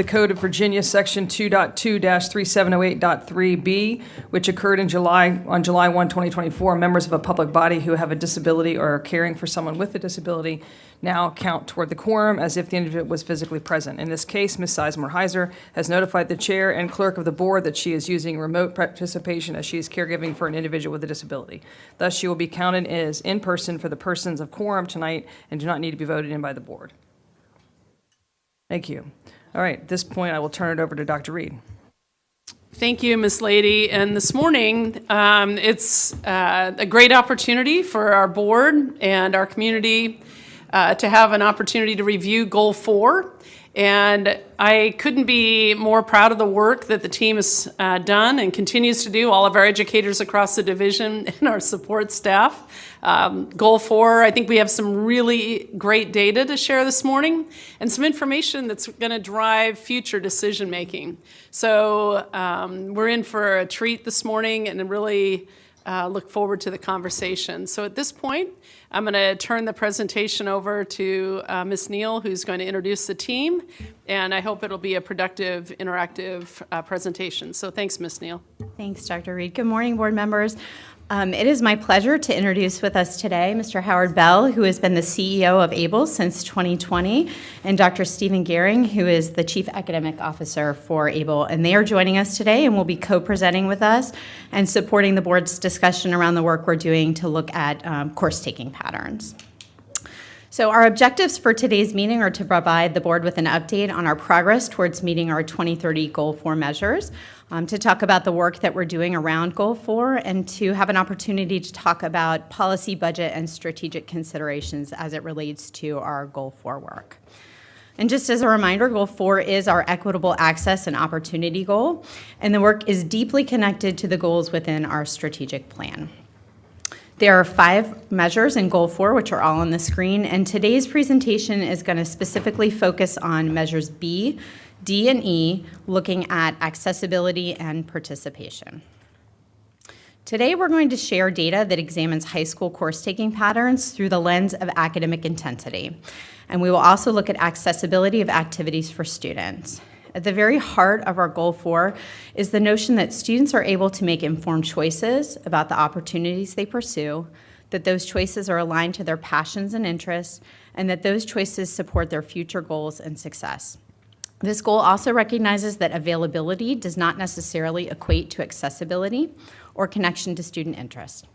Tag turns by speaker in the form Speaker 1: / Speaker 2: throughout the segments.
Speaker 1: The Code of Virginia, Section 2.2-3708.3b, which occurred on July 1, 2024, members of a public body who have a disability or are caring for someone with a disability now count toward the quorum as if the individual was physically present. In this case, Ms. Sizemore-Heiser has notified the chair and clerk of the board that she is using remote participation as she is caregiving for an individual with a disability. Thus, she will be counted as in person for the persons of quorum tonight and do not need to be voted in by the board. Thank you. All right, at this point, I will turn it over to Dr. Reed.
Speaker 2: Thank you, Ms. Lady. And this morning, it's a great opportunity for our board and our community to have an opportunity to review Goal 4. And I couldn't be more proud of the work that the team has done and continues to do, all of our educators across the division and our support staff. Goal 4, I think we have some really great data to share this morning and some information that's going to drive future decision making. So we're in for a treat this morning and really look forward to the conversation. So at this point, I'm going to turn the presentation over to Ms. Neal, who's going to introduce the team, and I hope it'll be a productive, interactive presentation. So thanks, Ms. Neal.
Speaker 3: Thanks, Dr. Reed. Good morning, board members. It is my pleasure to introduce with us today Mr. Howard Bell, who has been the CEO of ABLE since 2020, and Dr. Stephen Gehring, who is the Chief Academic Officer for ABLE. And they are joining us today and will be co-presenting with us and supporting the board's discussion around the work we're doing to look at course-taking patterns. So our objectives for today's meeting are to provide the board with an update on our progress towards meeting our 2030 Goal 4 measures, to talk about the work that we're doing around Goal 4, and to have an opportunity to talk about policy, budget, and strategic considerations as it relates to our Goal 4 work. And just as a reminder, Goal 4 is our equitable access and opportunity goal, and the work is deeply connected to the goals within our strategic plan. There are 5 measures in Goal 4, which are all on the screen, and today's presentation is going to specifically focus on measures B, D, and E, looking at accessibility and participation. Today, we're going to share data that examines high school course-taking patterns through the lens of academic intensity, and we will also look at accessibility of activities for students. At the very heart of our Goal 4 is the notion that students are able to make informed choices about the opportunities they pursue, that those choices are aligned to their passions and interests, and that those choices support their future goals and success. This goal also recognizes that availability does not necessarily equate to accessibility or connection to student interest.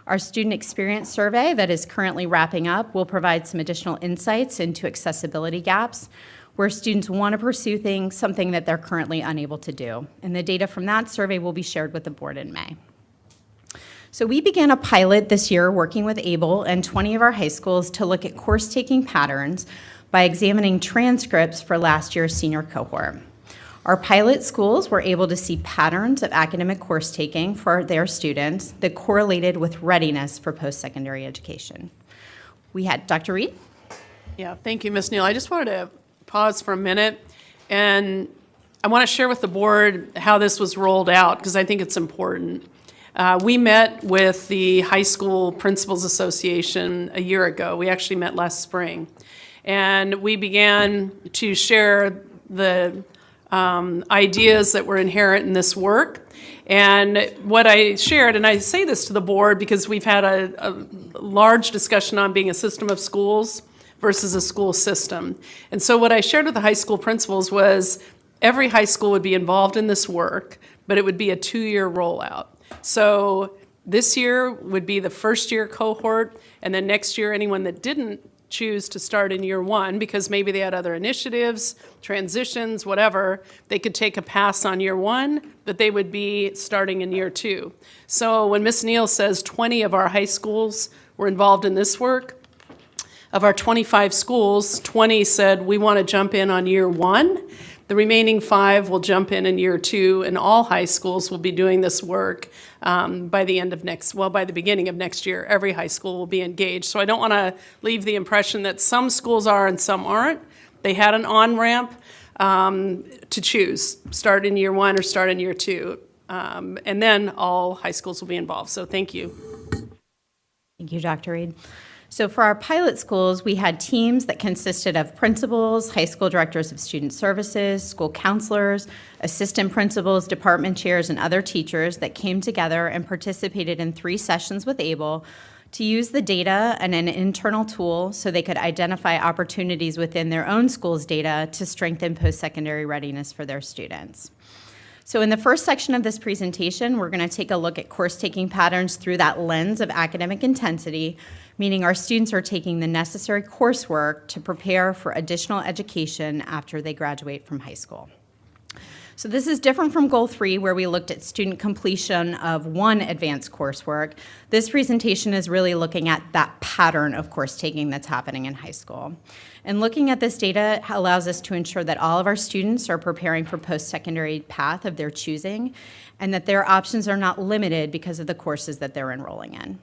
Speaker 3: Our student experience survey that is currently wrapping up will provide some additional insights into accessibility gaps, where students want to pursue something that they're currently unable to do. And the data from that survey will be shared with the board in May. So we began a pilot this year working with ABLE and 20 of our high schools to look at course-taking patterns by examining transcripts for last year's senior cohort. Our pilot schools were able to see patterns of academic course-taking for their students that correlated with readiness for post-secondary education. We had Dr. Reed.
Speaker 2: Yeah, thank you, Ms. Neal. I just wanted to pause for a minute, and I want to share with the board how this was rolled out, because I think it's important. We met with the High School Principals Association a year ago. We actually met last spring, and we began to share the ideas that were inherent in this work. And what I shared, and I say this to the board because we've had a large discussion on being a system of schools versus a school system. And so what I shared with the high school principals was every high school would be involved in this work, but it would be a 2-year rollout. So this year would be the first year cohort, and then next year anyone that didn't choose to start in year 1 because maybe they had other initiatives, transitions, whatever, they could take a pass on year 1, but they would be starting in year 2. So when Ms. Neal says 20 of our high schools were involved in this work, of our 25 schools, 20 said we want to jump in on year 1. The remaining 5 will jump in year 2, and all high schools will be doing this work by the beginning of next year. Every high school will be engaged. So I don't want to leave the impression that some schools are and some aren't. They had an on-ramp to choose, start in year 1 or start in year 2. And then all high schools will be involved. So thank you.
Speaker 3: Thank you, Dr. Reed. So for our pilot schools, we had teams that consisted of principals, high school directors of student services, school counselors, assistant principals, department chairs, and other teachers that came together and participated in 3 sessions with ABLE to use the data and an internal tool so they could identify opportunities within their own school's data to strengthen post-secondary readiness for their students. So in the first section of this presentation, we're going to take a look at course-taking patterns through that lens of academic intensity, meaning our students are taking the necessary coursework to prepare for additional education after they graduate from high school. So this is different from Goal 3, where we looked at student completion of one advanced coursework. This presentation is really looking at that pattern of course taking that's happening in high school. And looking at this data allows us to ensure that all of our students are preparing for post-secondary path of their choosing, and that their options are not limited because of the courses that they're enrolling in.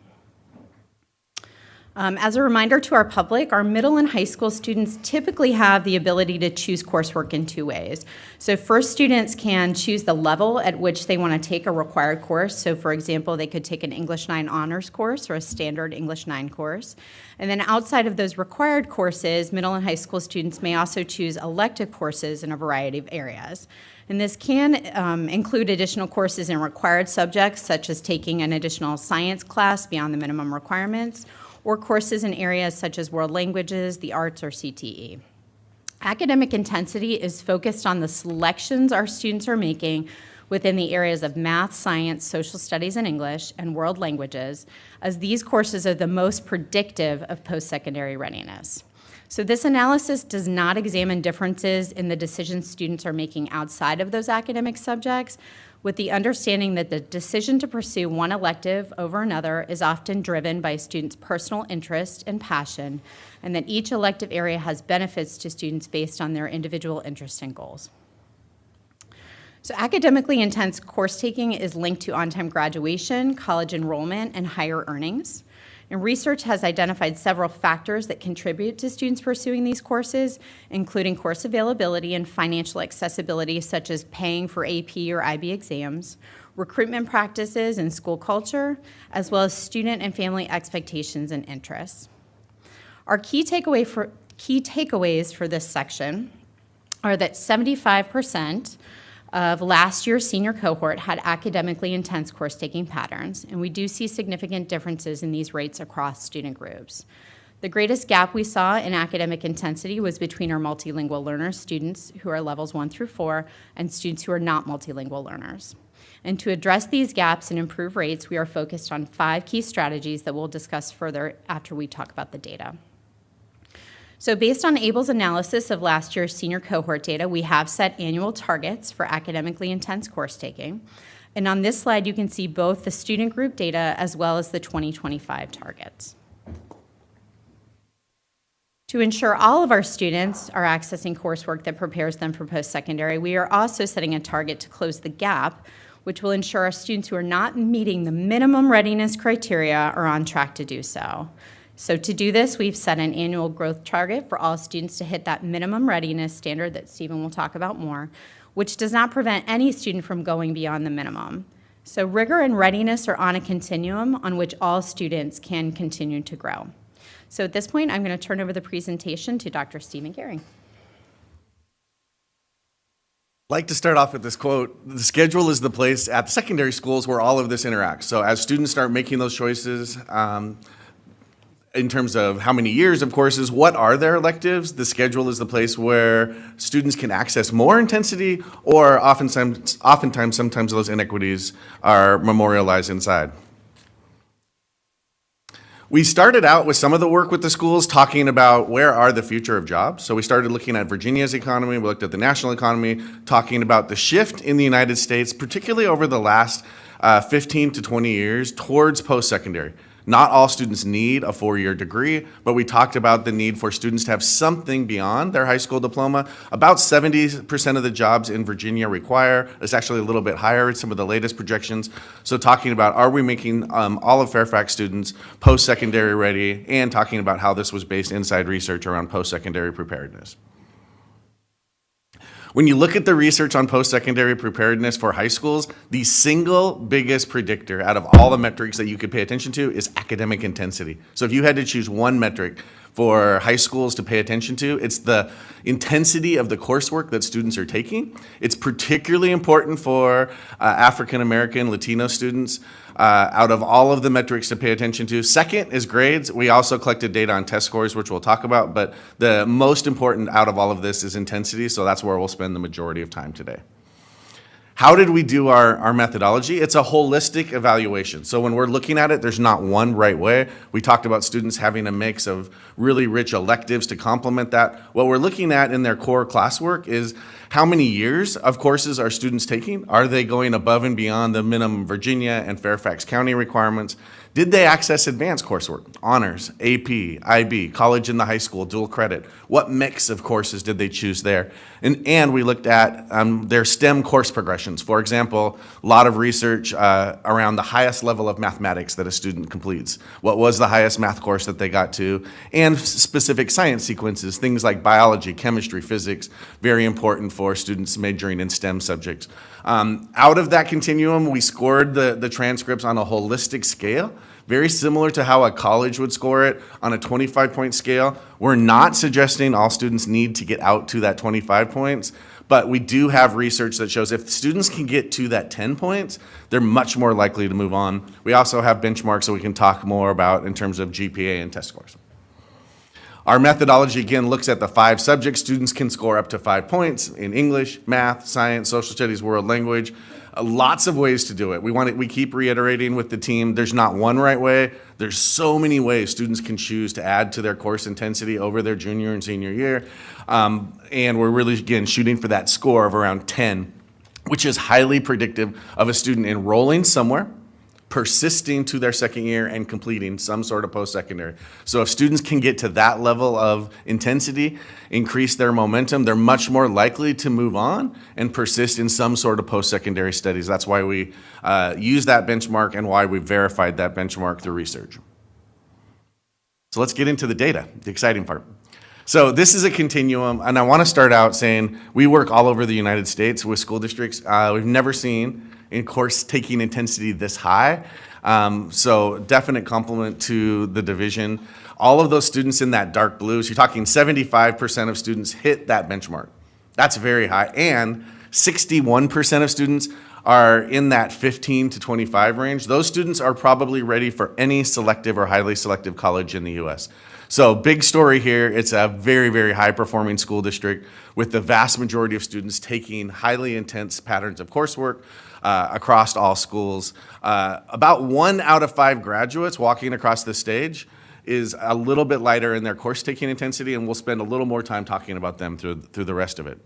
Speaker 3: As a reminder to our public, our middle and high school students typically have the ability to choose coursework in 2 ways. So first, students can choose the level at which they want to take a required course. So for example, they could take an English 9 honors course or a standard English 9 course. And then outside of those required courses, middle and high school students may also choose elective courses in a variety of areas. And this can include additional courses in required subjects, such as taking an additional science class beyond the minimum requirements, or courses in areas such as world languages, the arts, or CTE. Academic intensity is focused on the selections our students are making within the areas of math, science, social studies, and English, and world languages, as these courses are the most predictive of post-secondary readiness. So this analysis does not examine differences in the decisions students are making outside of those academic subjects, with the understanding that the decision to pursue one elective over another is often driven by a student's personal interest and passion, and that each elective area has benefits to students based on their individual interests and goals. So academically intense course taking is linked to on-time graduation, college enrollment, and higher earnings. And research has identified several factors that contribute to students pursuing these courses, including course availability and financial accessibility, such as paying for AP or IB exams, recruitment practices and school culture, as well as student and family expectations and interests. Our key takeaways for this section are that 75% of last year's senior cohort had academically intense course-taking patterns, and we do see significant differences in these rates across student groups. The greatest gap we saw in academic intensity was between our multilingual learners, students who are levels 1 through 4, and students who are not multilingual learners. And to address these gaps and improve rates, we are focused on 5 key strategies that we'll discuss further after we talk about the data. So based on ABLE's analysis of last year's senior cohort data, we have set annual targets for academically intense course taking. And on this slide, you can see both the student group data as well as the 2025 targets. To ensure all of our students are accessing coursework that prepares them for post-secondary, we are also setting a target to close the gap, which will ensure our students who are not meeting the minimum readiness criteria are on track to do so. So to do this, we've set an annual growth target for all students to hit that minimum readiness standard that Stephen will talk about more, which does not prevent any student from going beyond the minimum. So rigor and readiness are on a continuum on which all students can continue to grow. So at this point, I'm going to turn over the presentation to Dr. Stephen Gehring.
Speaker 4: I'd like to start off with this quote: "The schedule is the place at the secondary schools where all of this interacts." So as students start making those choices, in terms of how many years of courses, what are their electives, the schedule is the place where students can access more intensity, or oftentimes sometimes those inequities are memorialized inside. We started out with some of the work with the schools talking about where are the future of jobs. So we started looking at Virginia's economy, we looked at the national economy, talking about the shift in the United States, particularly over the last 15 to 20 years towards post-secondary. Not all students need a 4-year degree, but we talked about the need for students to have something beyond their high school diploma. About 70% of the jobs in Virginia require, it's actually a little bit higher in some of the latest projections. So talking about, are we making all of Fairfax students post-secondary ready, and talking about how this was based inside research around post-secondary preparedness. When you look at the research on post-secondary preparedness for high schools, the single biggest predictor out of all the metrics that you could pay attention to is academic intensity. So if you had to choose one metric for high schools to pay attention to, it's the intensity of the coursework that students are taking. It's particularly important for African American, Latino students. Out of all of the metrics to pay attention to, second is grades. We also collected data on test scores, which we'll talk about, but the most important out of all of this is intensity, so that's where we'll spend the majority of time today. How did we do our methodology? It's a holistic evaluation. So when we're looking at it, there's not one right way. We talked about students having a mix of really rich electives to complement that. What we're looking at in their core classwork is how many years of courses are students taking? Are they going above and beyond the minimum Virginia and Fairfax County requirements? Did they access advanced coursework? Honors, AP, IB, college in the high school, dual credit. What mix of courses did they choose there? And we looked at their STEM course progressions. For example, a lot of research around the highest level of mathematics that a student completes. What was the highest math course that they got to? And specific science sequences, things like biology, chemistry, physics, very important for students majoring in STEM subjects. Out of that continuum, we scored the transcripts on a holistic scale, very similar to how a college would score it on a 25-point scale. We're not suggesting all students need to get out to that 25 points, but we do have research that shows if students can get to that 10 points, they're much more likely to move on. We also have benchmarks that we can talk more about in terms of GPA and test scores. Our methodology, again, looks at the 5 subjects. Students can score up to 5 points in English, math, science, social studies, world language. Lots of ways to do it. We keep reiterating with the team, there's not one right way. There's so many ways students can choose to add to their course intensity over their junior and senior year. And we're really, again, shooting for that score of around 10, which is highly predictive of a student enrolling somewhere, persisting to their second year, and completing some sort of post-secondary. So if students can get to that level of intensity, increase their momentum, they're much more likely to move on and persist in some sort of post-secondary studies. That's why we use that benchmark and why we verified that benchmark through research. So let's get into the data, the exciting part. So this is a continuum, and I want to start out saying we work all over the United States with school districts. We've never seen in course taking intensity this high. So definite compliment to the division. All of those students in that dark blue, so you're talking 75% of students hit that benchmark. That's very high. And 61% of students are in that 15 to 25 range. Those students are probably ready for any selective or highly selective college in the US. So big story here, it's a very, very high performing school district with the vast majority of students taking highly intense patterns of coursework across all schools. About 1 out of 5 graduates walking across the stage is a little bit lighter in their course taking intensity, and we'll spend a little more time talking about them through the rest of it.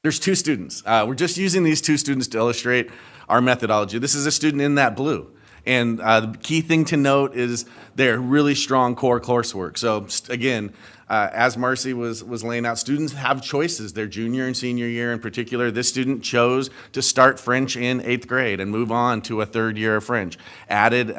Speaker 4: There's 2 students. We're just using these 2 students to illustrate our methodology. This is a student in that blue. And the key thing to note is their really strong core coursework. So again, as Marcy was laying out, students have choices their junior and senior year in particular. This student chose to start French in 8th grade and move on to a 3rd year of French. Added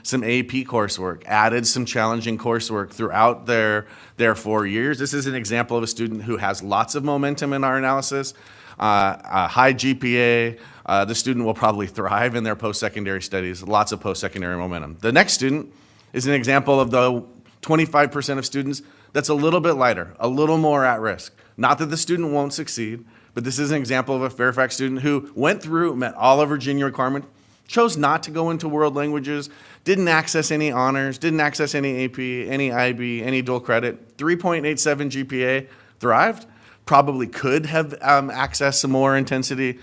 Speaker 4: some AP coursework, added some challenging coursework throughout their 4 years. This is an example of a student who has lots of momentum in our analysis, a high GPA. The student will probably thrive in their post-secondary studies, lots of post-secondary momentum. The next student is an example of the 25% of students that's a little bit lighter, a little more at risk. Not that the student won't succeed, but this is an example of a Fairfax student who went through, met all of Virginia requirements, chose not to go into world languages, didn't access any honors, didn't access any AP, any IB, any dual credit, 3.87 GPA, thrived, probably could have accessed some more intensity.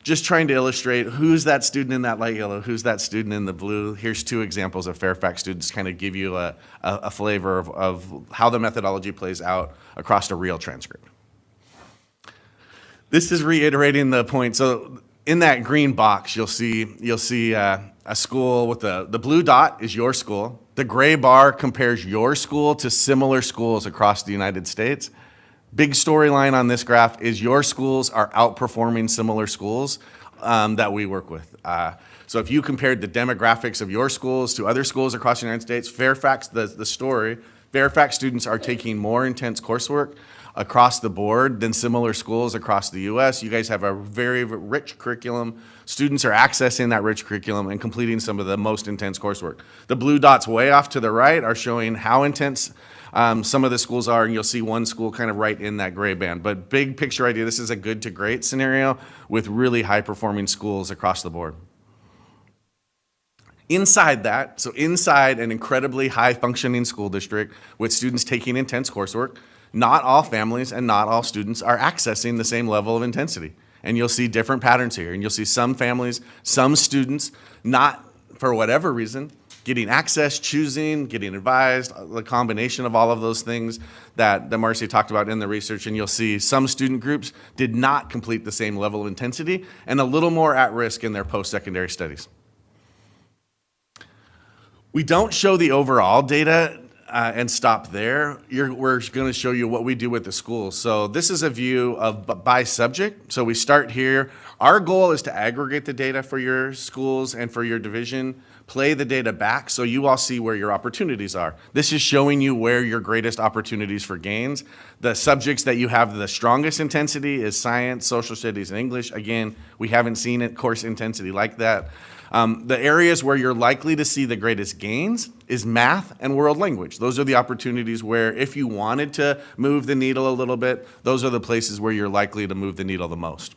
Speaker 4: Just trying to illustrate who's that student in that light yellow, who's that student in the blue. Here's 2 examples of Fairfax students, kind of give you a flavor of how the methodology plays out across a real transcript. This is reiterating the point. So in that green box, you'll see a school with the blue dot is your school. The gray bar compares your school to similar schools across the United States. Big storyline on this graph is your schools are outperforming similar schools that we work with. So if you compared the demographics of your schools to other schools across the United States, Fairfax, the story, Fairfax students are taking more intense coursework, across the board than similar schools across the U.S. You guys have a very rich curriculum. Students are accessing that rich curriculum and completing some of the most intense coursework. The blue dots way off to the right are showing how intense some of the schools are, and you'll see one school kind of right in that gray band. But big picture idea, this is a good to great scenario with really high-performing schools across the board. Inside that, so inside an incredibly high-functioning school district with students taking intense coursework, not all families and not all students are accessing the same level of intensity. And you'll see different patterns here. And you'll see some families, some students, not for whatever reason, getting access, choosing, getting advised, the combination of all of those things that Marcy talked about in the research. And you'll see some student groups did not complete the same level of intensity and a little more at risk in their post-secondary studies. We don't show the overall data and stop there. We're going to show you what we do with the schools. So this is a view of by subject. So we start here. Our goal is to aggregate the data for your schools and for your division, play the data back so you all see where your opportunities are. This is showing you where your greatest opportunities for gains. The subjects that you have the strongest intensity is science, social studies, and English. Again, we haven't seen it course intensity like that. The areas where you're likely to see the greatest gains is math and world language. Those are the opportunities where if you wanted to move the needle a little bit, those are the places where you're likely to move the needle the most.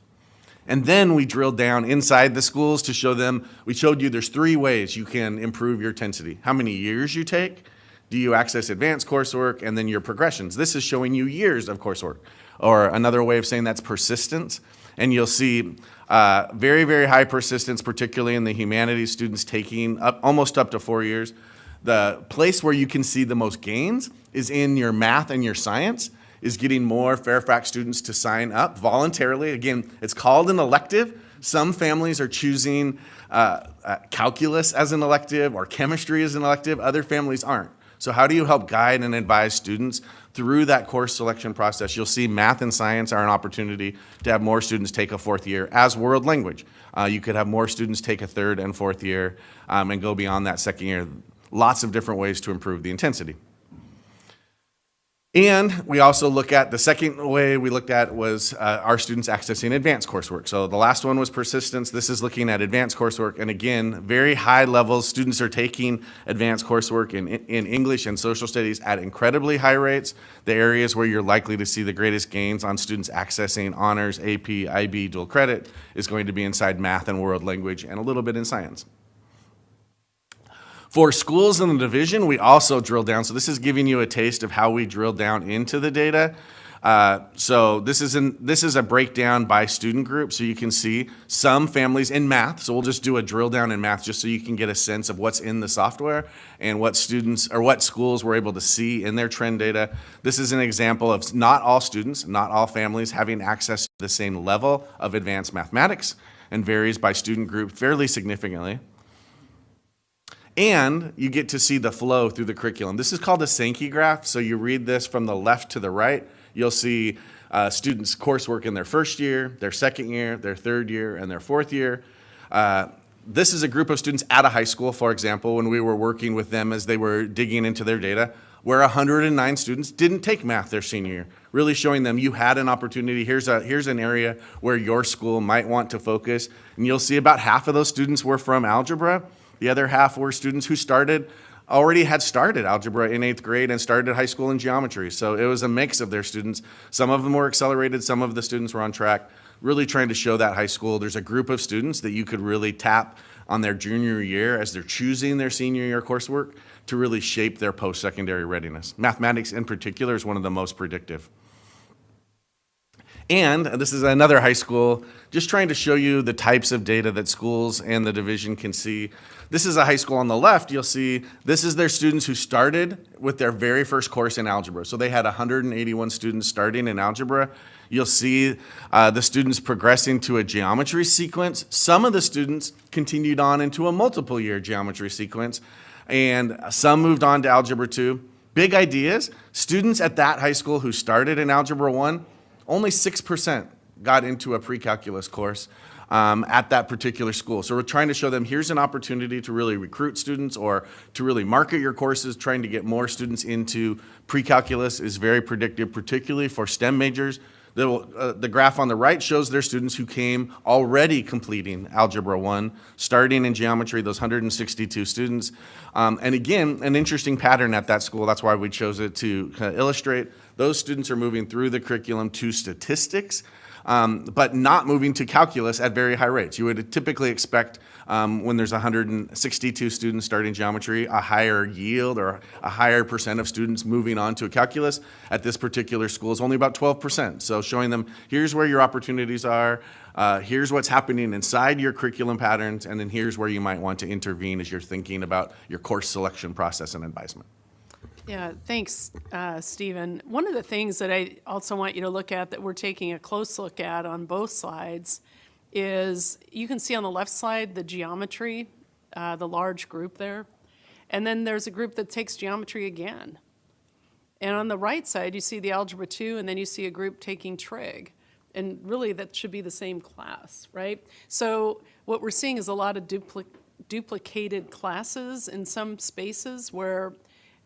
Speaker 4: And then we drilled down inside the schools to show them, we showed you there's 3 ways you can improve your intensity. How many years you take, do you access advanced coursework, and then your progressions. This is showing you years of coursework. Or another way of saying that's persistence. And you'll see very, very high persistence, particularly in the humanities students taking almost up to 4 years. The place where you can see the most gains is in your math and your science, is getting more Fairfax students to sign up voluntarily. Again, it's called an elective. Some families are choosing calculus as an elective or chemistry as an elective. Other families aren't. So how do you help guide and advise students through that course selection process? You'll see math and science are an opportunity to have more students take a 4th year as world language. You could have more students take a 3rd and 4th year and go beyond that 2nd year. Lots of different ways to improve the intensity. And we also look at, the second way we looked at was our students accessing advanced coursework. So the last one was persistence. This is looking at advanced coursework. And again, very high levels. Students are taking advanced coursework in English and social studies at incredibly high rates. The areas where you're likely to see the greatest gains on students accessing honors, AP, IB, dual credit is going to be inside math and world language and a little bit in science. For schools in the division, we also drill down. So this is giving you a taste of how we drill down into the data. So this is a breakdown by student group. So you can see some families in math. So we'll just do a drill down in math just so you can get a sense of what's in the software and what students or what schools were able to see in their trend data. This is an example of not all students, not all families having access to the same level of advanced mathematics, and varies by student group fairly significantly. And you get to see the flow through the curriculum. This is called a Sankey graph. So you read this from the left to the right. You'll see students' coursework in their 1st year, their 2nd year, their 3rd year, and their 4th year. This is a group of students at a high school, for example, when we were working with them as they were digging into their data, where 109 students didn't take math their senior year, really showing them you had an opportunity. Here's an area where your school might want to focus. And you'll see about half of those students were from algebra. The other half were students who already had started algebra in 8th grade and started high school in geometry. So it was a mix of their students. Some of them were accelerated, some of the students were on track, really trying to show that high school there's a group of students that you could really tap on their junior year as they're choosing their senior year coursework to really shape their post-secondary readiness. Mathematics in particular is one of the most predictive. And this is another high school, just trying to show you the types of data that schools and the division can see. This is a high school on the left. You'll see this is their students who started with their very first course in algebra. So they had 181 students starting in algebra. You'll see the students progressing to a geometry sequence. Some of the students continued on into a multiple year geometry sequence, and some moved on to Algebra 2. Big ideas. Students at that high school who started in Algebra 1, only 6% got into a pre-calculus course. at that particular school. So we're trying to show them here's an opportunity to really recruit students or to really market your courses. Trying to get more students into pre-calculus is very predictive, particularly for STEM majors. The graph on the right shows their students who came already completing Algebra 1, starting in geometry, those 162 students. And again, an interesting pattern at that school. That's why we chose it to kind of illustrate. Those students are moving through the curriculum to statistics, but not moving to calculus at very high rates. You would typically expect when there's 162 students starting geometry, a higher yield or a higher percent of students moving on to a calculus. At this particular school is only about 12%. So showing them here's where your opportunities are, here's what's happening inside your curriculum patterns, and then here's where you might want to intervene as you're thinking about your course selection process and advisement.
Speaker 2: Yeah, thanks, Stephen. One of the things that I also want you to look at that we're taking a close look at on both slides is you can see on the left side the geometry, the large group there, and then there's a group that takes geometry again. And on the right side, you see the Algebra 2, and then you see a group taking trig. And really, that should be the same class, right? So what we're seeing is a lot of duplicated classes in some spaces where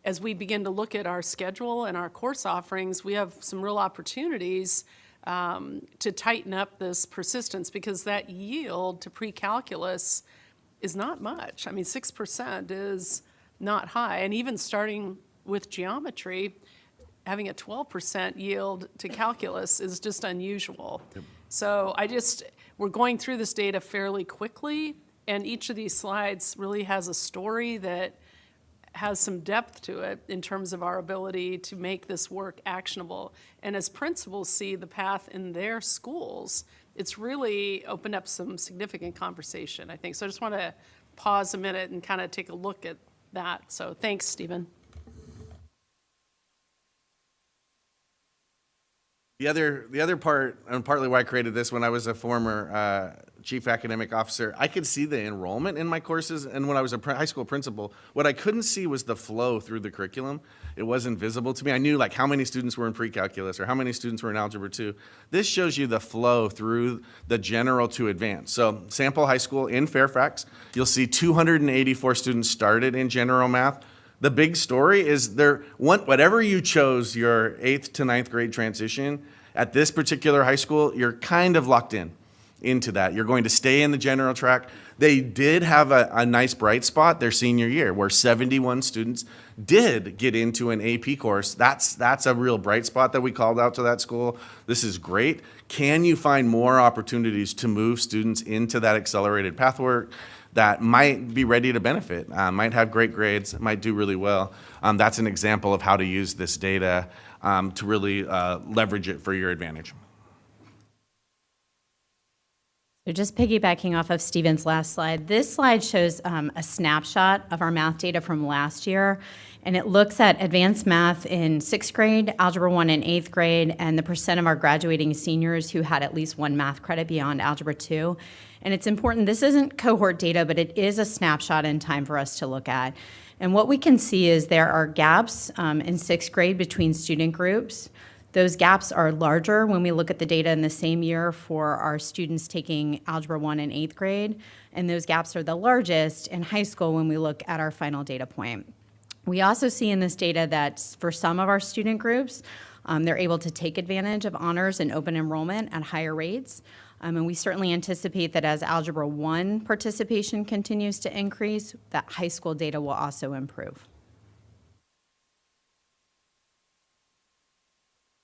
Speaker 2: as we begin to look at our schedule and our course offerings, we have some real opportunities to tighten up this persistence because that yield to pre-calculus is not much. I mean, 6% is not high. And even starting with geometry, having a 12% yield to calculus is just unusual. Yep. So we're going through this data fairly quickly, and each of these slides really has a story that has some depth to it in terms of our ability to make this work actionable. And as principals see the path in their schools, it's really opened up some significant conversation, I think. So I just want to pause a minute and kind of take a look at that. So thanks, Stephen.
Speaker 4: The other part, and partly why I created this, when I was a former chief academic officer, I could see the enrollment in my courses, and when I was a high school principal, what I couldn't see was the flow through the curriculum. It wasn't visible to me. I knew like how many students were in pre-calculus or how many students were in Algebra 2. This shows you the flow through the general to advanced. So Sample High School in Fairfax, you'll see 284 students started in general math. The big story is whatever you chose your 8th to 9th grade transition, at this particular high school, you're kind of locked into that. You're going to stay in the general track. They did have a nice bright spot their senior year where 71 students did get into an AP course. That's a real bright spot that we called out to that school. This is great. Can you find more opportunities to move students into that accelerated pathwork that might be ready to benefit, might have great grades, might do really well? That's an example of how to use this data to really leverage it for your advantage.
Speaker 3: So just piggybacking off of Stephen's last slide, this slide shows a snapshot of our math data from last year, and it looks at advanced math in 6th grade, Algebra 1 in 8th grade, and the percent of our graduating seniors who had at least one math credit beyond Algebra 2. And it's important, this isn't cohort data, but it is a snapshot in time for us to look at. And what we can see is there are gaps in 6th grade between student groups. Those gaps are larger when we look at the data in the same year for our students taking Algebra 1 in 8th grade, and those gaps are the largest in high school when we look at our final data point. We also see in this data that for some of our student groups, they're able to take advantage of honors and open enrollment at higher rates. And we certainly anticipate that as Algebra 1 participation continues to increase, that high school data will also improve.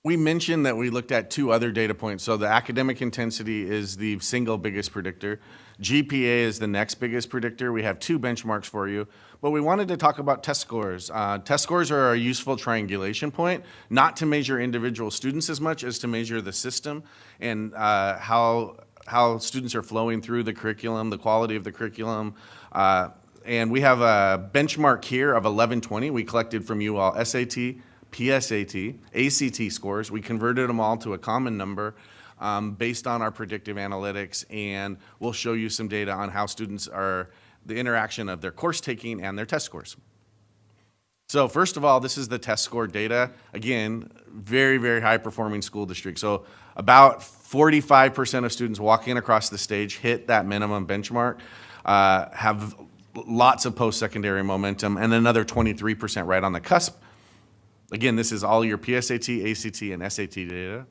Speaker 4: We mentioned that we looked at 2 other data points. So the academic intensity is the single biggest predictor. GPA is the next biggest predictor. We have 2 benchmarks for you. But we wanted to talk about test scores. Test scores are a useful triangulation point, not to measure individual students as much as to measure the system and how students are flowing through the curriculum, the quality of the curriculum. And we have a benchmark here of 1120. We collected from you all SAT, PSAT, ACT scores. We converted them all to a common number based on our predictive analytics, and we'll show you some data on how students are, the interaction of their course taking and their test scores. So first of all, this is the test score data. Again, very, very high performing school district. So about 45% of students walking across the stage hit that minimum benchmark, have lots of post-secondary momentum, and another 23% right on the cusp. Again, this is all your PSAT, ACT, and SAT data.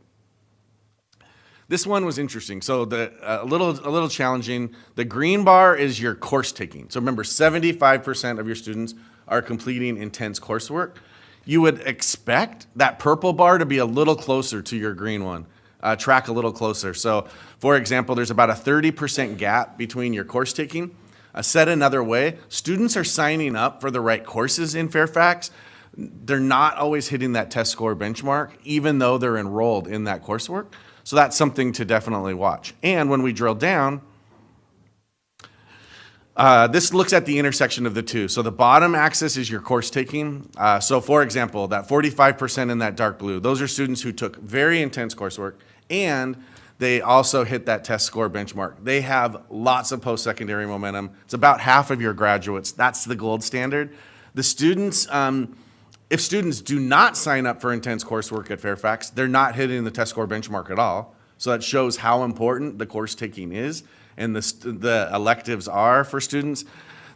Speaker 4: This one was interesting. So a little challenging. The green bar is your course taking. So remember, 75% of your students are completing intense coursework. You would expect that purple bar to be a little closer to your green one, track a little closer. So for example, there's about a 30% gap between your course taking. Said another way, students are signing up for the right courses in Fairfax. They're not always hitting that test score benchmark, even though they're enrolled in that coursework. So that's something to definitely watch. And when we drill down, this looks at the intersection of the two. So the bottom axis is your course taking. So for example, that 45% in that dark blue, those are students who took very intense coursework and they also hit that test score benchmark. They have lots of post-secondary momentum. It's about half of your graduates. That's the gold standard. The students, if students do not sign up for intense coursework at Fairfax, they're not hitting the test score benchmark at all. So that shows how important the course taking is and the electives are for students.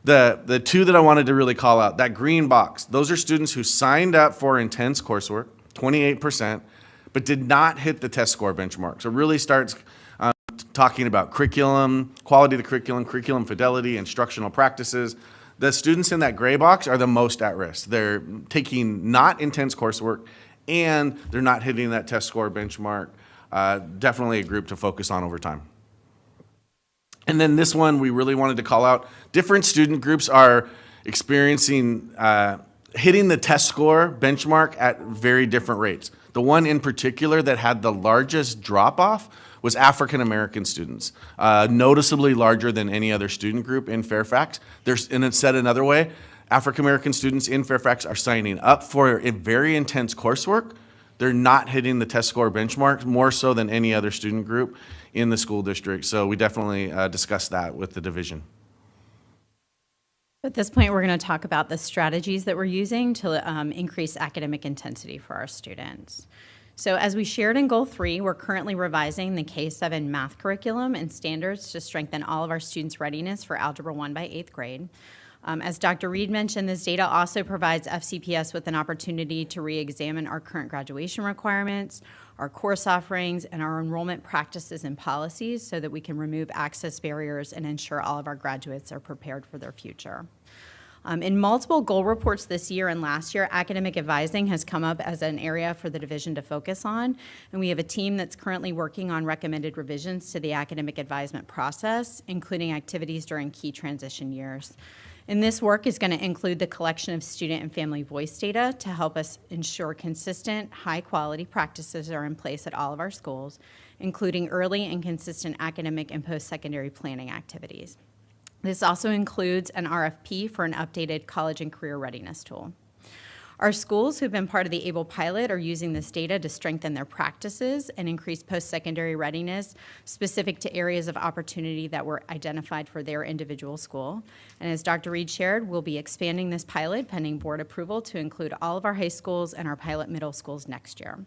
Speaker 4: The two that I wanted to really call out, that green box, those are students who signed up for intense coursework, 28%, but did not hit the test score benchmark. So it really starts talking about curriculum, quality of the curriculum fidelity, instructional practices. The students in that gray box are the most at risk. They're taking not intense coursework and they're not hitting that test score benchmark. Definitely a group to focus on over time. And then this one we really wanted to call out. Different student groups are experiencing hitting the test score benchmark at very different rates. The one in particular that had the largest drop-off was African American students, noticeably larger than any other student group in Fairfax. And it's said another way, African American students in Fairfax are signing up for a very intense coursework. They're not hitting the test score benchmark more so than any other student group in the school district. So we definitely discussed that with the division.
Speaker 3: At this point, we're going to talk about the strategies that we're using to increase academic intensity for our students. So as we shared in Goal 3, we're currently revising the K-7 math curriculum and standards to strengthen all of our students' readiness for Algebra 1 by 8th grade. As Dr. Reed mentioned, this data also provides FCPS with an opportunity to re-examine our current graduation requirements, our course offerings, and our enrollment practices and policies so that we can remove access barriers and ensure all of our graduates are prepared for their future. In multiple goal reports this year and last year, academic advising has come up as an area for the division to focus on, and we have a team that's currently working on recommended revisions to the academic advisement process, including activities during key transition years. And this work is going to include the collection of student and family voice data to help us ensure consistent, high-quality practices are in place at all of our schools, including early and consistent academic and post-secondary planning activities. This also includes an RFP for an updated college and career readiness tool. Our schools who've been part of the ABLE pilot are using this data to strengthen their practices and increase post-secondary readiness specific to areas of opportunity that were identified for their individual school. And as Dr. Reed shared, we'll be expanding this pilot pending board approval to include all of our high schools and our pilot middle schools next year.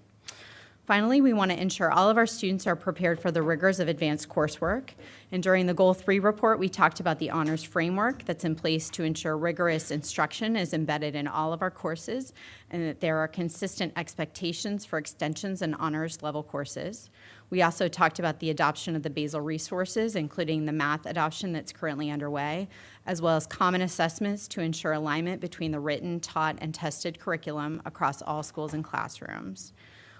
Speaker 3: Finally, we want to ensure all of our students are prepared for the rigors of advanced coursework. And during the Goal 3 report, we talked about the honors framework that's in place to ensure rigorous instruction is embedded in all of our courses and that there are consistent expectations for extensions and honors level courses. We also talked about the adoption of the basal resources, including the math adoption that's currently underway, as well as common assessments to ensure alignment between the written, taught, and tested curriculum across all schools and classrooms.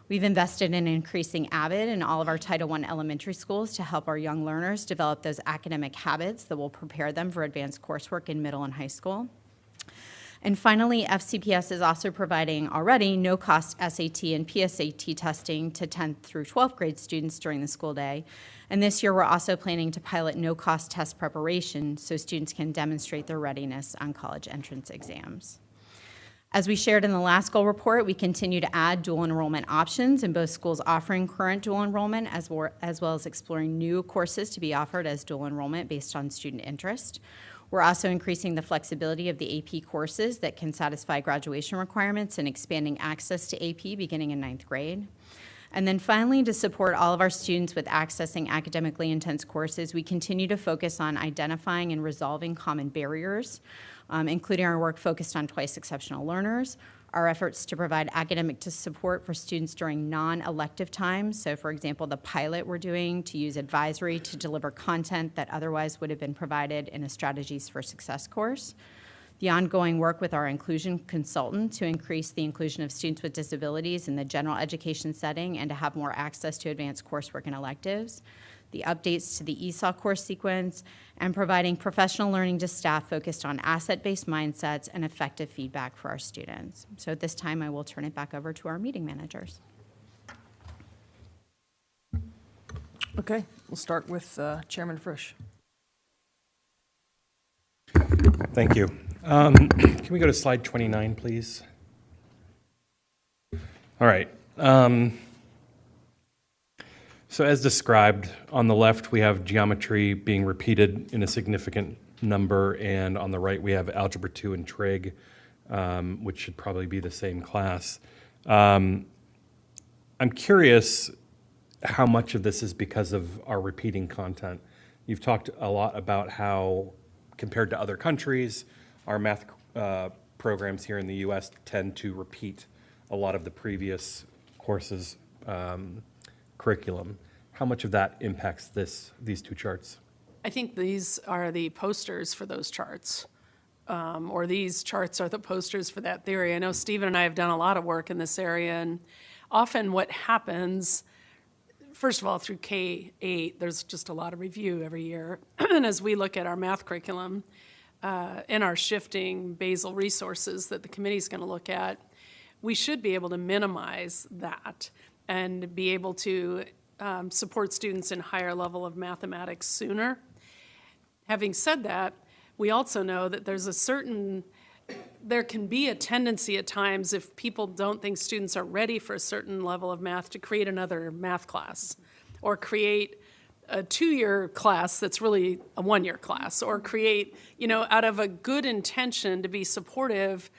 Speaker 3: We've invested in increasing AVID in all of our Title I elementary schools to help our young learners develop those academic habits that will prepare them for advanced coursework in middle and high school. And finally, FCPS is also providing already no-cost SAT and PSAT testing to 10th through 12th grade students during the school day. And this year, we're also planning to pilot no-cost test preparation so students can demonstrate their readiness on college entrance exams. As we shared in the last goal report, we continue to add dual enrollment options in both schools offering current dual enrollment as well as exploring new courses to be offered as dual enrollment based on student interest. We're also increasing the flexibility of the AP courses that can satisfy graduation requirements and expanding access to AP beginning in 9th grade. And then finally, to support all of our students with accessing academically intense courses, we continue to focus on identifying and resolving common barriers, including our work focused on twice exceptional learners, our efforts to provide academic support for students during non-elective times. So for example, the pilot we're doing to use advisory to deliver content that otherwise would have been provided in a Strategies for Success course. The ongoing work with our inclusion consultant to increase the inclusion of students with disabilities in the general education setting and to have more access to advanced coursework and electives. The updates to the ESOL course sequence, and providing professional learning to staff focused on asset-based mindsets and effective feedback for our students. So at this time, I will turn it back over to our meeting managers.
Speaker 1: Okay, we'll start with Chairman Frisch.
Speaker 5: Thank you. Can we go to slide 29, please? All right. So as described, on the left, we have geometry being repeated in a significant number, and on the right, we have Algebra 2 and Trig, which should probably be the same class. I'm curious how much of this is because of our repeating content. You've talked a lot about how, compared to other countries, our math programs here in the U.S. tend to repeat a lot of the previous courses curriculum. How much of that impacts these two charts?
Speaker 2: I think these are the posters for those charts, or these charts are the posters for that theory. I know Stephen and I have done a lot of work in this area, and often what happens, first of all, through K-8, there's just a lot of review every year. And as we look at our math curriculum and our shifting basal resources that the committee's going to look at, we should be able to minimize that and be able to support students in higher level of mathematics sooner. Having said that, we also know that there can be a tendency at times, if people don't think students are ready for a certain level of math, to create another math class, or create a 2-year class that's really a 1-year class, or create, out of a good intention to be supportive.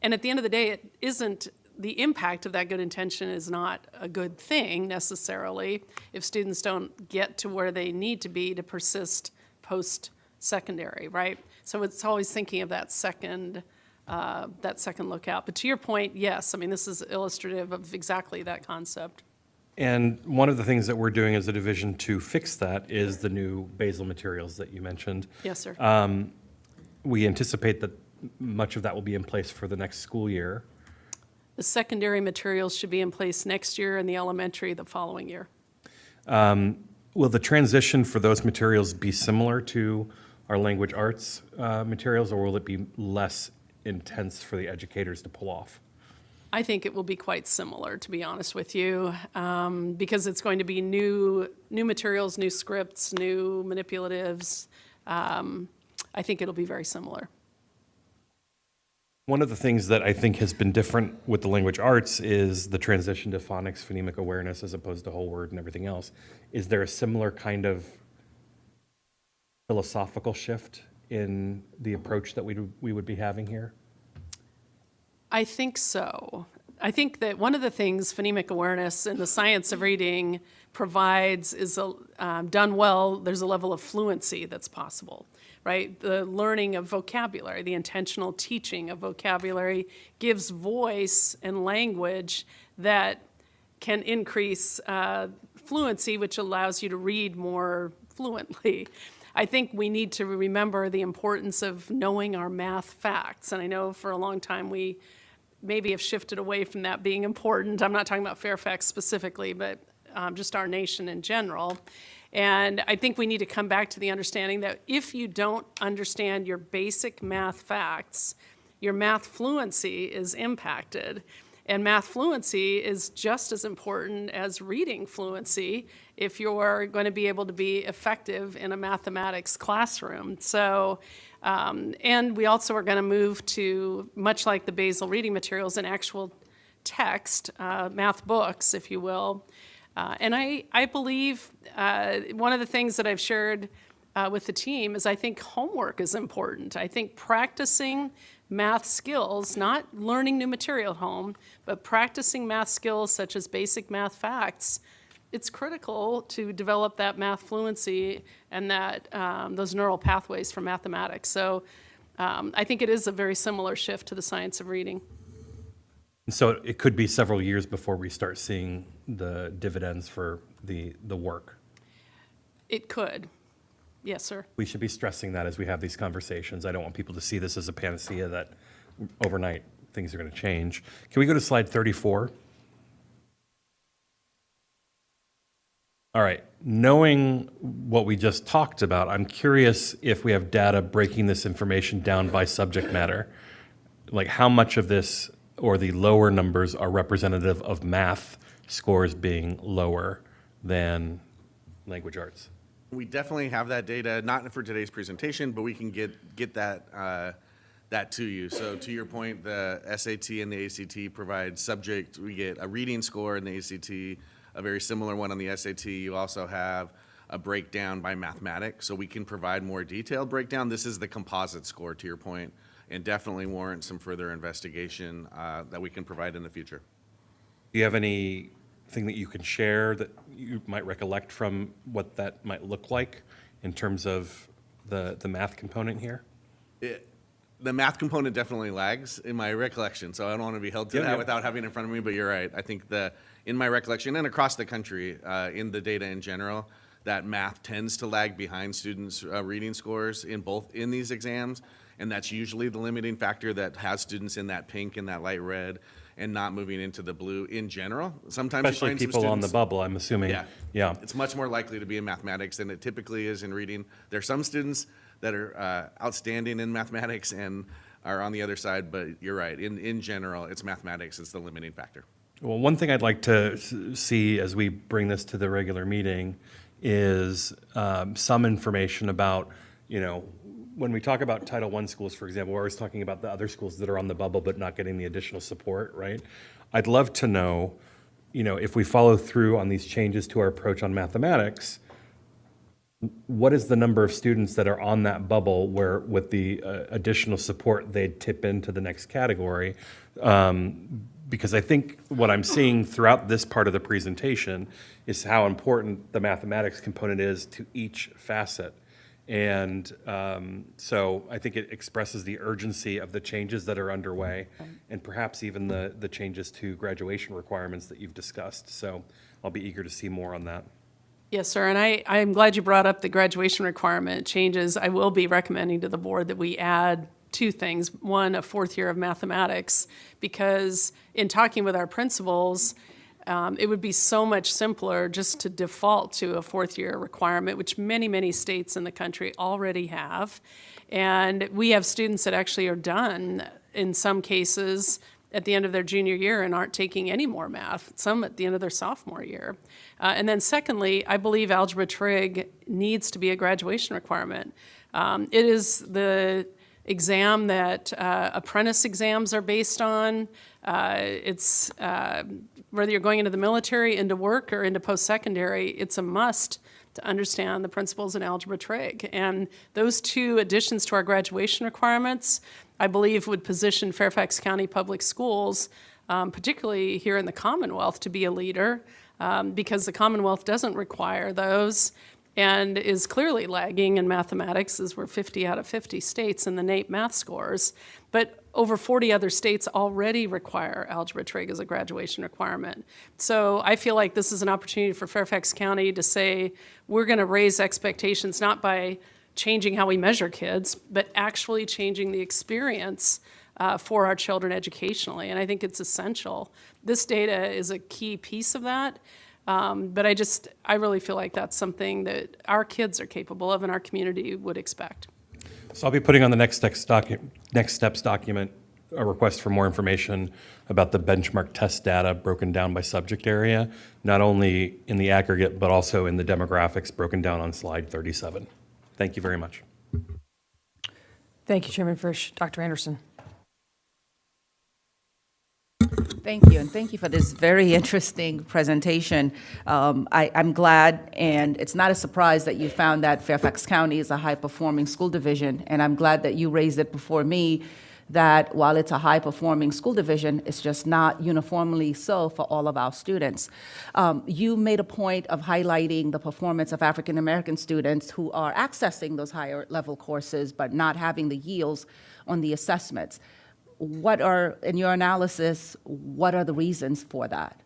Speaker 2: And at the end of the day, it isn't, the impact of that good intention is not a good thing necessarily if students don't get to where they need to be to persist post-secondary, right? So it's always thinking of that second look out. But to your point, yes, I mean, this is illustrative of exactly that concept.
Speaker 5: And one of the things that we're doing as a division to fix that is the new basal materials that you mentioned.
Speaker 2: Yes, sir.
Speaker 5: We anticipate that much of that will be in place for the next school year.
Speaker 2: The secondary materials should be in place next year and the elementary the following year.
Speaker 5: Will the transition for those materials be similar to our language arts materials, or will it be less intense for the educators to pull off?
Speaker 2: I think it will be quite similar, to be honest with you, because it's going to be new materials, new scripts, new manipulatives. I think it'll be very similar.
Speaker 5: One of the things that I think has been different with the language arts is the transition to phonics, phonemic awareness, as opposed to whole word and everything else. Is there a similar kind of philosophical shift in the approach that we would be having here?
Speaker 2: I think so. I think that one of the things phonemic awareness and the science of reading provides is, done well, there's a level of fluency that's possible, right? The learning of vocabulary, the intentional teaching of vocabulary gives voice and language that can increase fluency, which allows you to read more fluently. I think we need to remember the importance of knowing our math facts. And I know for a long time we maybe have shifted away from that being important. I'm not talking about Fairfax specifically, but just our nation in general. And I think we need to come back to the understanding that if you don't understand your basic math facts, your math fluency is impacted. And math fluency is just as important as reading fluency if you're going to be able to be effective in a mathematics classroom. So, and we also are going to move to, much like the basal reading materials, an actual text, math books, if you will. And I believe one of the things that I've shared with the team is I think homework is important. I think practicing math skills, not learning new material at home, but practicing math skills such as basic math facts, it's critical to develop that math fluency and that those neural pathways for mathematics. So I think it is a very similar shift to the science of reading.
Speaker 5: And so it could be several years before we start seeing the dividends for the work.
Speaker 2: It could. Yes, sir.
Speaker 5: We should be stressing that as we have these conversations. I don't want people to see this as a panacea that overnight things are going to change. Can we go to slide 34? All right. Knowing what we just talked about, I'm curious if we have data breaking this information down by subject matter. Like how much of this or the lower numbers are representative of math scores being lower than language arts?
Speaker 4: We definitely have that data, not for today's presentation, but we can get that to you. So to your point, the SAT and the ACT provide subject. We get a reading score in the ACT, a very similar one on the SAT. You also have a breakdown by mathematics, so we can provide more detailed breakdown. This is the composite score, to your point, and definitely warrants some further investigation that we can provide in the future.
Speaker 5: Do you have anything that you can share that you might recollect from what that might look like in terms of the math component here?
Speaker 4: The math component definitely lags in my recollection, so I don't want to be held to that without having it in front of me, but you're right. I think in my recollection and across the country, in the data in general, that math tends to lag behind students' reading scores in these exams, and that's usually the limiting factor that has students in that pink and that light red and not moving into the blue in general. Sometimes you
Speaker 5: Especially
Speaker 4: find some
Speaker 5: people on the
Speaker 4: students-
Speaker 5: bubble, I'm assuming. Yeah.
Speaker 4: It's much more likely to be in mathematics than it typically is in reading. There are some students that are outstanding in mathematics and are on the other side, but you're right. In general, it's mathematics is the limiting factor.
Speaker 5: Well, one thing I'd like to see as we bring this to the regular meeting is some information about, when we talk about Title I schools, for example, we're always talking about the other schools that are on the bubble but not getting the additional support, right? I'd love to know, if we follow through on these changes to our approach on mathematics, what is the number of students that are on that bubble where with the additional support they'd tip into the next category? Because I think what I'm seeing throughout this part of the presentation is how important the mathematics component is to each facet. And so I think it expresses the urgency of the changes that are underway and perhaps even the changes to graduation requirements that you've discussed. So I'll be eager to see more on that.
Speaker 2: Yes, sir, and I'm glad you brought up the graduation requirement changes. I will be recommending to the board that we add two things. One, a fourth year of mathematics, because in talking with our principals, it would be so much simpler just to default to a fourth year requirement, which many, many states in the country already have. And we have students that actually are done, in some cases, at the end of their junior year and aren't taking any more math, some at the end of their sophomore year. And then secondly, I believe algebra trig needs to be a graduation requirement. It is the exam that apprentice exams are based on. It's whether you're going into the military, into work, or into post-secondary, it's a must to understand the principles in algebra trig. And those two additions to our graduation requirements, I believe, would position Fairfax County Public Schools, particularly here in the Commonwealth, to be a leader, because the Commonwealth doesn't require those and is clearly lagging in mathematics, as we're 50 out of 50 states in the NAEP math scores. But over 40 other states already require algebra trig as a graduation requirement. So I feel like this is an opportunity for Fairfax County to say, we're going to raise expectations not by changing how we measure kids, but actually changing the experience for our children educationally. And I think it's essential. This data is a key piece of that. But I really feel like that's something that our kids are capable of and our community would expect.
Speaker 5: So I'll be putting on the next steps document a request for more information about the benchmark test data broken down by subject area, not only in the aggregate, but also in the demographics broken down on slide 37. Thank you very much.
Speaker 1: Thank you, Chairman Frisch. Dr. Anderson.
Speaker 6: Thank you, and thank you for this very interesting presentation. I'm glad, and it's not a surprise that you found that Fairfax County is a high-performing school division, and I'm glad that you raised it before me, that while it's a high-performing school division, it's just not uniformly so for all of our students. You made a point of highlighting the performance of African-American students who are accessing those higher-level courses but not having the yields on the assessments. What are, in your analysis, what are the reasons for that?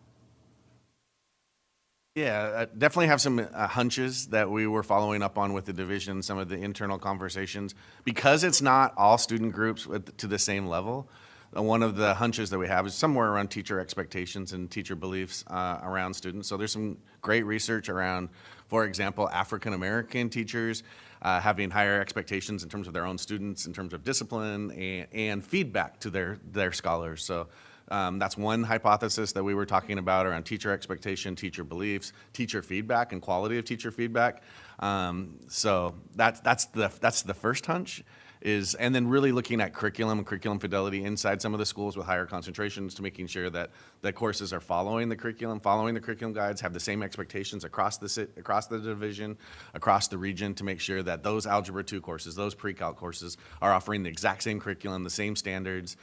Speaker 4: Yeah, I definitely have some hunches that we were following up on with the division, some of the internal conversations. Because it's not all student groups to the same level, one of the hunches that we have is somewhere around teacher expectations and teacher beliefs around students. So there's some great research around, for example, African-American teachers having higher expectations in terms of their own students, in terms of discipline and feedback to their scholars. So that's one hypothesis that we were talking about around teacher expectation, teacher beliefs, teacher feedback, and quality of teacher feedback. So that's the first hunch. And then really looking at curriculum and curriculum fidelity inside some of the schools with higher concentrations to making sure that the courses are following the curriculum guides, have the same expectations across the division, across the region, to make sure that those Algebra 2 courses, those pre-calc courses are offering the exact same curriculum, the same standards,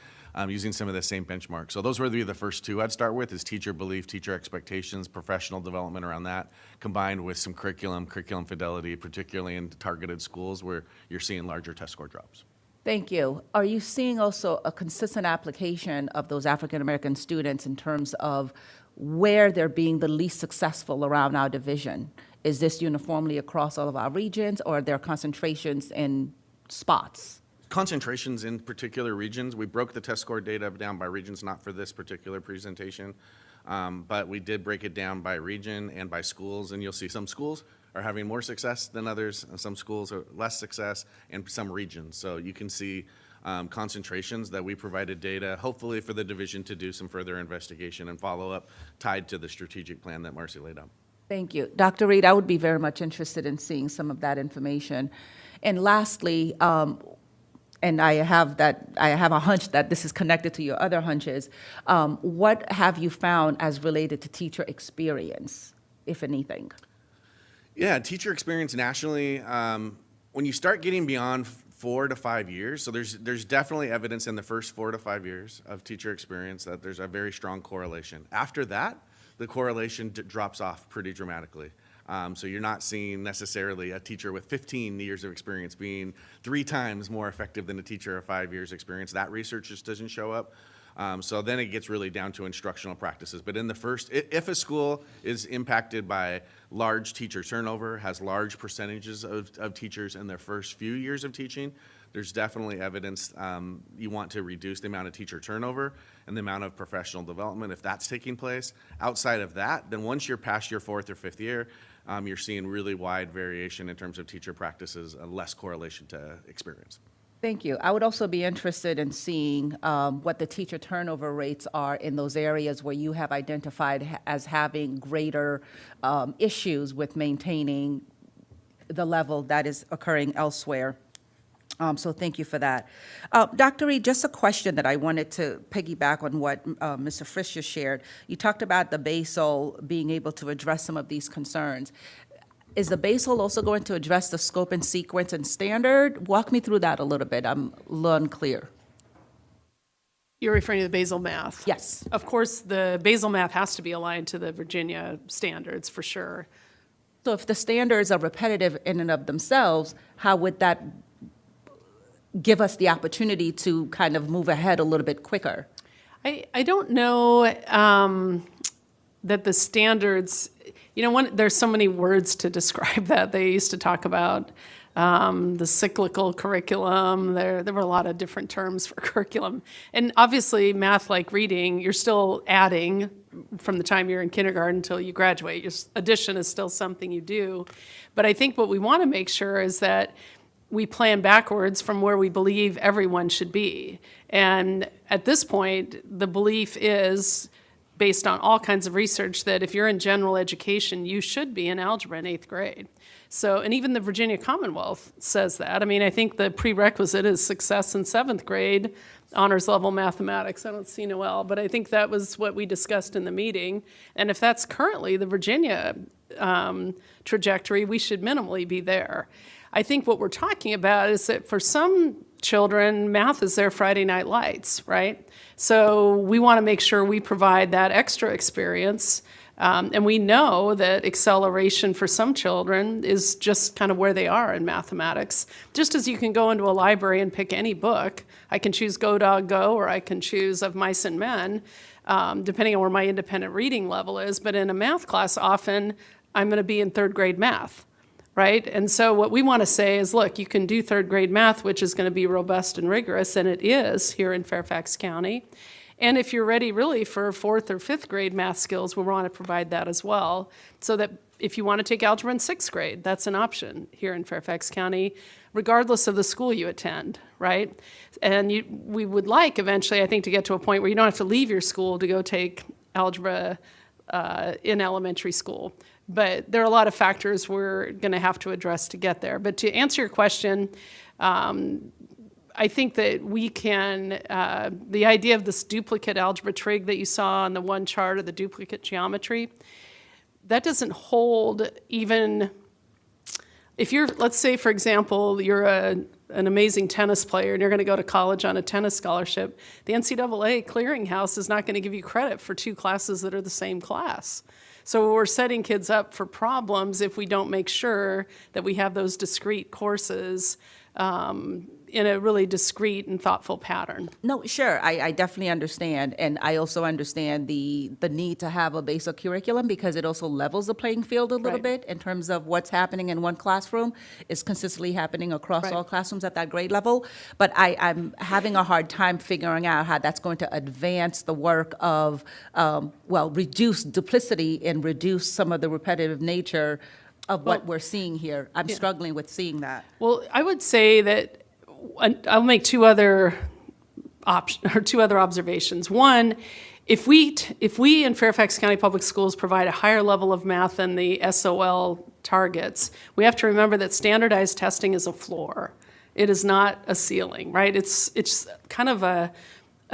Speaker 4: using some of the same benchmarks. So those would be the first two I'd start with, is teacher belief, teacher expectations, professional development around that, combined with some curriculum fidelity, particularly in targeted schools where you're seeing larger test score drops.
Speaker 6: Thank you. Are you seeing also a consistent application of those African-American students in terms of where they're being the least successful around our division? Is this uniformly across all of our regions, or are there concentrations in spots?
Speaker 4: Concentrations in particular regions. We broke the test score data down by regions, not for this particular presentation, but we did break it down by region and by schools, and you'll see some schools are having more success than others, and some schools are less success, and some regions. So you can see concentrations that we provided data, hopefully for the division to do some further investigation and follow-up tied to the strategic plan that Marcy laid out.
Speaker 6: Thank you. Dr. Reed, I would be very much interested in seeing some of that information. And lastly, and I have a hunch that this is connected to your other hunches, what have you found as related to teacher experience, if anything?
Speaker 4: Yeah, teacher experience nationally, when you start getting beyond 4 to 5 years, so there's definitely evidence in the first 4 to 5 years of teacher experience that there's a very strong correlation. After that, the correlation drops off pretty dramatically. So you're not seeing necessarily a teacher with 15 years of experience being 3 times more effective than a teacher of 5 years experience. That research just doesn't show up. So then it gets really down to instructional practices. But in the first, if a school is impacted by large teacher turnover, has large percentages of teachers in their first few years of teaching, there's definitely evidence you want to reduce the amount of teacher turnover and the amount of professional development if that's taking place. Outside of that, then once you're past your 4th or 5th year, you're seeing really wide variation in terms of teacher practices, less correlation to experience.
Speaker 6: Thank you. I would also be interested in seeing what the teacher turnover rates are in those areas where you have identified as having greater issues with maintaining the level that is occurring elsewhere. So thank you for that. Dr. Reed, just a question that I wanted to piggyback on what Mr. Frisch just shared. You talked about the BASIL being able to address some of these concerns. Is the BASIL also going to address the scope and sequence and standard? Walk me through that a little bit. I'm a little unclear.
Speaker 2: You're referring to the basal math?
Speaker 6: Yes.
Speaker 2: Of course, the basal math has to be aligned to the Virginia standards, for sure.
Speaker 6: So if the standards are repetitive in and of themselves, how would that give us the opportunity to kind of move ahead a little bit quicker?
Speaker 2: I don't know that the standards, there's so many words to describe that. They used to talk about the cyclical curriculum. There were a lot of different terms for curriculum. And obviously, math, like reading, you're still adding from the time you're in kindergarten until you graduate. Addition is still something you do. But I think what we want to make sure is that we plan backwards from where we believe everyone should be. And at this point, the belief is based on all kinds of research, that if you're in general education, you should be in algebra in 8th grade. So, and even the Virginia Commonwealth says that. I mean, I think the prerequisite is success in 7th grade, honors level mathematics. I don't see Noel, but I think that was what we discussed in the meeting. And if that's currently the Virginia trajectory, we should minimally be there. I think what we're talking about is that for some children, math is their Friday night lights, right? So we want to make sure we provide that extra experience. And we know that acceleration for some children is just kind of where they are in mathematics. Just as you can go into a library and pick any book, I can choose Go Dog Go, or I can choose Of Mice and Men, depending on where my independent reading level is. But in a math class, often I'm going to be in 3rd grade math, right? And so what we want to say is, look, you can do 3rd grade math, which is going to be robust and rigorous, and it is here in Fairfax County. And if you're ready really for 4th or 5th grade math skills, we want to provide that as well, so that if you want to take algebra in 6th grade, that's an option here in Fairfax County, regardless of the school you attend, right? And we would like eventually, I think, to get to a point where you don't have to leave your school to go take algebra in elementary school. But there are a lot of factors we're going to have to address to get there. But to answer your question, I think that we can, the idea of this duplicate algebra trig that you saw on the one chart of the duplicate geometry, that doesn't hold even if you're, let's say, for example, you're an amazing tennis player and you're going to go to college on a tennis scholarship. The NCAA clearinghouse is not going to give you credit for 2 classes that are the same class. So we're setting kids up for problems if we don't make sure that we have those discrete courses in a really discrete and thoughtful pattern.
Speaker 6: No, sure, I definitely understand, and I also understand the need to have a basic curriculum because it also levels the playing field a little
Speaker 2: Right.
Speaker 6: bit in terms of what's happening in one classroom is consistently happening across
Speaker 2: Right.
Speaker 6: all classrooms at that grade level. But I'm having a hard time figuring out how that's going to advance the work of, reduce duplicity and reduce some of the repetitive nature of what we're seeing here. I'm struggling with seeing that.
Speaker 2: Well, I would say that I'll make two other observations. One, if we in Fairfax County Public Schools provide a higher level of math than the SOL targets, we have to remember that standardized testing is a floor. It is not a ceiling, right? It's kind of a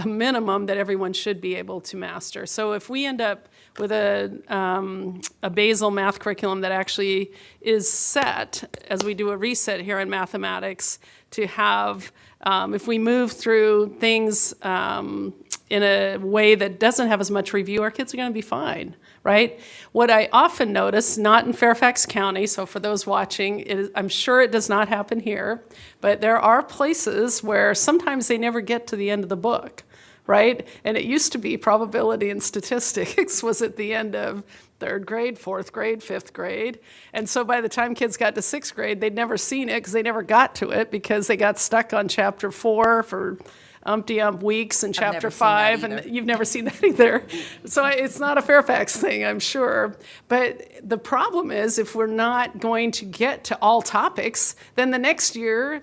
Speaker 2: minimum that everyone should be able to master. So if we end up with a basal math curriculum that actually is set, as we do a reset here in mathematics, to have, if we move through things in a way that doesn't have as much review, our kids are going to be fine, right? What I often notice, not in Fairfax County, so for those watching, I'm sure it does not happen here, but there are places where sometimes they never get to the end of the book, right? And it used to be probability and statistics was at the end of 3rd grade, 4th grade, 5th grade. And so by the time kids got to 6th grade, they'd never seen it because they never got to it because they got stuck on chapter 4 for umpty-ump weeks and chapter
Speaker 6: never seen that
Speaker 2: 5,
Speaker 6: either.
Speaker 2: and you've never seen that either. So it's not a Fairfax thing, I'm sure. But the problem is if we're not going to get to all topics, then the next year,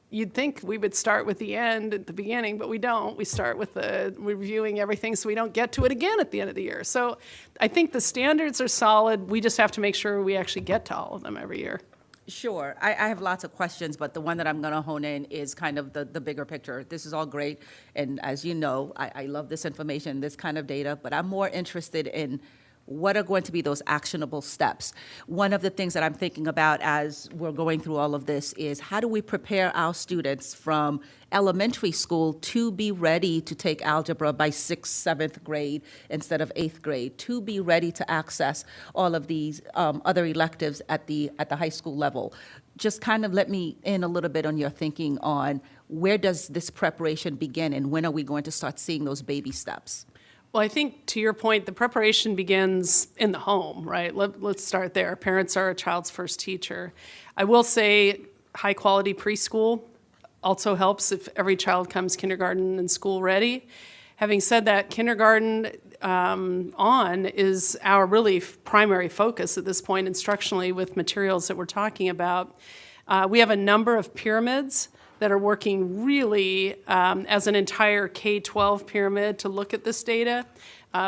Speaker 2: you'd think we would start with the end at the beginning, but we don't. We start with reviewing everything so we don't get to it again at the end of the year. So I think the standards are solid. We just have to make sure we actually get to all of them every year.
Speaker 6: Sure. I have lots of questions, but the one that I'm going to hone in is kind of the bigger picture. This is all great, and as you know, I love this information, this kind of data, but I'm more interested in what are going to be those actionable steps. One of the things that I'm thinking about as we're going through all of this is how do we prepare our students from elementary school to be ready to take algebra by 6th, 7th grade instead of 8th grade, to be ready to access all of these other electives at the high school level. Just kind of let me in a little bit on your thinking on where does this preparation begin and when are we going to start seeing those baby steps?
Speaker 2: Well, I think to your point, the preparation begins in the home, right? Let's start there. Parents are a child's first teacher. I will say high-quality preschool also helps if every child comes kindergarten and school ready. Having said that, kindergarten on is our really primary focus at this point instructionally with materials that we're talking about. We have a number of pyramids that are working really as an entire K-12 pyramid to look at this data.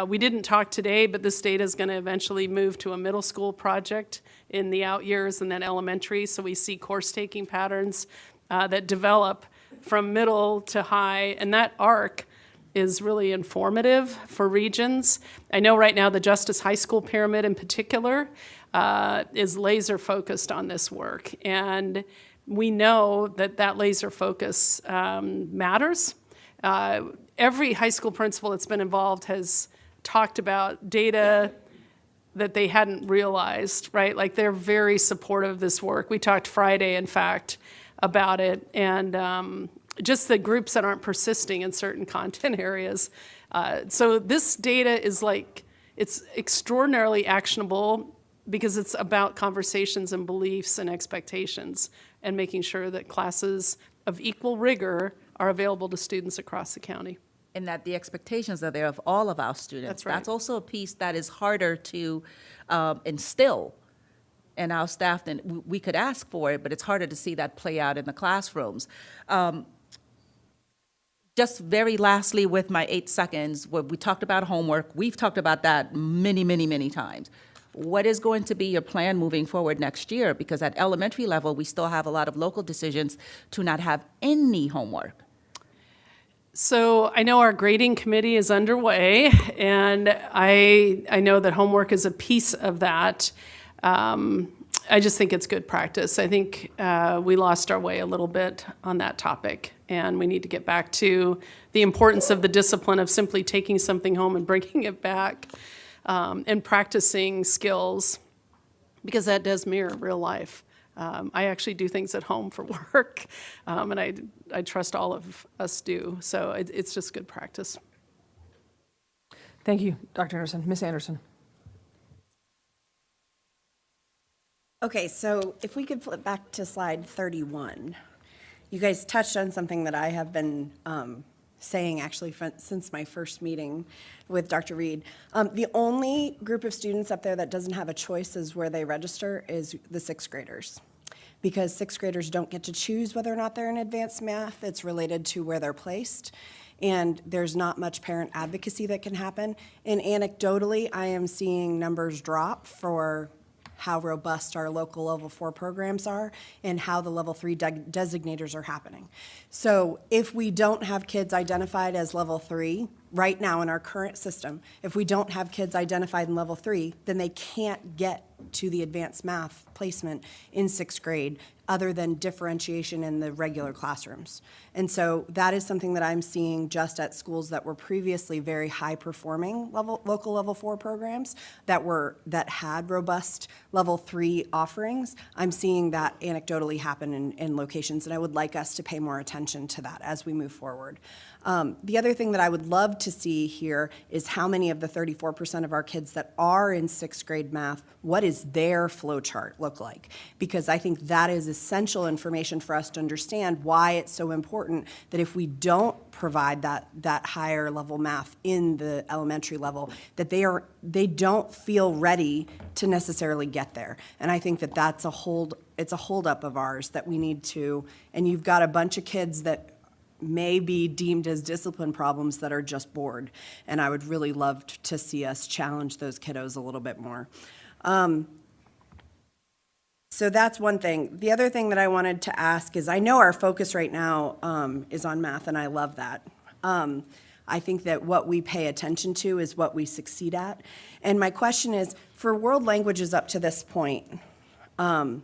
Speaker 2: We didn't talk today, but this data is going to eventually move to a middle school project in the out years and then elementary. So we see course-taking patterns that develop from middle to high, and that arc is really informative for regions. I know right now the Justice High School Pyramid in particular is laser focused on this work. And we know that that laser focus matters. Every high school principal that's been involved has talked about data that they hadn't realized, right? Like they're very supportive of this work. We talked Friday, in fact, about it. And just the groups that aren't persisting in certain content areas. So this data is it's extraordinarily actionable because it's about conversations and beliefs and expectations and making sure that classes of equal rigor are available to students across the county.
Speaker 6: And that the expectations are there of all of our students.
Speaker 2: That's right.
Speaker 6: That's also a piece that is harder to instill in our staff than we could ask for it, but it's harder to see that play out in the classrooms. Just very lastly, with my 8 seconds, we talked about homework. We've talked about that many, many, many times. What is going to be your plan moving forward next year? Because at elementary level, we still have a lot of local decisions to not have any homework.
Speaker 2: So I know our grading committee is underway, and I know that homework is a piece of that. I just think it's good practice. I think we lost our way a little bit on that topic, and we need to get back to the importance of the discipline of simply taking something home and bringing it back and practicing skills, because that does mirror real life. I actually do things at home for work, and I trust all of us do. So it's just good practice.
Speaker 1: Thank you, Dr. Anderson. Ms. Anderson.
Speaker 7: Okay, so if we could flip back to slide 31. You guys touched on something that I have been saying actually since my first meeting with Dr. Reed. The only group of students up there that doesn't have a choice is where they register is the sixth graders. Because sixth graders don't get to choose whether or not they're in advanced math. It's related to where they're placed. And there's not much parent advocacy that can happen. And anecdotally, I am seeing numbers drop for how robust our local level 4 programs are and how the level 3 designators are happening. So if we don't have kids identified as level 3 right now in our current system, if we don't have kids identified in level 3, then they can't get to the advanced math placement in sixth grade other than differentiation in the regular classrooms. And so that is something that I'm seeing just at schools that were previously very high performing local level 4 programs that had robust level 3 offerings. I'm seeing that anecdotally happen in locations, and I would like us to pay more attention to that as we move forward. The other thing that I would love to see here is how many of the 34% of our kids that are in sixth grade math, what does their flow chart look like? Because I think that is essential information for us to understand why it's so important that if we don't provide that higher level math in the elementary level, that they don't feel ready to necessarily get there. And I think that it's a holdup of ours that we need to, and you've got a bunch of kids that may be deemed as discipline problems that are just bored. And I would really love to see us challenge those kiddos a little bit more. So that's one thing. The other thing that I wanted to ask is, I know our focus right now is on math, and I love that. I think that what we pay attention to is what we succeed at. And my question is, for world languages up to this point, what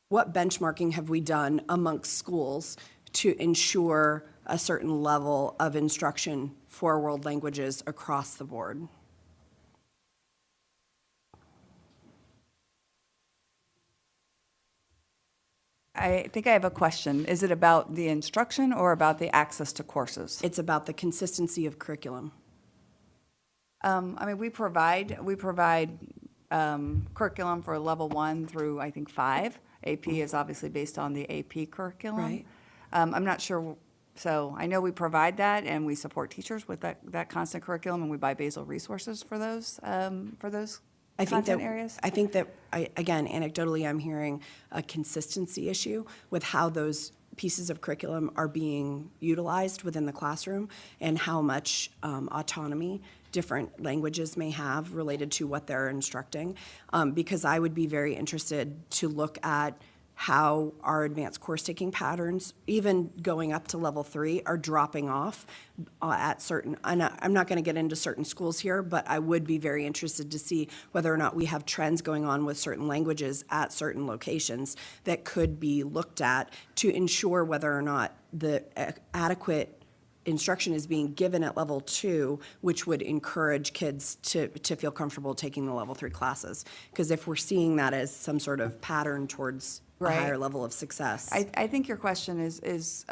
Speaker 7: benchmarking have we done amongst schools to ensure a certain level of instruction for world languages across the board?
Speaker 8: I think I have a question. Is it about the instruction or about the access to courses?
Speaker 7: It's about the consistency of curriculum.
Speaker 8: I mean, we provide curriculum for level 1 through, I think, 5. AP is obviously based on the AP curriculum.
Speaker 7: Right.
Speaker 8: I'm not sure, so I know we provide that, and we support teachers with that constant curriculum, and we buy basal resources for those content areas.
Speaker 7: I think that, again, anecdotally, I'm hearing a consistency issue with how those pieces of curriculum are being utilized within the classroom and how much autonomy different languages may have related to what they're instructing, because I would be very interested to look at how our advanced course taking patterns, even going up to level 3, are dropping off at certain, I'm not going to get into certain schools here, but I would be very interested to see whether or not we have trends going on with certain languages at certain locations that could be looked at to ensure whether or not the adequate instruction is being given at level 2, which would encourage kids to feel comfortable taking the level 3 classes. Because if we're seeing that as some sort of pattern towards a
Speaker 8: Right.
Speaker 7: higher level of success.
Speaker 8: I think your question is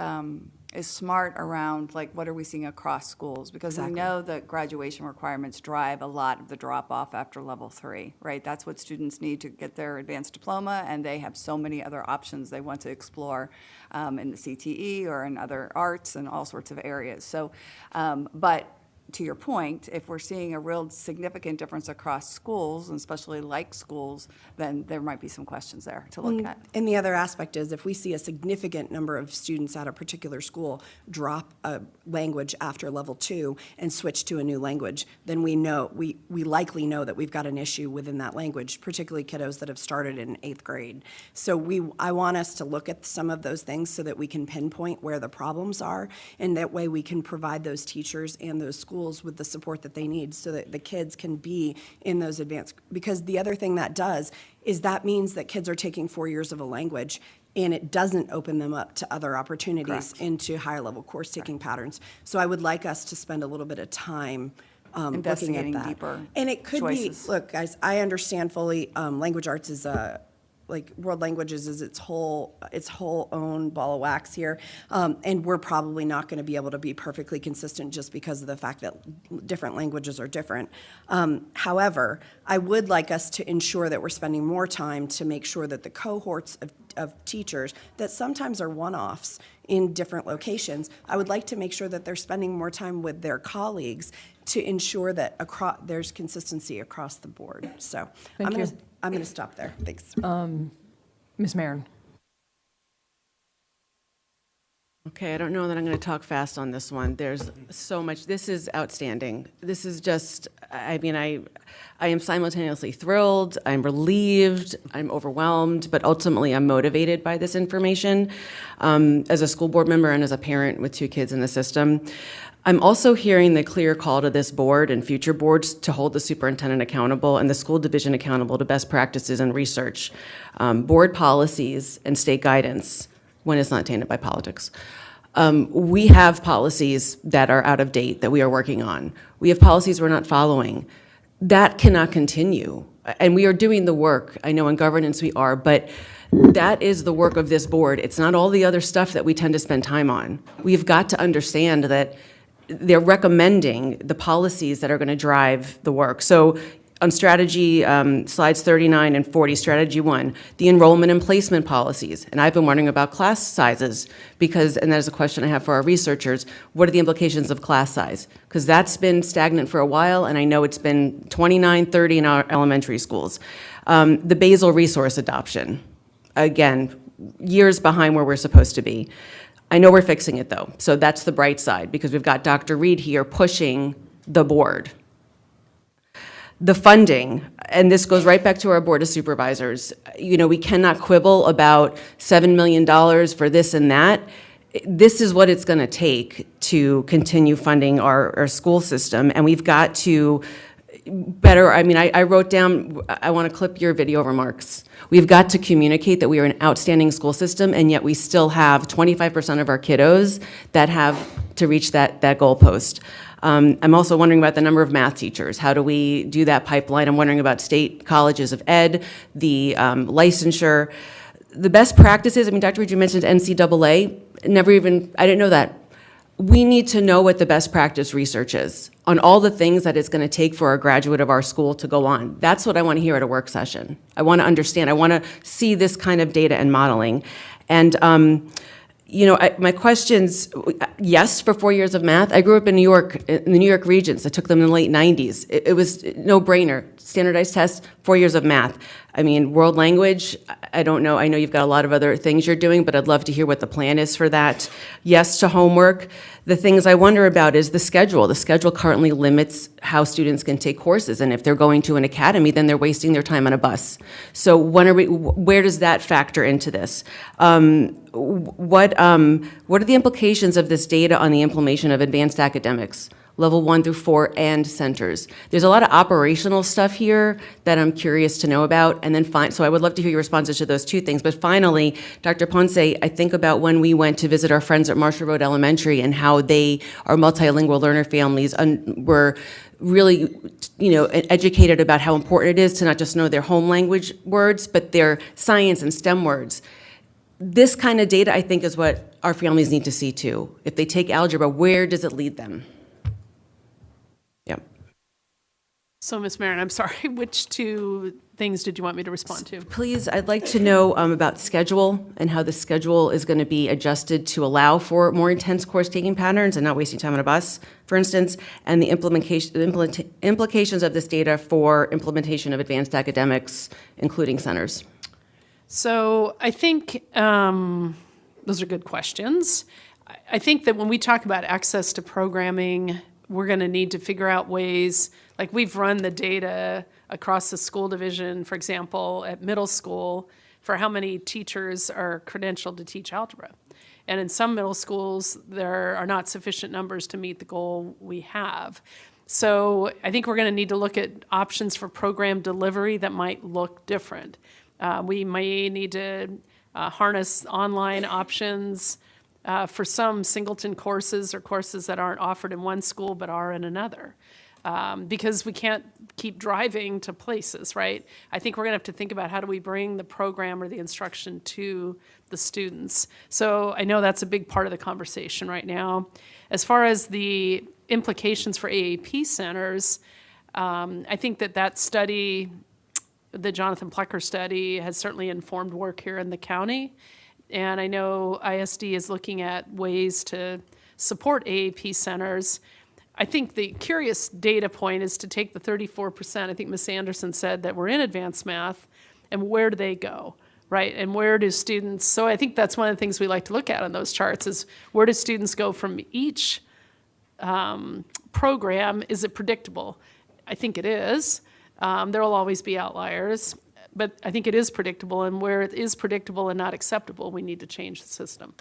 Speaker 8: smart around, like, what are we seeing across schools? Because we know that graduation requirements drive a lot of the drop-off after level 3, right? That's what students need to get their advanced diploma, and they have so many other options they want to explore in the CTE or in other arts and all sorts of areas. So, but to your point, if we're seeing a real significant difference across schools, and especially like schools, then there might be some questions there to look at.
Speaker 7: And the other aspect is if we see a significant number of students at a particular school drop a language after level 2 and switch to a new language, then we likely know that we've got an issue within that language, particularly kiddos that have started in 8th grade. So I want us to look at some of those things so that we can pinpoint where the problems are, and that way we can provide those teachers and those schools with the support that they need so that the kids can be in those advanced, because the other thing that does is that means that kids are taking 4 years of a language, and it doesn't open them up to other opportunities into higher level course taking patterns. So I would like us to spend a little bit of time looking at
Speaker 8: Investigating
Speaker 7: that.
Speaker 8: deeper
Speaker 7: And it could
Speaker 8: choices.
Speaker 7: be, look, guys, I understand fully, language arts is like world languages is its whole own ball of wax here, and we're probably not going to be able to be perfectly consistent just because of the fact that different languages are different. However, I would like us to ensure that we're spending more time to make sure that the cohorts of teachers that sometimes are one-offs in different locations, I would like to make sure that they're spending more time with their colleagues to ensure that there's consistency across the board. So I'm going to stop there. Thanks.
Speaker 1: Ms. Marin.
Speaker 9: Okay, I don't know that I'm going to talk fast on this one. There's so much. This is outstanding. This is just, I mean, I am simultaneously thrilled, I'm relieved, I'm overwhelmed, but ultimately I'm motivated by this information as a school board member and as a parent with 2 kids in the system. I'm also hearing the clear call to this board and future boards to hold the superintendent accountable and the school division accountable to best practices and research, board policies, and state guidance when it's not tainted by politics. We have policies that are out of date that we are working on. We have policies we're not following. That cannot continue. And we are doing the work. I know in governance we are, but that is the work of this board. It's not all the other stuff that we tend to spend time on. We've got to understand that they're recommending the policies that are going to drive the work. So on strategy, slides 39 and 40, strategy 1, the enrollment and placement policies. And I've been wondering about class sizes because, and that is a question I have for our researchers, what are the implications of class size? Because that's been stagnant for a while, and I know it's been 29, 30 in our elementary schools. The basal resource adoption, again, years behind where we're supposed to be. I know we're fixing it, though, so that's the bright side, because we've got Dr. Reed here pushing the board. The funding, and this goes right back to our Board of Supervisors. You know, we cannot quibble about $7 million for this and that. This is what it's going to take to continue funding our school system, and we've got to better, I mean, I wrote down, I want to clip your video remarks. We've got to communicate that we are an outstanding school system, and yet we still have 25% of our kiddos that have to reach that goalpost. I'm also wondering about the number of math teachers. How do we do that pipeline? I'm wondering about state colleges of ed, the licensure. The best practices, I mean, Dr. Reed, you mentioned NCAA. I didn't know that. We need to know what the best practice research is on all the things that it's going to take for a graduate of our school to go on. That's what I want to hear at a work session. I want to understand. I want to see this kind of data and modeling. And, you know, my questions, yes, for 4 years of math. I grew up in New York, in the New York regions. I took them in the late 90s. It was no-brainer. Standardized tests, 4 years of math. I mean, world language, I don't know. I know you've got a lot of other things you're doing, but I'd love to hear what the plan is for that. Yes to homework. The things I wonder about is the schedule. The schedule currently limits how students can take courses, and if they're going to an academy, then they're wasting their time on a bus. So where does that factor into this? What are the implications of this data on the implementation of advanced academics? Level 1 through 4 and centers. There's a lot of operational stuff here that I'm curious to know about, and then so I would love to hear your responses to those two things. But finally, Dr. Ponce, I think about when we went to visit our friends at Marshall Road Elementary and how they are multilingual learner families and were really, educated about how important it is to not just know their home language words, but their science and STEM words. This kind of data, I think, is what our families need to see too. If they take algebra, where does it lead them? Yeah.
Speaker 2: So, Ms. Marin, I'm sorry, which two things did you want me to respond to?
Speaker 9: Please, I'd like to know about schedule and how the schedule is going to be adjusted to allow for more intense course-taking patterns and not wasting time on a bus, for instance, and the implications of this data for implementation of advanced academics, including centers.
Speaker 2: So I think those are good questions. I think that when we talk about access to programming, we're going to need to figure out ways, like we've run the data across the school division, for example, at middle school, for how many teachers are credentialed to teach algebra. And in some middle schools, there are not sufficient numbers to meet the goal we have. So I think we're going to need to look at options for program delivery that might look different. We may need to harness online options for some singleton courses or courses that aren't offered in one school but are in another. Because we can't keep driving to places, right? I think we're going to have to think about how do we bring the program or the instruction to the students. So I know that's a big part of the conversation right now. As far as the implications for AAP centers, I think that study, the Jonathan Plecker study, has certainly informed work here in the county. And I know ISD is looking at ways to support AAP centers. I think the curious data point is to take the 34%, I think Ms. Anderson said, that were in advanced math, and where do they go, right? And where do students, so I think that's one of the things we like to look at on those charts is where do students go from each program? Is it predictable? I think it is. There will always be outliers, but I think it is predictable, and where it is predictable and not acceptable, we need to change the system.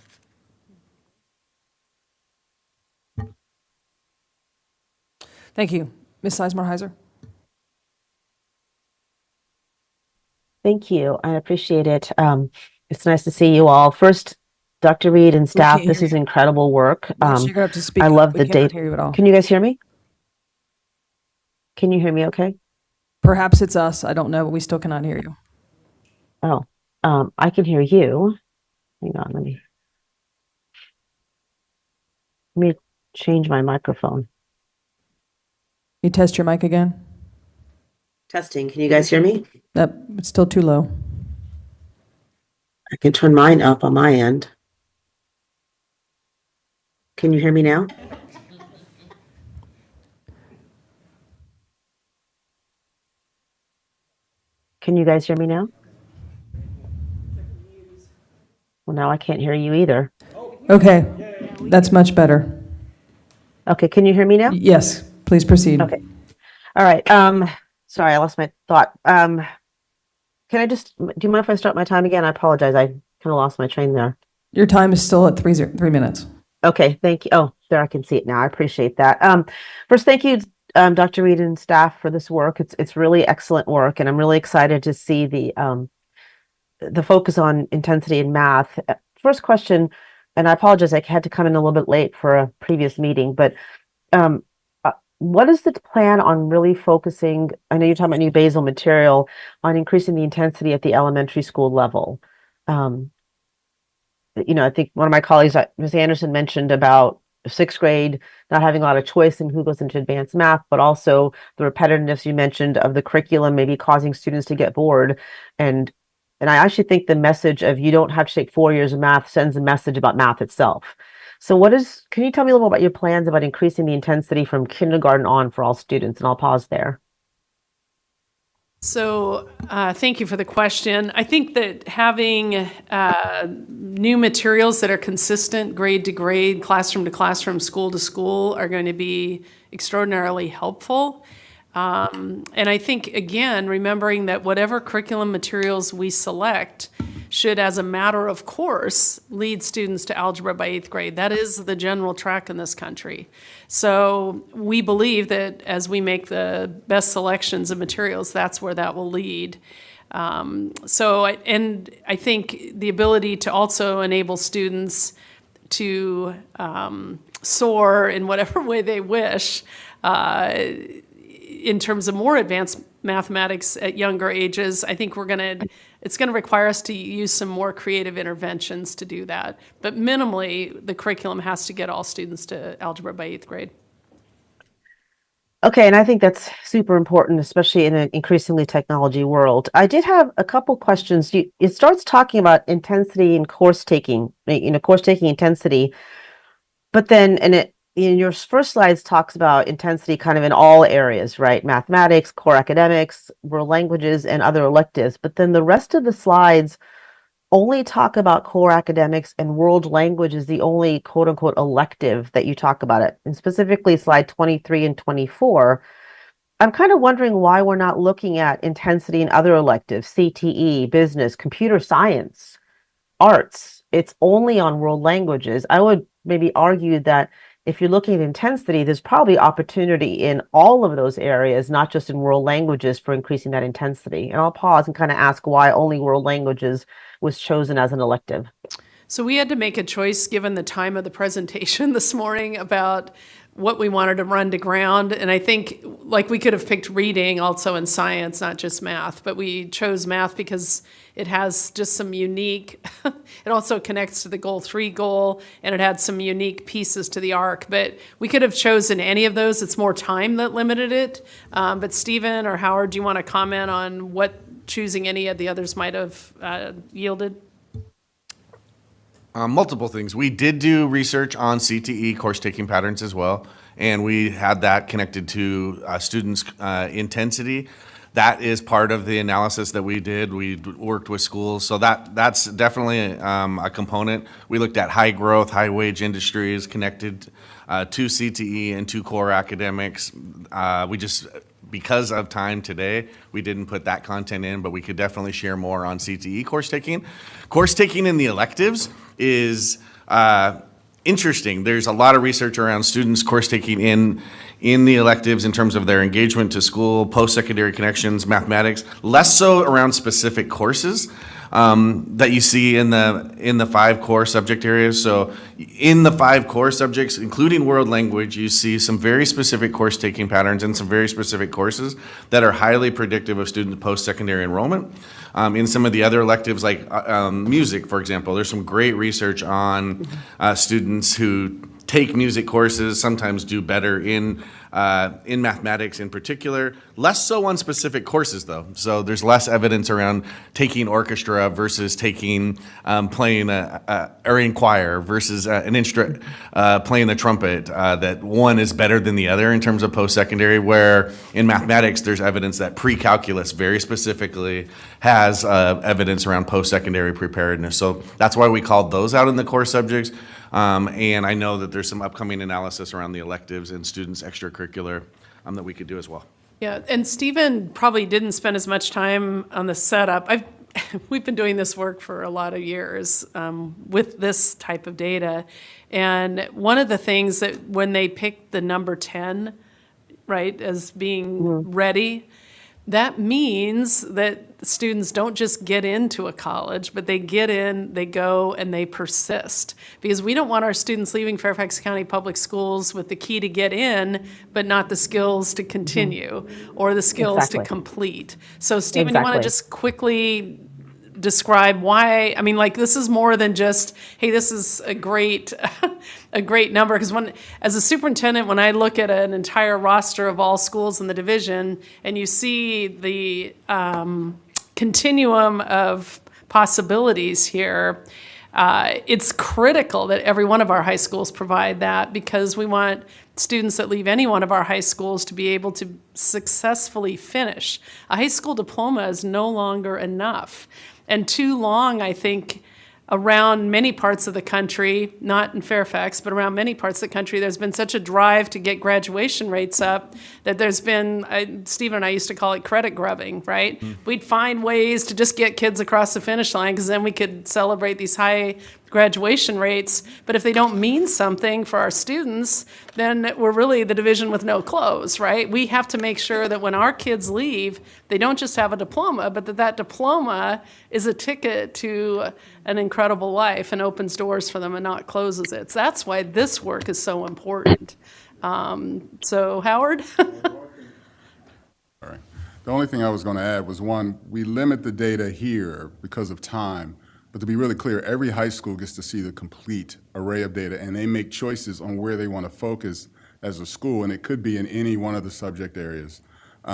Speaker 1: Thank you. Ms. Sizemore-Heiser?
Speaker 10: Thank you. I appreciate it. It's nice to see you all. First, Dr. Reed and staff,
Speaker 1: can't
Speaker 10: this
Speaker 1: hear
Speaker 10: is
Speaker 1: you.
Speaker 10: incredible work.
Speaker 1: Yes, you're gonna have to speak
Speaker 10: I
Speaker 1: up.
Speaker 10: love
Speaker 1: We
Speaker 10: the
Speaker 1: cannot
Speaker 10: data.
Speaker 1: hear you at all.
Speaker 10: Can you guys hear me? Can you hear me okay?
Speaker 1: Perhaps it's us. I don't know, but we still cannot hear you.
Speaker 10: Oh, I can hear you. Hang on, let me change my microphone.
Speaker 1: You test your mic again?
Speaker 10: Testing. Can you guys hear me?
Speaker 1: Nope, it's still too low.
Speaker 10: I can turn mine up on my end. Can you hear me now? Can you guys hear me now? Well, now I can't hear you either.
Speaker 1: Okay, that's much better.
Speaker 10: Okay, can you hear me now?
Speaker 1: Yes, please proceed.
Speaker 10: Okay. All right. Sorry, I lost my thought. Can I do you mind if I start my time again? I apologize. I kind of lost my train there.
Speaker 1: Your time is still at 3 minutes.
Speaker 10: Okay, thank you. Oh, there, I can see it now. I appreciate that. First, thank you, Dr. Reed and staff for this work. It's really excellent work, and I'm really excited to see the focus on intensity in math. First question, and I apologize, I had to come in a little bit late for a previous meeting, but what is the plan on really focusing, I know you're talking about new basal material, on increasing the intensity at the elementary school level? I think one of my colleagues, Ms. Anderson, mentioned about sixth grade not having a lot of choice in who goes into advanced math, but also the repetitiveness you mentioned of the curriculum maybe causing students to get bored. And I actually think the message of you don't have to take 4 years of math sends a message about math itself. So can you tell me a little about your plans about increasing the intensity from kindergarten on for all students? And I'll pause there.
Speaker 2: So thank you for the question. I think that having new materials that are consistent grade to grade, classroom to classroom, school to school are going to be extraordinarily helpful. And I think, again, remembering that whatever curriculum materials we select should, as a matter of course, lead students to algebra by 8th grade. That is the general track in this country. So we believe that as we make the best selections of materials, that's where that will lead. And I think the ability to also enable students to soar in whatever way they wish in terms of more advanced mathematics at younger ages, I think it's gonna require us to use some more creative interventions to do that. But minimally, the curriculum has to get all students to algebra by 8th grade.
Speaker 10: Okay, and I think that's super important, especially in an increasingly technology world. I did have a couple questions. It starts talking about intensity and course taking, course taking intensity, but then in your first slides talks about intensity kind of in all areas, right? Mathematics, core academics, world languages, and other electives. But then the rest of the slides only talk about core academics, and world language is the only quote unquote elective that you talk about it. And specifically slide 23 and 24. I'm kind of wondering why we're not looking at intensity in other electives, CTE, business, computer science, arts. It's only on world languages. I would maybe argue that if you're looking at intensity, there's probably opportunity in all of those areas, not just in world languages, for increasing that intensity. And I'll pause and kind of ask why only world languages was chosen as an elective.
Speaker 2: So we had to make a choice, given the time of the presentation this morning, about what we wanted to run to ground. And I think, like, we could have picked reading also in science, not just math, but we chose math because it has just some unique, it also connects to the goal 3 goal, and it had some unique pieces to the arc. But we could have chosen any of those. It's more time that limited it. But Stephen or Howard, do you want to comment on what choosing any of the others might have yielded?
Speaker 4: Multiple things. We did do research on CTE course taking patterns as well, and we had that connected to students' intensity. That is part of the analysis that we did. We worked with schools, so that's definitely a component. We looked at high growth, high wage industries connected to CTE and to core academics. Because of time today, we didn't put that content in, but we could definitely share more on CTE course taking. Course taking in the electives is interesting. There's a lot of research around students course taking in the electives in terms of their engagement to school, post-secondary connections, mathematics, less so around specific courses that you see in the 5 core subject areas. So in the 5 core subjects, including world language, you see some very specific course taking patterns and some very specific courses that are highly predictive of student post-secondary enrollment. In some of the other electives, like music, for example, there's some great research on students who take music courses, sometimes do better in mathematics in particular, less so on specific courses though. So there's less evidence around taking orchestra versus taking playing or in choir versus an instrument playing the trumpet, that one is better than the other in terms of post-secondary, where in mathematics there's evidence that pre-calculus very specifically has evidence around post-secondary preparedness. So that's why we called those out in the core subjects. And I know that there's some upcoming analysis around the electives and students' extracurricular that we could do as well.
Speaker 2: Yeah, and Stephen probably didn't spend as much time on the setup. We've been doing this work for a lot of years with this type of data. And one of the things that when they picked the number 10, right, as being ready, that means that students don't just get into a college, but they get in, they go, and they persist. Because we don't want our students leaving Fairfax County Public Schools with the key to get in, but not the skills to continue or the skills to complete. So, Stephen, you want to just quickly describe why? I mean, like, this is more than just, hey, this is a great number. Because as a superintendent, when I look at an entire roster of all schools in the division, and you see the continuum of possibilities here, It's critical that every one of our high schools provide that, because we want students that leave any one of our high schools to be able to successfully finish. A high school diploma is no longer enough. And too long, I think, around many parts of the country, not in Fairfax, but around many parts of the country, there's been such a drive to get graduation rates up that there's been, Stephen and I used to call it credit grubbing, right? We'd find ways to just get kids across the finish line, because then we could celebrate these high graduation rates. But if they don't mean something for our students, then we're really the division with no clothes, right? We have to make sure that when our kids leave, they don't just have a diploma, but that diploma is a ticket to an incredible life and opens doors for them and not closes it. So that's why this work is so important. So Howard?
Speaker 11: Sorry. The only thing I was going to add was, one, we limit the data here because of time. But to be really clear, every high school gets to see the complete array of data, and they make choices on where they want to focus as a school, and it could be in any one of the subject areas.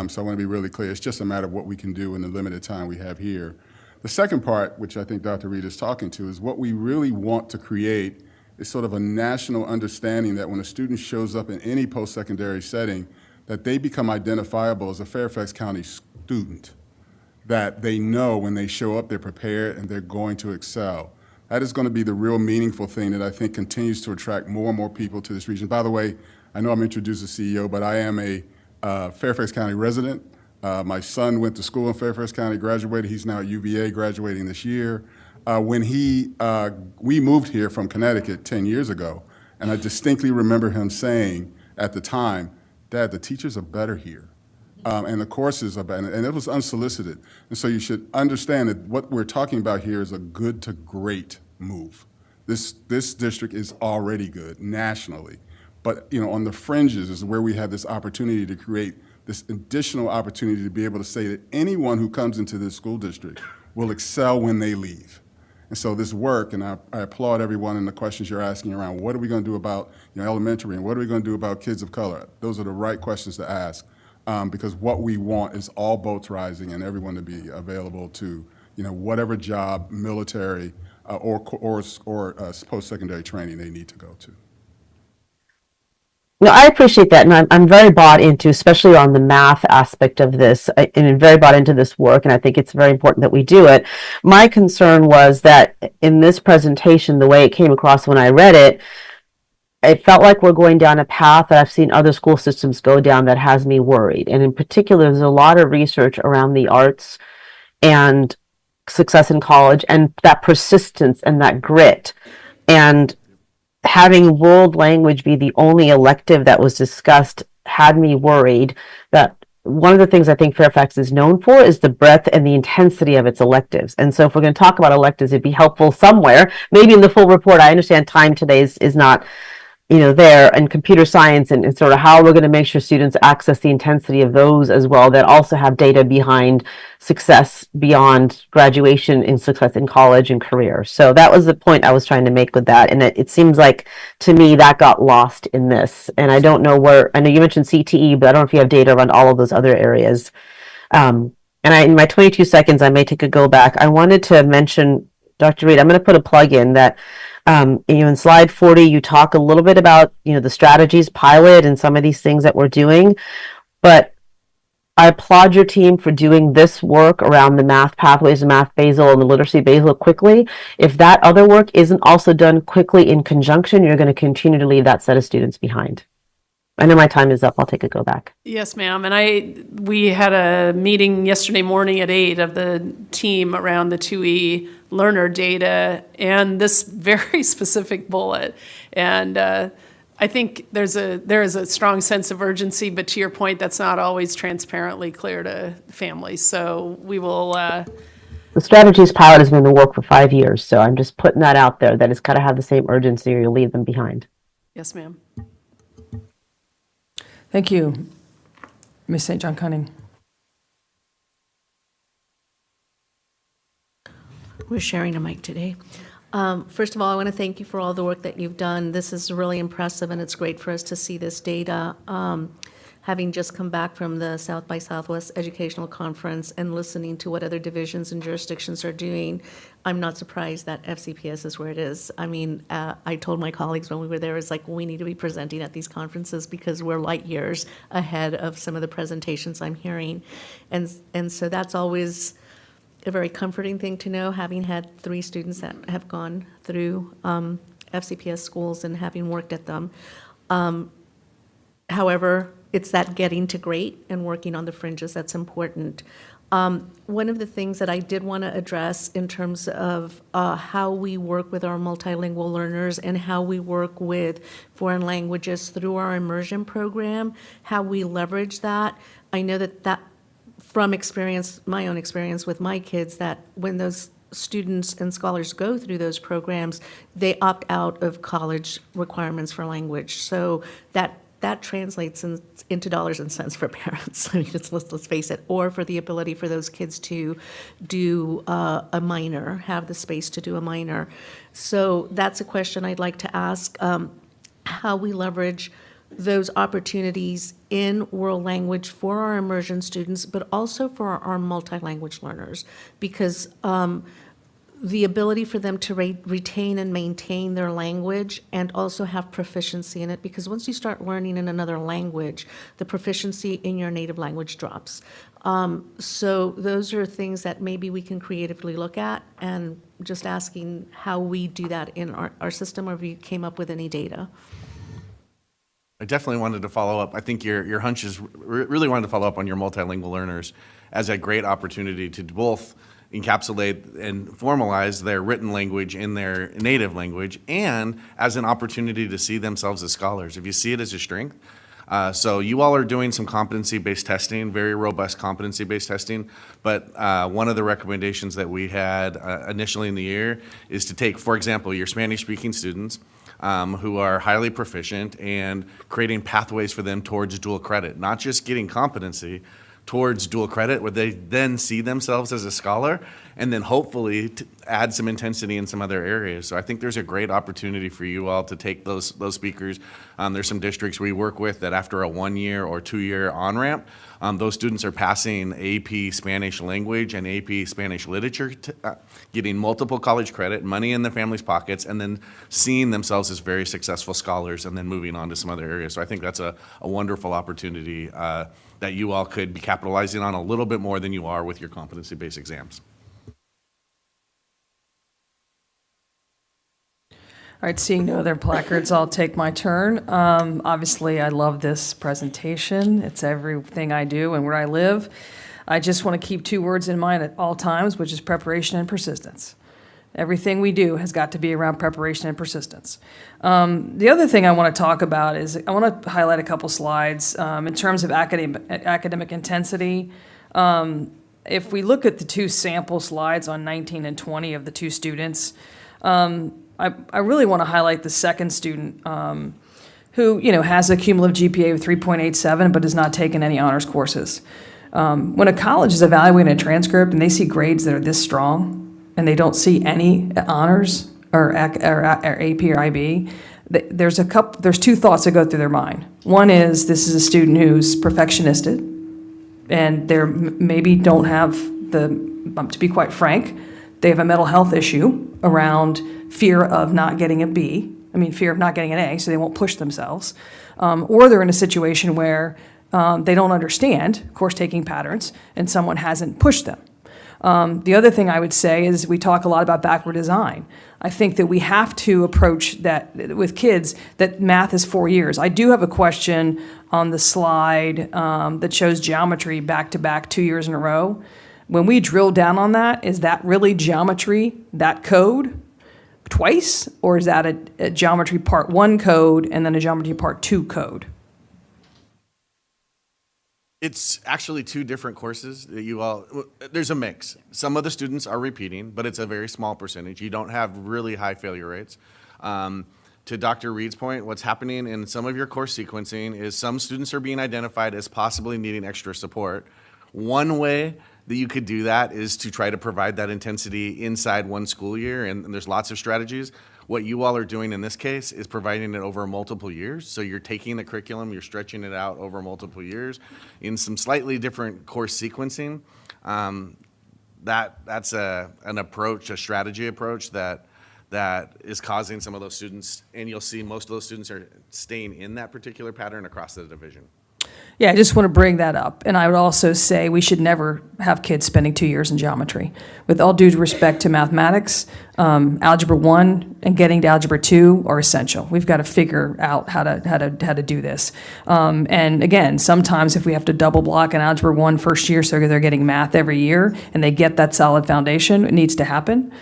Speaker 11: So I want to be really clear. It's just a matter of what we can do in the limited time we have here. The second part, which I think Dr. Reed is talking to, is what we really want to create is sort of a national understanding that when a student shows up in any post-secondary setting, that they become identifiable as a Fairfax County student, that they know when they show up, they're prepared and they're going to excel. That is going to be the real meaningful thing that I think continues to attract more and more people to this region. By the way, I know I'm introduced as CEO, but I am a Fairfax County resident. My son went to school in Fairfax County, graduated. He's now at UVA, graduating this year. When we moved here from Connecticut 10 years ago, and I distinctly remember him saying at the time, "Dad, the teachers are better here. And the courses are better," and it was unsolicited. And so you should understand that what we're talking about here is a good to great move. This district is already good nationally, but on the fringes is where we have this opportunity to create this additional opportunity to be able to say that anyone who comes into this school district will excel when they leave. And so this work, and I applaud everyone in the questions you're asking around what are we going to do about elementary, and what are we going to do about kids of color? Those are the right questions to ask. Because what we want is all boats rising and everyone to be available to, whatever job, military, or post-secondary training they need to go to.
Speaker 10: No, I appreciate that, and I'm very bought into, especially on the math aspect of this, and very bought into this work, and I think it's very important that we do it. My concern was that in this presentation, the way it came across when I read it, it felt like we're going down a path that I've seen other school systems go down that has me worried. And in particular, there's a lot of research around the arts and success in college and that persistence and that grit. And having world language be the only elective that was discussed had me worried that one of the things I think Fairfax is known for is the breadth and the intensity of its electives. And so if we're going to talk about electives, it'd be helpful somewhere, maybe in the full report. I understand time today is not there, and computer science and sort of how we're going to make sure students access the intensity of those as well, that also have data behind success beyond graduation and success in college and career. So that was the point I was trying to make with that. And it seems like, to me, that got lost in this. And I don't know I know you mentioned CTE, but I don't know if you have data around all of those other areas. And in my 22 seconds, I may take a go back. I wanted to mention, Dr. Reed, I'm going to put a plug in that in slide 40, you talk a little bit about, the strategies pilot and some of these things that we're doing, but I applaud your team for doing this work around the math pathways, the math basal and the literacy basal quickly. If that other work isn't also done quickly in conjunction, you're going to continue to leave that set of students behind. I know my time is up. I'll take a go back.
Speaker 2: Yes, ma'am. And we had a meeting yesterday morning at 8 of the team around the 2E learner data and this very specific bullet. And I think there is a strong sense of urgency, but to your point, that's not always transparently clear to families. So we will.
Speaker 10: The strategies pilot has been in the work for 5 years, so I'm just putting that out there. That it's got to have the same urgency, or you'll leave them behind.
Speaker 2: Yes, ma'am.
Speaker 1: Thank you, Ms. St. John Cunning.
Speaker 12: We're sharing a mic today. First of all, I want to thank you for all the work that you've done. This is really impressive, and it's great for us to see this data. having just come back from the South by Southwest Educational Conference and listening to what other divisions and jurisdictions are doing, I'm not surprised that FCPS is where it is. I mean, I told my colleagues when we were there, it's like, we need to be presenting at these conferences because we're light years ahead of some of the presentations I'm hearing. And so that's always a very comforting thing to know, having had 3 students that have gone through FCPS schools and having worked at them. However, it's that getting to great and working on the fringes that's important. One of the things that I did want to address in terms of how we work with our multilingual learners and how we work with foreign languages through our immersion program, how we leverage that. I know that from experience, my own experience with my kids, that when those students and scholars go through those programs, they opt out of college requirements for language. So that translates into dollars and cents for parents. I mean, let's face it, or for the ability for those kids to do a minor, have the space to do a minor. So that's a question I'd like to ask, how we leverage those opportunities in world language for our immersion students, but also for our multi-language learners, because the ability for them to retain and maintain their language and also have proficiency in it, because once you start learning in another language, the proficiency in your native language drops. So those are things that maybe we can creatively look at, and just asking how we do that in our system, or if you came up with any data.
Speaker 4: I definitely wanted to follow up. I think your hunch is really wanted to follow up on your multilingual learners as a great opportunity to both encapsulate and formalize their written language in their native language, and as an opportunity to see themselves as scholars, if you see it as a strength. So you all are doing some competency-based testing, very robust competency-based testing, but one of the recommendations that we had initially in the year is to take, for example, your Spanish-speaking students who are highly proficient, and creating pathways for them towards dual credit, not just getting competency, towards dual credit, where they then see themselves as a scholar, and then hopefully add some intensity in some other areas. So I think there's a great opportunity for you all to take those speakers. There's some districts we work with that after a 1-year or 2-year on-ramp, those students are passing AP Spanish language and AP Spanish literature, getting multiple college credit, money in their families' pockets, and then seeing themselves as very successful scholars, and then moving on to some other areas. So I think that's a wonderful opportunity that you all could be capitalizing on a little bit more than you are with your competency-based exams.
Speaker 1: All right, seeing no other placards, I'll take my turn. Obviously, I love this presentation. It's everything I do and where I live. I just want to keep 2 words in mind at all times, which is preparation and persistence. Everything we do has got to be around preparation and persistence. The other thing I want to talk about is I want to highlight a couple slides in terms of academic intensity. If we look at the 2 sample slides on 19 and 20 of the 2 students, I really want to highlight the second student who, has a cumulative GPA of 3.87 but has not taken any honors courses. When a college is evaluating a transcript and they see grades that are this strong and they don't see any honors or AP or IB, there's 2 thoughts that go through their mind. One is, this is a student who's perfectionistic, and they maybe don't have to be quite frank, they have a mental health issue around fear of not getting fear of not getting an A, so they won't push themselves. Or they're in a situation where they don't understand course-taking patterns and someone hasn't pushed them. The other thing I would say is, we talk a lot about backward design. I think that we have to approach that with kids, that math is 4 years. I do have a question on the slide that shows geometry back-to-back 2 years in a row. When we drill down on that, is that really geometry, that code, twice? Or is that a geometry part 1 code and then a geometry part 2 code?
Speaker 4: It's actually 2 different courses that there's a mix. Some of the students are repeating, but it's a very small percentage. You don't have really high failure rates. To Dr. Reed's point, what's happening in some of your course sequencing is some students are being identified as possibly needing extra support. One way that you could do that is to try to provide that intensity inside one school year, and there's lots of strategies. What you all are doing in this case is providing it over multiple years. So you're taking the curriculum, you're stretching it out over multiple years in some slightly different course sequencing. That's an approach, a strategy approach that is causing some of those students, and you'll see most of those students are staying in that particular pattern across the division.
Speaker 1: Yeah, I just want to bring that up. And I would also say we should never have kids spending 2 years in geometry. With all due respect to mathematics, Algebra 1 and getting to Algebra 2 are essential. We've got to figure out how to do this. And again, sometimes if we have to double block in Algebra 1 first year so they're getting math every year and they get that solid foundation, it needs to happen.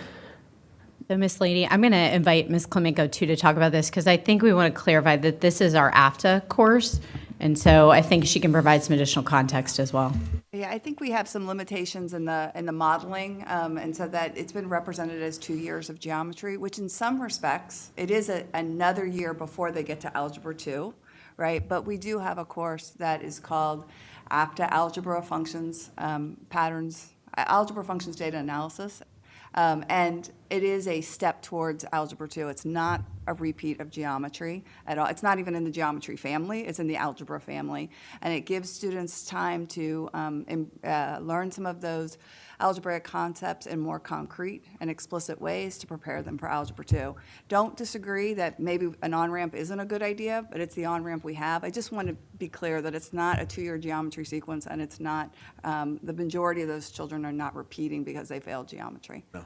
Speaker 3: So, Ms. Lady, I'm going to invite Ms. Clemenco, too, to talk about this, because I think we want to clarify that this is our AFTA course, and so I think she can provide some additional context as well.
Speaker 8: Yeah, I think we have some limitations in the modeling, and so that it's been represented as 2 years of geometry, which in some respects, it is another year before they get to Algebra 2, right? But we do have a course that is called APTA, Algebra Functions, Patterns, Algebra Functions Data Analysis. And it is a step towards Algebra 2. It's not a repeat of geometry at all. It's not even in the geometry family. It's in the algebra family. And it gives students time to learn some of those algebraic concepts in more concrete and explicit ways to prepare them for Algebra 2. Don't disagree that maybe an on-ramp isn't a good idea, but it's the on-ramp we have. I just want to be clear that it's not a 2-year geometry sequence, and it's not, the majority of those children are not repeating because they failed geometry.
Speaker 4: No.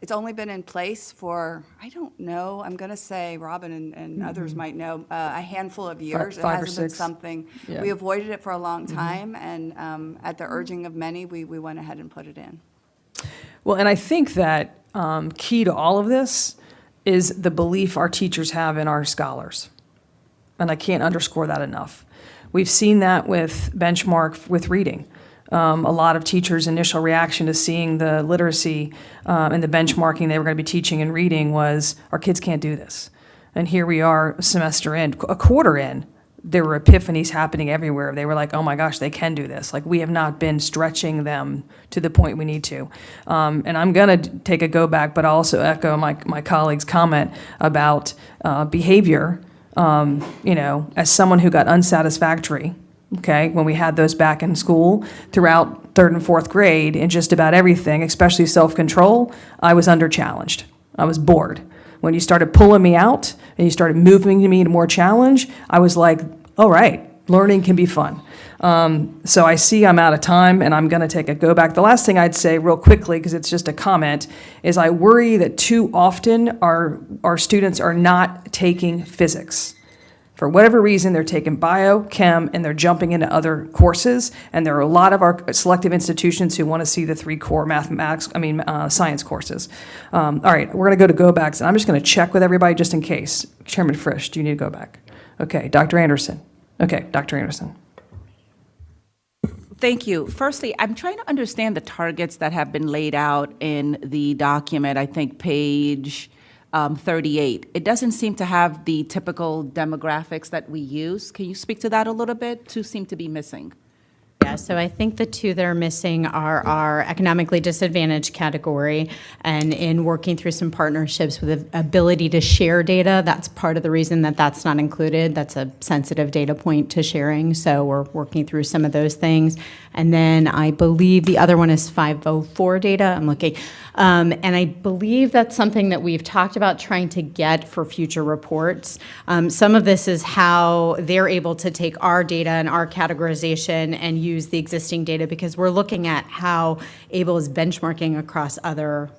Speaker 8: It's only been in place for, I don't know, I'm going to say, Robin and others might know, a handful of years.
Speaker 1: Five or
Speaker 8: it hasn't been
Speaker 1: six.
Speaker 8: something,
Speaker 1: Yeah.
Speaker 8: we avoided it for a long time, and at the urging of many, we went ahead and put it in.
Speaker 1: Well, and I think that key to all of this is the belief our teachers have in our scholars. And I can't underscore that enough. We've seen that with benchmark with reading. A lot of teachers' initial reaction to seeing the literacy and the benchmarking they were going to be teaching in reading was, our kids can't do this. And here we are, a semester in, a quarter in, there were epiphanies happening everywhere. They were like, oh my gosh, they can do this. Like, we have not been stretching them to the point we need to. And I'm going to take a go back, but also echo my colleague's comment about behavior. As someone who got unsatisfactory, okay, when we had those back in school throughout 3rd and 4th grade in just about everything, especially self-control, I was under-challenged. I was bored. When you started pulling me out and you started moving me to more challenge, I was like, all right, learning can be fun. So I see I'm out of time, and I'm going to take a go back. The last thing I'd say real quickly, because it's just a comment, is I worry that too often our students are not taking physics. For whatever reason, they're taking bio, chem, and they're jumping into other courses. And there are a lot of our selective institutions who want to see the 3 core science courses. All right, we're going to go backs, and I'm just going to check with everybody just in case. Chairman Frisch, do you need to go back? Okay, Dr. Anderson. Okay, Dr. Anderson.
Speaker 6: Thank you. Firstly, I'm trying to understand the targets that have been laid out in the document, I think page 38. It doesn't seem to have the typical demographics that we use. Can you speak to that a little bit? 2 seem to be missing.
Speaker 3: Yeah, so I think the 2 that are missing are our economically disadvantaged category, and in working through some partnerships with the ability to share data, that's part of the reason that that's not included. That's a sensitive data point to sharing, so we're working through some of those things. And then I believe the other one is 504 data. I'm looking. And I believe that's something that we've talked about trying to get for future reports. Some of this is how they're able to take our data and our categorization and use the existing data, because we're looking at how ABLE is benchmarking across other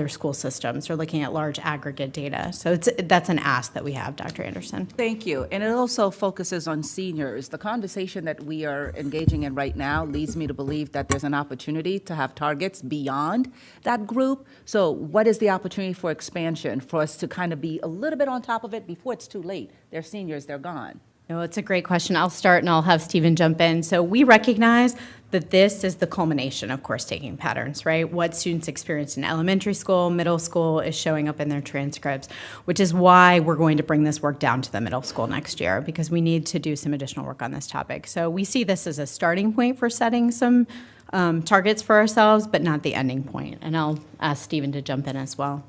Speaker 3: school systems. We're looking at large aggregate data. So that's an ask that we have, Dr. Anderson.
Speaker 6: Thank you. And it also focuses on seniors. The conversation that we are engaging in right now leads me to believe that there's an opportunity to have targets beyond that group. So what is the opportunity for expansion, for us to kind of be a little bit on top of it before it's too late? They're seniors, they're gone.
Speaker 3: No, it's a great question. I'll start and I'll have Stephen jump in. So we recognize that this is the culmination of course-taking patterns, right? What students experience in elementary school, middle school is showing up in their transcripts, which is why we're going to bring this work down to the middle school next year, because we need to do some additional work on this topic. So we see this as a starting point for setting some targets for ourselves, but not the ending point. And I'll ask Stephen to jump in as well.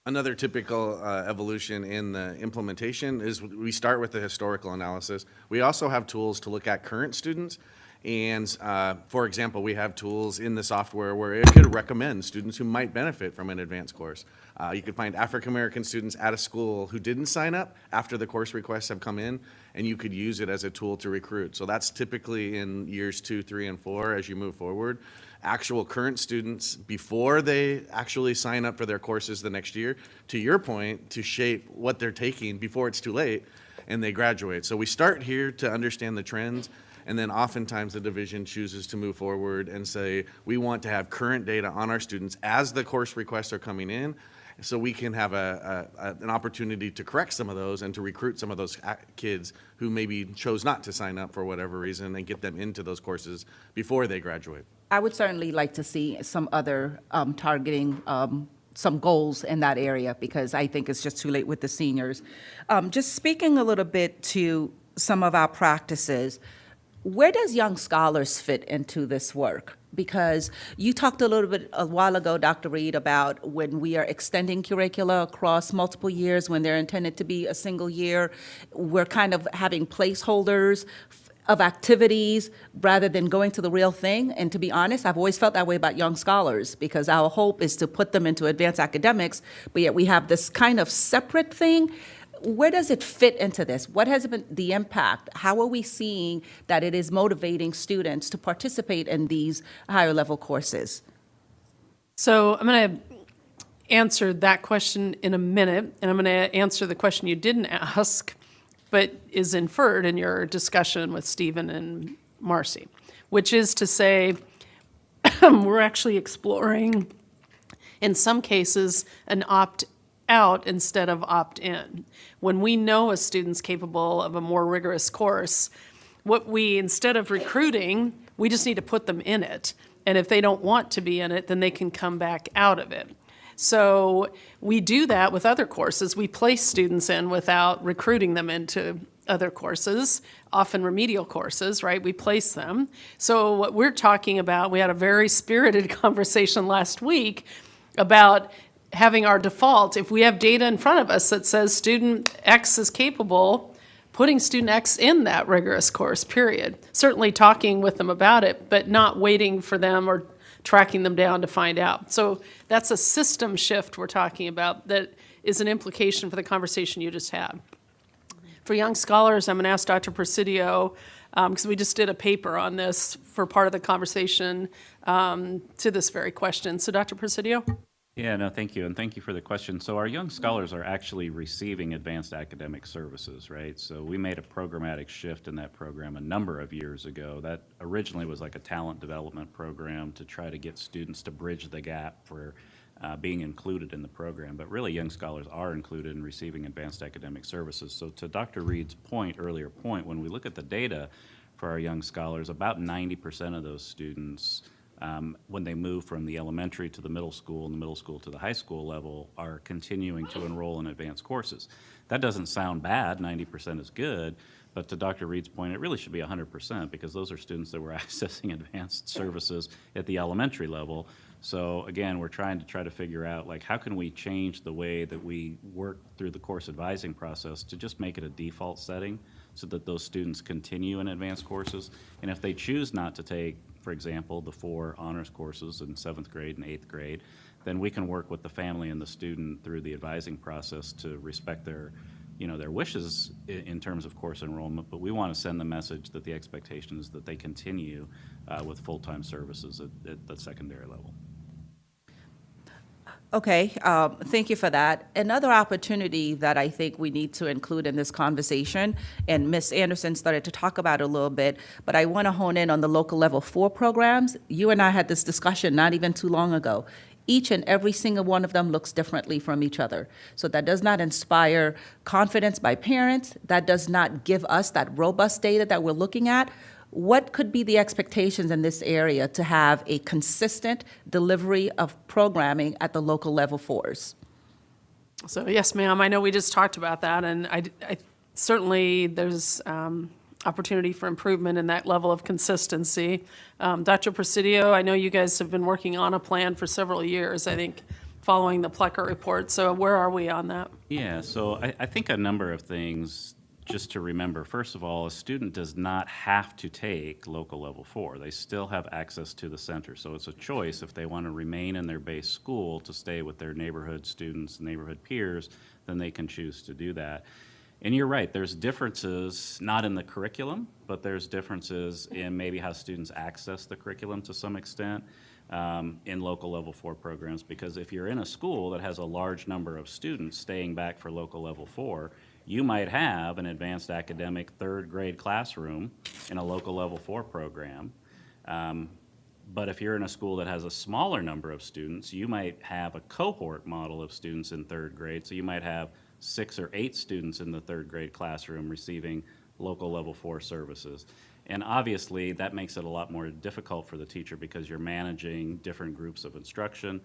Speaker 4: Another typical evolution in the implementation is we start with the historical analysis. We also have tools to look at current students. And for example, we have tools in the software where it could recommend students who might benefit from an advanced course. You could find African-American students at a school who didn't sign up after the course requests have come in, and you could use it as a tool to recruit. So that's typically in years 2, 3, and 4 as you move forward. Actual current students before they actually sign up for their courses the next year, to your point, to shape what they're taking before it's too late and they graduate. So we start here to understand the trends, and then oftentimes the division chooses to move forward and say, we want to have current data on our students as the course requests are coming in, so we can have an opportunity to correct some of those and to recruit some of those kids who maybe chose not to sign up for whatever reason and get them into those courses before they graduate.
Speaker 6: I would certainly like to see some other targeting, some goals in that area, because I think it's just too late with the seniors. Just speaking a little bit to some of our practices, where does Young Scholars fit into this work? Because you talked a little bit a while ago, Dr. Reed, about when we are extending curricula across multiple years, when they're intended to be a single year, we're kind of having placeholders of activities rather than going to the real thing. And to be honest, I've always felt that way about Young Scholars, because our hope is to put them into advanced academics, but yet we have this kind of separate thing. Where does it fit into this? What has been the impact? How are we seeing that it is motivating students to participate in these higher level courses?
Speaker 2: So I'm going to answer that question in a minute, and I'm going to answer the question you didn't ask, but is inferred in your discussion with Stephen and Marcy, which is to say, we're actually exploring, in some cases, an opt-out instead of opt-in. When we know a student's capable of a more rigorous course, instead of recruiting, we just need to put them in it. And if they don't want to be in it, then they can come back out of it. So we do that with other courses. We place students in without recruiting them into other courses, often remedial courses, right? We place them. So what we're talking about, we had a very spirited conversation last week about having our default, if we have data in front of us that says student X is capable, putting student X in that rigorous course, period. Certainly talking with them about it, but not waiting for them or tracking them down to find out. So that's a system shift we're talking about that is an implication for the conversation you just had. For Young Scholars, I'm going to ask Dr. Presidio, because we just did a paper on this for part of the conversation to this very question. So Dr. Presidio?
Speaker 13: Yeah, no, thank you, and thank you for the question. So our Young Scholars are actually receiving advanced academic services, right? So we made a programmatic shift in that program a number of years ago. That originally was like a talent development program to try to get students to bridge the gap for being included in the program. But really, Young Scholars are included in receiving advanced academic services. So to Dr. Reed's earlier point, when we look at the data for our Young Scholars, about 90% of those students when they move from the elementary to the middle school and the middle school to the high school level are continuing to enroll in advanced courses. That doesn't sound bad, 90% is good, but to Dr. Reed's point, it really should be 100% because those are students that were accessing advanced services at the elementary level. So again, we're trying to figure out like how can we change the way that we work through the course advising process to just make it a default setting so that those students continue in advanced courses. And if they choose not to take, for example, the 4 honors courses in 7th grade and 8th grade, then we can work with the family and the student through the advising process to respect their wishes in terms of course enrollment, but we want to send the message that the expectation is that they continue with full-time services at the secondary level.
Speaker 6: Okay, thank you for that. Another opportunity that I think we need to include in this conversation, and Ms. Anderson started to talk about it a little bit, but I want to hone in on the local level 4 programs. You and I had this discussion not even too long ago. Each and every single one of them looks differently from each other. So that does not inspire confidence by parents. That does not give us that robust data that we're looking at. What could be the expectations in this area to have a consistent delivery of programming at the local level 4s? So
Speaker 2: yes, ma'am, I know we just talked about that, and I certainly there's opportunity for improvement in that level of consistency. Dr. Presidio, I know you guys have been working on a plan for several years, I think, following the Plecker report. So where are we on that?
Speaker 13: Yeah, so I think a number of things just to remember. First of all, a student does not have to take local level 4. They still have access to the center. So it's a choice if they want to remain in their base school to stay with their neighborhood students, neighborhood peers, then they can choose to do that. And you're right, there's differences, not in the curriculum, but there's differences in maybe how students access the curriculum to some extent in local level 4 programs. Because if you're in a school that has a large number of students staying back for local level 4, you might have an advanced academic third grade classroom in a local level 4 program. But if you're in a school that has a smaller number of students, you might have a cohort model of students in third grade. So you might have 6 or 8 students in the third grade classroom receiving local level 4 services. And obviously, that makes it a lot more difficult for the teacher because you're managing different groups of instruction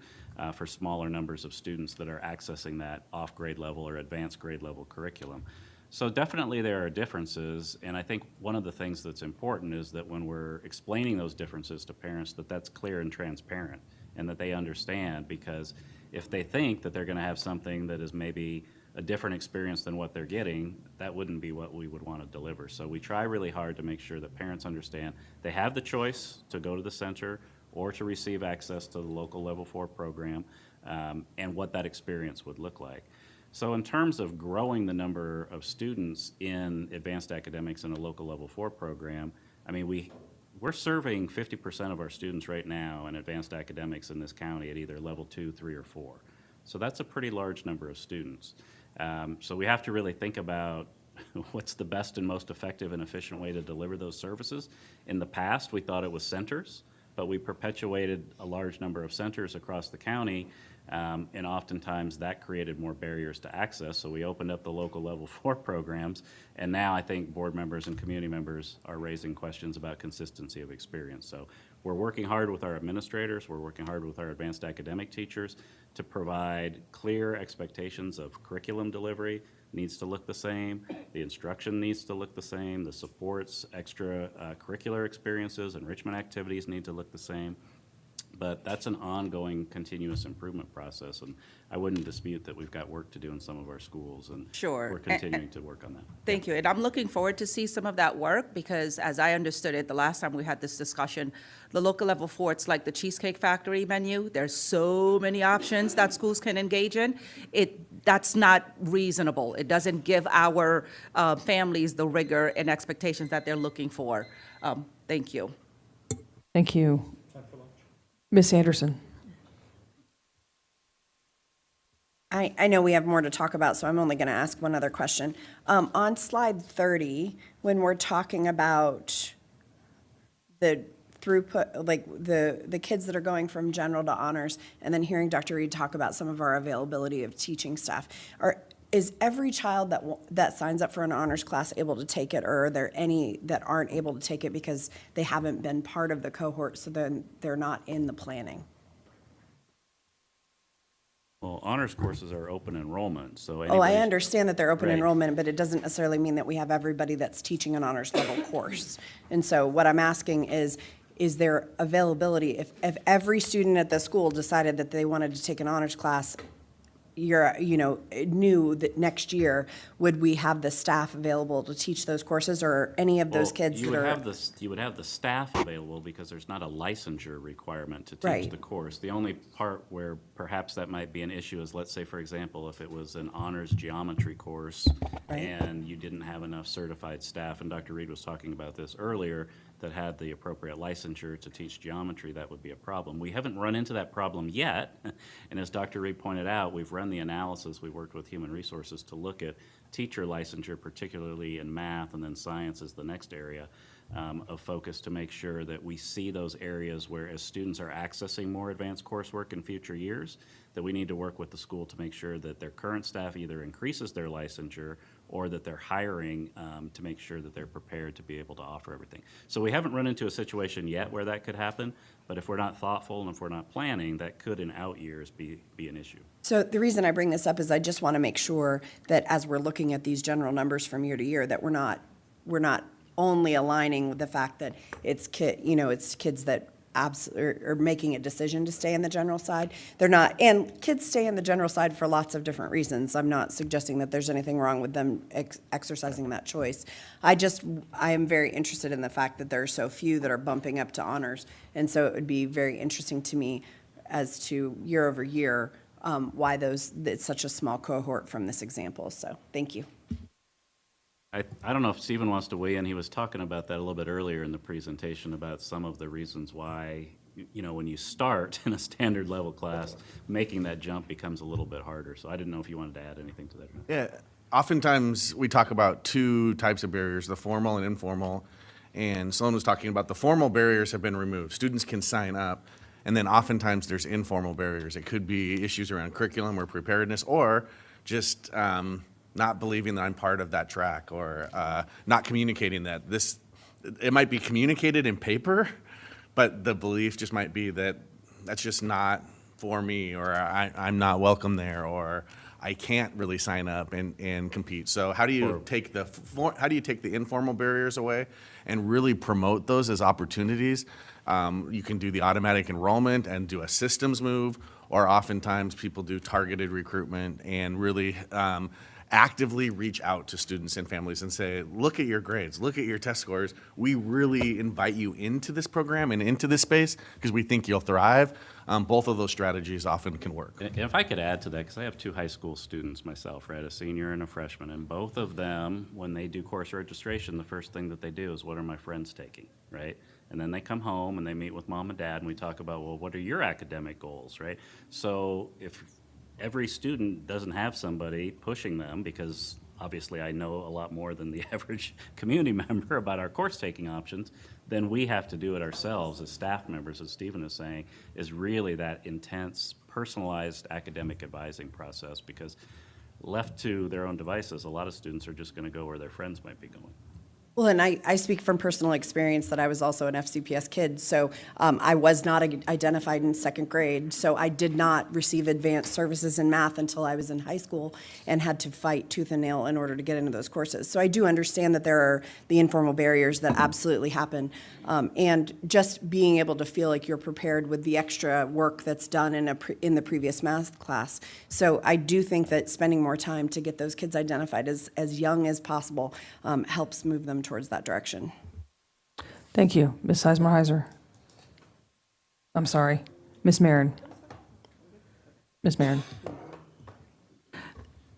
Speaker 13: for smaller numbers of students that are accessing that off-grade level or advanced grade level curriculum. So definitely there are differences, and I think one of the things that's important is that when we're explaining those differences to parents, that that's clear and transparent, and that they understand, because if they think that they're going to have something that is maybe a different experience than what they're getting, that wouldn't be what we would want to deliver. So we try really hard to make sure that parents understand they have the choice to go to the center or to receive access to the local level 4 program, and what that experience would look like. So in terms of growing the number of students in advanced academics in a local level 4 program, I mean, we're serving 50% of our students right now in advanced academics in this county at either level 2, 3, or 4. So that's a pretty large number of students. So we have to really think about what's the best and most effective and efficient way to deliver those services. In the past, we thought it was centers, but we perpetuated a large number of centers across the county, and oftentimes that created more barriers to access. So we opened up the local level 4 programs, and now I think board members and community members are raising questions about consistency of experience. So we're working hard with our administrators, we're working hard with our advanced academic teachers to provide clear expectations of curriculum delivery needs to look the same, the instruction needs to look the same, the supports, extra curricular experiences, enrichment activities need to look the same. But that's an ongoing continuous improvement process, and I wouldn't dispute that we've got work to do in some of our schools, and
Speaker 6: Sure.
Speaker 13: we're continuing to work on that.
Speaker 6: Thank you. And I'm looking forward to see some of that work because as I understood it, the last time we had this discussion, the local level 4, it's like the Cheesecake Factory menu. There's so many options that schools can engage in. That's not reasonable. It doesn't give our families the rigor and expectations that they're looking for. Thank you.
Speaker 1: Thank you. Ms. Anderson.
Speaker 7: I know we have more to talk about, so I'm only going to ask one other question. On slide 30, when we're talking about the throughput, like the kids that are going from general to honors, and then hearing Dr. Reed talk about some of our availability of teaching staff, is every child that signs up for an honors class able to take it, or are there any that aren't able to take it because they haven't been part of the cohort, so then they're not in the planning?
Speaker 13: Well, honors courses are open enrollment, so
Speaker 7: I
Speaker 13: anybody's-
Speaker 7: understand that they're open
Speaker 13: Right.
Speaker 7: enrollment, but it doesn't necessarily mean that we have everybody that's teaching an honors level course. And so what I'm asking is there availability, if every student at the school decided that they wanted to take an honors class, knew that next year, would we have the staff available to teach those courses, or any of those
Speaker 13: Well,
Speaker 7: kids
Speaker 13: you
Speaker 7: that
Speaker 13: would
Speaker 7: are?
Speaker 13: have you would have the staff available because there's not a licensure requirement to teach
Speaker 7: Right.
Speaker 13: the course. The only part where perhaps that might be an issue is, let's say, for example, if it was an honors geometry course
Speaker 7: Right.
Speaker 13: and you didn't have enough certified staff, and Dr. Reed was talking about this earlier, that had the appropriate licensure to teach geometry, that would be a problem. We haven't run into that problem yet, and as Dr. Reed pointed out, we've run the analysis, we worked with human resources to look at teacher licensure, particularly in math, and then science is the next area of focus, to make sure that we see those areas where, as students are accessing more advanced coursework in future years, that we need to work with the school to make sure that their current staff either increases their licensure or that they're hiring to make sure that they're prepared to be able to offer everything. So we haven't run into a situation yet where that could happen, but if we're not thoughtful and if we're not planning, that could in out years be an issue.
Speaker 7: So the reason I bring this up is I just want to make sure that as we're looking at these general numbers from year to year, that we're not only aligning with the fact that it's it's kids that are making a decision to stay in the general side. They're not, and kids stay in the general side for lots of different reasons. I'm not suggesting that there's anything wrong with them exercising that choice. I am very interested in the fact that there are so few that are bumping up to honors, and so it would be very interesting to me as to year over year why it's such a small cohort from this example. So thank you.
Speaker 13: I don't know if Stephen wants to weigh in. He was talking about that a little bit earlier in the presentation about some of the reasons why, when you start in a standard level class, making that jump becomes a little bit harder. So I didn't know if you wanted to add anything to that.
Speaker 4: Yeah, oftentimes we talk about two types of barriers, the formal and informal. And Sloan was talking about the formal barriers have been removed. Students can sign up. And then oftentimes there's informal barriers. It could be issues around curriculum or preparedness, or just not believing that I'm part of that track, or not communicating that it might be communicated in paper, but the belief just might be that that's just not for me, or I'm not welcome there, or I can't really sign up and compete. So how do you take the informal barriers away and really promote those as opportunities? You can do the automatic enrollment and do a systems move, or oftentimes people do targeted recruitment and really actively reach out to students and families and say, look at your grades, look at your test scores. We really invite you into this program and into this space because we think you'll thrive. Both of those strategies often can work.
Speaker 13: And if I could add to that, because I have two high school students myself, right, a senior and a freshman, and both of them, when they do course registration, the first thing that they do is, what are my friends taking, right? And then they come home and they meet with mom and dad, and we talk about, well, what are your academic goals, right? So if every student doesn't have somebody pushing them, because obviously I know a lot more than the average community member about our course taking options, then we have to do it ourselves as staff members, as Stephen is saying, is really that intense, personalized academic advising process, because left to their own devices, a lot of students are just going to go where their friends might be going.
Speaker 7: Well, and I speak from personal experience that I was also an FCPS kid, so I was not identified in second grade, so I did not receive advanced services in math until I was in high school and had to fight tooth and nail in order to get into those courses. So I do understand that there are the informal barriers that absolutely happen, and just being able to feel like you're prepared with the extra work that's done in the previous math class. So I do think that spending more time to get those kids identified as young as possible helps move them towards that direction.
Speaker 1: Thank you. Ms. Sizemore-Heiser. I'm sorry. Ms. Marin. Ms. Marin.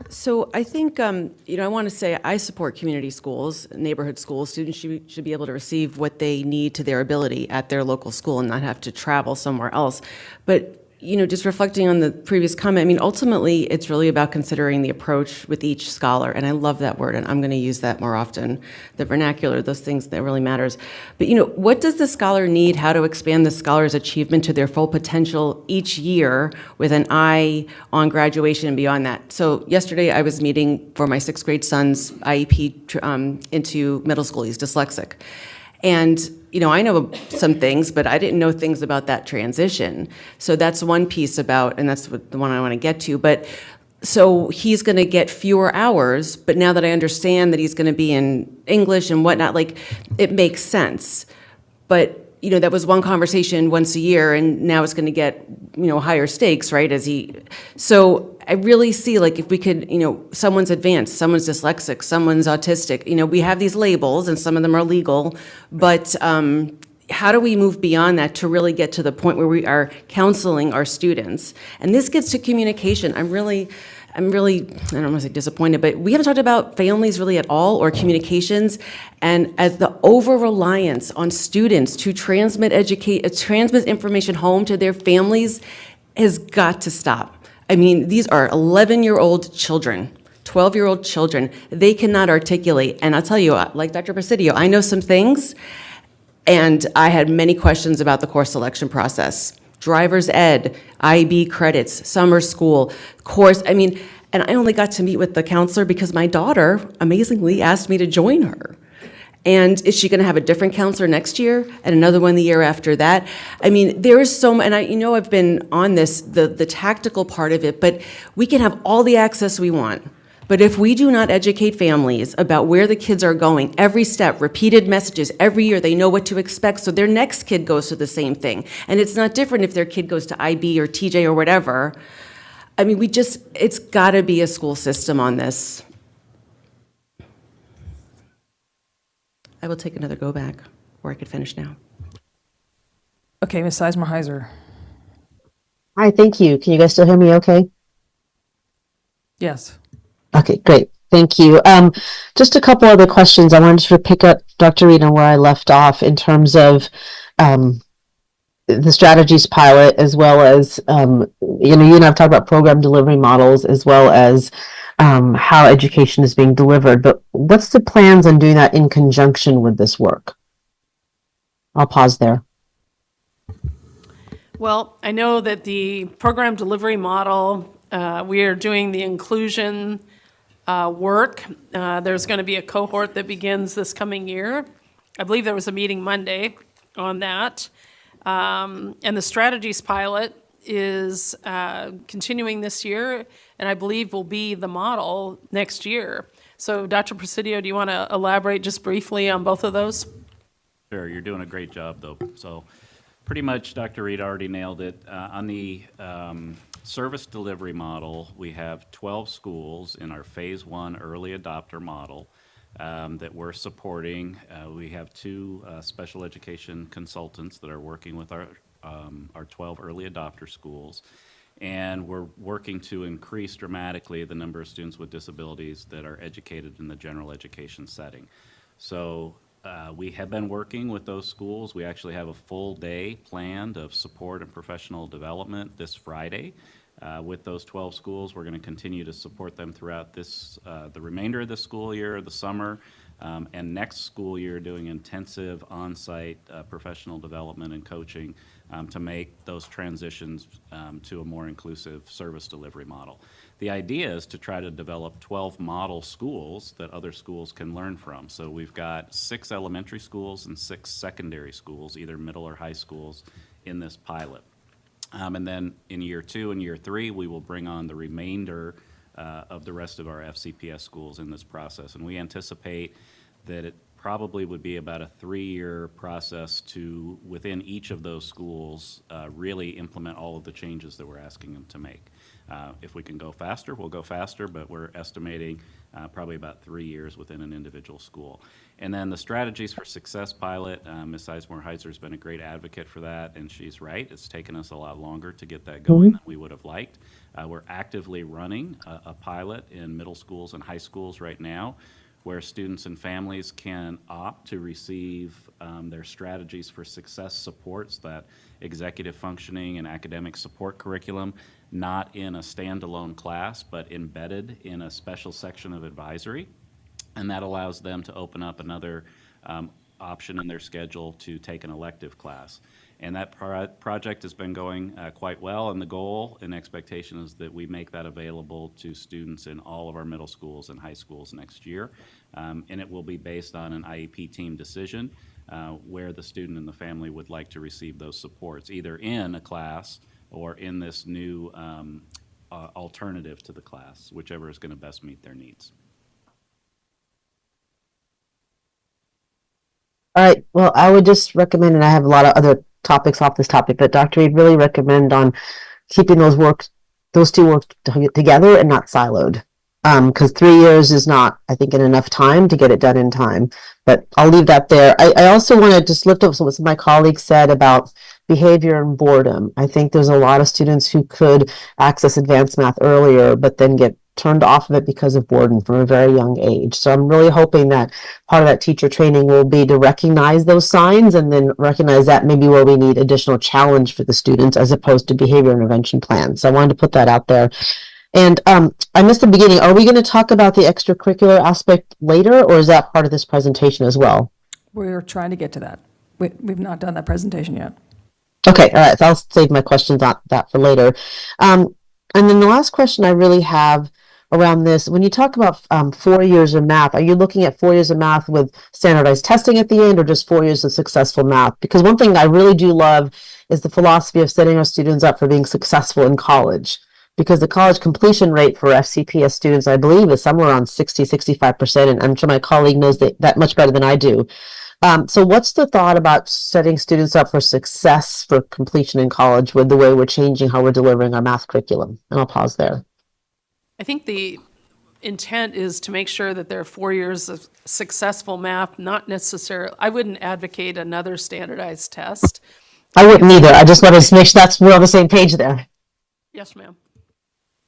Speaker 9: So I think, I want to say I support community schools, neighborhood schools. Students should be able to receive what they need to their ability at their local school and not have to travel somewhere else. But just reflecting on the previous comment, ultimately, it's really about considering the approach with each scholar, and I love that word, and I'm going to use that more often, the vernacular, those things that really matters. But, what does the scholar need, how to expand the scholar's achievement to their full potential each year with an eye on graduation and beyond that? So yesterday, I was meeting for my 6th grade son's IEP into middle school. He's dyslexic. And, I know some things, but I didn't know things about that transition. So that's one piece about, and that's the one I want to get to. But so he's going to get fewer hours, but now that I understand that he's going to be in English and whatnot, it makes sense. But, that was one conversation once a year, and now it's going to get, higher stakes, right? So I really see, if we could, someone's advanced, someone's dyslexic, someone's autistic, we have these labels, and some of them are legal, but how do we move beyond that to really get to the point where we are counseling our students? And this gets to communication. I'm really, I don't want to say disappointed, but we haven't talked about families really at all, or communications, and as the over-reliance on students to transmit information home to their families has got to stop. These are 11-year-old children, 12-year-old children. They cannot articulate, and I'll tell you, like Dr. Presidio, I know some things, and I had many questions about the course selection process. Driver's ed, IB credits, summer school, course. And I only got to meet with the counselor because my daughter, amazingly, asked me to join her. And is she going to have a different counselor next year and another one the year after that? There is so much, and I've been on this, the tactical part of it, but we can have all the access we want. But if we do not educate families about where the kids are going, every step, repeated messages, every year they know what to expect, so their next kid goes to the same thing. And it's not different if their kid goes to IB or TJ or whatever. I mean, it's gotta be a school system on this. I will take another go back, or I could finish now.
Speaker 1: Okay, Ms. Sizemore-Heiser.
Speaker 10: Hi, thank you. Can you guys still hear me okay?
Speaker 1: Yes.
Speaker 10: Okay, great. Thank you. Just a couple other questions. I wanted to pick up, Dr. Reed, on where I left off in terms of the strategies pilot, as well as, you and I've talked about program delivery models, as well as how education is being delivered. But what's the plans on doing that in conjunction with this work? I'll pause there.
Speaker 2: Well, I know that the program delivery model, we are doing the inclusion work. There's going to be a cohort that begins this coming year. I believe there was a meeting Monday on that. And the strategies pilot is continuing this year, and I believe will be the model next year. So Dr. Presidio, do you want to elaborate just briefly on both of those?
Speaker 13: Sure, you're doing a great job, though. So pretty much Dr. Reed already nailed it. On the service delivery model, we have 12 schools in our Phase 1 early adopter model that we're supporting. We have 2 special education consultants that are working with our 12 early adopter schools. And we're working to increase dramatically the number of students with disabilities that are educated in the general education setting. So we have been working with those schools. We actually have a full day planned of support and professional development this Friday with those 12 schools. We're going to continue to support them throughout this, the remainder of the school year, the summer, and next school year doing intensive on-site professional development and coaching to make those transitions to a more inclusive service delivery model. The idea is to try to develop 12 model schools that other schools can learn from. So we've got 6 elementary schools and 6 secondary schools, either middle or high schools, in this pilot. And then in year 2 and year 3, we will bring on the remainder of the rest of our FCPS schools in this process. And we anticipate that it probably would be about a 3-year process to, within each of those schools, really implement all of the changes that we're asking them to make. If we can go faster, we'll go faster, but we're estimating probably about 3 years within an individual school. And then the Strategies for Success pilot, Ms. Sizemore-Heiser has been a great advocate for that, and she's right. It's taken us a lot longer to get that going than we would have liked. We're actively running a pilot in middle schools and high schools right now, where students and families can opt to receive their Strategies for Success supports, that executive functioning and academic support curriculum, not in a standalone class, but embedded in a special section of advisory. And that allows them to open up another option in their schedule to take an elective class. And that project has been going quite well, and the goal and expectation is that we make that available to students in all of our middle schools and high schools next year. And it will be based on an IEP team decision where the student and the family would like to receive those supports, either in a class or in this new alternative to the class, whichever is going to best meet their needs.
Speaker 10: All right. Well, I would just recommend, and I have a lot of other topics off this topic, but Dr. Reed, really recommend on keeping those two work together and not siloed. Because 3 years is not, I think, enough time to get it done in time. But I'll leave that there. I also want to just lift up what some of my colleagues said about behavior and boredom. I think there's a lot of students who could access advanced math earlier, but then get turned off of it because of boredom from a very young age. So I'm really hoping that part of that teacher training will be to recognize those signs and then recognize that maybe where we need additional challenge for the students as opposed to behavior intervention plans. So I wanted to put that out there. And I missed the beginning. Are we going to talk about the extracurricular aspect later, or is that part of this presentation as well?
Speaker 1: We're trying to get to that. We've not done that presentation yet.
Speaker 10: Okay, all right. So I'll save my questions on that for later. And then the last question I really have around this, when you talk about 4 years of math, are you looking at 4 years of math with standardized testing at the end, or just 4 years of successful math? Because one thing I really do love is the philosophy of setting our students up for being successful in college. because the college completion rate for FCPS students, I believe, is somewhere around 65%, and I'm sure my colleague knows that much better than I do. So what's the thought about setting students up for success for completion in college with the way we're changing how we're delivering our math curriculum? And I'll pause there.
Speaker 2: I think the intent is to make sure that there are 4 years of successful math, not necessarily, I wouldn't advocate another standardized test.
Speaker 10: I wouldn't either. I just wanted to make sure we're on the same page there.
Speaker 2: Yes, ma'am.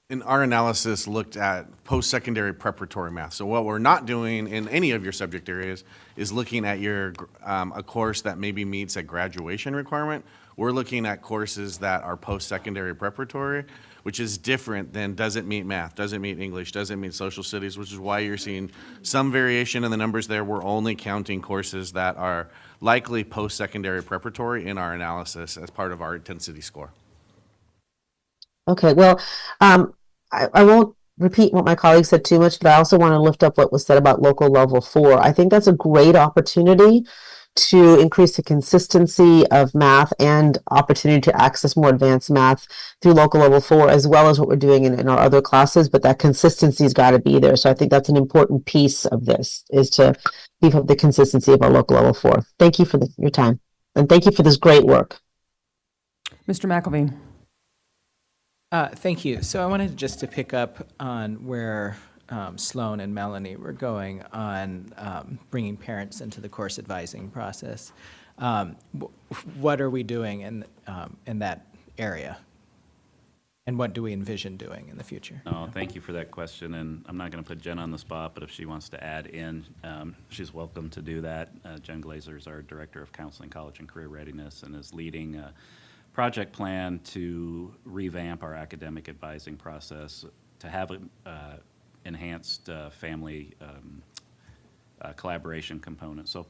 Speaker 4: And our analysis looked at post-secondary preparatory math. So what we're not doing in any of your subject areas is looking at a course that maybe meets a graduation requirement. We're looking at courses that are post-secondary preparatory, which is different than doesn't meet math, doesn't meet English, doesn't meet social studies, which is why you're seeing some variation in the numbers there. We're only counting courses that are likely post-secondary preparatory in our analysis as part of our intensity score.
Speaker 10: Okay, well, I won't repeat what my colleague said too much, but I also want to lift up what was said about local level 4. I think that's a great opportunity to increase the consistency of math and opportunity to access more advanced math through local level 4, as well as what we're doing in our other classes, but that consistency's got to be there. So I think that's an important piece of this, is to keep up the consistency of our local level 4. Thank you for your time, and thank you for this great work.
Speaker 1: Mr. McElveen.
Speaker 14: Thank you. So I wanted just to pick up on where Sloan and Melanie were going on bringing parents into the course advising process. What are we doing in that area? And what do we envision doing in the future?
Speaker 13: Oh, thank you for that question. And I'm not going to put Jen on the spot, but if she wants to add in, she's welcome to do that. Jen Glazer is our Director of Counseling, College, and Career Readiness, and is leading project plan to revamp our academic advising process, to have an enhanced family collaboration component. So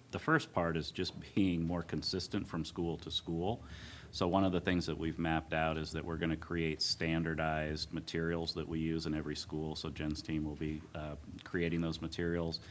Speaker 13: the first part is just being more consistent from school to school. So one of the things that we've mapped out is that we're going to create standardized materials that we use in every school. So Jen's team will be creating those materials.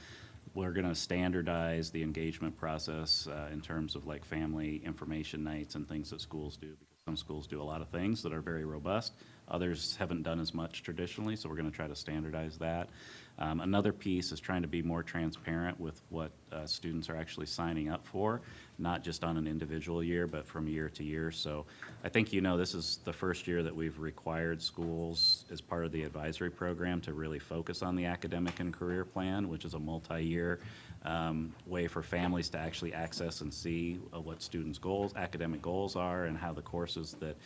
Speaker 13: We're going to standardize the engagement process in terms of like family information nights and things that schools do, because some schools do a lot of things that are very robust. Others haven't done as much traditionally, so we're going to try to standardize that. Another piece is trying to be more transparent with what students are actually signing up for, not just on an individual year, but from year to year. So I think this is the first year that we've required schools as part of the advisory program to really focus on the academic and career plan, which is a multi-year way for families to actually access and see what students' academic goals are, and how the courses that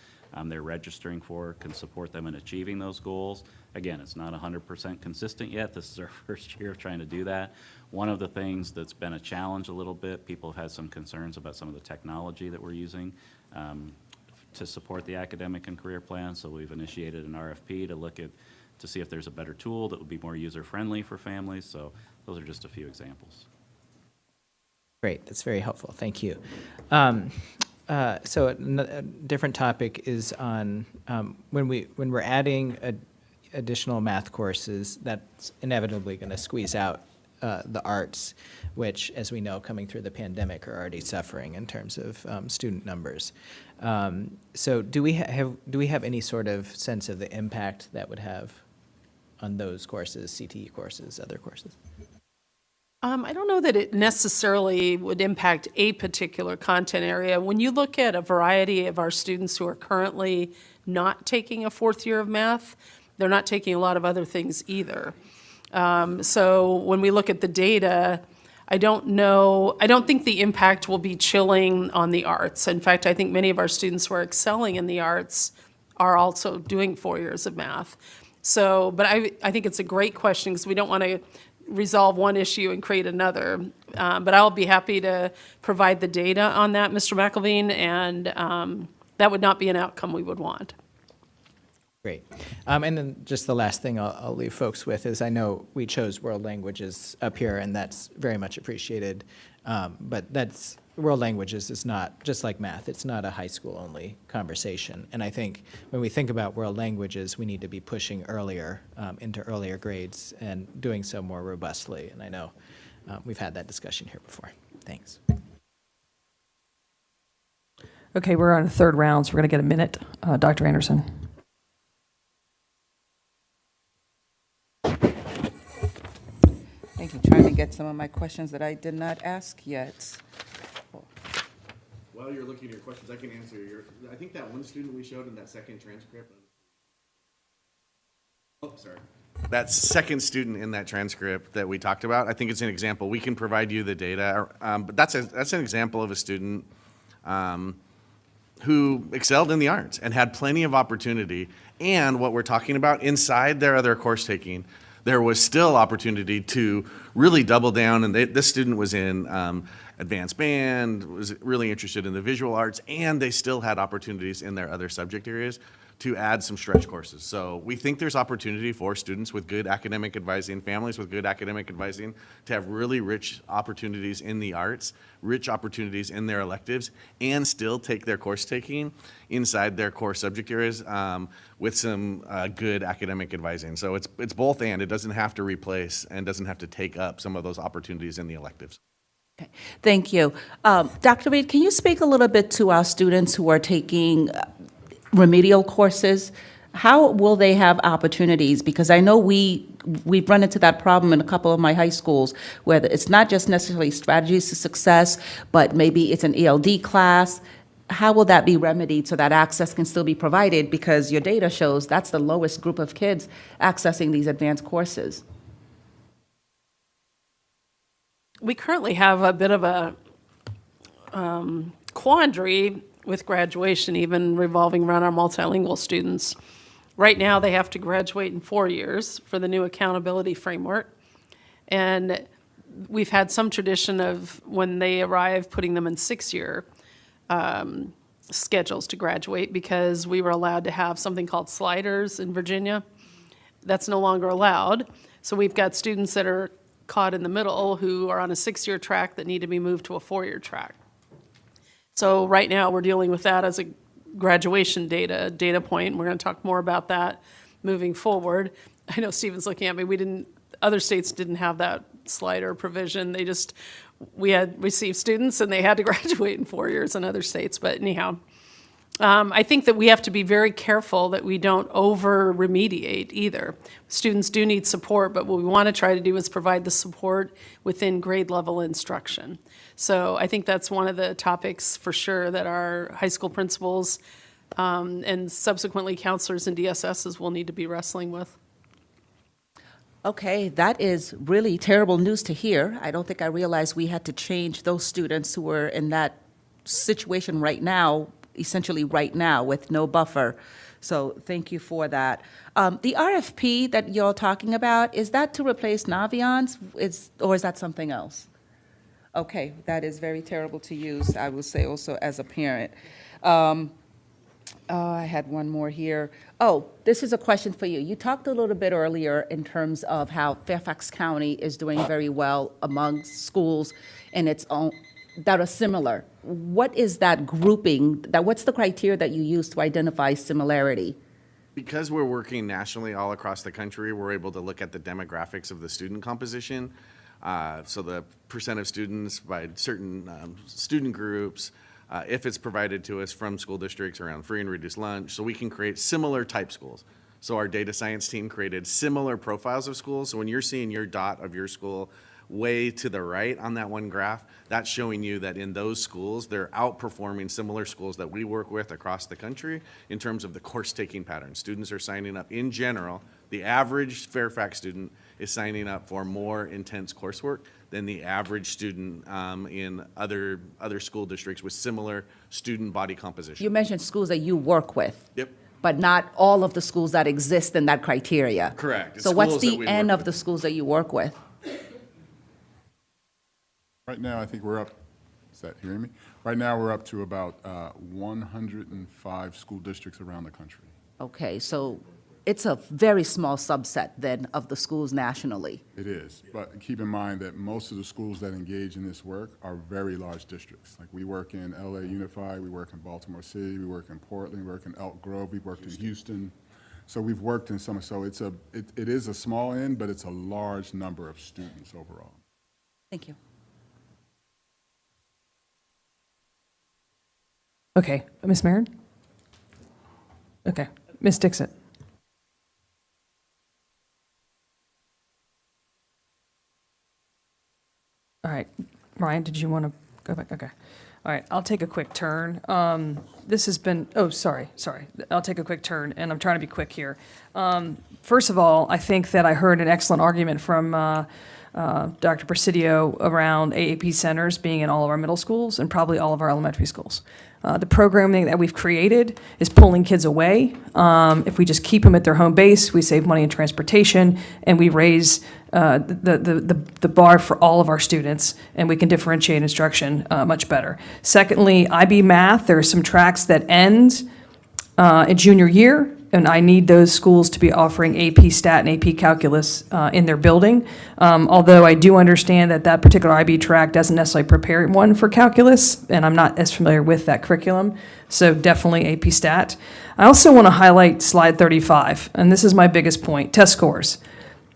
Speaker 13: they're registering for can support them in achieving those goals. Again, it's not 100% consistent yet. This is our first year of trying to do that. One of the things that's been a challenge a little bit, people have had some concerns about some of the technology that we're using to support the academic and career plan. So we've initiated an RFP to see if there's a better tool that would be more user-friendly for families. So those are just a few examples.
Speaker 14: Great, that's very helpful. Thank you. So a different topic is on when we're adding additional math courses, that's inevitably going to squeeze out the arts, which, as we know, coming through the pandemic, are already suffering in terms of student numbers. So do we have any sort of sense of the impact that would have on those courses, CTE courses, other courses?
Speaker 2: I don't know that it necessarily would impact a particular content area. When you look at a variety of our students who are currently not taking a fourth year of math, they're not taking a lot of other things either. So when we look at the data, I don't think the impact will be chilling on the arts. In fact, I think many of our students who are excelling in the arts are also doing 4 years of math. So, but I think it's a great question, because we don't want to resolve one issue and create another. But I'll be happy to provide the data on that, Mr. McElveen, and that would not be an outcome we would want.
Speaker 14: Great. And then just the last thing I'll leave folks with is, I know we chose world languages up here, and that's very much appreciated. But world languages is not, just like math, it's not a high school only conversation. And I think when we think about world languages, we need to be pushing earlier into earlier grades and doing so more robustly. And I know we've had that discussion here before. Thanks.
Speaker 1: Okay, we're on a third round, so we're going to get a minute. Dr. Anderson.
Speaker 6: Thank you. Trying to get some of my questions that I did not ask yet.
Speaker 4: While you're looking at your questions, I can answer I think that one student we showed in that second transcript. Oh, sorry. That second student in that transcript that we talked about, I think it's an example. We can provide you the data, but that's an example of a student who excelled in the arts and had plenty of opportunity. And what we're talking about, inside their other course taking, there was still opportunity to really double down. And this student was in advanced band, was really interested in the visual arts, and they still had opportunities in their other subject areas to add some stretch courses. So we think there's opportunity for students with good academic advising, families with good academic advising, to have really rich opportunities in the arts, rich opportunities in their electives, and still take their course taking inside their core subject areas with some good academic advising. So it's both and. It doesn't have to replace and doesn't have to take up some of those opportunities in the electives.
Speaker 6: Okay, thank you. Dr. Reed, can you speak a little bit to our students who are taking remedial courses? How will they have opportunities? Because I know we've run into that problem in a couple of my high schools, where it's not just necessarily strategies to success, but maybe it's an ELD class. How will that be remedied so that access can still be provided? Because your data shows that's the lowest group of kids accessing these advanced courses.
Speaker 2: We currently have a bit of a quandary with graduation, even revolving around our multilingual students. Right now, they have to graduate in 4 years for the new accountability framework. And we've had some tradition of, when they arrive, putting them in 6-year schedules to graduate, because we were allowed to have something called sliders in Virginia. That's no longer allowed. So we've got students that are caught in the middle who are on a 6-year track that need to be moved to a 4-year track. So right now, we're dealing with that as a graduation data point. We're going to talk more about that moving forward. I know Stephen's looking at me. Other states didn't have that slider provision. We had received students and they had to graduate in 4 years in other states. But anyhow, I think that we have to be very careful that we don't over-remediate either. Students do need support, but what we want to try to do is provide the support within grade level instruction. So I think that's one of the topics for sure that our high school principals and subsequently counselors and DSSs will need to be wrestling with.
Speaker 6: Okay, that is really terrible news to hear. I don't think I realized we had to change those students who were in that situation right now, essentially right now, with no buffer. So thank you for that. The RFP that you're talking about, is that to replace Naviance, or is that something else? Okay, that is very terrible to use, I will say also as a parent. I had one more here. Oh, this is a question for you. You talked a little bit earlier in terms of how Fairfax County is doing very well among schools in its own that are similar. What is that grouping? What's the criteria that you use to identify similarity?
Speaker 4: Because we're working nationally all across the country, we're able to look at the demographics of the student composition. So the percent of students by certain student groups, if it's provided to us from school districts around free and reduced lunch, so we can create similar type schools. So our data science team created similar profiles of schools. So when you're seeing your dot of your school way to the right on that one graph, that's showing you that in those schools, they're outperforming similar schools that we work with across the country in terms of the course taking pattern. Students are signing up in general. The average Fairfax student is signing up for more intense coursework than the average student in other school districts with similar student body composition.
Speaker 6: You mentioned schools that you work with.
Speaker 4: Yep.
Speaker 6: But not all of the schools that exist in that criteria.
Speaker 4: Correct. It's
Speaker 6: So what's
Speaker 4: schools that
Speaker 6: the
Speaker 4: we
Speaker 6: N
Speaker 4: work
Speaker 6: of
Speaker 4: with.
Speaker 6: the schools that you work with?
Speaker 11: Right now, I think we're up, is that hearing me? Right now, we're up to about 105 school districts around the country.
Speaker 6: Okay, so it's a very small subset then of the schools nationally.
Speaker 11: It is, but keep in mind that most of the schools that engage in this work are very large districts. Like we work in LA Unified, we work in Baltimore City, we work in Portland, we work in Elk Grove, we worked in Houston. So we've worked in some, so it is a small end, but it's a large number of students overall.
Speaker 6: Thank you.
Speaker 1: Okay, Ms. Merritt? Okay, Ms. Dixon? All right, Ryan, did you want to go back? Okay. All right, I'll take a quick turn. This has been, oh, sorry. I'll take a quick turn, and I'm trying to be quick here. First of all, I think that I heard an excellent argument from Dr. Presidio around AAP centers being in all of our middle schools and probably all of our elementary schools. The programming that we've created is pulling kids away. If we just keep them at their home base, we save money in transportation, and we raise the bar for all of our students, and we can differentiate instruction much better. Secondly, IB Math, there are some tracks that end in junior year, and I need those schools to be offering AP Stat and AP Calculus in their building. Although I do understand that that particular IB track doesn't necessarily prepare one for calculus, and I'm not as familiar with that curriculum, so definitely AP Stat. I also want to highlight slide 35, and this is my biggest point, test scores.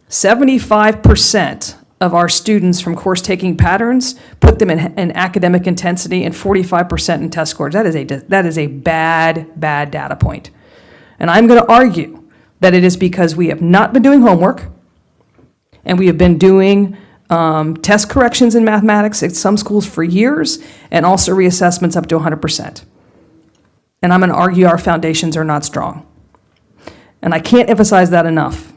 Speaker 1: 75% of our students from course-taking patterns put them in academic intensity and 45% in test scores. That is a bad data point. And I'm going to argue that it is because we have not been doing homework, and we have been doing test corrections in mathematics at some schools for years, and also reassessments up to 100%. And I'm going to argue our foundations are not strong. And I can't emphasize that enough.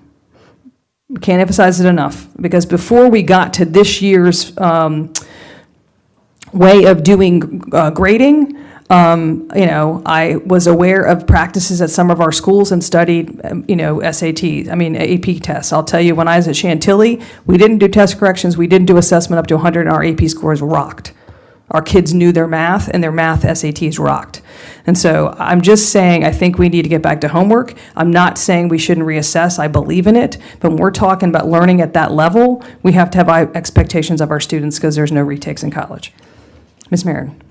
Speaker 1: Can't emphasize it enough, because before we got to this year's way of doing grading, I was aware of practices at some of our schools and studied, AP tests. I'll tell you, when I was at Chantilly, we didn't do test corrections, we didn't do assessment up to 100, and our AP scores rocked. Our kids knew their math, and their math SATs rocked. And so I'm just saying, I think we need to get back to homework. I'm not saying we shouldn't reassess. I believe in it. But when we're talking about learning at that level, we have to have high expectations of our students, because there's no retakes in college. Ms. Marin.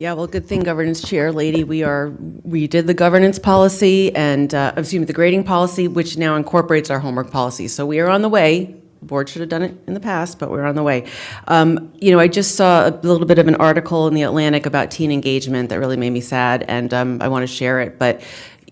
Speaker 9: Yeah, well, good thing, Governance Chair Lady, we did the governance policy and, the grading policy, which now incorporates our homework policy. So we are on the way. The board should have done it in the past, but we're on the way. I just saw a little bit of an article in the Atlantic about teen engagement that really made me sad, and I want to share it. But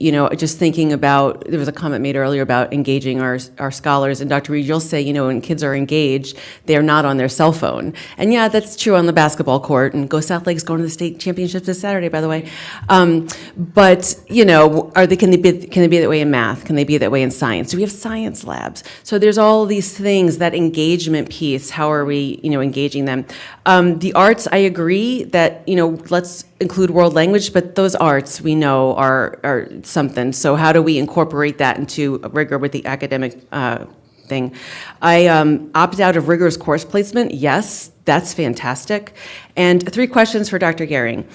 Speaker 9: just thinking about, there was a comment made earlier about engaging our scholars, and Dr. Reed, you'll say, when kids are engaged, they're not on their cell phone. And yeah, that's true on the basketball court, and Go South Lake's going to the state championships this Saturday, by the way. But, can they be that way in math? Can they be that way in science? Do we have science labs? So there's all these things, that engagement piece, how are we, engaging them? The arts, I agree that, let's include world language, but those arts we know are something. So how do we incorporate that into rigor with the academic thing? I opt out of rigorous course placement. Yes, that's fantastic. And 3 questions for Dr. Gehring.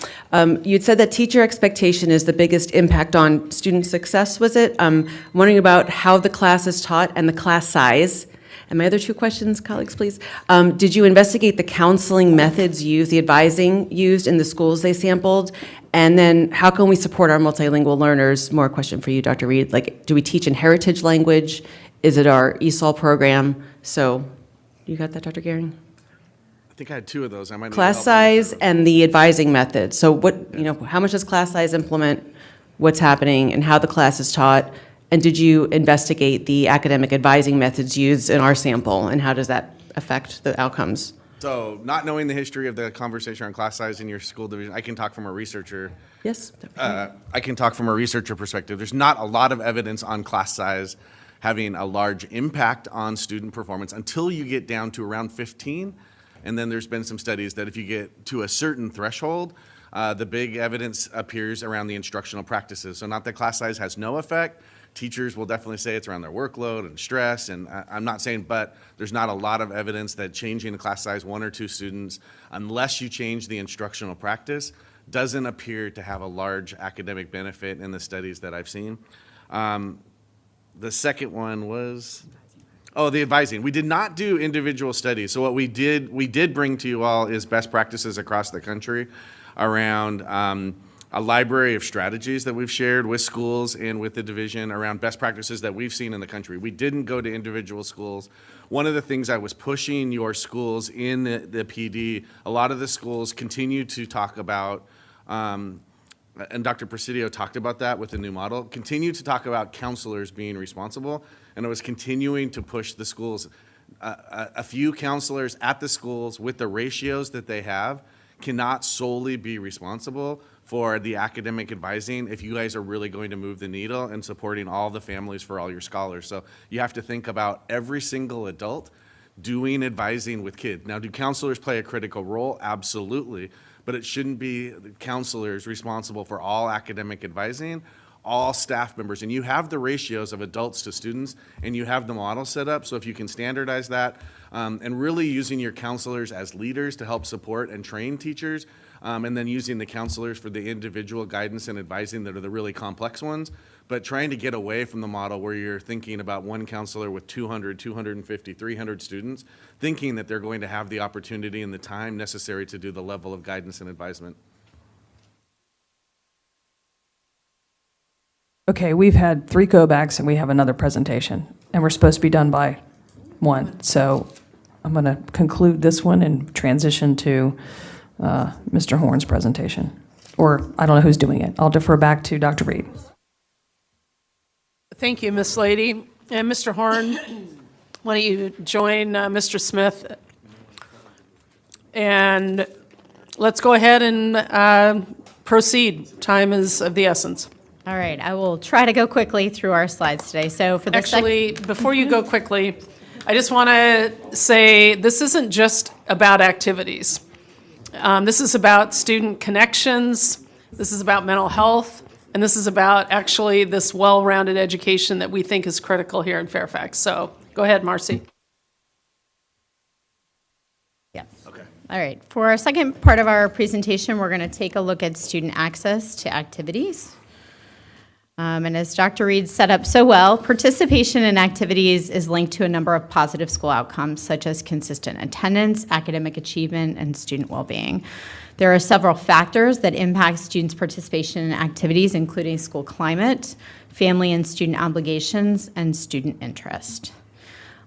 Speaker 9: You'd said that teacher expectation is the biggest impact on student success, was it? Wondering about how the class is taught and the class size. And my other 2 questions, colleagues, please. Did you investigate the counseling methods used, the advising used in the schools they sampled? And then how can we support our multilingual learners? More question for you, Dr. Reed. Do we teach in heritage language? Is it our ESOL program? So you got that, Dr. Gehring?
Speaker 4: I think I had 2 of those. I might need
Speaker 9: Class
Speaker 4: help
Speaker 9: size and the advising method. So how much does class size implement what's happening and how the class is taught? And did you investigate the academic advising methods used in our sample, and how does that affect the outcomes?
Speaker 4: So, not knowing the history of the conversation on class size in your school division, I can talk from a researcher.
Speaker 9: Yes.
Speaker 4: I can talk from a researcher perspective. There's not a lot of evidence on class size having a large impact on student performance until you get down to around 15. And then there's been some studies that if you get to a certain threshold, the big evidence appears around the instructional practices. So not that class size has no effect. Teachers will definitely say it's around their workload and stress, and I'm not saying, but there's not a lot of evidence that changing the class size 1 or 2 students, unless you change the instructional practice, doesn't appear to have a large academic benefit in the studies that I've seen. The second one was, the advising. We did not do individual studies. So what we did bring to you all is best practices across the country around a library of strategies that we've shared with schools and with the division around best practices that we've seen in the country. We didn't go to individual schools. One of the things I was pushing your schools in the PD, a lot of the schools continue to talk about, and Dr. Presidio talked about that with the new model, continue to talk about counselors being responsible, and I was continuing to push the schools. a few counselors at the schools with the ratios that they have cannot solely be responsible for the academic advising if you guys are really going to move the needle and supporting all the families for all your scholars. So you have to think about every single adult doing advising with kids. Now, do counselors play a critical role? Absolutely. But it shouldn't be the counselors responsible for all academic advising, all staff members. And you have the ratios of adults to students, and you have the model set up. So if you can standardize that, and really using your counselors as leaders to help support and train teachers, and then using the counselors for the individual guidance and advising that are the really complex ones, but trying to get away from the model where you're thinking about one counselor with 200, 250, 300 students, thinking that they're going to have the opportunity and the time necessary to do the level of guidance and advisement.
Speaker 1: Okay, we've had 3 go-backs and we have another presentation, and we're supposed to be done by 1. So I'm going to conclude this one and transition to Mr. Horn's presentation. Or I don't know who's doing it. I'll defer back to Dr. Reed.
Speaker 2: Thank you, Ms. Lady. And Mr. Horn, why don't you join Mr. Smith? And let's go ahead and proceed. Time is of the essence.
Speaker 3: All right, I will try to go quickly through our slides today. So for the
Speaker 2: Actually, before you go quickly, I just want to say this isn't just about activities. This is about student connections. This is about mental health. And this is about actually this well-rounded education that we think is critical here in Fairfax. So go ahead, Marcy.
Speaker 3: Yes. Okay. All right. For our second part of our presentation, we're going to take a look at student access to activities. And as Dr. Reed set up so well, participation in activities is linked to a number of positive school outcomes, such as consistent attendance, academic achievement, and student well-being. There are several factors that impact students' participation in activities, including school climate, family and student obligations, and student interest.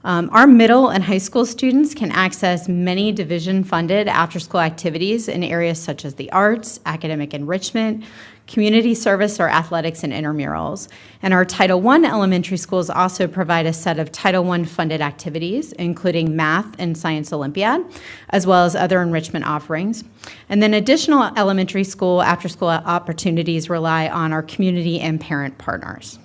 Speaker 3: Our middle and high school students can access many division-funded after-school activities in areas such as the arts, academic enrichment, community service, or athletics and intramurals. And our Title I elementary schools also provide a set of Title I funded activities, including math and science Olympiad, as well as other enrichment offerings. And then additional elementary school after-school opportunities rely on our community and parent partners.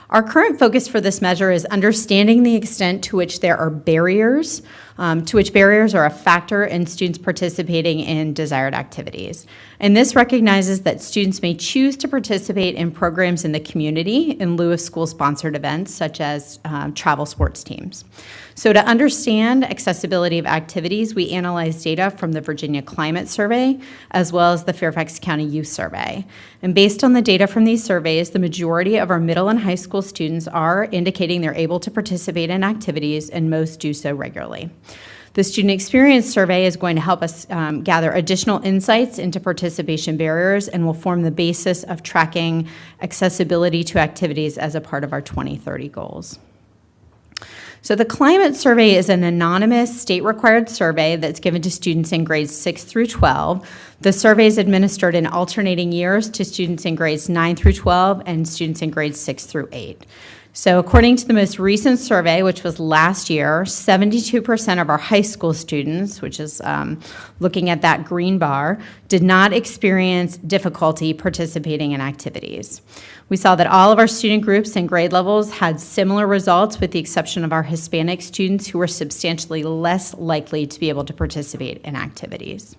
Speaker 3: Our current focus for this measure is understanding the extent to which there are barriers, are a factor in students participating in desired activities. And this recognizes that students may choose to participate in programs in the community in lieu of school-sponsored events, such as travel sports teams. So to understand accessibility of activities, we analyze data from the Virginia Climate Survey, as well as the Fairfax County Youth Survey. And based on the data from these surveys, the majority of our middle and high school students are indicating they're able to participate in activities, and most do so regularly. The Student Experience Survey is going to help us gather additional insights into participation barriers and will form the basis of tracking accessibility to activities as a part of our 2030 goals. So the Climate Survey is an anonymous state-required survey that's given to students in grades 6 through 12. The survey is administered in alternating years to students in grades 9 through 12 and students in grades 6 through 8. So according to the most recent survey, which was last year, 72% of our high school students, which is looking at that green bar, did not experience difficulty participating in activities. We saw that all of our student groups and grade levels had similar results, with the exception of our Hispanic students, who were substantially less likely to be able to participate in activities.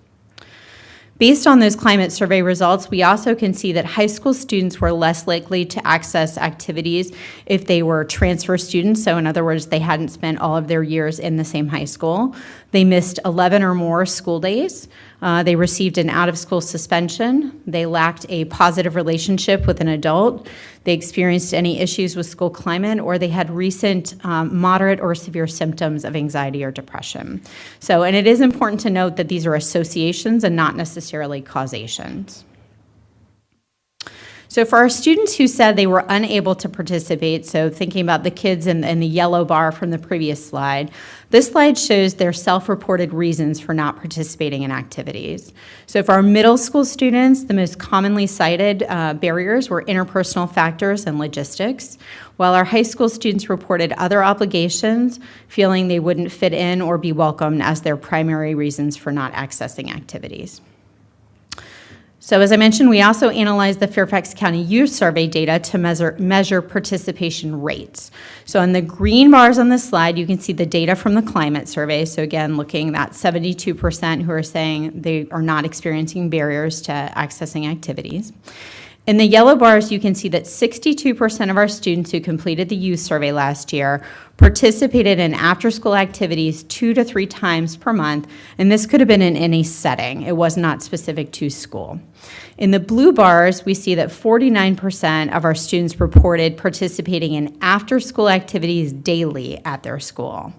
Speaker 3: Based on those climate survey results, we also can see that high school students were less likely to access activities if they were transfer students. So in other words, they hadn't spent all of their years in the same high school. They missed 11 or more school days. They received an out-of-school suspension. They lacked a positive relationship with an adult. They experienced any issues with school climate, or they had recent moderate or severe symptoms of anxiety or depression. So, and it is important to note that these are associations and not necessarily causations. So for our students who said they were unable to participate, so thinking about the kids in the yellow bar from the previous slide, this slide shows their self-reported reasons for not participating in activities. So for our middle school students, the most commonly cited barriers were interpersonal factors and logistics, while our high school students reported other obligations, feeling they wouldn't fit in or be welcomed as their primary reasons for not accessing activities. So as I mentioned, we also analyzed the Fairfax County Youth Survey data to measure participation rates. So on the green bars on this slide, you can see the data from the climate survey. So again, looking at 72% who are saying they are not experiencing barriers to accessing activities. In the yellow bars, you can see that 62% of our students who completed the youth survey last year participated in after-school activities 2 to 3 times per month, and this could have been in any setting. It was not specific to school. In the blue bars, we see that 49% of our students reported participating in after-school activities daily at their school.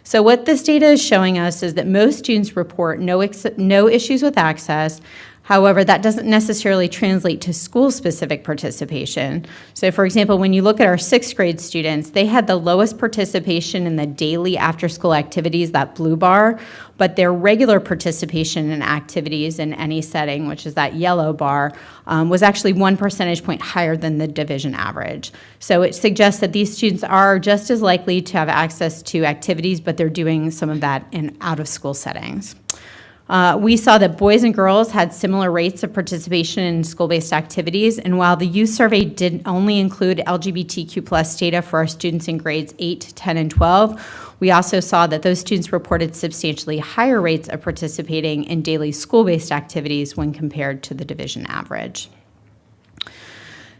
Speaker 3: So what this data is showing us is that most students report no issues with access. However, that doesn't necessarily translate to school-specific participation. So for example, when you look at our 6th grade students, they had the lowest participation in the daily after-school activities, that blue bar, but their regular participation in activities in any setting, which is that yellow bar, was actually 1 percentage point higher than the division average. So it suggests that these students are just as likely to have access to activities, but they're doing some of that in out-of-school settings. We saw that boys and girls had similar rates of participation in school-based activities, and while the youth survey did only include LGBTQ+ data for our students in grades 8, 10, and 12, we also saw that those students reported substantially higher rates of participating in daily school-based activities when compared to the division average.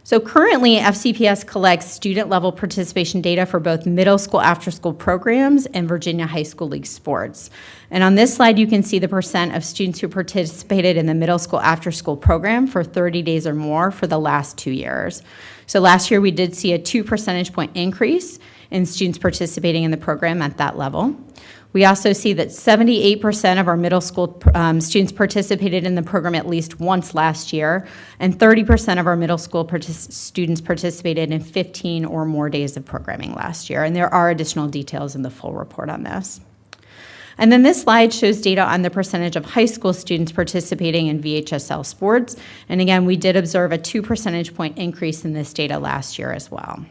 Speaker 3: So currently, FCPS collects student-level participation data for both middle school after-school programs and Virginia High School League sports. And on this slide, you can see the percent of students who participated in the middle school after-school program for 30 days or more for the last 2 years. So last year, we did see a 2 percentage point increase in students participating in the program at that level. We also see that 78% of our middle school students participated in the program at least once last year, and 30% of our middle school students participated in 15 or more days of programming last year. And there are additional details in the full report on this. And then this slide shows data on the percentage of high school students participating in VHSL sports. And again, we did observe a 2 percentage point increase in this data last year as well.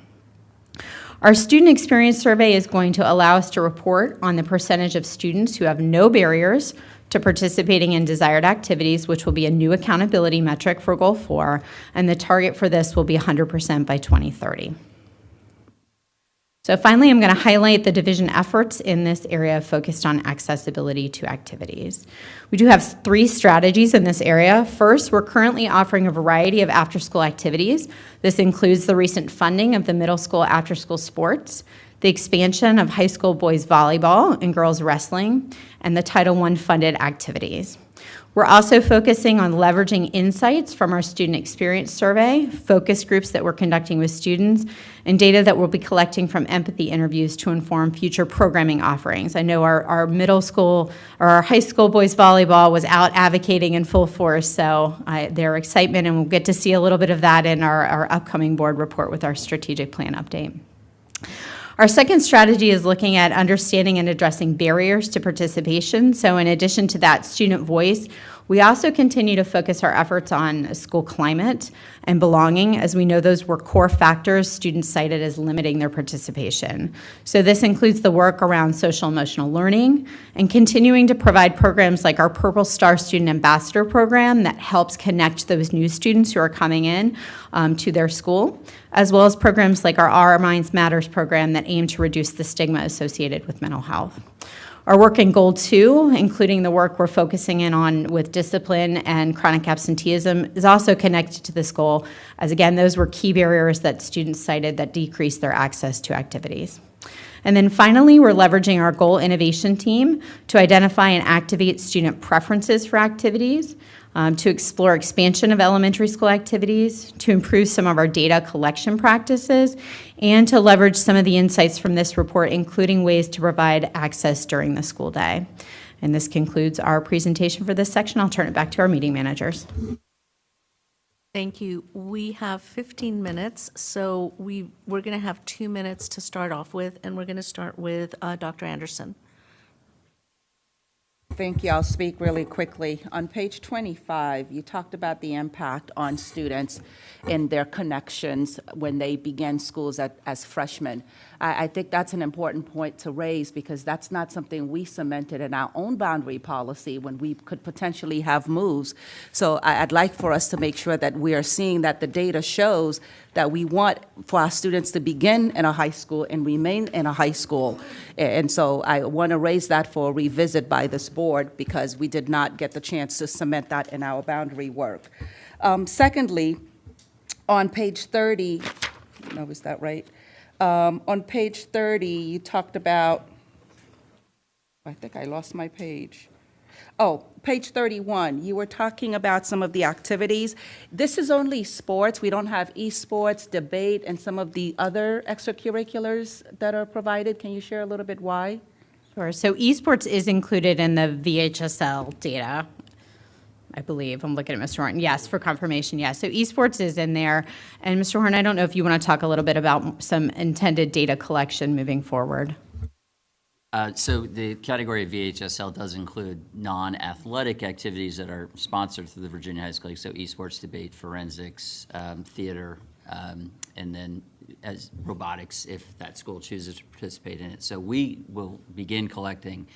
Speaker 3: Our student experience survey is going to allow us to report on the percentage of students who have no barriers to participating in desired activities, which will be a new accountability metric for Goal 4, and the target for this will be 100% by 2030. So finally, I'm going to highlight the division efforts in this area focused on accessibility to activities. We do have 3 strategies in this area. First, we're currently offering a variety of after-school activities. This includes the recent funding of the middle school after-school sports, the expansion of high school boys volleyball and girls wrestling, and the Title I funded activities. We're also focusing on leveraging insights from our student experience survey, focus groups that we're conducting with students, and data that we'll be collecting from empathy interviews to inform future programming offerings. I know our middle school or our high school boys volleyball was out advocating in full force, so their excitement, and we'll get to see a little bit of that in our upcoming board report with our strategic plan update. Our second strategy is looking at understanding and addressing barriers to participation. So in addition to that student voice, we also continue to focus our efforts on school climate and belonging, as we know those were core factors students cited as limiting their participation. So this includes the work around social emotional learning and continuing to provide programs like our Purple Star Student Ambassador Program that helps connect those new students who are coming in to their school, as well as programs like our Minds Matters program that aim to reduce the stigma associated with mental health. Our work in Goal 2, including the work we're focusing in on with discipline and chronic absenteeism, is also connected to this goal, as again, those were key barriers that students cited that decreased their access to activities. And then finally, we're leveraging our goal innovation team to identify and activate student preferences for activities, to explore expansion of elementary school activities, to improve some of our data collection practices, and to leverage some of the insights from this report, including ways to provide access during the school day. And this concludes our presentation for this section. I'll turn it back to our meeting managers.
Speaker 12: Thank you. We have 15 minutes, so we're going to have 2 minutes to start off with, and we're going to start with Dr. Anderson.
Speaker 6: Thank you. I'll speak really quickly. On page 25, you talked about the impact on students in their connections when they begin schools as freshmen. I think that's an important point to raise because that's not something we cemented in our own boundary policy when we could potentially have moves. So I'd like for us to make sure that we are seeing that the data shows that we want for our students to begin in a high school and remain in a high school. And so I want to raise that for a revisit by this board because we did not get the chance to cement that in our boundary work. Secondly, on page 30, no, is that right? On page 30, you talked about, I think I lost my page. Oh, page 31, you were talking about some of the activities. This is only sports. We don't have esports, debate, and some of the other extracurriculars that are provided. Can you share a little bit why?
Speaker 3: Sure. So esports is included in the VHSL data, I believe. I'm looking at Mr. Horn. Yes, for confirmation, yes. So esports is in there. And Mr. Horn, I don't know if you want to talk a little bit about some intended data collection moving forward.
Speaker 15: So the category of VHSL does include non-athletic activities that are sponsored through the Virginia High School League, so esports, debate, forensics, theater, and then as robotics if that school chooses to participate in it. So we will begin collecting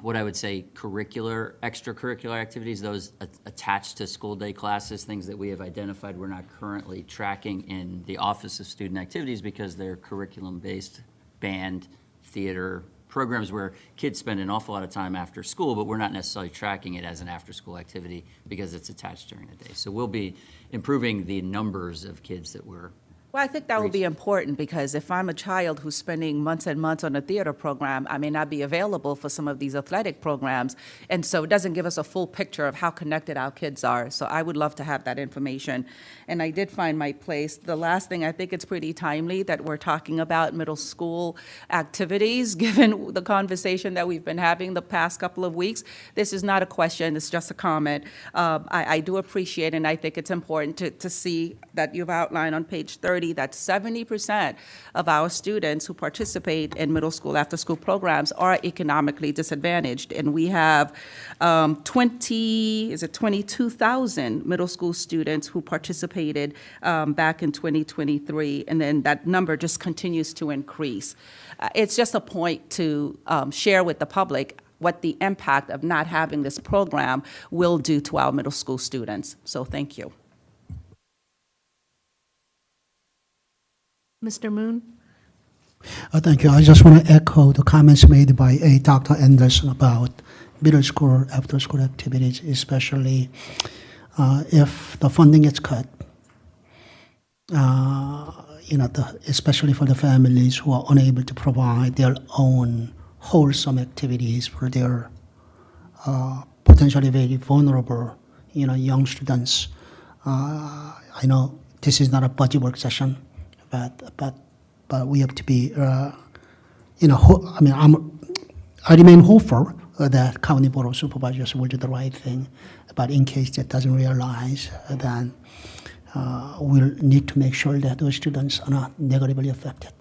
Speaker 15: what I would say extracurricular activities, those attached to school day classes, things that we have identified we're not currently tracking in the Office of Student Activities because they're curriculum-based, band, theater, programs where kids spend an awful lot of time after school, but we're not necessarily tracking it as an after-school activity because it's attached during the day. So we'll be improving the numbers of kids that we're
Speaker 6: Well, I think that would be important because if I'm a child who's spending months and months on a theater program, I may not be available for some of these athletic programs. And so it doesn't give us a full picture of how connected our kids are. So I would love to have that information. And I did find my place. The last thing, I think it's pretty timely that we're talking about middle school activities, given the conversation that we've been having the past couple of weeks. This is not a question, it's just a comment. I do appreciate, and I think it's important to see that you've outlined on page 30 that 70% of our students who participate in middle school after-school programs are economically disadvantaged. And we have 22,000 middle school students who participated back in 2023, and then that number just continues to increase. It's just a point to share with the public what the impact of not having this program will do to our middle school students. So thank you.
Speaker 12: Mr. Moon?
Speaker 16: Thank you. I just want to echo the comments made by Dr. Anderson about middle school, after-school activities, especially if the funding is cut. Especially for the families who are unable to provide their own wholesome activities for their potentially very vulnerable, young students. I know this is not a budget work session, but we have to be, I remain hopeful that County Board of Supervisors will do the right thing. But in case that doesn't realize, then we'll need to make sure that those students are not negatively affected.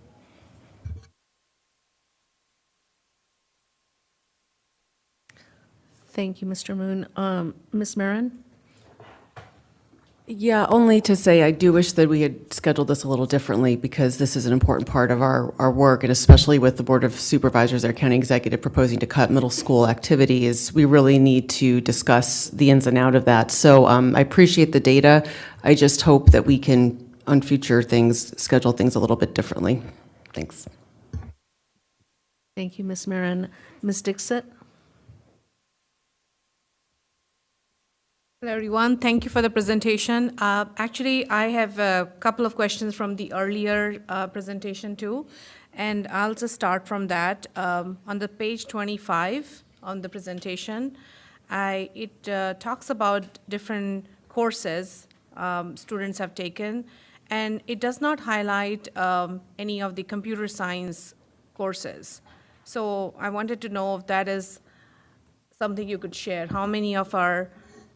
Speaker 12: Thank you, Mr. Moon. Ms. Marin?
Speaker 9: Yeah, only to say I do wish that we had scheduled this a little differently because this is an important part of our work, and especially with the Board of Supervisors, our county executive proposing to cut middle school activities, we really need to discuss the ins and out of that. So I appreciate the data. I just hope that we can, on future things, schedule things a little bit differently. Thanks.
Speaker 12: Thank you, Ms. Marin. Ms. Dixit?
Speaker 17: Hello, everyone. Thank you for the presentation. Actually, I have a couple of questions from the earlier presentation too, and I'll just start from that. On the page 25 on the presentation, it talks about different courses students have taken, and it does not highlight any of the computer science courses. So I wanted to know if that is something you could share. How many of our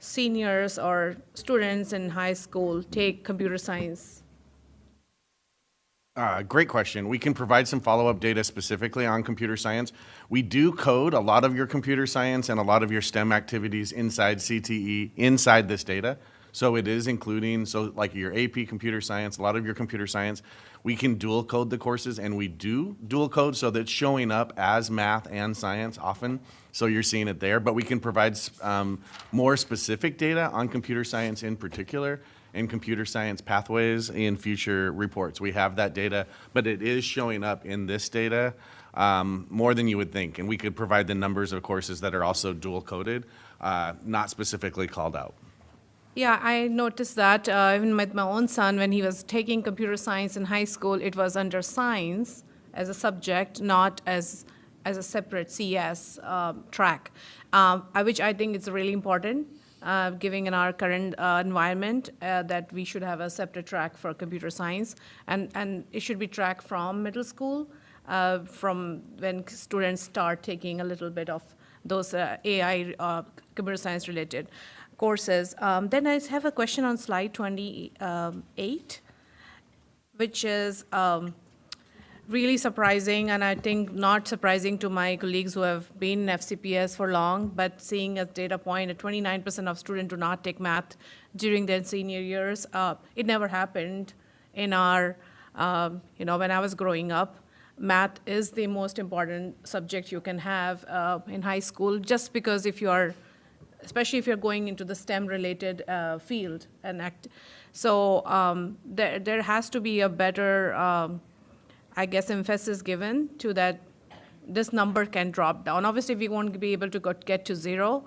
Speaker 17: seniors or students in high school take computer science?
Speaker 4: Great question. We can provide some follow-up data specifically on computer science. We do code a lot of your computer science and a lot of your STEM activities inside CTE, inside this data. So it is including, so like your AP computer science, a lot of your computer science. We can dual code the courses, and we do dual code so that it's showing up as math and science often. So you're seeing it there, but we can provide more specific data on computer science in particular and computer science pathways in future reports. We have that data, but it is showing up in this data more than you would think. And we could provide the numbers of courses that are also dual coded, not specifically called out.
Speaker 17: Yeah, I noticed that even with my own son, when he was taking computer science in high school, it was under science as a subject, not as a separate CS track, which I think is really important, given in our current environment, that we should have a separate track for computer science, and it should be tracked from middle school, from when students start taking a little bit of those AI computer science related courses. Then I have a question on slide 28, which is really surprising, and I think not surprising to my colleagues who have been in FCPS for long, but seeing as data point that 29% of students do not take math during their senior years. It never happened in our, when I was growing up. Math is the most important subject you can have in high school, just because especially if you're going into the STEM-related field and so there has to be a better, emphasis given to that. This number can drop down. Obviously, we won't be able to get to zero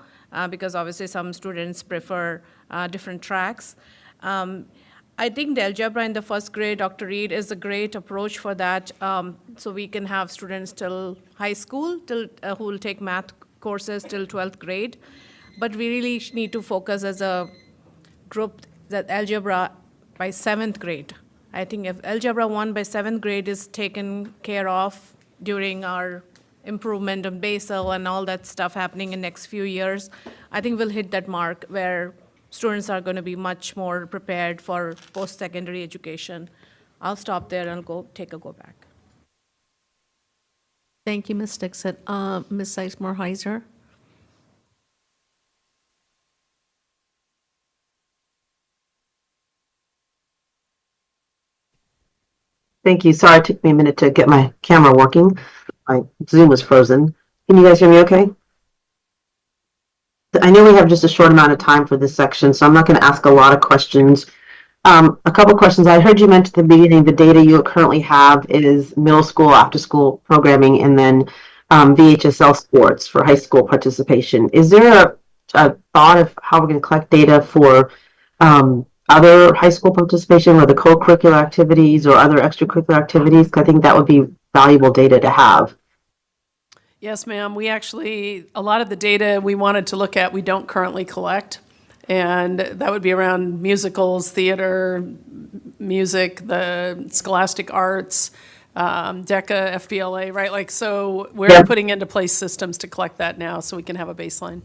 Speaker 17: because obviously some students prefer different tracks. I think the algebra in the first grade, Dr. Reed, is a great approach for that. So we can have students till high school, who will take math courses till 12th grade. But we really need to focus as a group that algebra by 7th grade. I think if algebra 1 by 7th grade is taken care of during our improvement on Basel and all that stuff happening in next few years, I think we'll hit that mark where students are going to be much more prepared for post-secondary education. I'll stop there and go back.
Speaker 12: Thank you, Ms. Dixon. Ms. Sizemore-Heiser?
Speaker 10: Thank you. Sorry, it took me a minute to get my camera working. My Zoom was frozen. Can you guys hear me okay? I know we have just a short amount of time for this section, so I'm not going to ask a lot of questions. A couple questions. I heard you mention at the beginning the data you currently have is middle school, after school programming, and then VHSL sports for high school participation. Is there a thought of how we're going to collect data for other high school participation, whether co-curricular activities or other extracurricular activities? I think that would be valuable data to have.
Speaker 2: Yes, ma'am. We actually, a lot of the data we wanted to look at, we don't currently collect. And that would be around musicals, theater, music, the scholastic arts, DECA, FBLA, right? So we're putting into place systems to collect that now so we can have a baseline.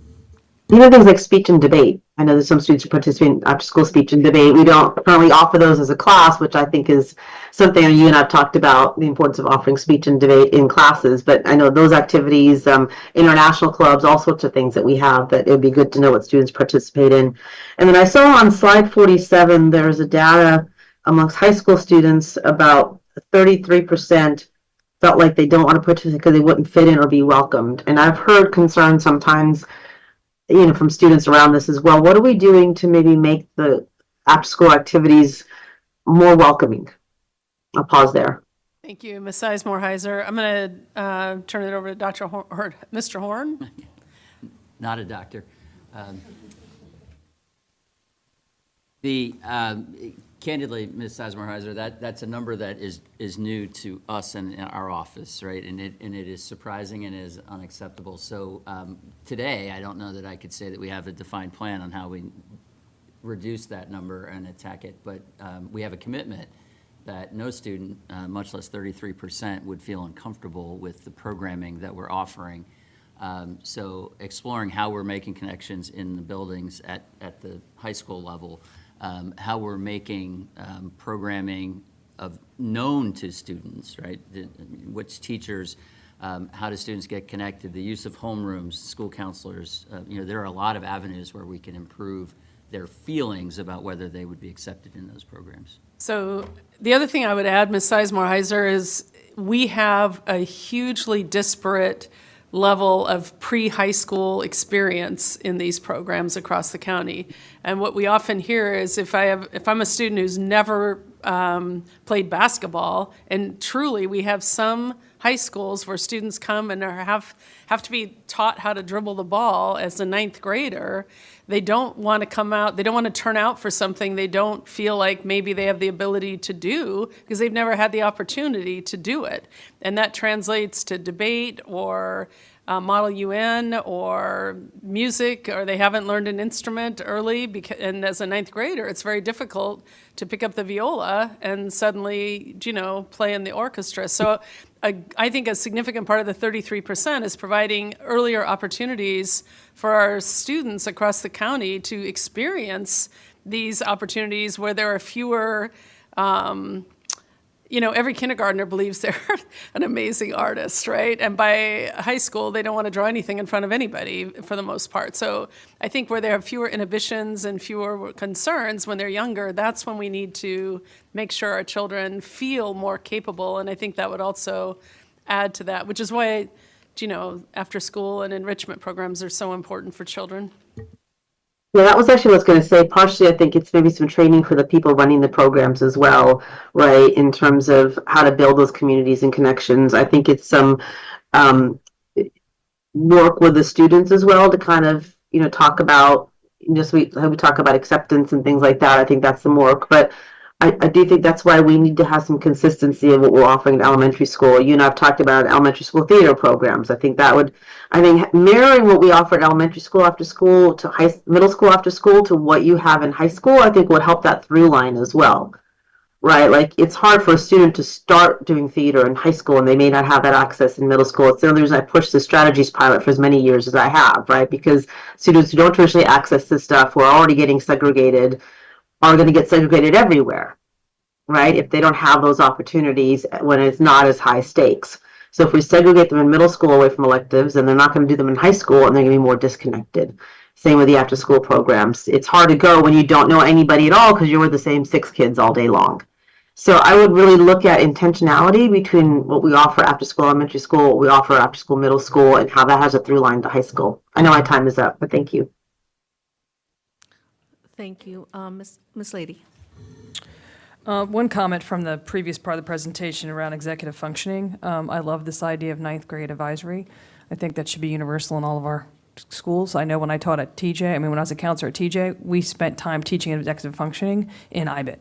Speaker 10: Even things like speech and debate. I know that some students who participate in after-school speech and debate. We don't currently offer those as a class, which I think is something you and I have talked about, the importance of offering speech and debate in classes. But I know those activities, international clubs, all sorts of things that we have that it would be good to know what students participate in. And then I saw on slide 47, there's a data amongst high school students about 33% felt like they don't want to participate because they wouldn't fit in or be welcomed. And I've heard concerns sometimes from students around this as well. What are we doing to maybe make the after-school activities more welcoming? I'll pause there.
Speaker 2: Thank you, Ms. Sizemore-Heiser. I'm going to turn it over to Dr. Horn, Mr. Horn.
Speaker 15: Not a doctor. Candidly, Ms. Sizemore-Heiser, that's a number that is new to us and our office, right? And it is surprising and is unacceptable. So today, I don't know that I could say that we have a defined plan on how we reduce that number and attack it, but we have a commitment that no student, much less 33%, would feel uncomfortable with the programming that we're offering. So exploring how we're making connections in the buildings at the high school level, how we're making programming known to students, right? Which teachers, how do students get connected, the use of homerooms, school counselors. There are a lot of avenues where we can improve their feelings about whether they would be accepted in those programs.
Speaker 2: So the other thing I would add, Ms. Sizemore-Heiser, is we have a hugely disparate level of pre-high school experience in these programs across the county. And what we often hear is if I'm a student who's never played basketball, and truly we have some high schools where students come and have to be taught how to dribble the ball as a ninth grader. They don't want to come out, they don't want to turn out for something they don't feel like maybe they have the ability to do because they've never had the opportunity to do it. And that translates to debate or Model UN or music, or they haven't learned an instrument early, and as a ninth grader, it's very difficult to pick up the viola and suddenly, play in the orchestra. So I think a significant part of the 33% is providing earlier opportunities for our students across the county to experience these opportunities where there are fewer, every kindergartner believes they're an amazing artist, right? And by high school, they don't want to draw anything in front of anybody for the most part. So I think where they have fewer inhibitions and fewer concerns when they're younger, that's when we need to make sure our children feel more capable. And I think that would also add to that, which is why, after school and enrichment programs are so important for children.
Speaker 10: Yeah, that was actually what I was going to say. Partially, I think it's maybe some training for the people running the programs as well, right, in terms of how to build those communities and connections. I think it's some work with the students as well to kind of, talk about, how we talk about acceptance and things like that. I think that's some work. But I do think that's why we need to have some consistency of what we're offering in elementary school. You and I have talked about elementary school theater programs. I think mirroring what we offer at elementary school after school to middle school after school to what you have in high school, I think would help that through line as well, right? Like it's hard for a student to start doing theater in high school and they may not have that access in middle school. It's the only reason I pushed the strategies pilot for as many years as I have, right? Because students who don't traditionally access this stuff, who are already getting segregated, are going to get segregated everywhere, right? If they don't have those opportunities when it's not as high stakes. So if we segregate them in middle school away from electives, then they're not going to do them in high school and they're going to be more disconnected. Same with the after school programs. It's hard to go when you don't know anybody at all because you're with the same 6 kids all day long. So I would really look at intentionality between what we offer after school elementary school, what we offer after school middle school, and how that has a through line to high school. I know my time is up, but thank you.
Speaker 12: Thank you. Ms. Lady.
Speaker 1: One comment from the previous part of the presentation around executive functioning. I love this idea of ninth grade advisory. I think that should be universal in all of our schools. I know when I taught at TJ, when I was a counselor at TJ, we spent time teaching executive functioning in IBIT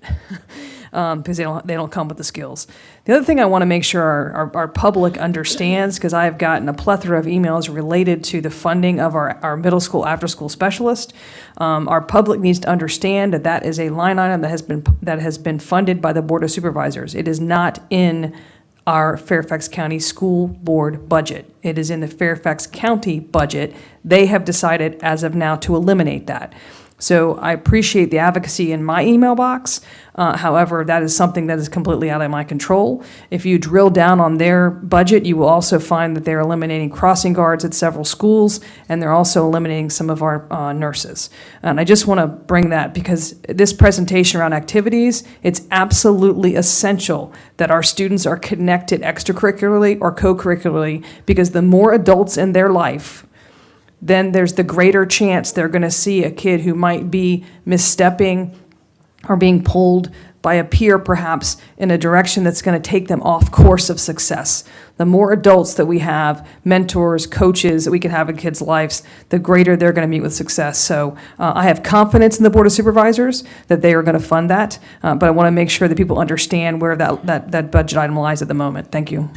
Speaker 1: because they don't come with the skills. The other thing I want to make sure our public understands, because I've gotten a plethora of emails related to the funding of our middle school after school specialist. Our public needs to understand that is a line item that has been funded by the Board of Supervisors. It is not in our Fairfax County School Board budget. It is in the Fairfax County budget. They have decided as of now to eliminate that. So I appreciate the advocacy in my email box. However, that is something that is completely out of my control. If you drill down on their budget, you will also find that they're eliminating crossing guards at several schools, and they're also eliminating some of our nurses. And I just want to bring that because this presentation around activities, it's absolutely essential that our students are connected extracurricularly or co-curricularly, because the more adults in their life, then there's the greater chance they're going to see a kid who might be misstepping or being pulled by a peer perhaps in a direction that's going to take them off course of success. The more adults that we have, mentors, coaches that we can have in kids' lives, the greater they're going to meet with success. So I have confidence in the Board of Supervisors that they are going to fund that, but I want to make sure that people understand where that budget item lies at the moment. Thank you.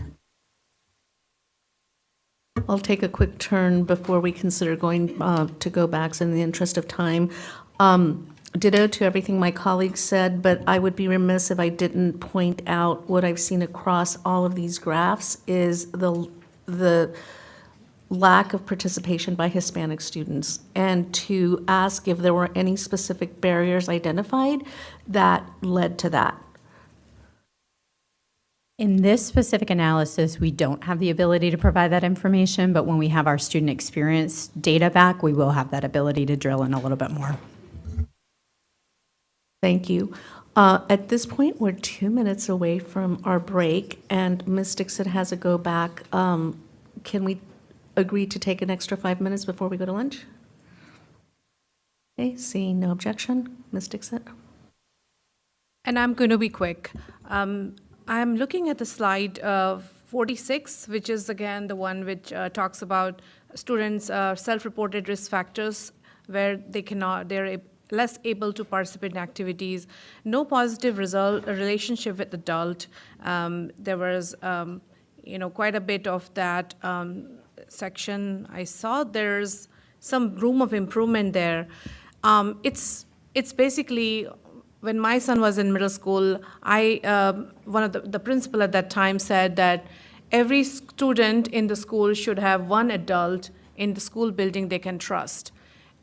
Speaker 12: I'll take a quick turn before we consider going to go backs in the interest of time. Ditto to everything my colleagues said, but I would be remiss if I didn't point out what I've seen across all of these graphs is the lack of participation by Hispanic students and to ask if there were any specific barriers identified that led to that.
Speaker 3: In this specific analysis, we don't have the ability to provide that information, but when we have our student experience data back, we will have that ability to drill in a little bit more.
Speaker 12: Thank you. At this point, we're 2 minutes away from our break, and Ms. Dixon has a go back. Can we agree to take an extra 5 minutes before we go to lunch? Okay, seeing no objection. Ms. Dixon?
Speaker 17: And I'm going to be quick. I'm looking at the slide 46, which is again the one which talks about students' self-reported risk factors where they're less able to participate in activities. No positive relationship with adult. There was, quite a bit of that section. I saw there's some room of improvement there. It's basically, when my son was in middle school, one of the principal at that time said that every student in the school should have one adult in the school building they can trust.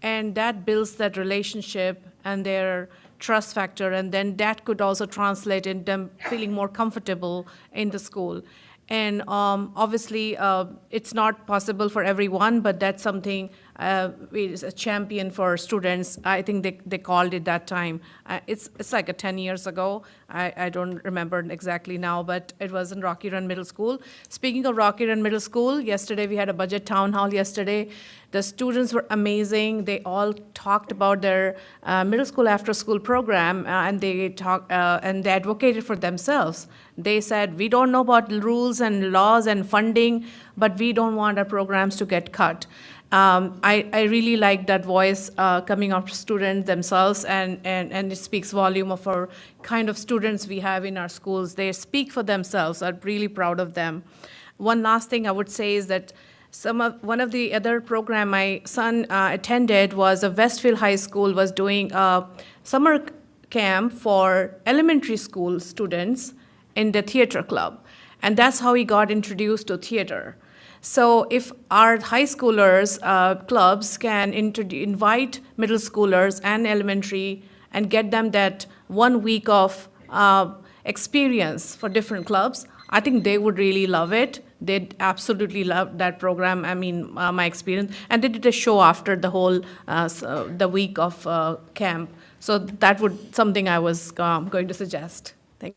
Speaker 17: And that builds that relationship and their trust factor, and then that could also translate in them feeling more comfortable in the school. And obviously, it's not possible for everyone, but that's something is a champion for students. I think they called it that time. It's like 10 years ago. I don't remember exactly now, but it was in Rocky Run Middle School. Speaking of Rocky Run Middle School, yesterday we had a budget town hall yesterday. The students were amazing. They all talked about their middle school after-school program, and they advocated for themselves. They said, we don't know about rules and laws and funding, but we don't want our programs to get cut. I really like that voice coming out of students themselves, and it speaks volume of our kind of students we have in our schools. They speak for themselves. I'm really proud of them. One last thing I would say is that one of the other program my son attended was a Westfield High School was doing a summer camp for elementary school students in the theater club. And that's how he got introduced to theater. So if our high schoolers clubs can invite middle schoolers and elementary and get them that 1 week of experience for different clubs, I think they would really love it. They'd absolutely love that program. I mean, my experience. And they did a show after the whole, the week of camp. So that would something I was going to suggest. Thank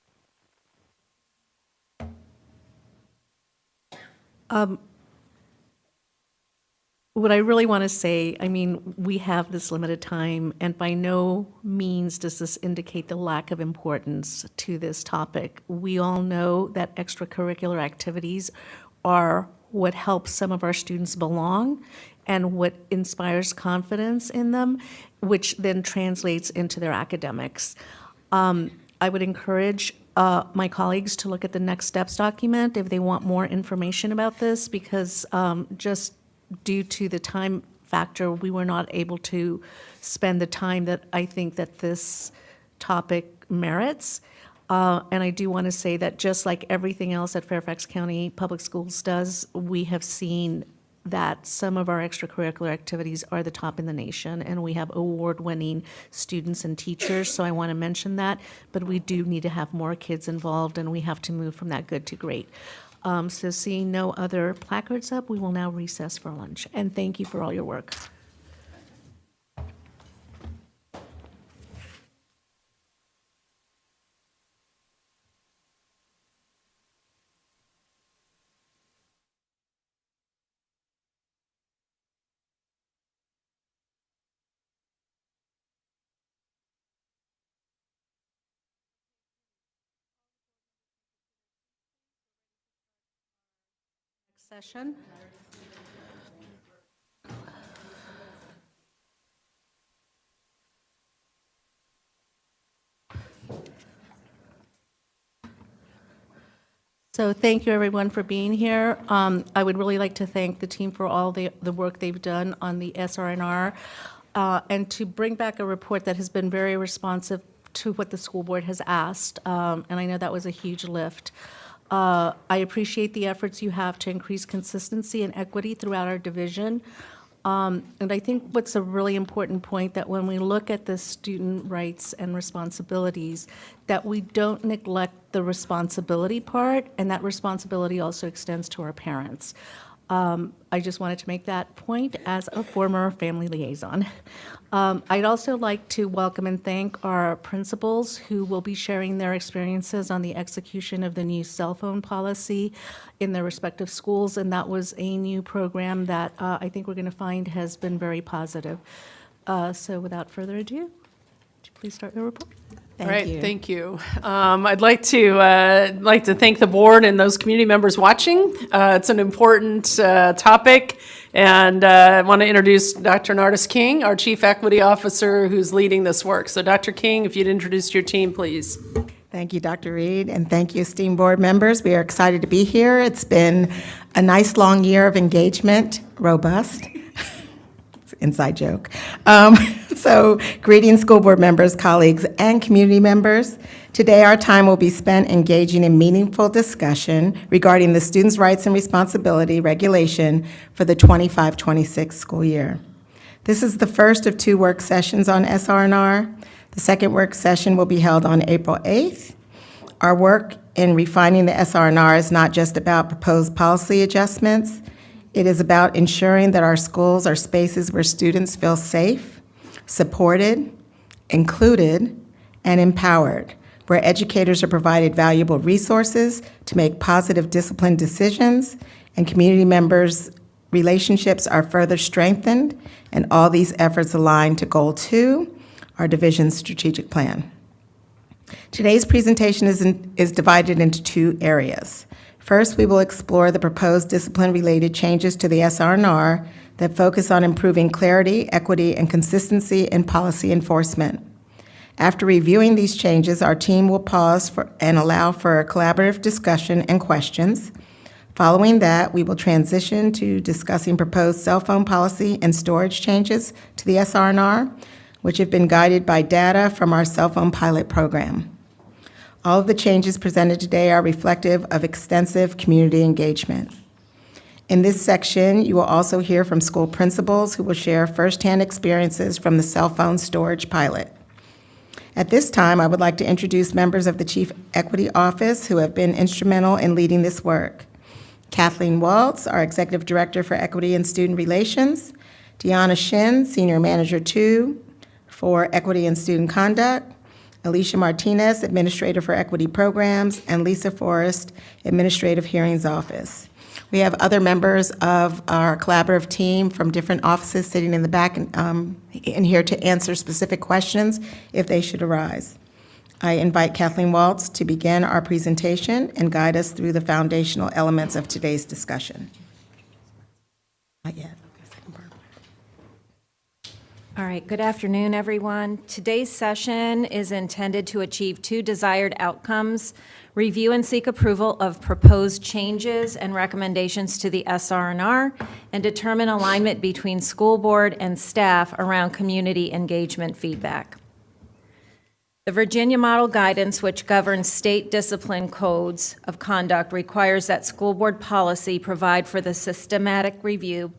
Speaker 12: you. What I really want to say, I mean, we have this limited time, and by no means does this indicate the lack of importance to this topic. We all know that extracurricular activities are what helps some of our students belong and what inspires confidence in them, which then translates into their academics. I would encourage my colleagues to look at the next steps document if they want more information about this, because just due to the time factor, we were not able to spend the time that I think that this topic merits. And I do want to say that just like everything else that Fairfax County Public Schools does, we have seen that some of our extracurricular activities are the top in the nation, and we have award-winning students and teachers, so I want to mention that. But we do need to have more kids involved, and we have to move from that good to great. So seeing no other placards up, we will now recess for lunch. And thank you for all your work. Session. So thank you, everyone, for being here. I would really like to thank the team for all the work they've done on the SR&R, and to bring back a report that has been very responsive to what the school board has asked, and I know that was a huge lift. I appreciate the efforts you have to increase consistency and equity throughout our division. And I think what's a really important point, that when we look at the student rights and responsibilities, that we don't neglect the responsibility part, and that responsibility also extends to our parents. I just wanted to make that point as a former family liaison. I'd also like to welcome and thank our principals who will be sharing their experiences on the execution of the new cell phone policy in their respective schools, and that was a new program that I think we're going to find has been very positive. So without further ado, would you please start your report?
Speaker 2: All right, thank you. I'd like to thank the board and those community members watching. It's an important topic, and I want to introduce Dr. Nardis King, our Chief Equity Officer, who's leading this work. So Dr. King, if you'd introduce your team, please.
Speaker 18: Thank you, Dr. Reed, and thank you, esteemed board members. We are excited to be here. It's been a nice long year of engagement, robust. Inside joke. So greetings, school board members, colleagues, and community members. Today, our time will be spent engaging in meaningful discussion regarding the Students' Rights and Responsibility Regulation for the 25-26 school year. This is the first of 2 work sessions on SR&R. The second work session will be held on April 8th. Our work in refining the SR&R is not just about proposed policy adjustments. It is about ensuring that our schools are spaces where students feel safe, supported, included, and empowered, where educators are provided valuable resources to make positive discipline decisions, and community members' relationships are further strengthened, and all these efforts align to Goal 2, our division's strategic plan. Today's presentation is divided into 2 areas. First, we will explore the proposed discipline-related changes to the SR&R that focus on improving clarity, equity, and consistency in policy enforcement. After reviewing these changes, our team will pause and allow for a collaborative discussion and questions. Following that, we will transition to discussing proposed cell phone policy and storage changes to the SR&R, which have been guided by data from our cell phone pilot program. All of the changes presented today are reflective of extensive community engagement. In this section, you will also hear from school principals who will share firsthand experiences from the cell phone storage pilot. At this time, I would like to introduce members of the Chief Equity Office who have been instrumental in leading this work. Kathleen Waltz, our Executive Director for Equity and Student Relations, Deanna Shin, Senior Manager 2 for Equity and Student Conduct, Alicia Martinez, Administrator for Equity Programs, and Lisa Forrest, Administrative Hearings Office. We have other members of our collaborative team from different offices sitting in the back and in here to answer specific questions if they should arise. I invite Kathleen Waltz to begin our presentation and guide us through the foundational elements of today's discussion. Not yet.
Speaker 19: All right, good afternoon, everyone. Today's session is intended to achieve 2 desired outcomes: review and seek approval of proposed changes and recommendations to the SR&R, and determine alignment between school board and staff around community engagement feedback. The Virginia Model Guidance, which governs state discipline codes of conduct, requires that school board policy provide for the systematic review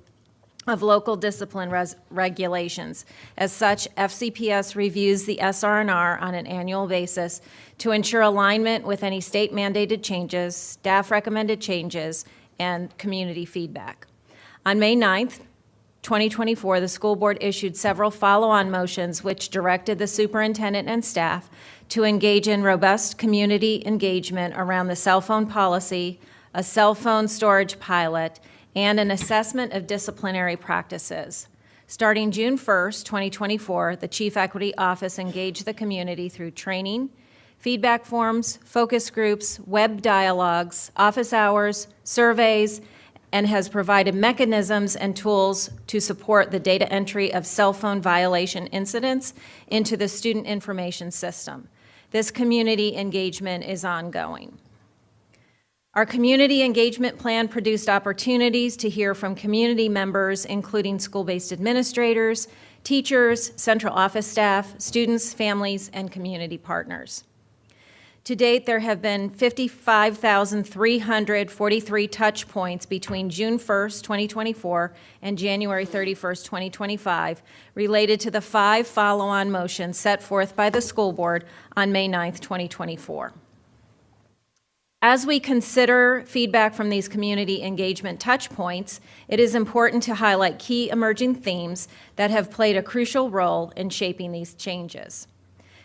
Speaker 19: of local discipline regulations. As such, FCPS reviews the SR&R on an annual basis to ensure alignment with any state-mandated changes, staff-recommended changes, and community feedback. On May 9th, 2024, the school board issued several follow-on motions which directed the superintendent and staff to engage in robust community engagement around the cell phone policy, a cell phone storage pilot, and an assessment of disciplinary practices. Starting June 1st, 2024, the Chief Equity Office engaged the community through training, feedback forms, focus groups, web dialogues, office hours, surveys, and has provided mechanisms and tools to support the data entry of cell phone violation incidents into the student information system. This community engagement is ongoing. Our community engagement plan produced opportunities to hear from community members, including school-based administrators, teachers, central office staff, students, families, and community partners. To date, there have been 55,343 touch points between June 1st, 2024 and January 31st, 2025, related to the 5 follow-on motions set forth by the school board on May 9th, 2024. As we consider feedback from these community engagement touch points, it is important to highlight key emerging themes that have played a crucial role in shaping these changes.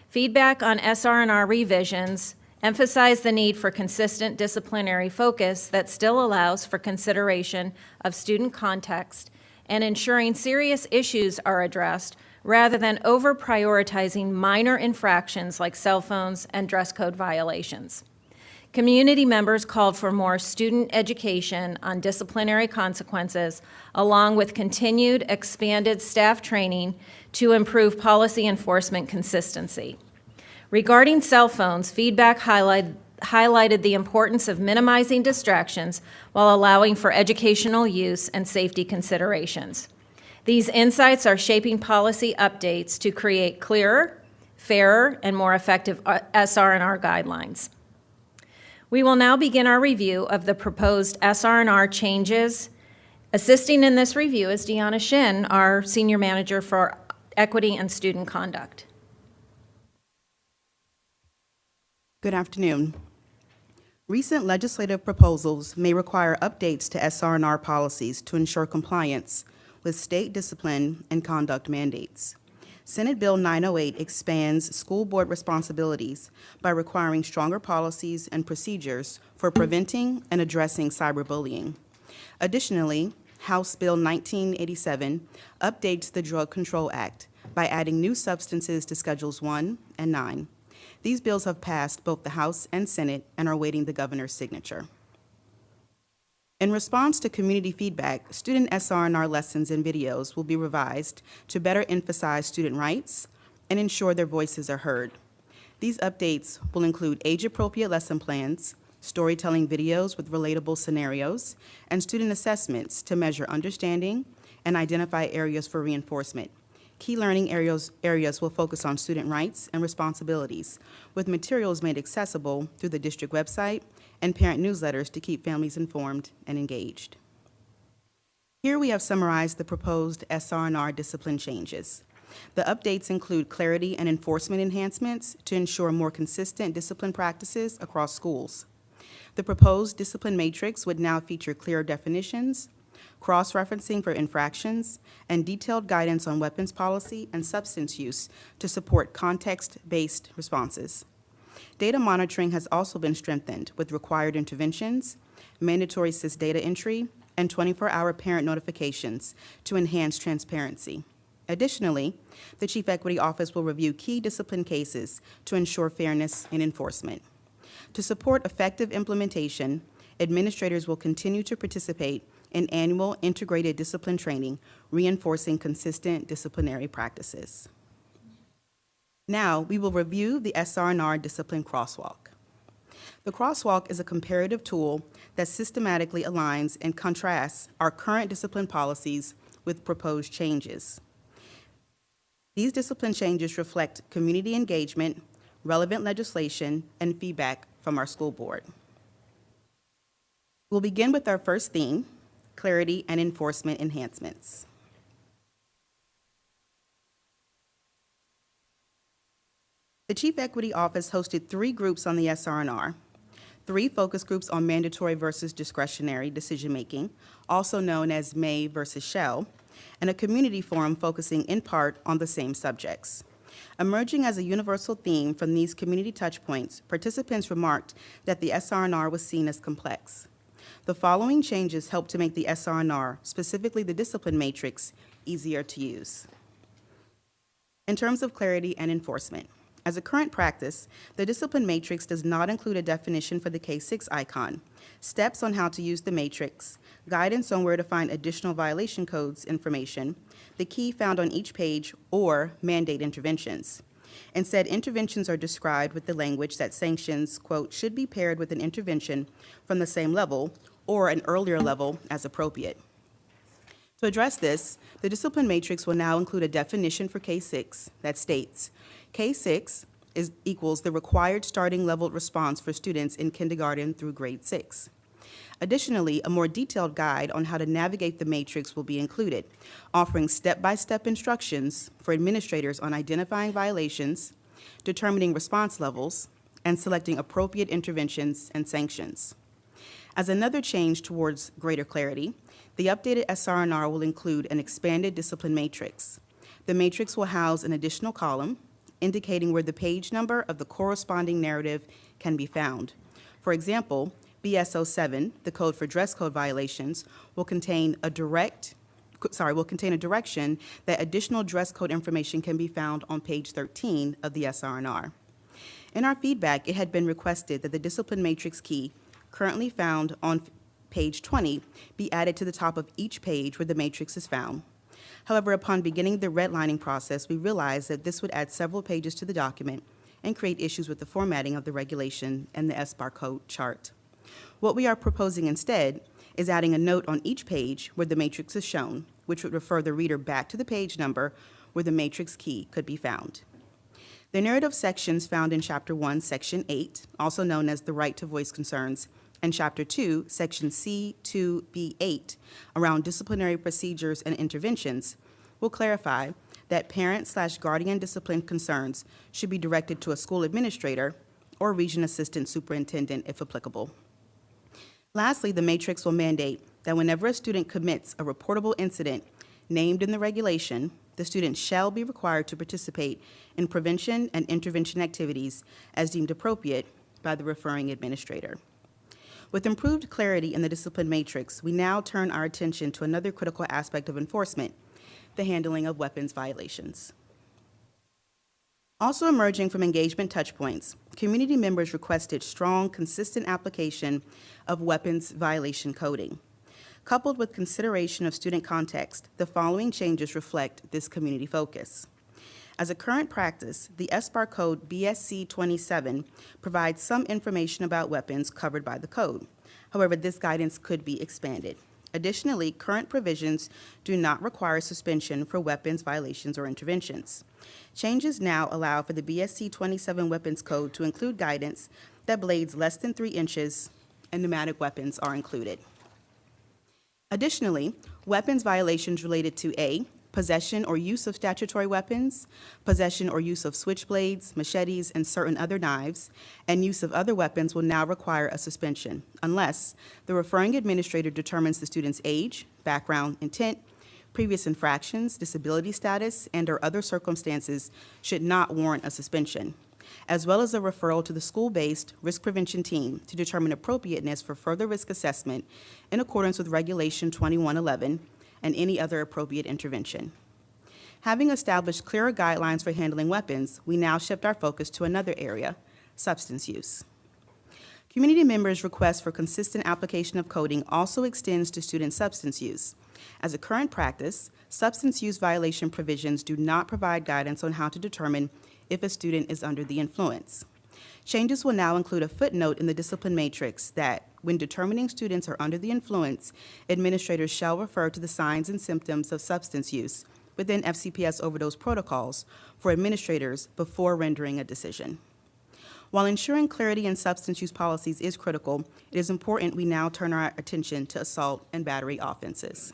Speaker 19: Feedback on SR&R revisions emphasized the need for consistent disciplinary focus that still allows for consideration of student context and ensuring serious issues are addressed rather than over-prioritizing minor infractions like cell phones and dress code violations. Community members called for more student education on disciplinary consequences, along with continued expanded staff training to improve policy enforcement consistency. Regarding cell phones, feedback highlighted the importance of minimizing distractions while allowing for educational use and safety considerations. These insights are shaping policy updates to create clearer, fairer, and more effective SR&R guidelines. We will now begin our review of the proposed SR&R changes. Assisting in this review is Deanna Shin, our Senior Manager for Equity and Student Conduct.
Speaker 20: Good afternoon. Recent legislative proposals may require updates to SR&R policies to ensure compliance with state discipline and conduct mandates. Senate Bill 908 expands school board responsibilities by requiring stronger policies and procedures for preventing and addressing cyberbullying. Additionally, House Bill 1987 updates the Drug Control Act by adding new substances to Schedules 1 and 9. These bills have passed both the House and Senate and are awaiting the governor's signature. In response to community feedback, student SR&R lessons and videos will be revised to better emphasize student rights and ensure their voices are heard. These updates will include age-appropriate lesson plans, storytelling videos with relatable scenarios, and student assessments to measure understanding and identify areas for reinforcement. Key learning areas will focus on student rights and responsibilities, with materials made accessible through the district website and parent newsletters to keep families informed and engaged. Here we have summarized the proposed SR&R discipline changes. The updates include clarity and enforcement enhancements to ensure more consistent discipline practices across schools. The proposed discipline matrix would now feature clear definitions, cross-referencing for infractions, and detailed guidance on weapons policy and substance use to support context-based responses. Data monitoring has also been strengthened with required interventions, mandatory SIS data entry, and 24-hour parent notifications to enhance transparency. Additionally, the Chief Equity Office will review key discipline cases to ensure fairness in enforcement. To support effective implementation, administrators will continue to participate in annual integrated discipline training, reinforcing consistent disciplinary practices. Now, we will review the SR&R discipline crosswalk. The crosswalk is a comparative tool that systematically aligns and contrasts our current discipline policies with proposed changes. These discipline changes reflect community engagement, relevant legislation, and feedback from our school board. We'll begin with our first theme, clarity and enforcement enhancements. The Chief Equity Office hosted 3 groups on the SR&R, 3 focus groups on mandatory versus discretionary decision-making, also known as may versus shall, and a community forum focusing in part on the same subjects. Emerging as a universal theme from these community touchpoints, participants remarked that the SR&R was seen as complex. The following changes help to make the SR&R, specifically the discipline matrix, easier to use. In terms of clarity and enforcement, as a current practice, the discipline matrix does not include a definition for the K-6 icon, steps on how to use the matrix, guidance on where to find additional violation codes information, the key found on each page, or mandate interventions. Instead, interventions are described with the language that sanctions, quote, should be paired with an intervention from the same level or an earlier level as appropriate. To address this, the discipline matrix will now include a definition for K-6 that states, K-6, equals the required starting level response for students in kindergarten through grade 6. Additionally, a more detailed guide on how to navigate the matrix will be included, offering step-by-step instructions for administrators on identifying violations, determining response levels, and selecting appropriate interventions and sanctions. As another change towards greater clarity, the updated SR&R will include an expanded discipline matrix. The matrix will house an additional column indicating where the page number of the corresponding narrative can be found. For example, BSO 7, the code for dress code violations, will contain a direction that additional dress code information can be found on page 13 of the SR&R. In our feedback, it had been requested that the discipline matrix key currently found on page 20 be added to the top of each page where the matrix is found. However, upon beginning the redlining process, we realized that this would add several pages to the document and create issues with the formatting of the regulation and the SBAR code chart. What we are proposing instead is adding a note on each page where the matrix is shown, which would refer the reader back to the page number where the matrix key could be found. The narrative sections found in Chapter 1, Section 8, also known as the Right to Voice Concerns, and Chapter 2, Section C2B8, around disciplinary procedures and interventions, will clarify that parent/guardian discipline concerns should be directed to a school administrator or region assistant superintendent if applicable. Lastly, the matrix will mandate that whenever a student commits a reportable incident named in the regulation, the student shall be required to participate in prevention and intervention activities as deemed appropriate by the referring administrator. With improved clarity in the discipline matrix, we now turn our attention to another critical aspect of enforcement, the handling of weapons violations. Also emerging from engagement touchpoints, community members requested strong, consistent application of weapons violation coding. Coupled with consideration of student context, the following changes reflect this community focus. As a current practice, the SBAR code BSC 27 provides some information about weapons covered by the code. However, this guidance could be expanded. Additionally, current provisions do not require suspension for weapons violations or interventions. Changes now allow for the BSC 27 weapons code to include guidance that blades less than 3 inches and pneumatic weapons are included. Additionally, weapons violations related to A, possession or use of statutory weapons, possession or use of switchblades, machetes, and certain other knives, and use of other weapons will now require a suspension, unless the referring administrator determines the student's age, background, intent, previous infractions, disability status, and/or other circumstances should not warrant a suspension, as well as a referral to the school-based risk prevention team to determine appropriateness for further risk assessment in accordance with Regulation 2111 and any other appropriate intervention. Having established clearer guidelines for handling weapons, we now shift our focus to another area, substance use. Community members' request for consistent application of coding also extends to student substance use. As a current practice, substance use violation provisions do not provide guidance on how to determine if a student is under the influence. Changes will now include a footnote in the discipline matrix that, when determining students are under the influence, administrators shall refer to the signs and symptoms of substance use within FCPS overdose protocols for administrators before rendering a decision. While ensuring clarity in substance use policies is critical, it is important we now turn our attention to assault and battery offenses.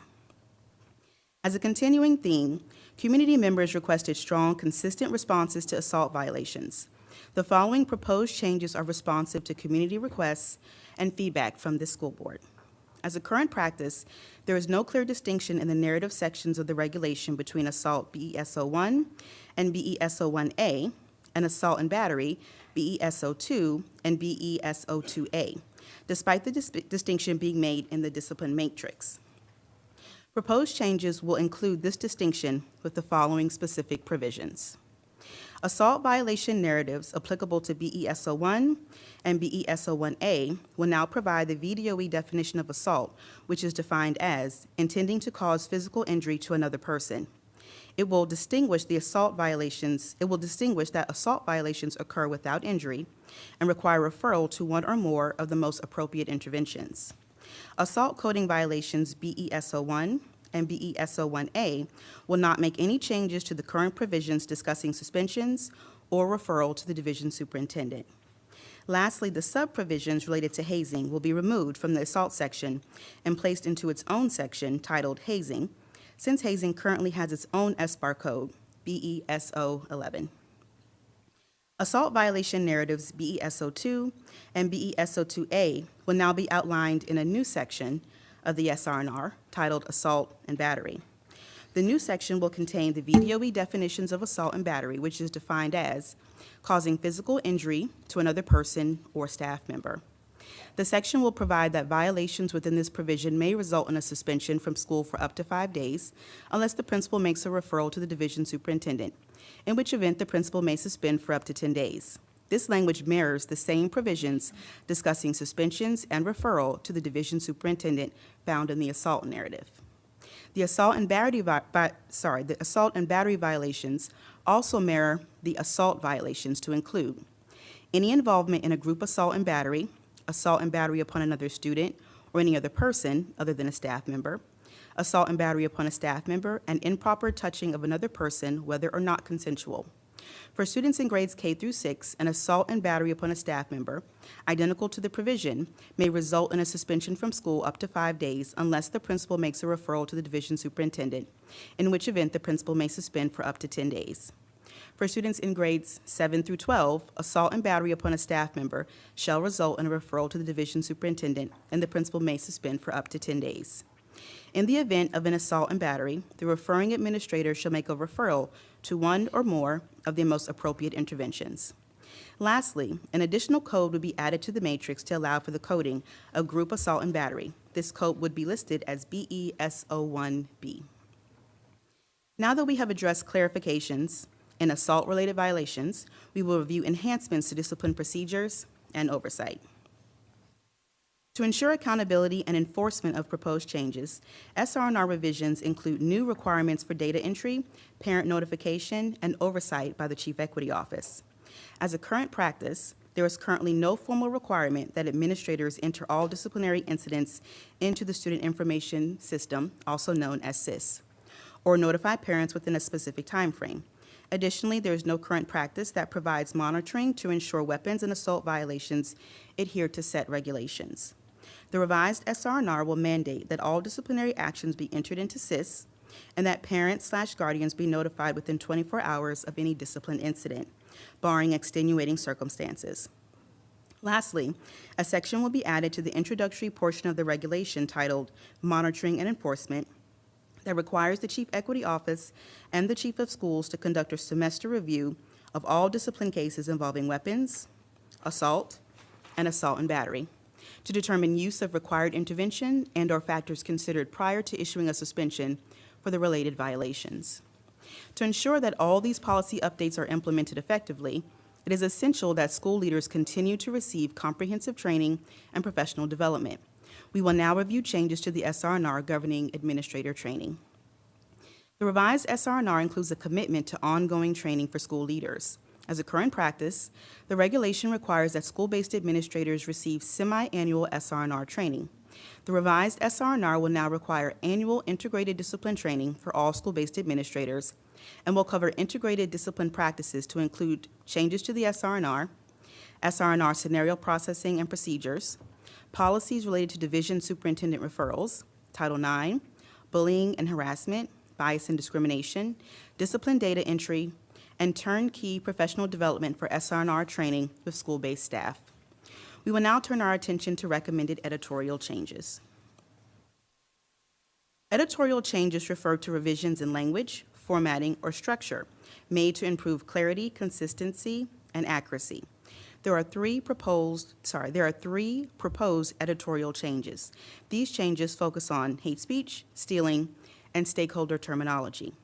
Speaker 20: As a continuing theme, community members requested strong, consistent responses to assault violations. The following proposed changes are responsive to community requests and feedback from this school board. As a current practice, there is no clear distinction in the narrative sections of the regulation between assault BESO1 and BESO1A, and assault and battery BESO2 and BESO2A, despite the distinction being made in the discipline matrix. Proposed changes will include this distinction with the following specific provisions. Assault violation narratives applicable to BESO1 and BESO1A will now provide the VDOE definition of assault, which is defined as intending to cause physical injury to another person. It will distinguish that assault violations occur without injury and require referral to one or more of the most appropriate interventions. Assault coding violations BESO1 and BESO1A will not make any changes to the current provisions discussing suspensions or referral to the division superintendent. Lastly, the sub-provisions related to hazing will be removed from the assault section and placed into its own section titled Hazing, since hazing currently has its own SBAR code, BESO 11. Assault violation narratives BESO 2 and BESO 2A will now be outlined in a new section of the SR&R titled Assault and Battery. The new section will contain the VDOE definitions of assault and battery, which is defined as causing physical injury to another person or staff member. The section will provide that violations within this provision may result in a suspension from school for up to 5 days unless the principal makes a referral to the division superintendent, in which event the principal may suspend for up to 10 days. This language mirrors the same provisions discussing suspensions and referral to the division superintendent found in the assault narrative. The assault and battery violations also mirror the assault violations to include any involvement in a group assault and battery upon another student or any other person other than a staff member, assault and battery upon a staff member, and improper touching of another person, whether or not consensual. For students in grades K through 6, an assault and battery upon a staff member, identical to the provision, may result in a suspension from school up to 5 days unless the principal makes a referral to the division superintendent, in which event the principal may suspend for up to 10 days. For students in grades 7 through 12, assault and battery upon a staff member shall result in a referral to the division superintendent, and the principal may suspend for up to 10 days. In the event of an assault and battery, the referring administrator shall make a referral to one or more of the most appropriate interventions. Lastly, an additional code would be added to the matrix to allow for the coding of group assault and battery. This code would be listed as BESO1B. Now that we have addressed clarifications in assault-related violations, we will review enhancements to discipline procedures and oversight. To ensure accountability and enforcement of proposed changes, SR&R revisions include new requirements for data entry, parent notification, and oversight by the Chief Equity Office. As a current practice, there is currently no formal requirement that administrators enter all disciplinary incidents into the Student Information System, also known as SIS, or notify parents within a specific time frame. Additionally, there is no current practice that provides monitoring to ensure weapons and assault violations adhere to set regulations. The revised SR&R will mandate that all disciplinary actions be entered into SIS and that parents/guardians be notified within 24 hours of any discipline incident, barring extenuating circumstances. Lastly, a section will be added to the introductory portion of the regulation titled Monitoring and Enforcement that requires the Chief Equity Office and the Chief of Schools to conduct a semester review of all discipline cases involving weapons, assault, and assault and battery, to determine use of required intervention and/or factors considered prior to issuing a suspension for the related violations. To ensure that all these policy updates are implemented effectively, it is essential that school leaders continue to receive comprehensive training and professional development. We will now review changes to the SR&R governing administrator training. The revised SR&R includes a commitment to ongoing training for school leaders. As a current practice, the regulation requires that school-based administrators receive semi-annual SR&R training. The revised SR&R will now require annual integrated discipline training for all school-based administrators and will cover integrated discipline practices to include changes to the SR&R, SR&R scenario processing and procedures, policies related to division superintendent referrals, Title IX, bullying and harassment, bias and discrimination, discipline data entry, and turnkey professional development for SR&R training with school-based staff. We will now turn our attention to recommended editorial changes. Editorial changes refer to revisions in language, formatting, or structure made to improve clarity, consistency, and accuracy. There are three proposed editorial changes. These changes focus on hate speech, stealing, and stakeholder terminology.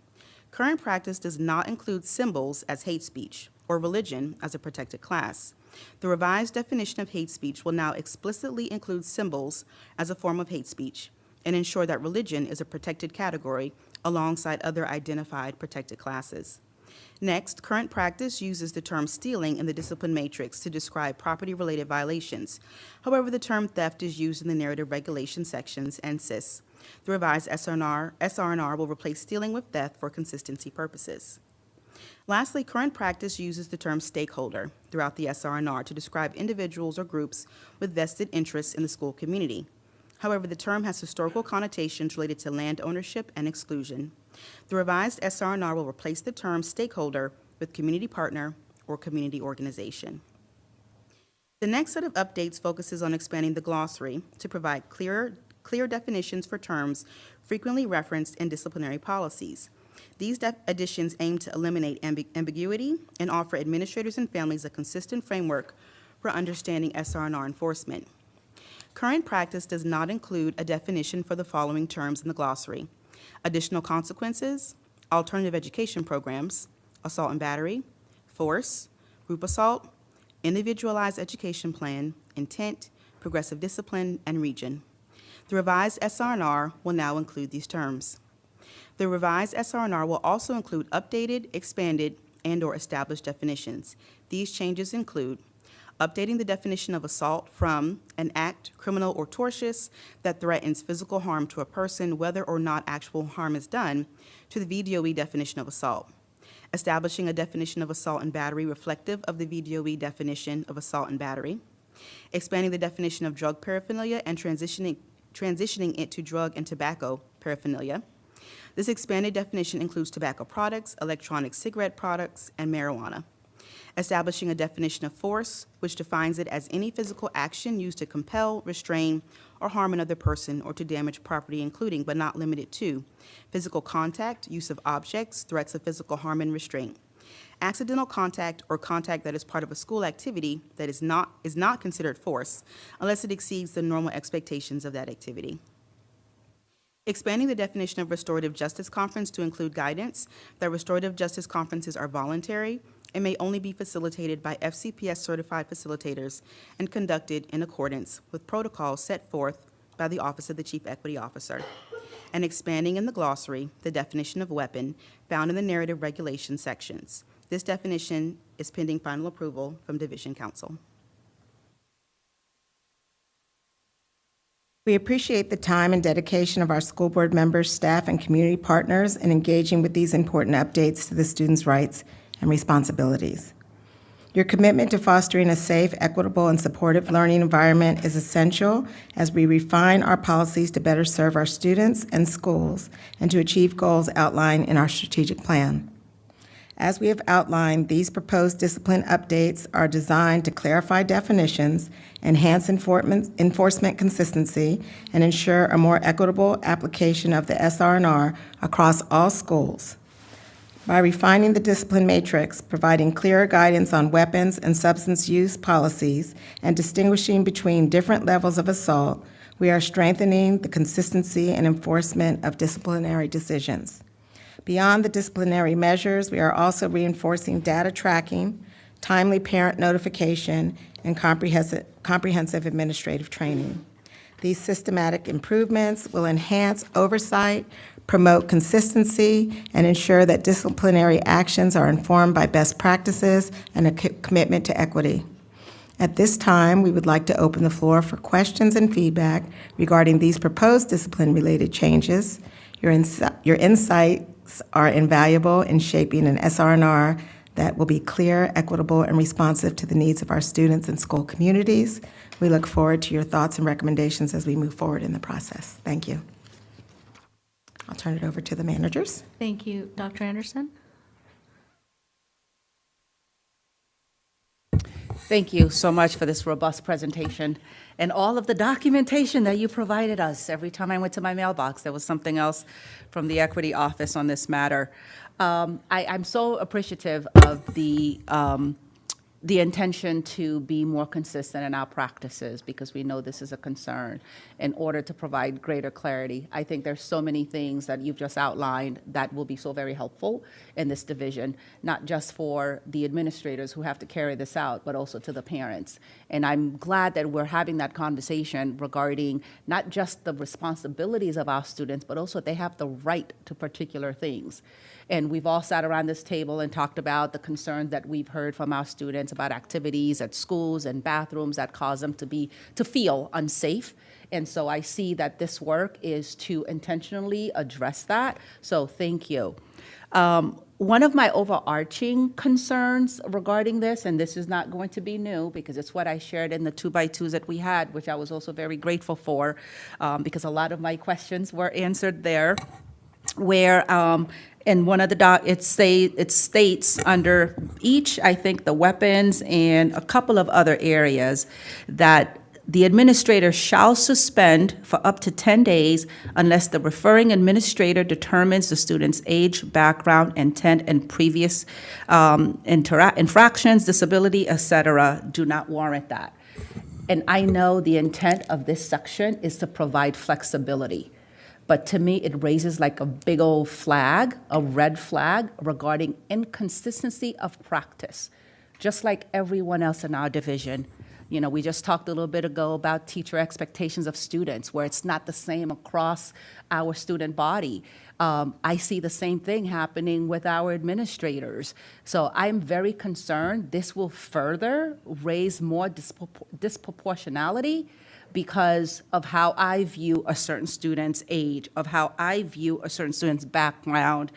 Speaker 20: Current practice does not include symbols as hate speech or religion as a protected class. The revised definition of hate speech will now explicitly include symbols as a form of hate speech and ensure that religion is a protected category alongside other identified protected classes. Next, current practice uses the term stealing in the discipline matrix to describe property-related violations. However, the term theft is used in the narrative regulation sections and SIS. The revised SR&R will replace stealing with theft for consistency purposes. Lastly, current practice uses the term stakeholder throughout the SR&R to describe individuals or groups with vested interests in the school community. However, the term has historical connotations related to land ownership and exclusion. The revised SR&R will replace the term stakeholder with community partner or community organization. The next set of updates focuses on expanding the glossary to provide clear definitions for terms frequently referenced in disciplinary policies. These additions aim to eliminate ambiguity and offer administrators and families a consistent framework for understanding SR&R enforcement. Current practice does not include a definition for the following terms in the glossary: additional consequences, alternative education programs, assault and battery, force, group assault, individualized education plan, intent, progressive discipline, and region. The revised SR&R will now include these terms. The revised SR&R will also include updated, expanded, and/or established definitions. These changes include updating the definition of assault from an act, criminal or tortious, that threatens physical harm to a person, whether or not actual harm is done, to the VDOE definition of assault. Establishing a definition of assault and battery reflective of the VDOE definition of assault and battery. Expanding the definition of drug paraphernalia and transitioning it to drug and tobacco paraphernalia. This expanded definition includes tobacco products, electronic cigarette products, and marijuana. Establishing a definition of force, which defines it as any physical action used to compel, restrain, or harm another person or to damage property, including but not limited to physical contact, use of objects, threats of physical harm and restraint. Accidental contact or contact that is part of a school activity that is not considered force unless it exceeds the normal expectations of that activity. Expanding the definition of restorative justice conference to include guidance that restorative justice conferences are voluntary and may only be facilitated by FCPS certified facilitators and conducted in accordance with protocols set forth by the Office of the Chief Equity Officer. And expanding in the glossary the definition of weapon found in the narrative regulation sections. This definition is pending final approval from Division Counsel.
Speaker 18: We appreciate the time and dedication of our school board members, staff, and community partners in engaging with these important updates to the students' rights and responsibilities. Your commitment to fostering a safe, equitable, and supportive learning environment is essential as we refine our policies to better serve our students and schools and to achieve goals outlined in our strategic plan. As we have outlined, these proposed discipline updates are designed to clarify definitions, enhance enforcement consistency, and ensure a more equitable application of the SR&R across all schools. By refining the discipline matrix, providing clearer guidance on weapons and substance use policies, and distinguishing between different levels of assault, we are strengthening the consistency and enforcement of disciplinary decisions. Beyond the disciplinary measures, we are also reinforcing data tracking, timely parent notification, and comprehensive administrative training. These systematic improvements will enhance oversight, promote consistency, and ensure that disciplinary actions are informed by best practices and a commitment to equity. At this time, we would like to open the floor for questions and feedback regarding these proposed discipline-related changes. Your insights are invaluable in shaping an SR&R that will be clear, equitable, and responsive to the needs of our students and school communities. We look forward to your thoughts and recommendations as we move forward in the process. Thank you. I'll turn it over to the managers.
Speaker 12: Thank you. Dr. Anderson?
Speaker 6: Thank you so much for this robust presentation and all of the documentation that you provided us. Every time I went to my mailbox, there was something else from the Equity Office on this matter. I'm so appreciative of the intention to be more consistent in our practices because we know this is a concern in order to provide greater clarity. I think there's so many things that you've just outlined that will be so very helpful in this division, not just for the administrators who have to carry this out, but also to the parents. And I'm glad that we're having that conversation regarding not just the responsibilities of our students, but also they have the right to particular things. And we've all sat around this table and talked about the concerns that we've heard from our students about activities at schools and bathrooms that cause them to feel unsafe. And so I see that this work is to intentionally address that. So thank you. One of my overarching concerns regarding this, and this is not going to be new because it's what I shared in the 2x2s that we had, which I was also very grateful for, because a lot of my questions were answered there, where in one of the it states under each, I think, the weapons and a couple of other areas, that the administrator shall suspend for up to 10 days unless the referring administrator determines the student's age, background, intent, and previous infractions, disability, etc., do not warrant that. And I know the intent of this section is to provide flexibility. But to me, it raises like a big old flag, a red flag, regarding inconsistency of practice, just like everyone else in our division. You know, we just talked a little bit ago about teacher expectations of students, where it's not the same across our student body. I see the same thing happening with our administrators. So I'm very concerned this will further raise more disproportionality because of how I view a certain student's age, of how I view a certain student's background.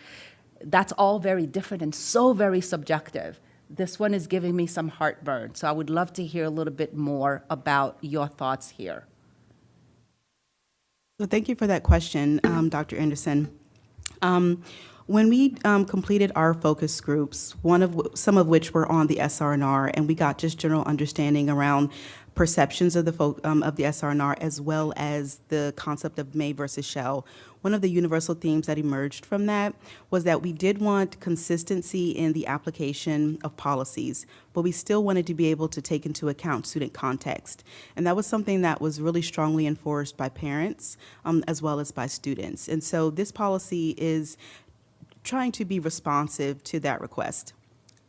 Speaker 6: That's all very different and so very subjective. This one is giving me some heartburn, so I would love to hear a little bit more about your thoughts here.
Speaker 20: So thank you for that question, Dr. Anderson. When we completed our focus groups, some of which were on the SR&R, and we got just general understanding around perceptions of the SR&R, as well as the concept of may versus shall. One of the universal themes that emerged from that was that we did want consistency in the application of policies, but we still wanted to be able to take into account student context. And that was something that was really strongly enforced by parents as well as by students. And so this policy is trying to be responsive to that request.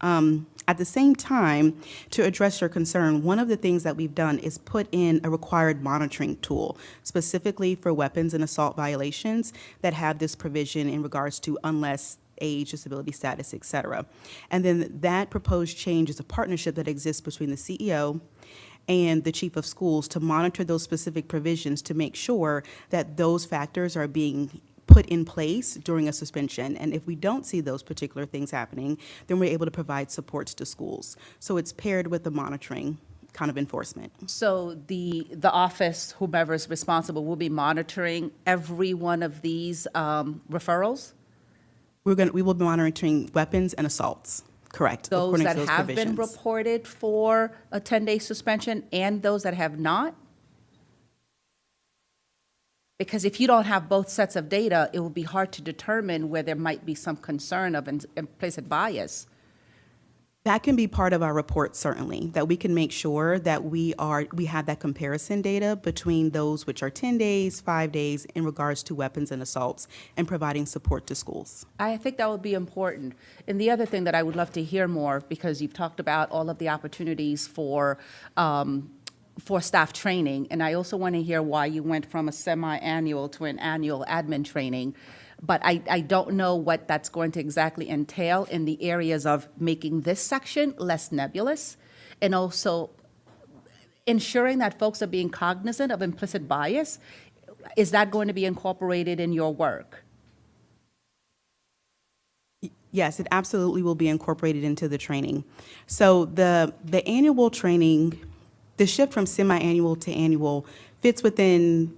Speaker 20: At the same time, to address your concern, one of the things that we've done is put in a required monitoring tool, specifically for weapons and assault violations that have this provision in regards to unless age, disability status, et cetera. And then that proposed change is a partnership that exists between the CEO and the chief of schools to monitor those specific provisions to make sure that those factors are being put in place during a suspension. And if we don't see those particular things happening, then we're able to provide supports to schools. So it's paired with the monitoring kind of enforcement.
Speaker 6: So the office, whomever is responsible, will be monitoring every one of these referrals?
Speaker 20: We will be monitoring weapons and assaults, correct.
Speaker 6: Those
Speaker 20: according to
Speaker 6: that have been
Speaker 20: provisions.
Speaker 6: reported for a 10-day suspension and those that have not? Because if you don't have both sets of data, it will be hard to determine where there might be some concern of implicit bias.
Speaker 20: That can be part of our report, certainly, that we can make sure that we have that comparison data between those which are 10 days, 5 days in regards to weapons and assaults and providing support to schools.
Speaker 6: I think that would be important. And the other thing that I would love to hear more, because you've talked about all of the opportunities for staff training, and I also want to hear why you went from a semi-annual to an annual admin training. But I don't know what that's going to exactly entail in the areas of making this section less nebulous and also ensuring that folks are being cognizant of implicit bias. Is that going to be incorporated in your work?
Speaker 20: Yes, it absolutely will be incorporated into the training. So the annual training, the shift from semi-annual to annual fits within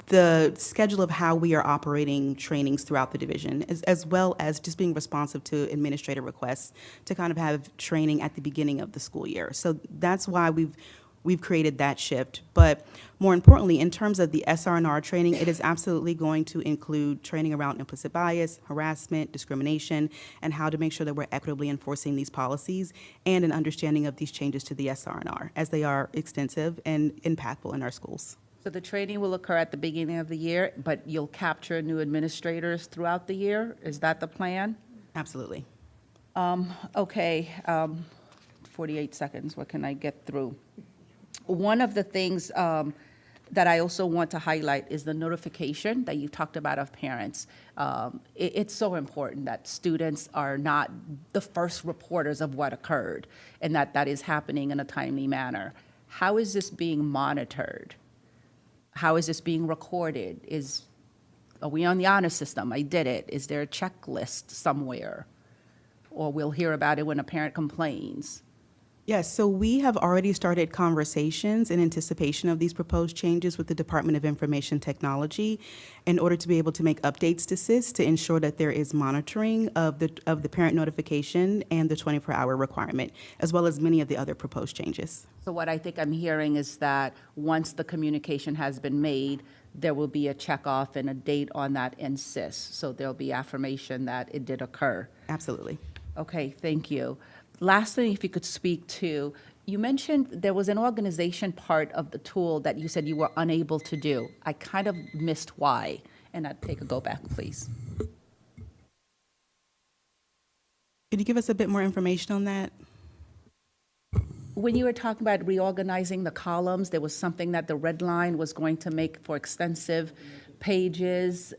Speaker 20: the schedule of how we are operating trainings throughout the division, as well as just being responsive to administrative requests to kind of have training at the beginning of the school year. So that's why we've created that shift. But more importantly, in terms of the SR&R training, it is absolutely going to include training around implicit bias, harassment, discrimination, and how to make sure that we're equitably enforcing these policies and an understanding of these changes to the SR&R, as they are extensive and impactful in our schools.
Speaker 6: So the training will occur at the beginning of the year, but you'll capture new administrators throughout the year? Is that the plan?
Speaker 20: Absolutely.
Speaker 6: Okay, 48 seconds, what can I get through? One of the things that I also want to highlight is the notification that you talked about of parents. It's so important that students are not the first reporters of what occurred and that is happening in a timely manner. How is this being monitored? How is this being recorded? Are we on the honor system? I did it. Is there a checklist somewhere? Or we'll hear about it when a parent complains.
Speaker 20: Yes, so we have already started conversations in anticipation of these proposed changes with the Department of Information Technology in order to be able to make updates to SIS to ensure that there is monitoring of the parent notification and the 24-hour requirement, as well as many of the other proposed changes.
Speaker 6: So what I think I'm hearing is that once the communication has been made, there will be a checkoff and a date on that in SIS. So there'll be affirmation that it did occur.
Speaker 20: Absolutely.
Speaker 6: Okay, thank you. Lastly, if you could speak to, you mentioned there was an organization part of the tool that you said you were unable to do. I kind of missed why, and I'd take a go back, please.
Speaker 20: Could you give us a bit more information on that?
Speaker 6: When you were talking about reorganizing the columns, there was something that the red line was going to make for extensive pages.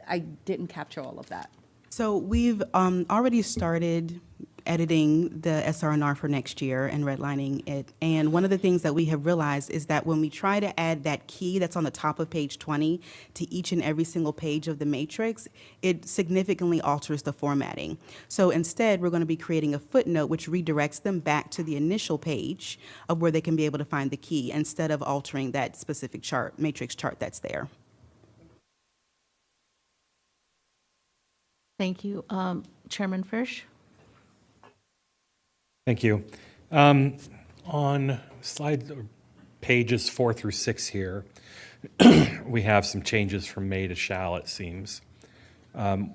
Speaker 6: I didn't capture all of that.
Speaker 20: So we've already started editing the SR&R for next year and redlining it. And one of the things that we have realized is that when we try to add that key that's on the top of page 20 to each and every single page of the matrix, it significantly alters the formatting. So instead, we're going to be creating a footnote which redirects them back to the initial page of where they can be able to find the key instead of altering that specific chart, matrix chart that's there.
Speaker 12: Thank you. Chairman Frisch?
Speaker 5: Thank you. On pages 4 through 6 here, we have some changes from may to shall, it seems. Am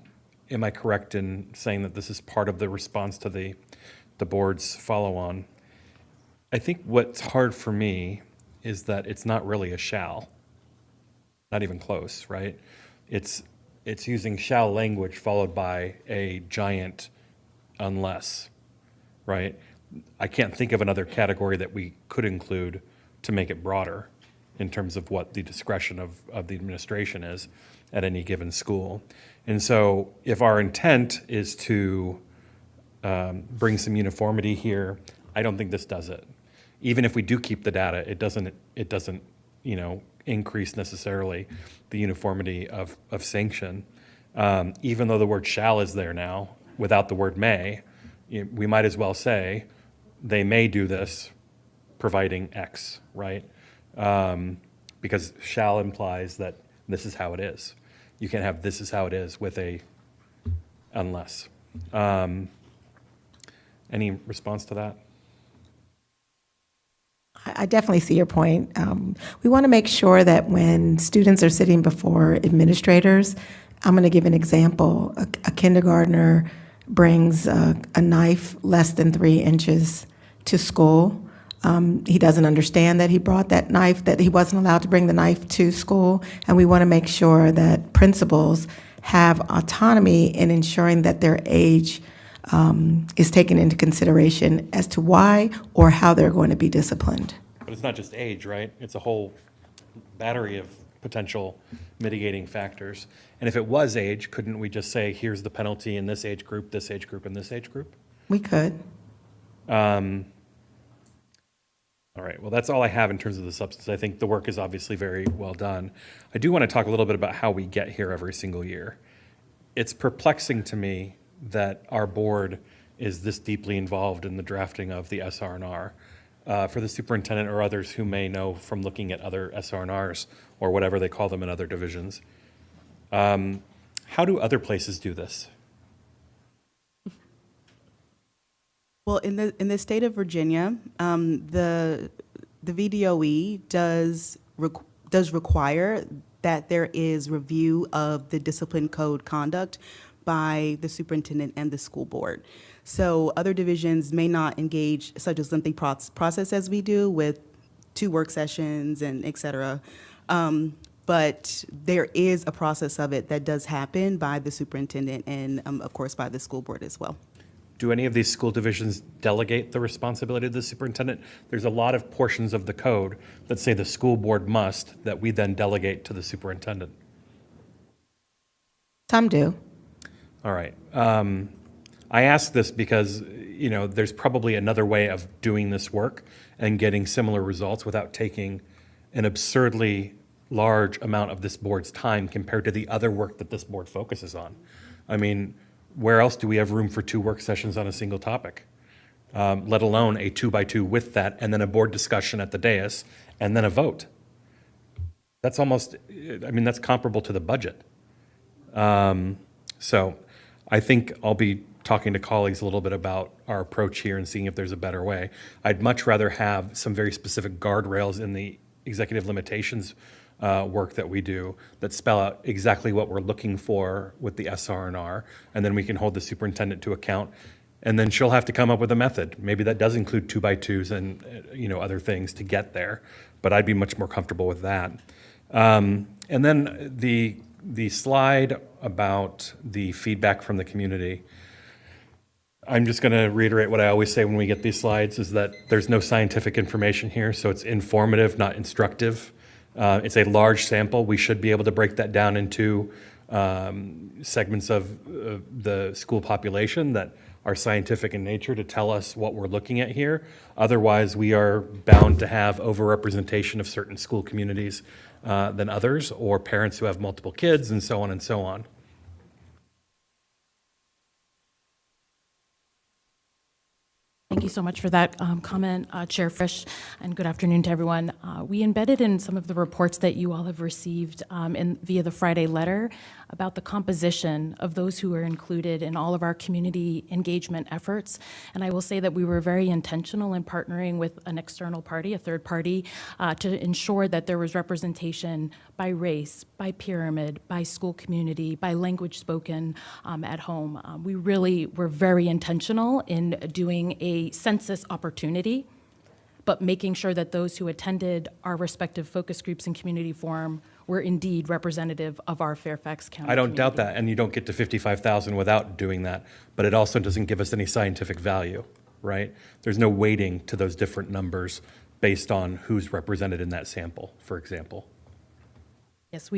Speaker 5: I correct in saying that this is part of the response to the board's follow-on? I think what's hard for me is that it's not really a shall, not even close, right? It's using shall language followed by a giant unless. Right? I can't think of another category that we could include to make it broader in terms of what the discretion of the administration is at any given school. And so if our intent is to bring some uniformity here, I don't think this does it. Even if we do keep the data, it doesn't increase necessarily the uniformity of sanction. Even though the word shall is there now, without the word may, we might as well say they may do this providing X, right? Because shall implies that this is how it is. You can't have this is how it is with a unless. Any response to that?
Speaker 18: I definitely see your point. We want to make sure that when students are sitting before administrators, I'm going to give an example. A kindergartner brings a knife less than 3 inches to school. He doesn't understand that he brought that knife, that he wasn't allowed to bring the knife to school, and we want to make sure that principals have autonomy in ensuring that their age is taken into consideration as to why or how they're going to be disciplined.
Speaker 5: But it's not just age, right? It's a whole battery of potential mitigating factors. And if it was age, couldn't we just say, here's the penalty in this age group, this age group, and this age group?
Speaker 18: We could.
Speaker 5: All right, well, that's all I have in terms of the substance. I think the work is obviously very well done. I do want to talk a little bit about how we get here every single year. It's perplexing to me that our board is this deeply involved in the drafting of the SR&R. For the superintendent or others who may know from looking at other SR&Rs or whatever they call them in other divisions, how do other places do this?
Speaker 20: Well, in the state of Virginia, the VDOE does require that there is review of the discipline code conduct by the superintendent and the school board. So other divisions may not engage such a lengthy process as we do with 2 work sessions and et cetera. But there is a process of it that does happen by the superintendent and, of course, by the school board as well.
Speaker 5: Do any of these school divisions delegate the responsibility to the superintendent? There's a lot of portions of the code that say the school board must, that we then delegate to the superintendent.
Speaker 18: Some do.
Speaker 5: All right. I ask this because, there's probably another way of doing this work and getting similar results without taking an absurdly large amount of this board's time compared to the other work that this board focuses on. I mean, where else do we have room for 2 work sessions on a single topic? Let alone a 2x2 with that, and then a board discussion at the dais, and then a vote. That's almost, I mean, that's comparable to the budget. So I think I'll be talking to colleagues a little bit about our approach here and seeing if there's a better way. I'd much rather have some very specific guardrails in the executive limitations work that we do that spell out exactly what we're looking for with the SR&R, and then we can hold the superintendent to account. And then she'll have to come up with a method. Maybe that does include 2x2s and other things to get there, but I'd be much more comfortable with that. And then the slide about the feedback from the community. I'm just going to reiterate what I always say when we get these slides, is that there's no scientific information here, so it's informative, not instructive. It's a large sample. We should be able to break that down into segments of the school population that are scientific in nature to tell us what we're looking at here. Otherwise, we are bound to have overrepresentation of certain school communities than others, or parents who have multiple kids, and so on and so on.
Speaker 21: Thank you so much for that comment, Chair Frisch, and good afternoon to everyone. We embedded in some of the reports that you all have received via the Friday letter about the composition of those who are included in all of our community engagement efforts. And I will say that we were very intentional in partnering with an external party, a third party, to ensure that there was representation by race, by pyramid, by school community, by language spoken at home. We really were very intentional in doing a census opportunity, but making sure that those who attended our respective focus groups and community forum were indeed representative of our Fairfax County
Speaker 5: I don't
Speaker 21: community.
Speaker 5: doubt that, and you don't get to 55,000 without doing that, but it also doesn't give us any scientific value, right? There's no weighting to those different numbers based on who's represented in that sample, for example.
Speaker 21: Yes,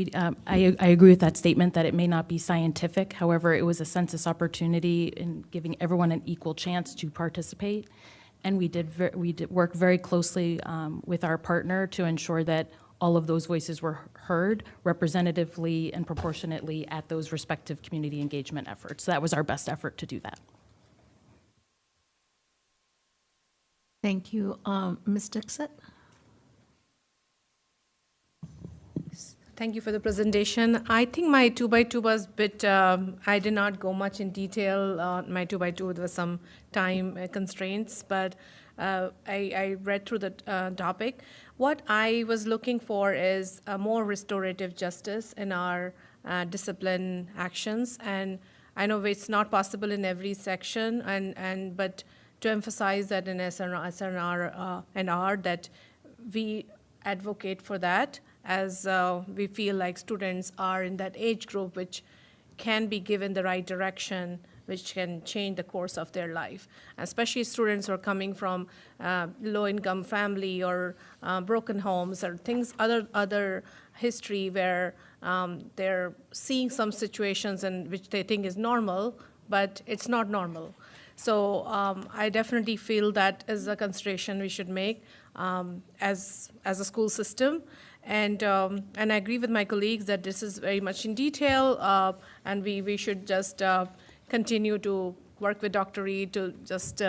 Speaker 21: I agree with that statement that it may not be scientific. However, it was a census opportunity in giving everyone an equal chance to participate. And we did work very closely with our partner to ensure that all of those voices were heard representatively and proportionately at those respective community engagement efforts. So that was our best effort to do that.
Speaker 12: Thank you. Ms. Dixit?
Speaker 17: Thank you for the presentation. I think my 2x2 was a bit, I did not go much in detail on my 2x2. There was some time constraints, but I read through the topic. What I was looking for is a more restorative justice in our discipline actions. And I know it's not possible in every section, but to emphasize that in SR&R that we advocate for that, as we feel like students are in that age group which can be given the right direction, which can change the course of their life. Especially students who are coming from low-income family or broken homes or things, other history where they're seeing some situations in which they think is normal, but it's not normal. So I definitely feel that is a consideration we should make as a school system. And I agree with my colleagues that this is very much in detail, and we should just continue to work with Dr. Reed to just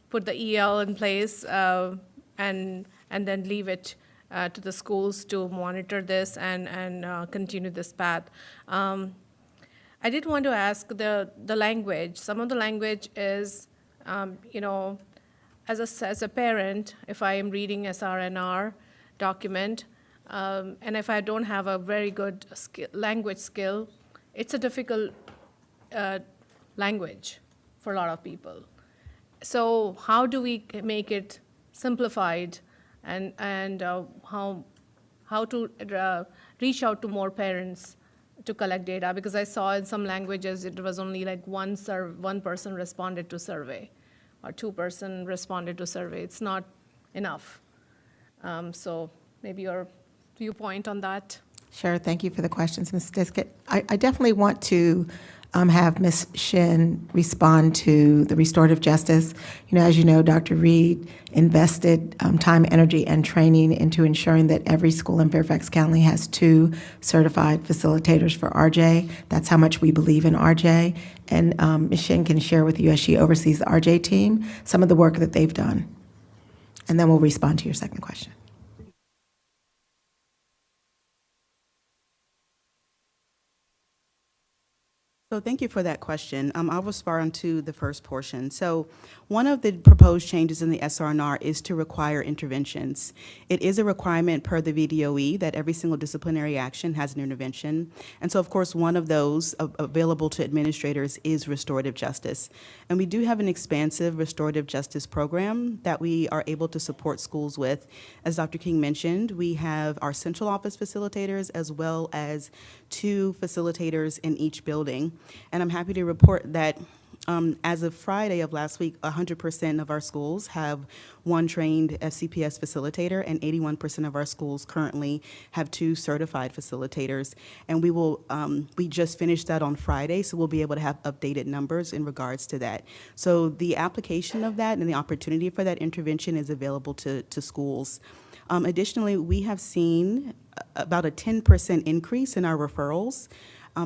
Speaker 17: put the EL in place and then leave it to the schools to monitor this and continue this path. I did want to ask the language. Some of the language is, as a parent, if I am reading SR&R document, and if I don't have a very good language skill, it's a difficult language for a lot of people. So how do we make it simplified, and how to reach out to more parents to collect data? Because I saw in some languages it was only like one person responded to survey, or 2 person responded to survey. It's not enough. So maybe your viewpoint on that.
Speaker 18: Sure, thank you for the questions, Ms. Diskett. I definitely want to have Ms. Shin respond to the restorative justice. As you know, Dr. Reed invested time, energy, and training into ensuring that every school in Fairfax County has 2 certified facilitators for RJ. That's how much we believe in RJ. And Ms. Shin can share with you, as she oversees the RJ team, some of the work that they've done. And then we'll respond to your second question.
Speaker 20: So thank you for that question. I'll respond to the first portion. So one of the proposed changes in the SR&R is to require interventions. It is a requirement per the VDOE that every single disciplinary action has an intervention. And so, of course, one of those available to administrators is restorative justice. And we do have an expansive restorative justice program that we are able to support schools with. As Dr. King mentioned, we have our central office facilitators as well as 2 facilitators in each building. And I'm happy to report that as of Friday of last week, 100% of our schools have 1 trained FCPS facilitator, and 81% of our schools currently have 2 certified facilitators. And we just finished that on Friday, so we'll be able to have updated numbers in regards to that. So the application of that and the opportunity for that intervention is available to schools. Additionally, we have seen about a 10% increase in our referrals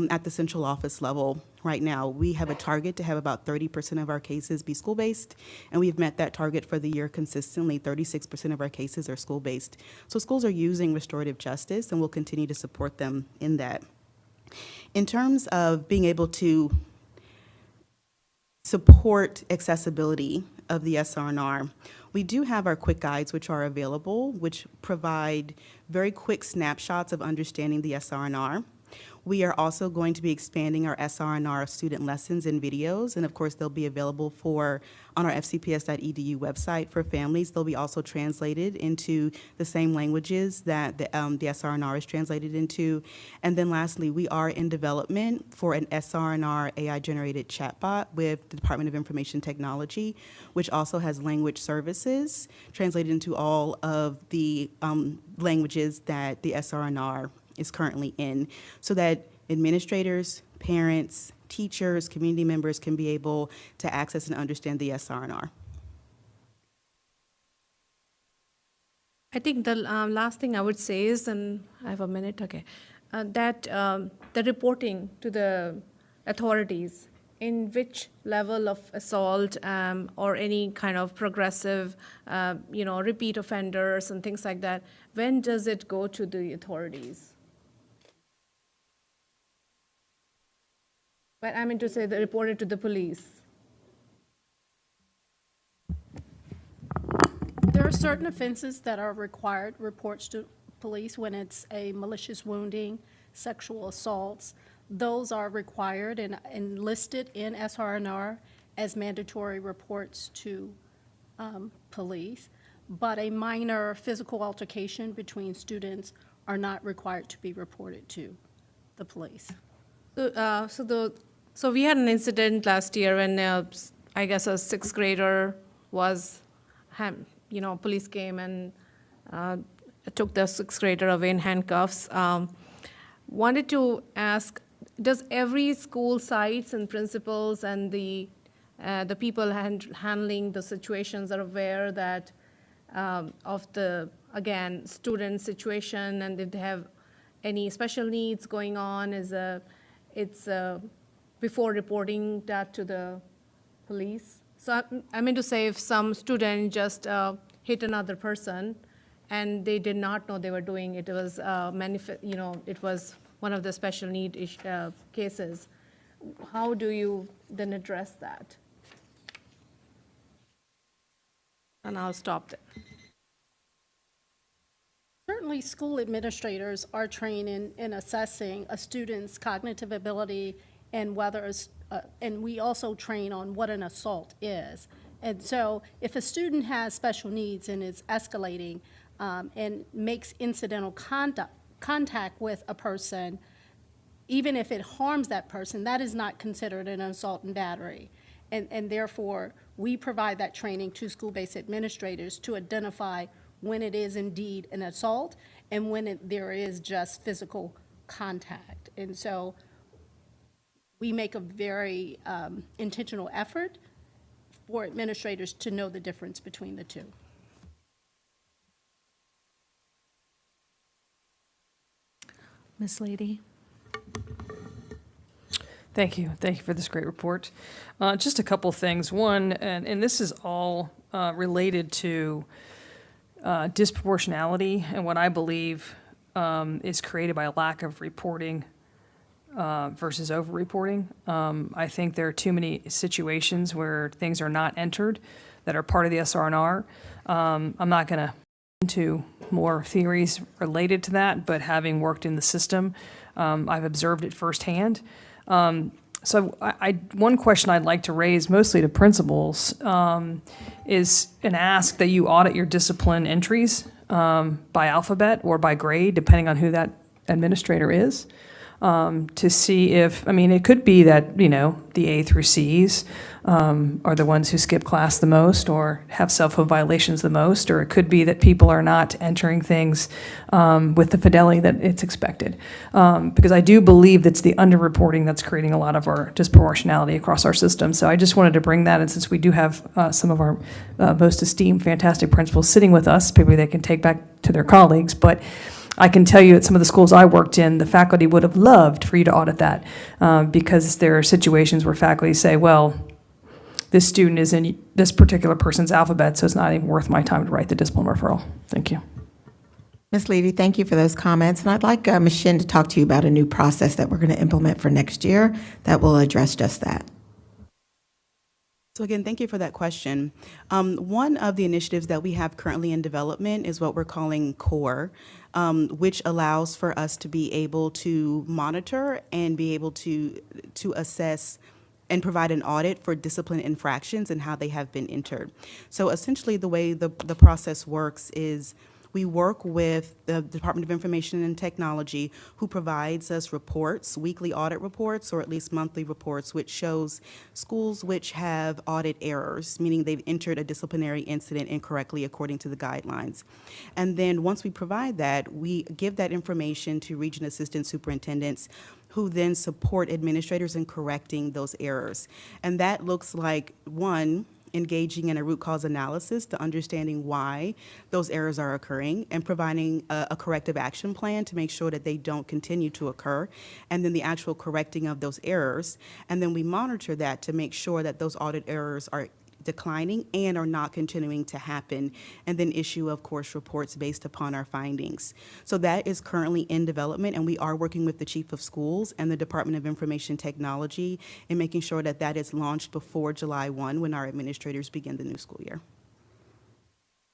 Speaker 20: at the central office level right now. We have a target to have about 30% of our cases be school-based, and we've met that target for the year consistently. 36% of our cases are school-based. So schools are using restorative justice, and we'll continue to support them in that. In terms of being able to support accessibility of the SR&R, we do have our quick guides, which are available, which provide very quick snapshots of understanding the SR&R. We are also going to be expanding our SR&R student lessons and videos, and of course they'll be available on our fcps.edu website for families. They'll be also translated into the same languages that the SR&R is translated into. And then lastly, we are in development for an SR&R AI-generated chatbot with the Department of Information Technology, which also has language services translated into all of the languages that the SR&R is currently in, so that administrators, parents, teachers, community members can be able to access and understand the SR&R.
Speaker 17: I think the last thing I would say is, and I have a minute, okay, that the reporting to the authorities in which level of assault or any kind of progressive, repeat offenders and things like that, when does it go to the authorities? But I mean to say, they reported to the police.
Speaker 8: There are certain offenses that are required reports to police when it's a malicious wounding, sexual assaults. Those are required and listed in SR&R as mandatory reports to police. But a minor physical altercation between students are not required to be reported to the police.
Speaker 17: So we had an incident last year when I guess a 6th grader was, police came and took the 6th grader away in handcuffs. Wanted to ask, does every school sites and principals and the people handling the situations are aware that of the, again, student situation, and if they have any special needs going on, it's before reporting that to the police? So I mean to say, if some student just hit another person and they did not know they were doing it, it was it was one of the special need cases, how do you then address that? And I'll stop there.
Speaker 8: Certainly, school administrators are trained in assessing a student's cognitive ability and whether, and we also train on what an assault is. And so if a student has special needs and is escalating and makes incidental contact with a person, even if it harms that person, that is not considered an assault and battery. And therefore, we provide that training to school-based administrators to identify when it is indeed an assault and when there is just physical contact. And so we make a very intentional effort for administrators to know the difference between the two.
Speaker 12: Ms. Lady?
Speaker 1: Thank you. Thank you for this great report. Just a couple things. One, and this is all related to disproportionality and what I believe is created by a lack of reporting versus over-reporting. I think there are too many situations where things are not entered that are part of the SR&R. I'm not going to into more theories related to that, but having worked in the system, I've observed it firsthand. So one question I'd like to raise, mostly to principals, is an ask that you audit your discipline entries by alphabet or by grade, depending on who that administrator is, to see if, I mean, it could be that, you know, the A through Cs are the ones who skip class the most or have cell phone violations the most, or it could be that people are not entering things with the fidelity that it's expected. Because I do believe that's the underreporting that's creating a lot of our disproportionality across our system. So I just wanted to bring that, and since we do have some of our most esteemed, fantastic principals sitting with us, maybe they can take back to their colleagues, but I can tell you at some of the schools I worked in, the faculty would have loved for you to audit that because there are situations where faculty say, well, this student is in this particular person's alphabet, so it's not even worth my time to write the discipline referral. Thank you.
Speaker 18: Ms. Levy, thank you for those comments. And I'd like Ms. Shin to talk to you about a new process that we're going to implement for next year that will address just that.
Speaker 20: So again, thank you for that question. One of the initiatives that we have currently in development is what we're calling CORE, which allows for us to be able to monitor and be able to assess and provide an audit for discipline infractions and how they have been entered. So essentially the way the process works is we work with the Department of Information and Technology, who provides us reports, weekly audit reports, or at least monthly reports, which shows schools which have audit errors, meaning they've entered a disciplinary incident incorrectly according to the guidelines. And then once we provide that, we give that information to region assistant superintendents, who then support administrators in correcting those errors. And that looks like, one, engaging in a root cause analysis to understanding why those errors are occurring and providing a corrective action plan to make sure that they don't continue to occur, and then the actual correcting of those errors. And then we monitor that to make sure that those audit errors are declining and are not continuing to happen, and then issue, of course, reports based upon our findings. So that is currently in development, and we are working with the Chief of Schools and the Department of Information Technology in making sure that that is launched before July 1 when our administrators begin the new school year.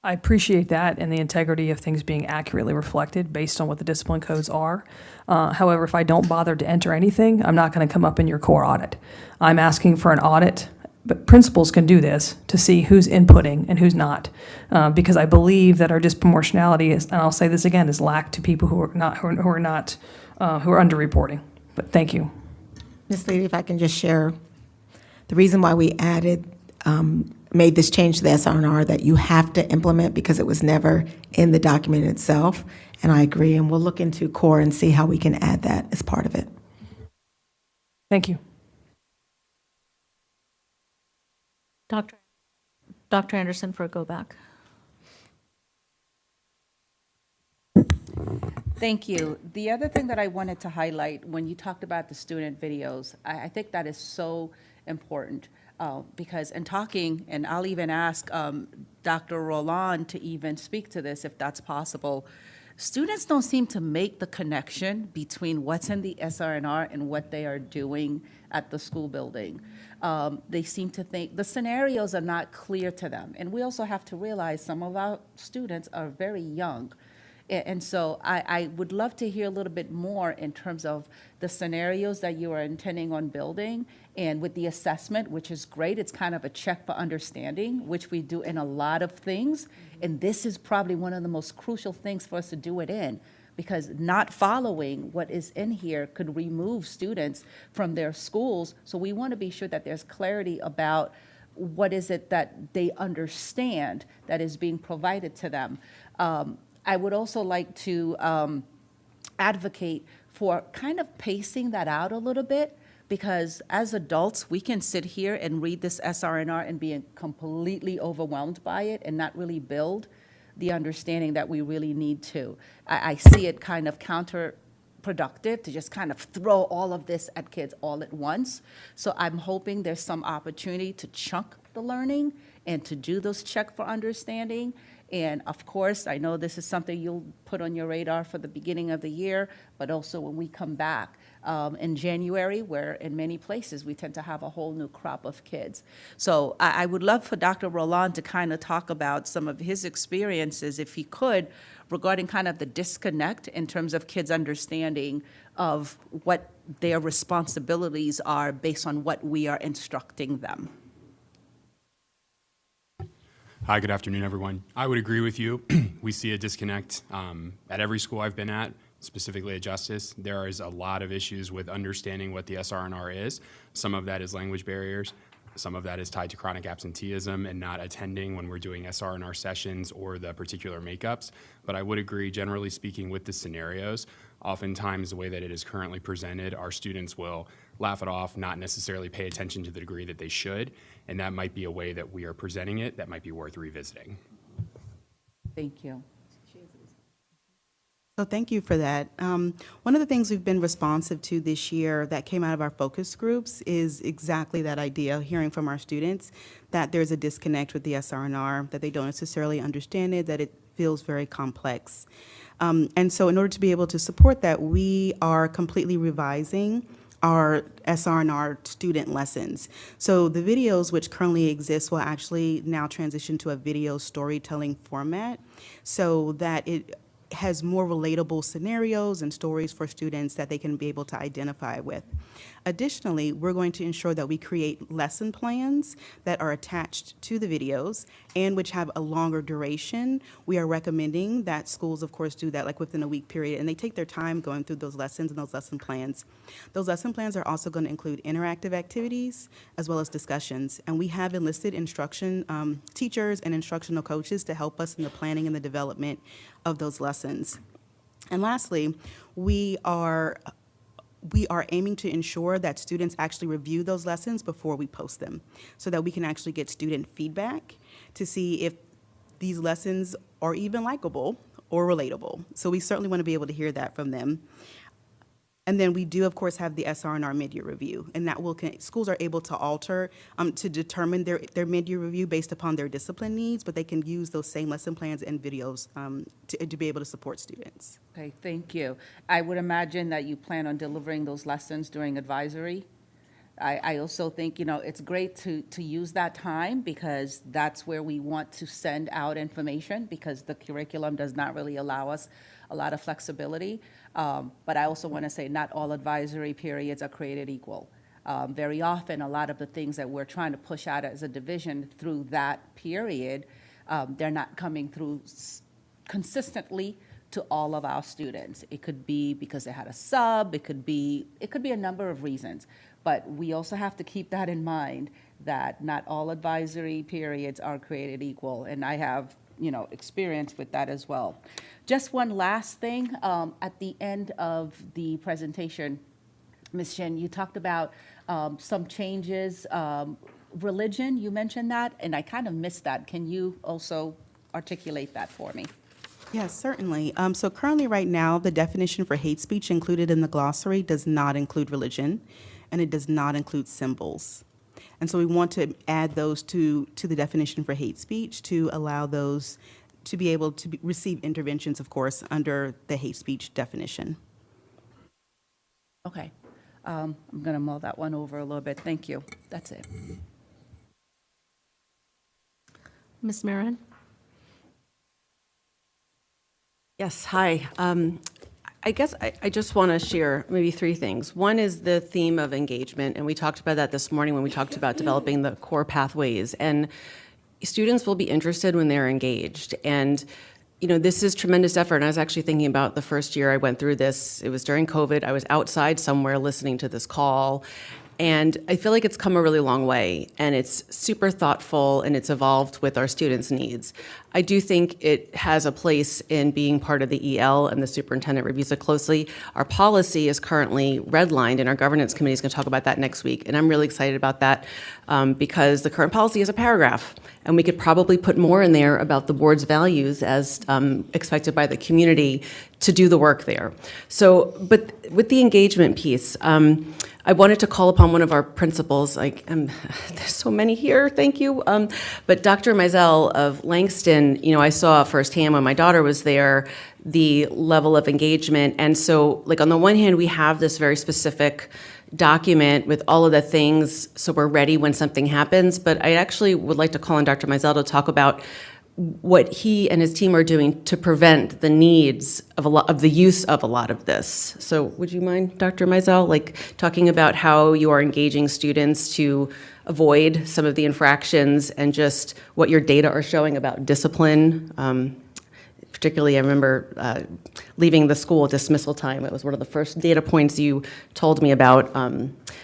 Speaker 1: I appreciate that and the integrity of things being accurately reflected based on what the discipline codes are. However, if I don't bother to enter anything, I'm not going to come up in your core audit. I'm asking for an audit, but principals can do this to see who's inputting and who's not, because I believe that our disproportionality is, and I'll say this again, is lacked to people who are underreporting. But thank you.
Speaker 18: Ms. Levy, if I can just share the reason why we made this change to the SR&R that you have to implement because it was never in the document itself, and I agree, and we'll look into CORE and see how we can add that as part of it.
Speaker 1: Thank you.
Speaker 12: Dr. Anderson for a go back.
Speaker 6: Thank you. The other thing that I wanted to highlight when you talked about the student videos, I think that is so important because in talking, and I'll even ask Dr. Roland to even speak to this if that's possible, students don't seem to make the connection between what's in the SR&R and what they are doing at the school building. They seem to think the scenarios are not clear to them. And we also have to realize some of our students are very young. And so I would love to hear a little bit more in terms of the scenarios that you are intending on building, and with the assessment, which is great. It's kind of a check for understanding, which we do in a lot of things. And this is probably one of the most crucial things for us to do it in, because not following what is in here could remove students from their schools. So we want to be sure that there's clarity about what is it that they understand that is being provided to them. I would also like to advocate for kind of pacing that out a little bit, because as adults, we can sit here and read this SR&R and be completely overwhelmed by it and not really build the understanding that we really need to. I see it kind of counterproductive to just kind of throw all of this at kids all at once. So I'm hoping there's some opportunity to chunk the learning and to do those check for understanding. And of course, I know this is something you'll put on your radar for the beginning of the year, but also when we come back in January, where in many places we tend to have a whole new crop of kids. So I would love for Dr. Roland to kind of talk about some of his experiences, if he could, regarding kind of the disconnect in terms of kids' understanding of what their responsibilities are based on what we are instructing them.
Speaker 7: Hi, good afternoon, everyone. I would agree with you. We see a disconnect at every school I've been at, specifically at Justice. There is a lot of issues with understanding what the SR&R is. Some of that is language barriers. Some of that is tied to chronic absenteeism and not attending when we're doing SR&R sessions or the particular makeups. But I would agree, generally speaking, with the scenarios. Oftentimes, the way that it is currently presented, our students will laugh it off, not necessarily pay attention to the degree that they should, and that might be a way that we are presenting it that might be worth revisiting.
Speaker 6: Thank you.
Speaker 20: So thank you for that. One of the things we've been responsive to this year that came out of our focus groups is exactly that idea, hearing from our students that there's a disconnect with the SR&R, that they don't necessarily understand it, that it feels very complex. And so in order to be able to support that, we are completely revising our SR&R student lessons. So the videos which currently exist will actually now transition to a video storytelling format so that it has more relatable scenarios and stories for students that they can be able to identify with. Additionally, we're going to ensure that we create lesson plans that are attached to the videos and which have a longer duration. We are recommending that schools, of course, do that like within a week period, and they take their time going through those lessons and those lesson plans. Those lesson plans are also going to include interactive activities as well as discussions, and we have enlisted instruction teachers and instructional coaches to help us in the planning and the development of those lessons. And lastly, we are aiming to ensure that students actually review those lessons before we post them so that we can actually get student feedback to see if these lessons are even likable or relatable. So we certainly want to be able to hear that from them. And then we do, of course, have the SR&R mid-year review, and that schools are able to alter to determine their mid-year review based upon their discipline needs, but they can use those same lesson plans and videos to be able to support students.
Speaker 6: Okay, thank you. I would imagine that you plan on delivering those lessons during advisory. I also think, it's great to use that time because that's where we want to send out information because the curriculum does not really allow us a lot of flexibility. But I also want to say not all advisory periods are created equal. Very often, a lot of the things that we're trying to push out as a division through that period, they're not coming through consistently to all of our students. It could be because they had a sub, it could be a number of reasons. But we also have to keep that in mind that not all advisory periods are created equal. And I have experience with that as well. Just one last thing. At the end of the presentation, Ms. Shin, you talked about some changes. Religion, you mentioned that, and I kind of missed that. Can you also articulate that for me?
Speaker 20: Yes, certainly. So currently right now, the definition for hate speech included in the glossary does not include religion, and it does not include symbols. And so we want to add those to the definition for hate speech to allow those to be able to receive interventions, of course, under the hate speech definition.
Speaker 6: Okay. I'm going to mull that one over a little bit. Thank you. That's it.
Speaker 12: Ms. Marin?
Speaker 9: Yes, hi. I guess I just want to share maybe three things. One is the theme of engagement, and we talked about that this morning when we talked about developing the core pathways. And students will be interested when they're engaged. And this is tremendous effort. And I was actually thinking about the first year I went through this. It was during COVID. I was outside somewhere listening to this call. And I feel like it's come a really long way, and it's super thoughtful, and it's evolved with our students' needs. I do think it has a place in being part of the EL, and the superintendent reviews it closely. Our policy is currently redlined, and our governance committee is going to talk about that next week. And I'm really excited about that because the current policy is a paragraph, and we could probably put more in there about the board's values as expected by the community to do the work there. So, but with the engagement piece, I wanted to call upon one of our principals. There's so many here, thank you. But Dr. Mizell of Langston, I saw firsthand when my daughter was there, the level of engagement. And so, on the one hand, we have this very specific document with all of the things so we're ready when something happens. But I actually would like to call on Dr. Mizell to talk about what he and his team are doing to prevent the needs of the use of a lot of this. So would you mind, Dr. Mizell, talking about how you are engaging students to avoid some of the infractions and just what your data are showing about discipline? Particularly, I remember leaving the school at dismissal time. It was one of the first data points you told me about.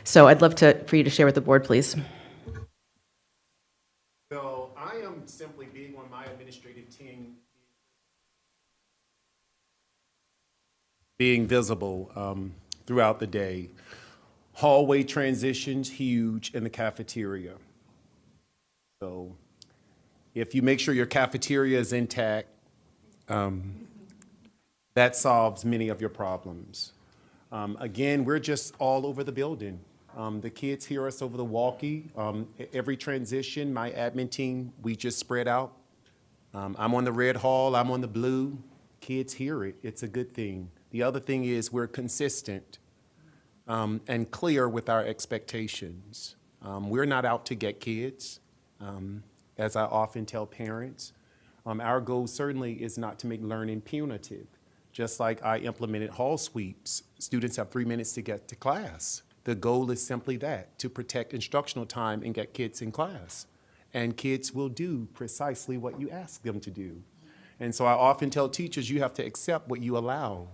Speaker 9: So I'd love for you to share with the board, please.
Speaker 13: So I am simply being on my administrative team, being visible throughout the day. Hallway transitions, huge in the cafeteria. So if you make sure your cafeteria is intact, that solves many of your problems. Again, we're just all over the building. The kids hear us over the walkie. Every transition, my admin team, we just spread out. I'm on the red hall, I'm on the blue. Kids hear it, it's a good thing. The other thing is we're consistent and clear with our expectations. We're not out to get kids, as I often tell parents. Our goal certainly is not to make learning punitive. Just like I implemented hall sweeps, students have 3 minutes to get to class. The goal is simply that, to protect instructional time and get kids in class. And kids will do precisely what you ask them to do. And so I often tell teachers, you have to accept what you allow.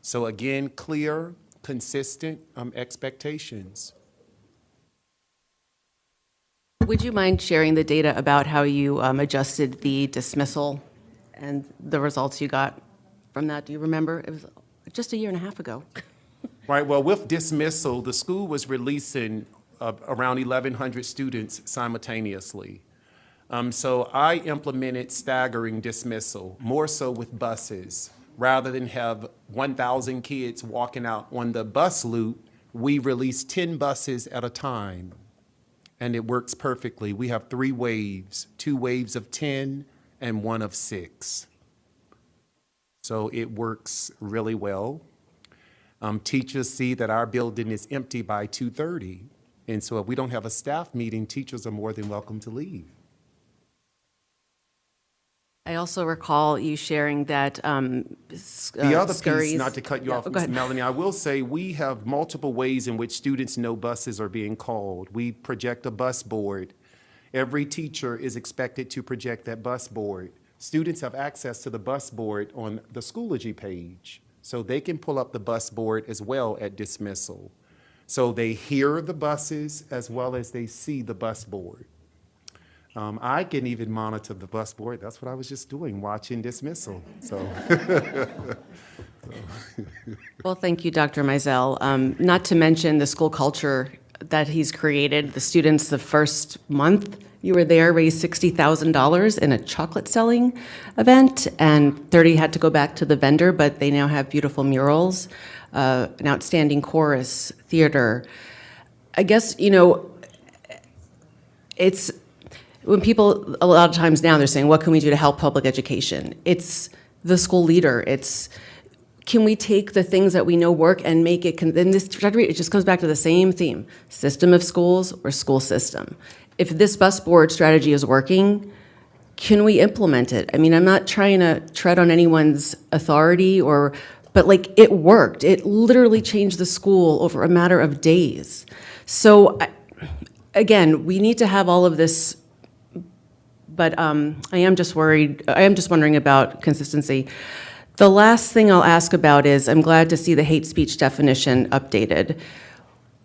Speaker 13: So again, clear, consistent expectations.
Speaker 9: Would you mind sharing the data about how you adjusted the dismissal and the results you got from that? Do you remember? It was just a year and a half ago.
Speaker 13: Right, well, with dismissal, the school was releasing around 1,100 students simultaneously. So I implemented staggering dismissal, more so with buses. Rather than have 1,000 kids walking out on the bus loop, we release 10 buses at a time. And it works perfectly. We have 3 waves, 2 waves of 10 and 1 of 6. So it works really well. Teachers see that our building is empty by 2:30. And so if we don't have a staff meeting, teachers are more than welcome to leave.
Speaker 9: I also recall you sharing that
Speaker 13: The other piece, not to cut you off, Ms. Melanie, I will say we have multiple ways in which students know buses are being called. We project a bus board. Every teacher is expected to project that bus board. Students have access to the bus board on the Schoology page, so they can pull up the bus board as well at dismissal. So they hear the buses as well as they see the bus board. I can even monitor the bus board. That's what I was just doing, watching dismissal. So.
Speaker 9: Well, thank you, Dr. Mizell. Not to mention the school culture that he's created. The students, the first month you were there, raised $60,000 in a chocolate selling event, and 30 had to go back to the vendor, but they now have beautiful murals, an outstanding chorus, theater. I guess, it's, when people, a lot of times now they're saying, what can we do to help public education? It's the school leader. It's, can we take the things that we know work and make it, then this, it just comes back to the same theme, system of schools or school system. If this bus board strategy is working, can we implement it? I mean, I'm not trying to tread on anyone's authority but it worked. It literally changed the school over a matter of days. So again, we need to have all of this, but I am just wondering about consistency. The last thing I'll ask about is, I'm glad to see the hate speech definition updated.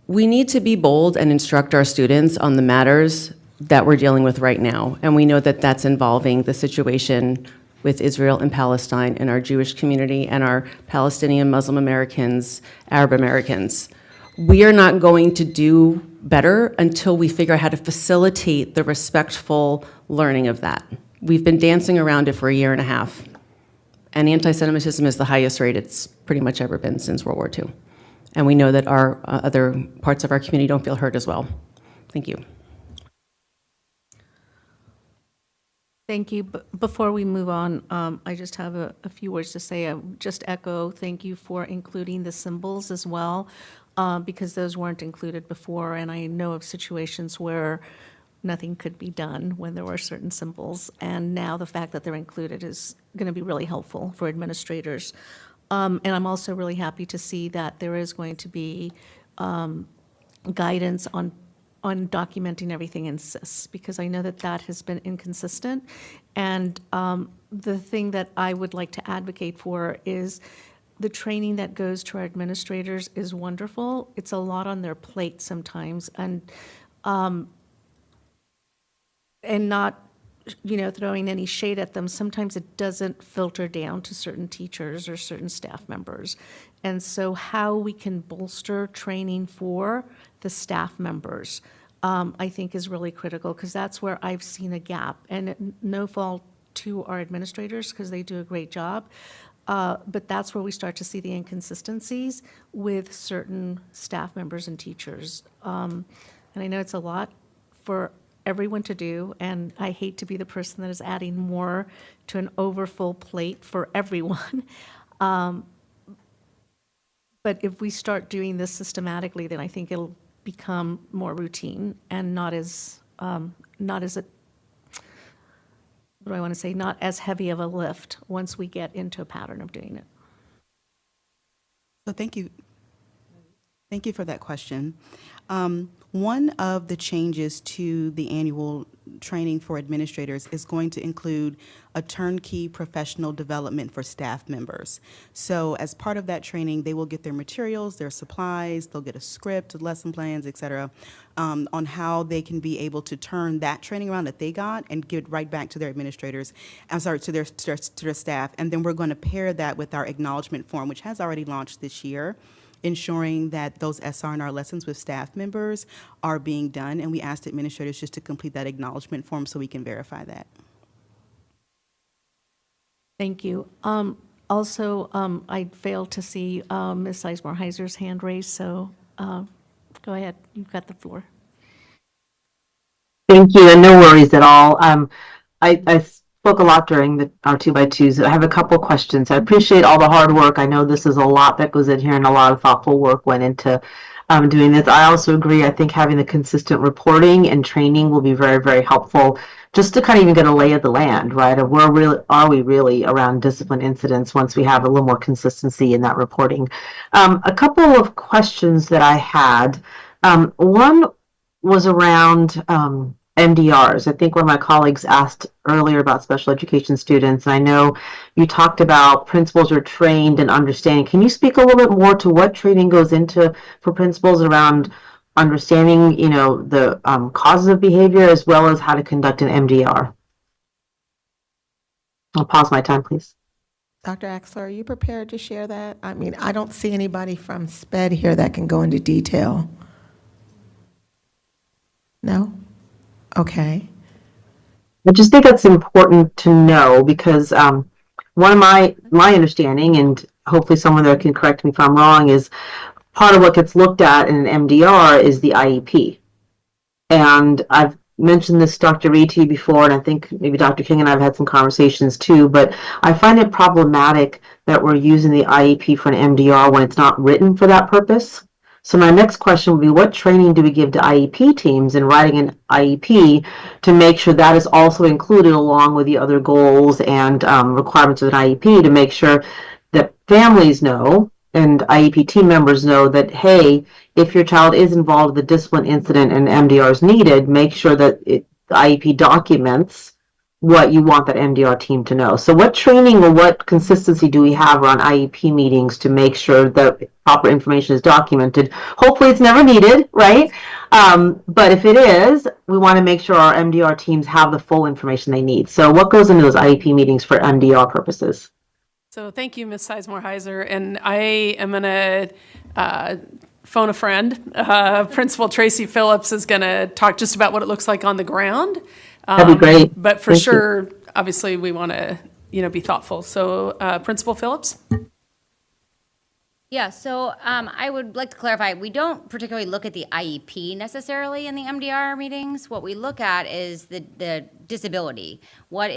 Speaker 9: We need to be bold and instruct our students on the matters that we're dealing with right now. And we know that that's involving the situation with Israel and Palestine and our Jewish community and our Palestinian Muslim Americans, Arab Americans. We are not going to do better until we figure out how to facilitate the respectful learning of that. We've been dancing around it for a year and a half. And anti-Semitism is the highest rate it's pretty much ever been since World War II. And we know that our other parts of our community don't feel heard as well. Thank you.
Speaker 12: Thank you. Before we move on, I just have a few words to say. I just echo, thank you for including the symbols as well, because those weren't included before, and I know of situations where nothing could be done when there were certain symbols, and now the fact that they're included is going to be really helpful for administrators. And I'm also really happy to see that there is going to be guidance on documenting everything in SIS, because I know that that has been inconsistent. And the thing that I would like to advocate for is the training that goes to our administrators is wonderful. It's a lot on their plate sometimes, and not, throwing any shade at them. Sometimes it doesn't filter down to certain teachers or certain staff members. And so how we can bolster training for the staff members, I think is really critical, because that's where I've seen a gap. And no fault to our administrators, because they do a great job. But that's where we start to see the inconsistencies with certain staff members and teachers. And I know it's a lot for everyone to do, and I hate to be the person that is adding more to an overfull plate for everyone. But if we start doing this systematically, then I think it'll become more routine and not as heavy of a lift once we get into a pattern of doing it.
Speaker 20: So thank you. Thank you for that question. One of the changes to the annual training for administrators is going to include a turnkey professional development for staff members. So as part of that training, they will get their materials, their supplies, they'll get a script, lesson plans, et cetera, on how they can be able to turn that training around that they got and give it right back to their administrators, to their staff. And then we're going to pair that with our acknowledgement form, which has already launched this year, ensuring that those SR&R lessons with staff members are being done. And we asked administrators just to complete that acknowledgement form so we can verify that.
Speaker 12: Thank you. Also, I failed to see Ms. Sizemore-Heiser's hand raised, so go ahead. You've got the floor.
Speaker 10: Thank you, and no worries at all. I spoke a lot during our 2x2s. I have a couple questions. I appreciate all the hard work. I know this is a lot that goes in here, and a lot of thoughtful work went into doing this. I also agree. I think having the consistent reporting and training will be very, very helpful, just to kind of even get a lay of the land, right? Of where really are we really around discipline incidents once we have a little more consistency in that reporting. A couple of questions that I had. One was around MDRs. I think one of my colleagues asked earlier about special education students. I know you talked about principals are trained and understanding. Can you speak a little bit more to what training goes into for principals around understanding, the causes of behavior as well as how to conduct an MDR? I'll pause my time, please.
Speaker 18: Dr. Axler, are you prepared to share that? I mean, I don't see anybody from SPED here that can go into detail. No? Okay.
Speaker 10: I just think that's important to know, because one of my understanding, and hopefully someone there can correct me if I'm wrong, is part of what gets looked at in an MDR is the IEP. And I've mentioned this, Dr. Reed, to you before, and I think maybe Dr. King and I have had some conversations too, but I find it problematic that we're using the IEP for an MDR when it's not written for that purpose. So my next question would be, what training do we give to IEP teams in writing an IEP to make sure that is also included along with the other goals and requirements of an IEP, to make sure that families know and IEP team members know that, hey, if your child is involved with a discipline incident and MDR is needed, make sure that the IEP documents what you want that MDR team to know. So what training or what consistency do we have around IEP meetings to make sure that proper information is documented? Hopefully it's never needed, right? But if it is, we want to make sure our MDR teams have the full information they need. So what goes into those IEP meetings for MDR purposes?
Speaker 2: So thank you, Ms. Sizemore-Heiser, and I am going to phone a friend. Principal Tracy Phillips is going to talk just about what it looks like on the ground.
Speaker 10: That'd be great.
Speaker 2: But for
Speaker 10: Thank you.
Speaker 2: sure, obviously, we want to, be thoughtful. So Principal Phillips?
Speaker 14: Yeah, so I would like to clarify, we don't particularly look at the IEP necessarily in the MDR meetings. What we look at is the disability. What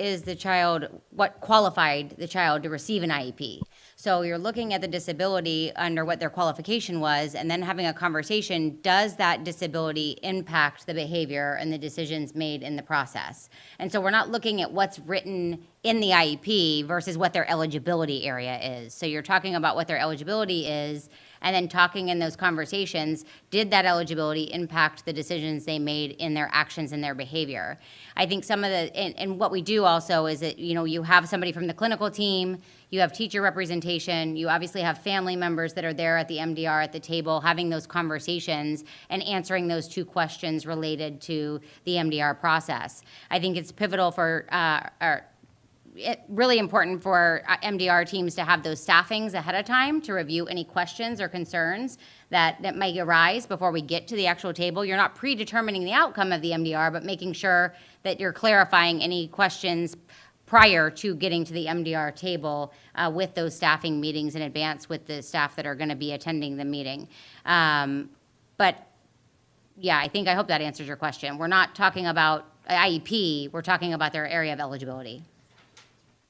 Speaker 14: qualified the child to receive an IEP? So you're looking at the disability under what their qualification was, and then having a conversation, does that disability impact the behavior and the decisions made in the process? And so we're not looking at what's written in the IEP versus what their eligibility area is. So you're talking about what their eligibility is, and then talking in those conversations, did that eligibility impact the decisions they made in their actions and their behavior? I think some of the, and what we do also is that, you have somebody from the clinical team, you have teacher representation, you obviously have family members that are there at the MDR at the table, having those conversations and answering those two questions related to the MDR process. I think it's pivotal for, really important for MDR teams to have those staffings ahead of time to review any questions or concerns that may arise before we get to the actual table. You're not predetermining the outcome of the MDR, but making sure that you're clarifying any questions prior to getting to the MDR table with those staffing meetings in advance with the staff that are going to be attending the meeting. But yeah, I hope that answers your question. We're not talking about IEP, we're talking about their area of eligibility.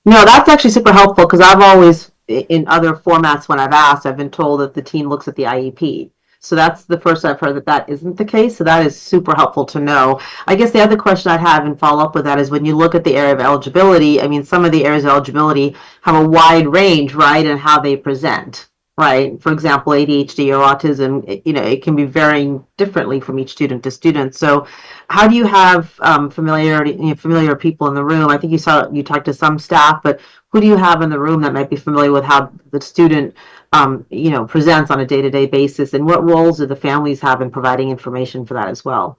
Speaker 10: No, that's actually super helpful because I've always, in other formats when I've asked, I've been told that the team looks at the IEP. So that's the first I've heard that isn't the case. So that is super helpful to know. I guess the other question I'd have and follow up with that is when you look at the area of eligibility, I mean, some of the areas of eligibility have a wide range, right, in how they present. Right. For example, ADHD or autism, it can be varying differently from each student to student. So how do you have familiar people in the room? I think you talked to some staff, but who do you have in the room that might be familiar with how the student, presents on a day-to-day basis? And what roles do the families have in providing information for that as well?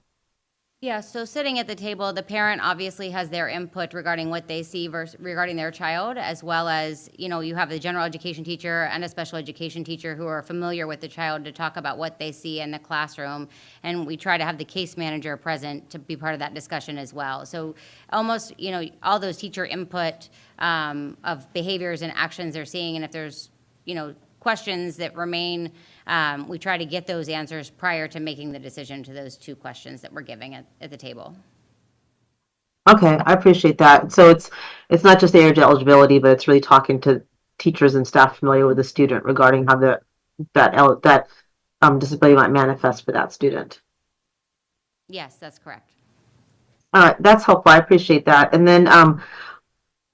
Speaker 14: Yeah, so sitting at the table, the parent obviously has their input regarding what they see regarding their child, as well as, you have the general education teacher and a special education teacher who are familiar with the child to talk about what they see in the classroom. And we try to have the case manager present to be part of that discussion as well. So almost, all those teacher input of behaviors and actions they're seeing, and if there's, questions that remain, we try to get those answers prior to making the decision to those two questions that we're giving at the table.
Speaker 10: Okay, I appreciate that. So it's not just the area of eligibility, but it's really talking to teachers and staff familiar with the student regarding how that disability might manifest for that student.
Speaker 14: Yes, that's correct.
Speaker 10: All right, that's helpful. I appreciate that. And then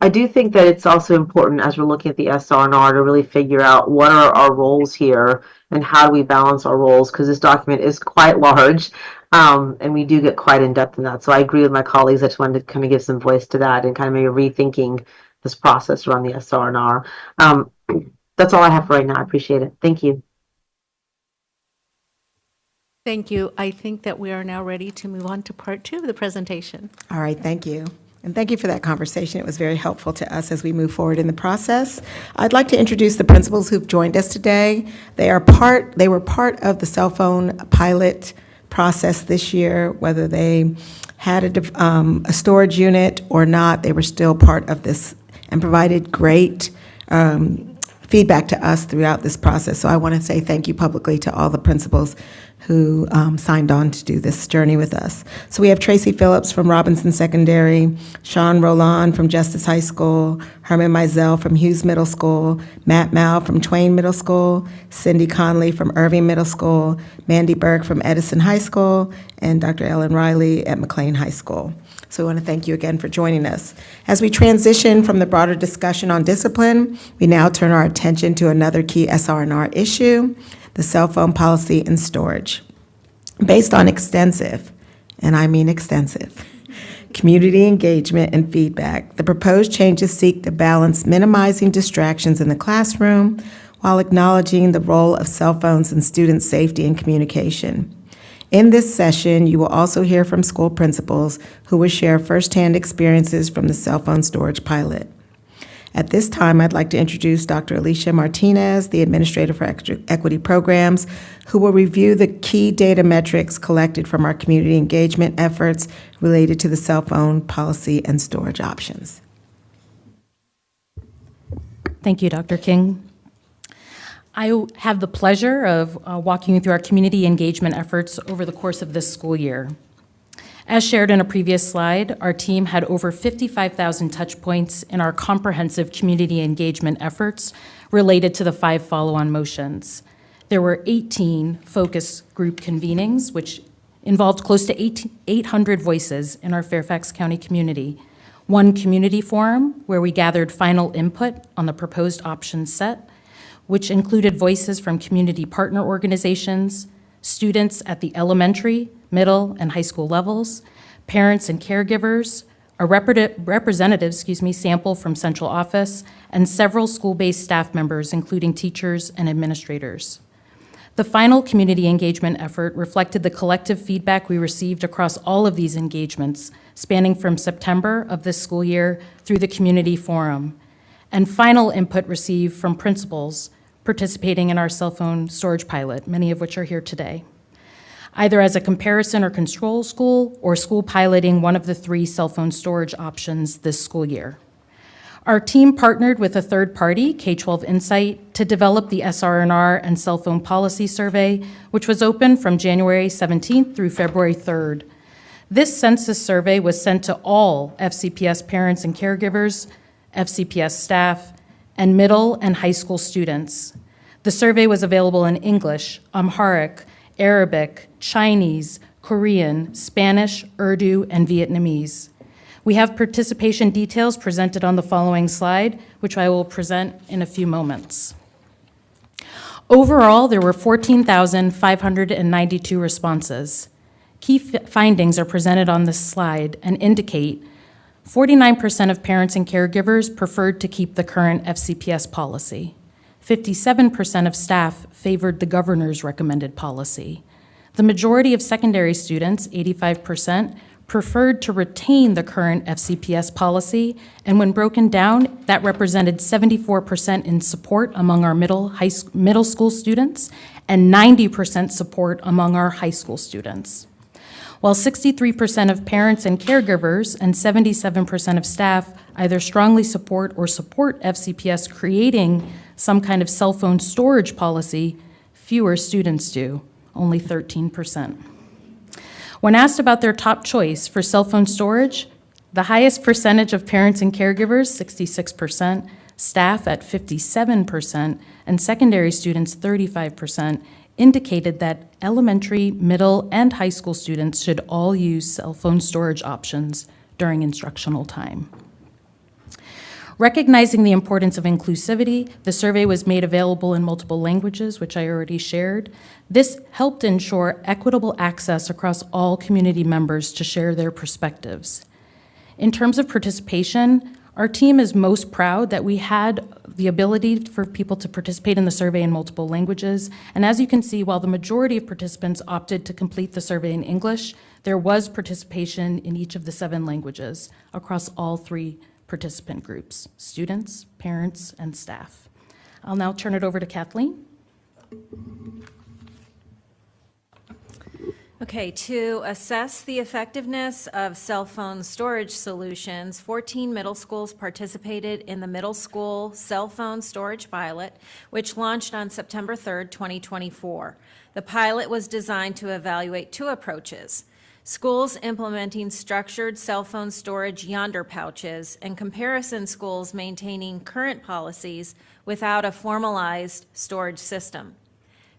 Speaker 10: I do think that it's also important as we're looking at the SR&R to really figure out what are our roles here and how do we balance our roles, because this document is quite large and we do get quite in depth in that. So I agree with my colleagues. I just wanted to kind of give some voice to that and kind of maybe rethinking this process around the SR&R. That's all I have for right now. I appreciate it. Thank you.
Speaker 12: Thank you. I think that we are now ready to move on to part 2 of the presentation.
Speaker 18: All right, thank you. And thank you for that conversation. It was very helpful to us as we move forward in the process. I'd like to introduce the principals who've joined us today. They were part of the cell phone pilot process this year, whether they had a storage unit or not, they were still part of this and provided great feedback to us throughout this process. So I want to say thank you publicly to all the principals who signed on to do this journey with us. So we have Tracy Phillips from Robinson Secondary, Sean Roland from Justice High School, Herman Mizell from Hughes Middle School, Matt Mao from Twain Middle School, Cindy Conley from Irving Middle School, Mandy Burke from Edison High School, and Dr. Ellen Riley at McLean High School. So we want to thank you again for joining us. As we transition from the broader discussion on discipline, we now turn our attention to another key SR&R issue, the cell phone policy and storage. Based on extensive, and I mean extensive, community engagement, and feedback. The proposed changes seek to balance minimizing distractions in the classroom while acknowledging the role of cell phones in student safety and communication. In this session, you will also hear from school principals who will share firsthand experiences from the cell phone storage pilot. At this time, I'd like to introduce Dr. Alicia Martinez, the Administrator for Equity Programs, who will review the key data metrics collected from our community engagement efforts related to the cell phone policy and storage options.
Speaker 21: Thank you, Dr. King. I have the pleasure of walking you through our community engagement efforts over the course of this school year. As shared in a previous slide, our team had over 55,000 touch points in our comprehensive community engagement efforts related to the 5 follow-on motions. There were 18 focus group convenings, which involved close to 800 voices in our Fairfax County community. 1 community forum where we gathered final input on the proposed option set, which included voices from community partner organizations, students at the elementary, middle, and high school levels, parents and caregivers, a representative sample from central office, and several school-based staff members, including teachers and administrators. The final community engagement effort reflected the collective feedback we received across all of these engagements, spanning from September of this school year through the community forum, and final input received from principals participating in our cell phone storage pilot, many of which are here today, either as a comparison or control school or school piloting one of the 3 cell phone storage options this school year. Our team partnered with a third party, K-12 Insight, to develop the SR&R and cell phone policy survey, which was open from January 17th through February 3rd. This census survey was sent to all FCPS parents and caregivers, FCPS staff, and middle and high school students. The survey was available in English, Amharic, Arabic, Chinese, Korean, Spanish, Urdu, and Vietnamese. We have participation details presented on the following slide, which I will present in a few moments. Overall, there were 14,592 responses. Key findings are presented on this slide and indicate 49% of parents and caregivers preferred to keep the current FCPS policy. 57% of staff favored the governor's recommended policy. The majority of secondary students, 85%, preferred to retain the current FCPS policy, and when broken down, that represented 74% in support among our middle school students and 90% support among our high school students. While 63% of parents and caregivers and 77% of staff either strongly support or support FCPS creating some kind of cell phone storage policy, fewer students do, only 13%. When asked about their top choice for cell phone storage, the highest percentage of parents and caregivers, 66%, staff at 57%, and secondary students, 35%, indicated that elementary, middle, and high school students should all use cell phone storage options during instructional time. Recognizing the importance of inclusivity, the survey was made available in multiple languages, which I already shared. This helped ensure equitable access across all community members to share their perspectives. In terms of participation, our team is most proud that we had the ability for people to participate in the survey in multiple languages. And as you can see, while the majority of participants opted to complete the survey in English, there was participation in each of the 7 languages across all 3 participant groups, students, parents, and staff. I'll now turn it over to Kathleen.
Speaker 19: Okay, to assess the effectiveness of cell phone storage solutions, 14 middle schools participated in the middle school cell phone storage pilot, which launched on September 3rd, 2024. The pilot was designed to evaluate 2 approaches: schools implementing structured cell phone storage yonder pouches, and comparison schools maintaining current policies without a formalized storage system.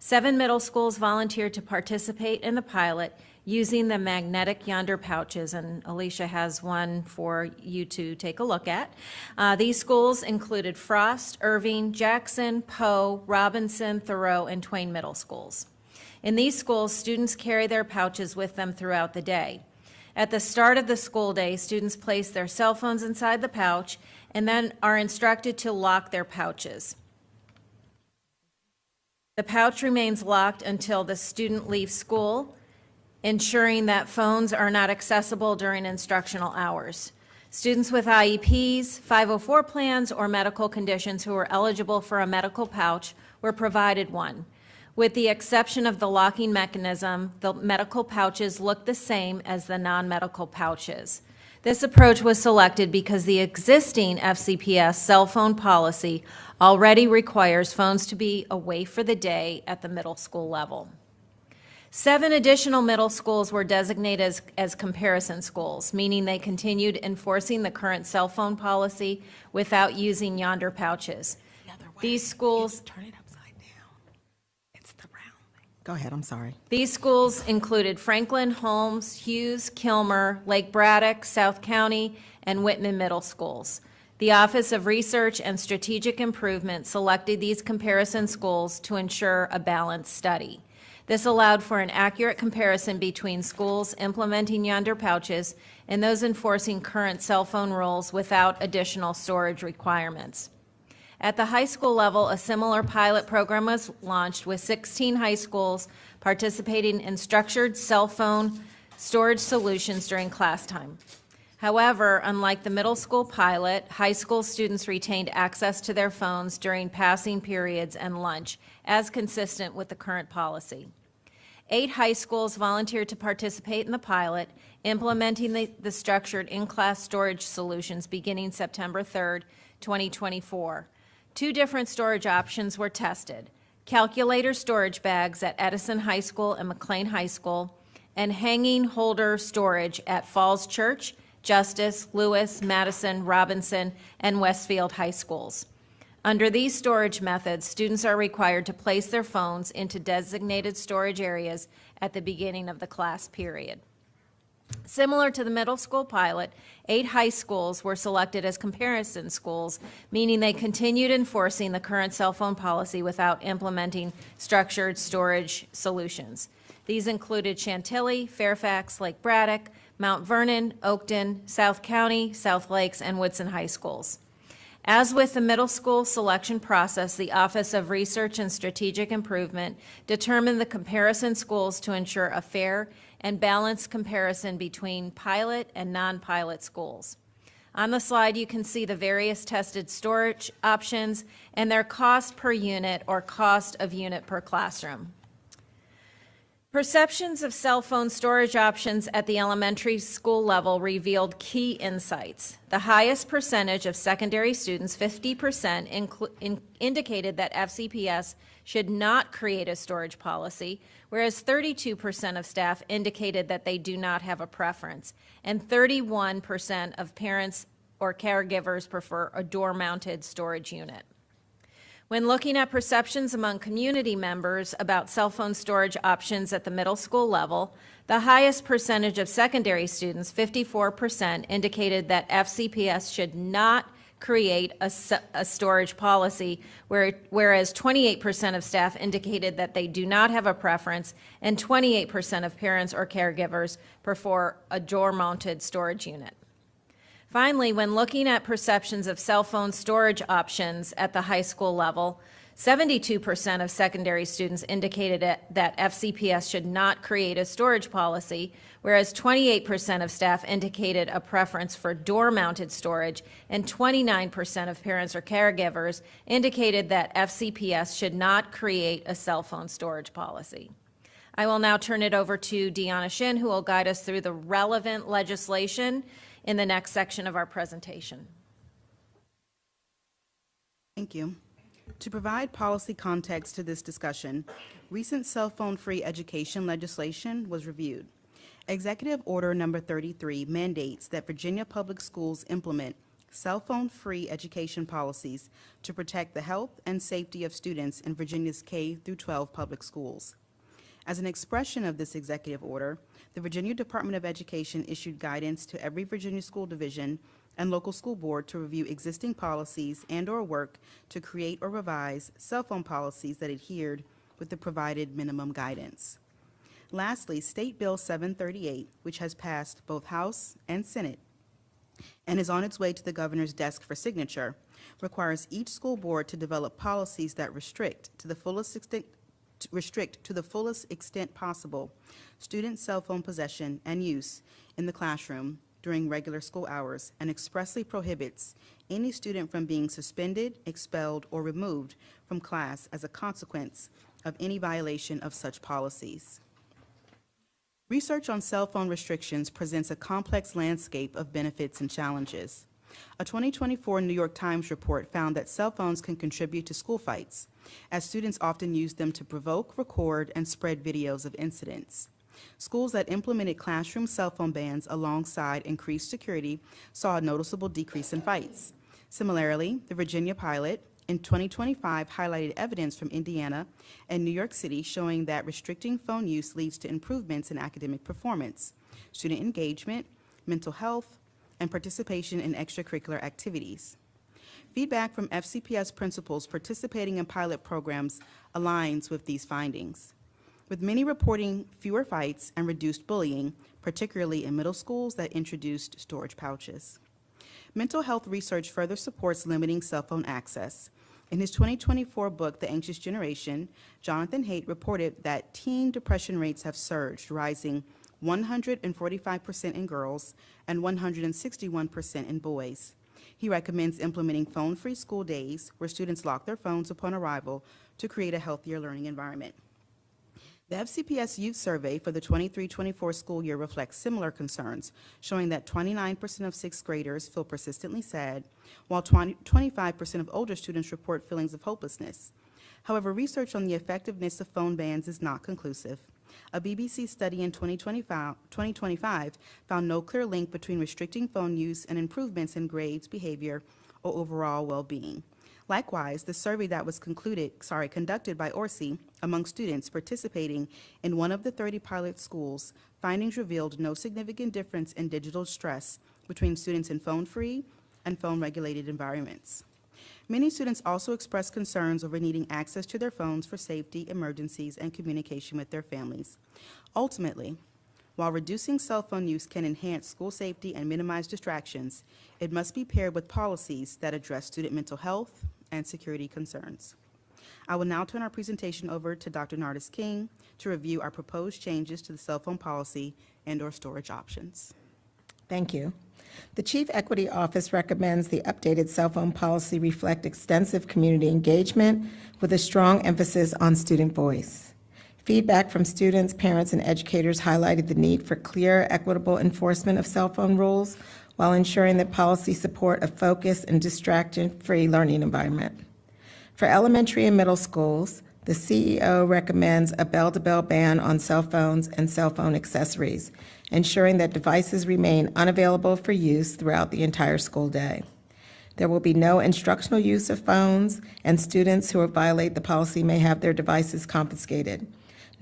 Speaker 19: 7 middle schools volunteered to participate in the pilot using the magnetic yonder pouches, and Alicia has one for you to take a look at. These schools included Frost, Irving, Jackson, Poe, Robinson, Thoreau, and Twain Middle Schools. In these schools, students carry their pouches with them throughout the day. At the start of the school day, students place their cell phones inside the pouch and then are instructed to lock their pouches. The pouch remains locked until the student leaves school, ensuring that phones are not accessible during instructional hours. Students with IEPs, 504 plans, or medical conditions who are eligible for a medical pouch were provided one. With the exception of the locking mechanism, the medical pouches look the same as the non-medical pouches. This approach was selected because the existing FCPS cell phone policy already requires phones to be away for the day at the middle school level. 7 additional middle schools were designated as comparison schools, meaning they continued enforcing the current cell phone policy without using yonder pouches. These schools
Speaker 18: Go ahead, I'm sorry.
Speaker 19: These schools included Franklin, Holmes, Hughes, Kilmer, Lake Braddock, South County, and Whitman Middle Schools. The Office of Research and Strategic Improvement selected these comparison schools to ensure a balanced study. This allowed for an accurate comparison between schools implementing yonder pouches and those enforcing current cell phone rules without additional storage requirements. At the high school level, a similar pilot program was launched with 16 high schools participating in structured cell phone storage solutions during class time. However, unlike the middle school pilot, high school students retained access to their phones during passing periods and lunch, as consistent with the current policy. 8 high schools volunteered to participate in the pilot, implementing the structured in-class storage solutions beginning September 3rd, 2024. 2 different storage options were tested: calculator storage bags at Edison High School and McLean High School, and hanging holder storage at Falls Church, Justice, Lewis, Madison, Robinson, and Westfield High Schools. Under these storage methods, students are required to place their phones into designated storage areas at the beginning of the class period. Similar to the middle school pilot, 8 high schools were selected as comparison schools, meaning they continued enforcing the current cell phone policy without implementing structured storage solutions. These included Chantilly, Fairfax, Lake Braddock, Mount Vernon, Oakton, South County, South Lakes, and Woodson High Schools. As with the middle school selection process, the Office of Research and Strategic Improvement determined the comparison schools to ensure a fair and balanced comparison between pilot and non-pilot schools. On the slide, you can see the various tested storage options and their cost per unit or cost of unit per classroom. Perceptions of cell phone storage options at the elementary school level revealed key insights. The highest percentage of secondary students, 50%, indicated that FCPS should not create a storage policy, whereas 32% of staff indicated that they do not have a preference, and 31% of parents or caregivers prefer a door-mounted storage unit. When looking at perceptions among community members about cell phone storage options at the middle school level, the highest percentage of secondary students, 54%, indicated that FCPS should not create a storage policy, whereas 28% of staff indicated that they do not have a preference, and 28% of parents or caregivers prefer a door-mounted storage unit. Finally, when looking at perceptions of cell phone storage options at the high school level, 72% of secondary students indicated that FCPS should not create a storage policy, whereas 28% of staff indicated a preference for door-mounted storage, and 29% of parents or caregivers indicated that FCPS should not create a cell phone storage policy. I will now turn it over to Deanna Shin, who will guide us through the relevant legislation in the next section of our presentation.
Speaker 20: Thank you. To provide policy context to this discussion, recent cell phone-free education legislation was reviewed. Executive Order Number 33 mandates that Virginia Public Schools implement cell phone-free education policies to protect the health and safety of students in Virginia's K-12 public schools. As an expression of this executive order, the Virginia Department of Education issued guidance to every Virginia school division and local school board to review existing policies and/or work to create or revise cell phone policies that adhered with the provided minimum guidance. Lastly, State Bill 738, which has passed both House and Senate and is on its way to the governor's desk for signature, requires each school board to develop policies that restrict to the fullest extent possible student cell phone possession and use in the classroom during regular school hours, and expressly prohibits any student from being suspended, expelled, or removed from class as a consequence of any violation of such policies. Research on cell phone restrictions presents a complex landscape of benefits and challenges. A 2024 New York Times report found that cell phones can contribute to school fights, as students often use them to provoke, record, and spread videos of incidents. Schools that implemented classroom cell phone bans alongside increased security saw a noticeable decrease in fights. Similarly, the Virginia pilot in 2025 highlighted evidence from Indiana and New York City showing that restricting phone use leads to improvements in academic performance, student engagement, mental health, and participation in extracurricular activities. Feedback from FCPS principals participating in pilot programs aligns with these findings, with many reporting fewer fights and reduced bullying, particularly in middle schools that introduced storage pouches. Mental health research further supports limiting cell phone access. In his 2024 book, The Anxious Generation, Jonathan Haidt reported that teen depression rates have surged, rising 145% in girls and 161% in boys. He recommends implementing phone-free school days where students lock their phones upon arrival to create a healthier learning environment. The FCPS Youth Survey for the 23-24 school year reflects similar concerns, showing that 29% of sixth graders feel persistently sad, while 25% of older students report feelings of hopelessness. However, research on the effectiveness of phone bans is not conclusive. A BBC study in 2025 found no clear link between restricting phone use and improvements in grades, behavior, or overall well-being. Likewise, the survey that was conducted by Orsi among students participating in one of the 30 pilot schools, findings revealed no significant difference in digital stress between students in phone-free and phone-regulated environments. Many students also expressed concerns over needing access to their phones for safety, emergencies, and communication with their families. Ultimately, while reducing cell phone use can enhance school safety and minimize distractions, it must be paired with policies that address student mental health and security concerns. I will now turn our presentation over to Dr. Nardis King to review our proposed changes to the cell phone policy and/or storage options.
Speaker 18: Thank you. The Chief Equity Office recommends the updated cell phone policy reflect extensive community engagement with a strong emphasis on student voice. Feedback from students, parents, and educators highlighted the need for clear, equitable enforcement of cell phone rules while ensuring that policies support a focused and distraction-free learning environment. For elementary and middle schools, the CEO recommends a bell-to-bell ban on cell phones and cell phone accessories, ensuring that devices remain unavailable for use throughout the entire school day. There will be no instructional use of phones, and students who violate the policy may have their devices confiscated.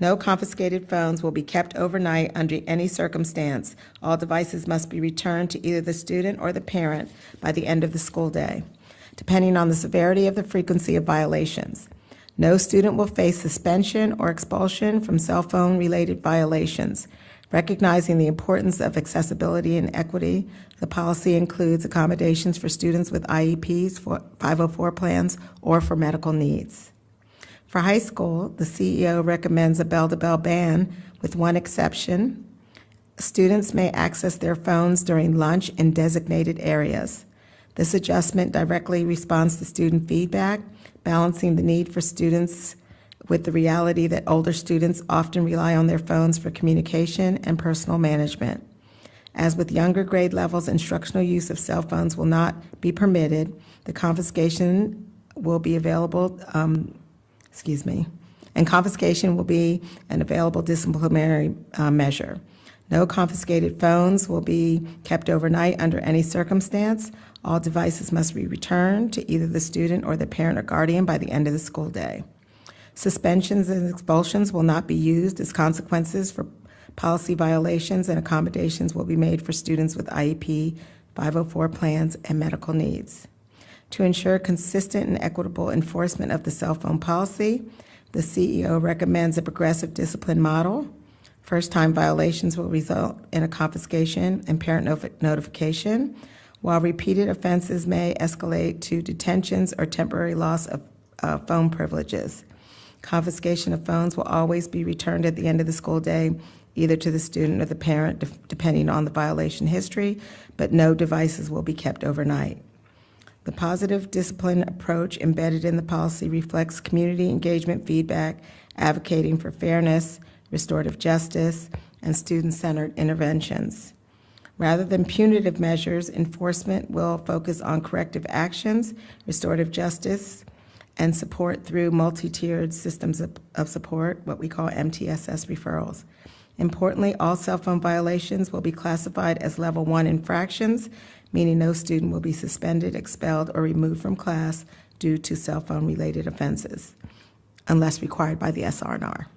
Speaker 18: No confiscated phones will be kept overnight under any circumstance. All devices must be returned to either the student or the parent by the end of the school day, depending on the severity of the frequency of violations. No student will face suspension or expulsion from cell phone-related violations. Recognizing the importance of accessibility and equity, the policy includes accommodations for students with IEPs, for 504 plans, or for medical needs. For high school, the CEO recommends a bell-to-bell ban with one exception. Students may access their phones during lunch in designated areas. This adjustment directly responds to student feedback, balancing the need for students with the reality that older students often rely on their phones for communication and personal management. As with younger grade levels, instructional use of cell phones will not be permitted. The confiscation will be available, and confiscation will be an available disciplinary measure. No confiscated phones will be kept overnight under any circumstance. All devices must be returned to either the student or the parent or guardian by the end of the school day. Suspensions and expulsions will not be used as consequences for policy violations, and accommodations will be made for students with IEP, 504 plans, and medical needs. To ensure consistent and equitable enforcement of the cell phone policy, the CEO recommends a progressive discipline model. First-time violations will result in a confiscation and parent notification, while repeated offenses may escalate to detentions or temporary loss of phone privileges. Confiscation of phones will always be returned at the end of the school day, either to the student or the parent, depending on the violation history, but no devices will be kept overnight. The positive discipline approach embedded in the policy reflects community engagement feedback, advocating for fairness, restorative justice, and student-centered interventions. Rather than punitive measures, enforcement will focus on corrective actions, restorative justice, and support through multi-tiered systems of support, what we call MTSS referrals. Importantly, all cell phone violations will be classified as level 1 infractions, meaning no student will be suspended, expelled, or removed from class due to cell phone-related offenses, unless required by the SR&R.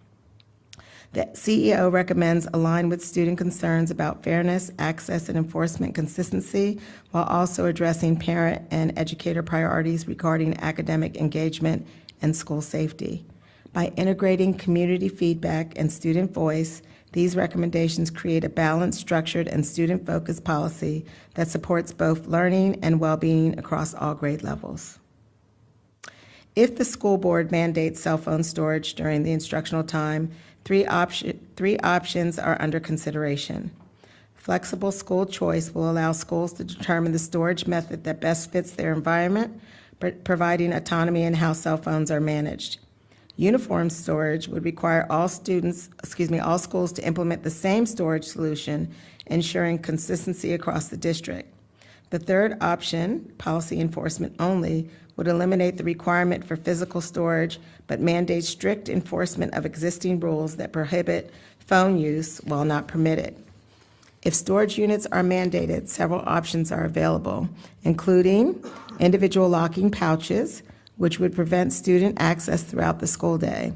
Speaker 18: The CEO recommends align with student concerns about fairness, access, and enforcement consistency, while also addressing parent and educator priorities regarding academic engagement and school safety. By integrating community feedback and student voice, these recommendations create a balanced, structured, and student-focused policy that supports both learning and well-being across all grade levels. If the school board mandates cell phone storage during the instructional time, three options are under consideration. Flexible school choice will allow schools to determine the storage method that best fits their environment, providing autonomy in how cell phones are managed. Uniform storage would require all schools to implement the same storage solution, ensuring consistency across the district. The third option, policy enforcement only, would eliminate the requirement for physical storage, but mandate strict enforcement of existing rules that prohibit phone use while not permitted. If storage units are mandated, several options are available, including individual locking pouches, which would prevent student access throughout the school day.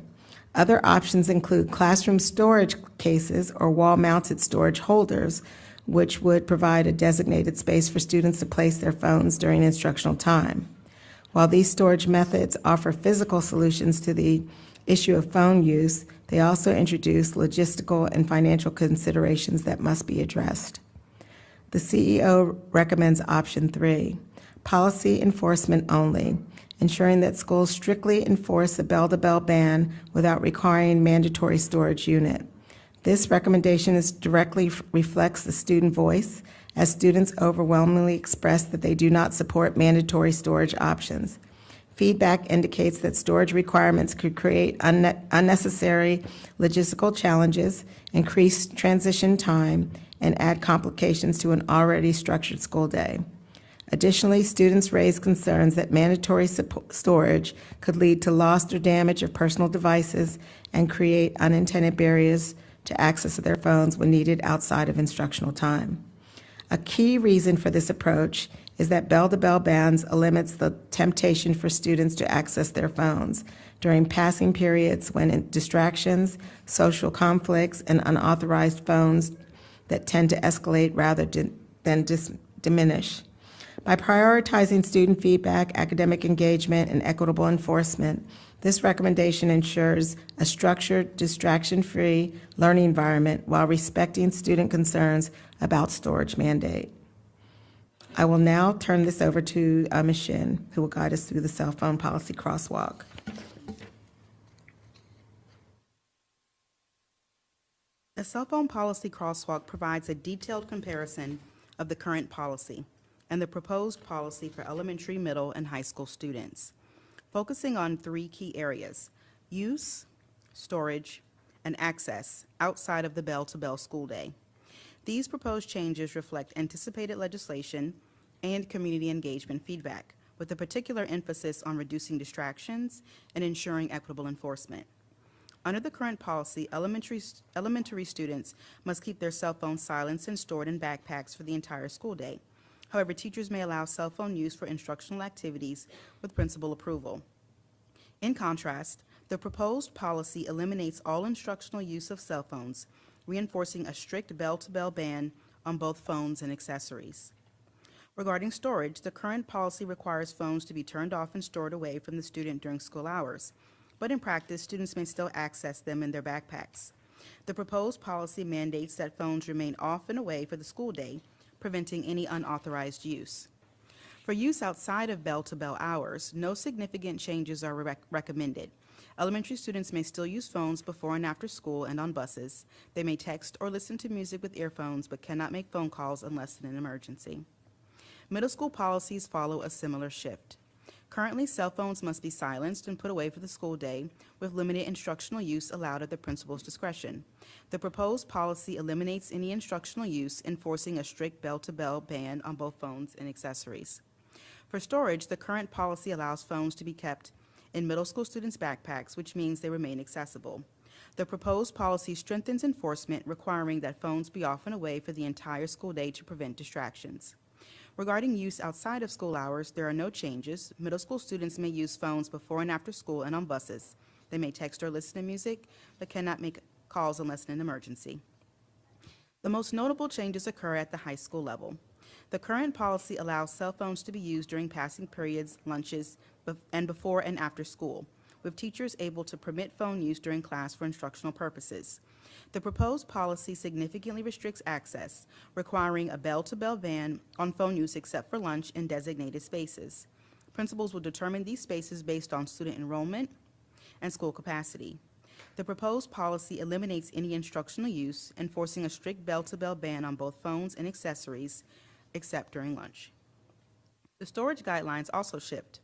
Speaker 18: Other options include classroom storage cases or wall-mounted storage holders, which would provide a designated space for students to place their phones during instructional time. While these storage methods offer physical solutions to the issue of phone use, they also introduce logistical and financial considerations that must be addressed. The CEO recommends option 3, policy enforcement only, ensuring that schools strictly enforce a bell-to-bell ban without requiring mandatory storage unit. This recommendation directly reflects the student voice, as students overwhelmingly express that they do not support mandatory storage options. Feedback indicates that storage requirements could create unnecessary logistical challenges, increase transition time, and add complications to an already structured school day. Additionally, students raise concerns that mandatory storage could lead to loss or damage of personal devices and create unintended barriers to access their phones when needed outside of instructional time. A key reason for this approach is that bell-to-bell bans limits the temptation for students to access their phones during passing periods when distractions, social conflicts, and unauthorized phones that tend to escalate rather than diminish. By prioritizing student feedback, academic engagement, and equitable enforcement, this recommendation ensures a structured, distraction-free learning environment while respecting student concerns about storage mandate. I will now turn this over to Ms. Shin, who will guide us through the cell phone policy crosswalk.
Speaker 20: The cell phone policy crosswalk provides a detailed comparison of the current policy and the proposed policy for elementary, middle, and high school students, focusing on 3 key areas: use, storage, and access outside of the bell-to-bell school day. These proposed changes reflect anticipated legislation and community engagement feedback, with a particular emphasis on reducing distractions and ensuring equitable enforcement. Under the current policy, elementary students must keep their cell phones silenced and stored in backpacks for the entire school day. However, teachers may allow cell phone use for instructional activities with principal approval. In contrast, the proposed policy eliminates all instructional use of cell phones, reinforcing a strict bell-to-bell ban on both phones and accessories. Regarding storage, the current policy requires phones to be turned off and stored away from the student during school hours, but in practice, students may still access them in their backpacks. The proposed policy mandates that phones remain off and away for the school day, preventing any unauthorized use. For use outside of bell-to-bell hours, no significant changes are recommended. Elementary students may still use phones before and after school and on buses. They may text or listen to music with earphones but cannot make phone calls unless in an emergency. Middle school policies follow a similar shift. Currently, cell phones must be silenced and put away for the school day, with limited instructional use allowed at the principal's discretion. The proposed policy eliminates any instructional use, enforcing a strict bell-to-bell ban on both phones and accessories. For storage, the current policy allows phones to be kept in middle school students' backpacks, which means they remain accessible. The proposed policy strengthens enforcement, requiring that phones be off and away for the entire school day to prevent distractions. Regarding use outside of school hours, there are no changes. Middle school students may use phones before and after school and on buses. They may text or listen to music, but cannot make calls unless in an emergency. The most notable changes occur at the high school level. The current policy allows cell phones to be used during passing periods, lunches, and before and after school, with teachers able to permit phone use during class for instructional purposes. The proposed policy significantly restricts access, requiring a bell-to-bell ban on phone use except for lunch in designated spaces. Principals will determine these spaces based on student enrollment and school capacity. The proposed policy eliminates any instructional use, enforcing a strict bell-to-bell ban on both phones and accessories, except during lunch. The storage guidelines also shift.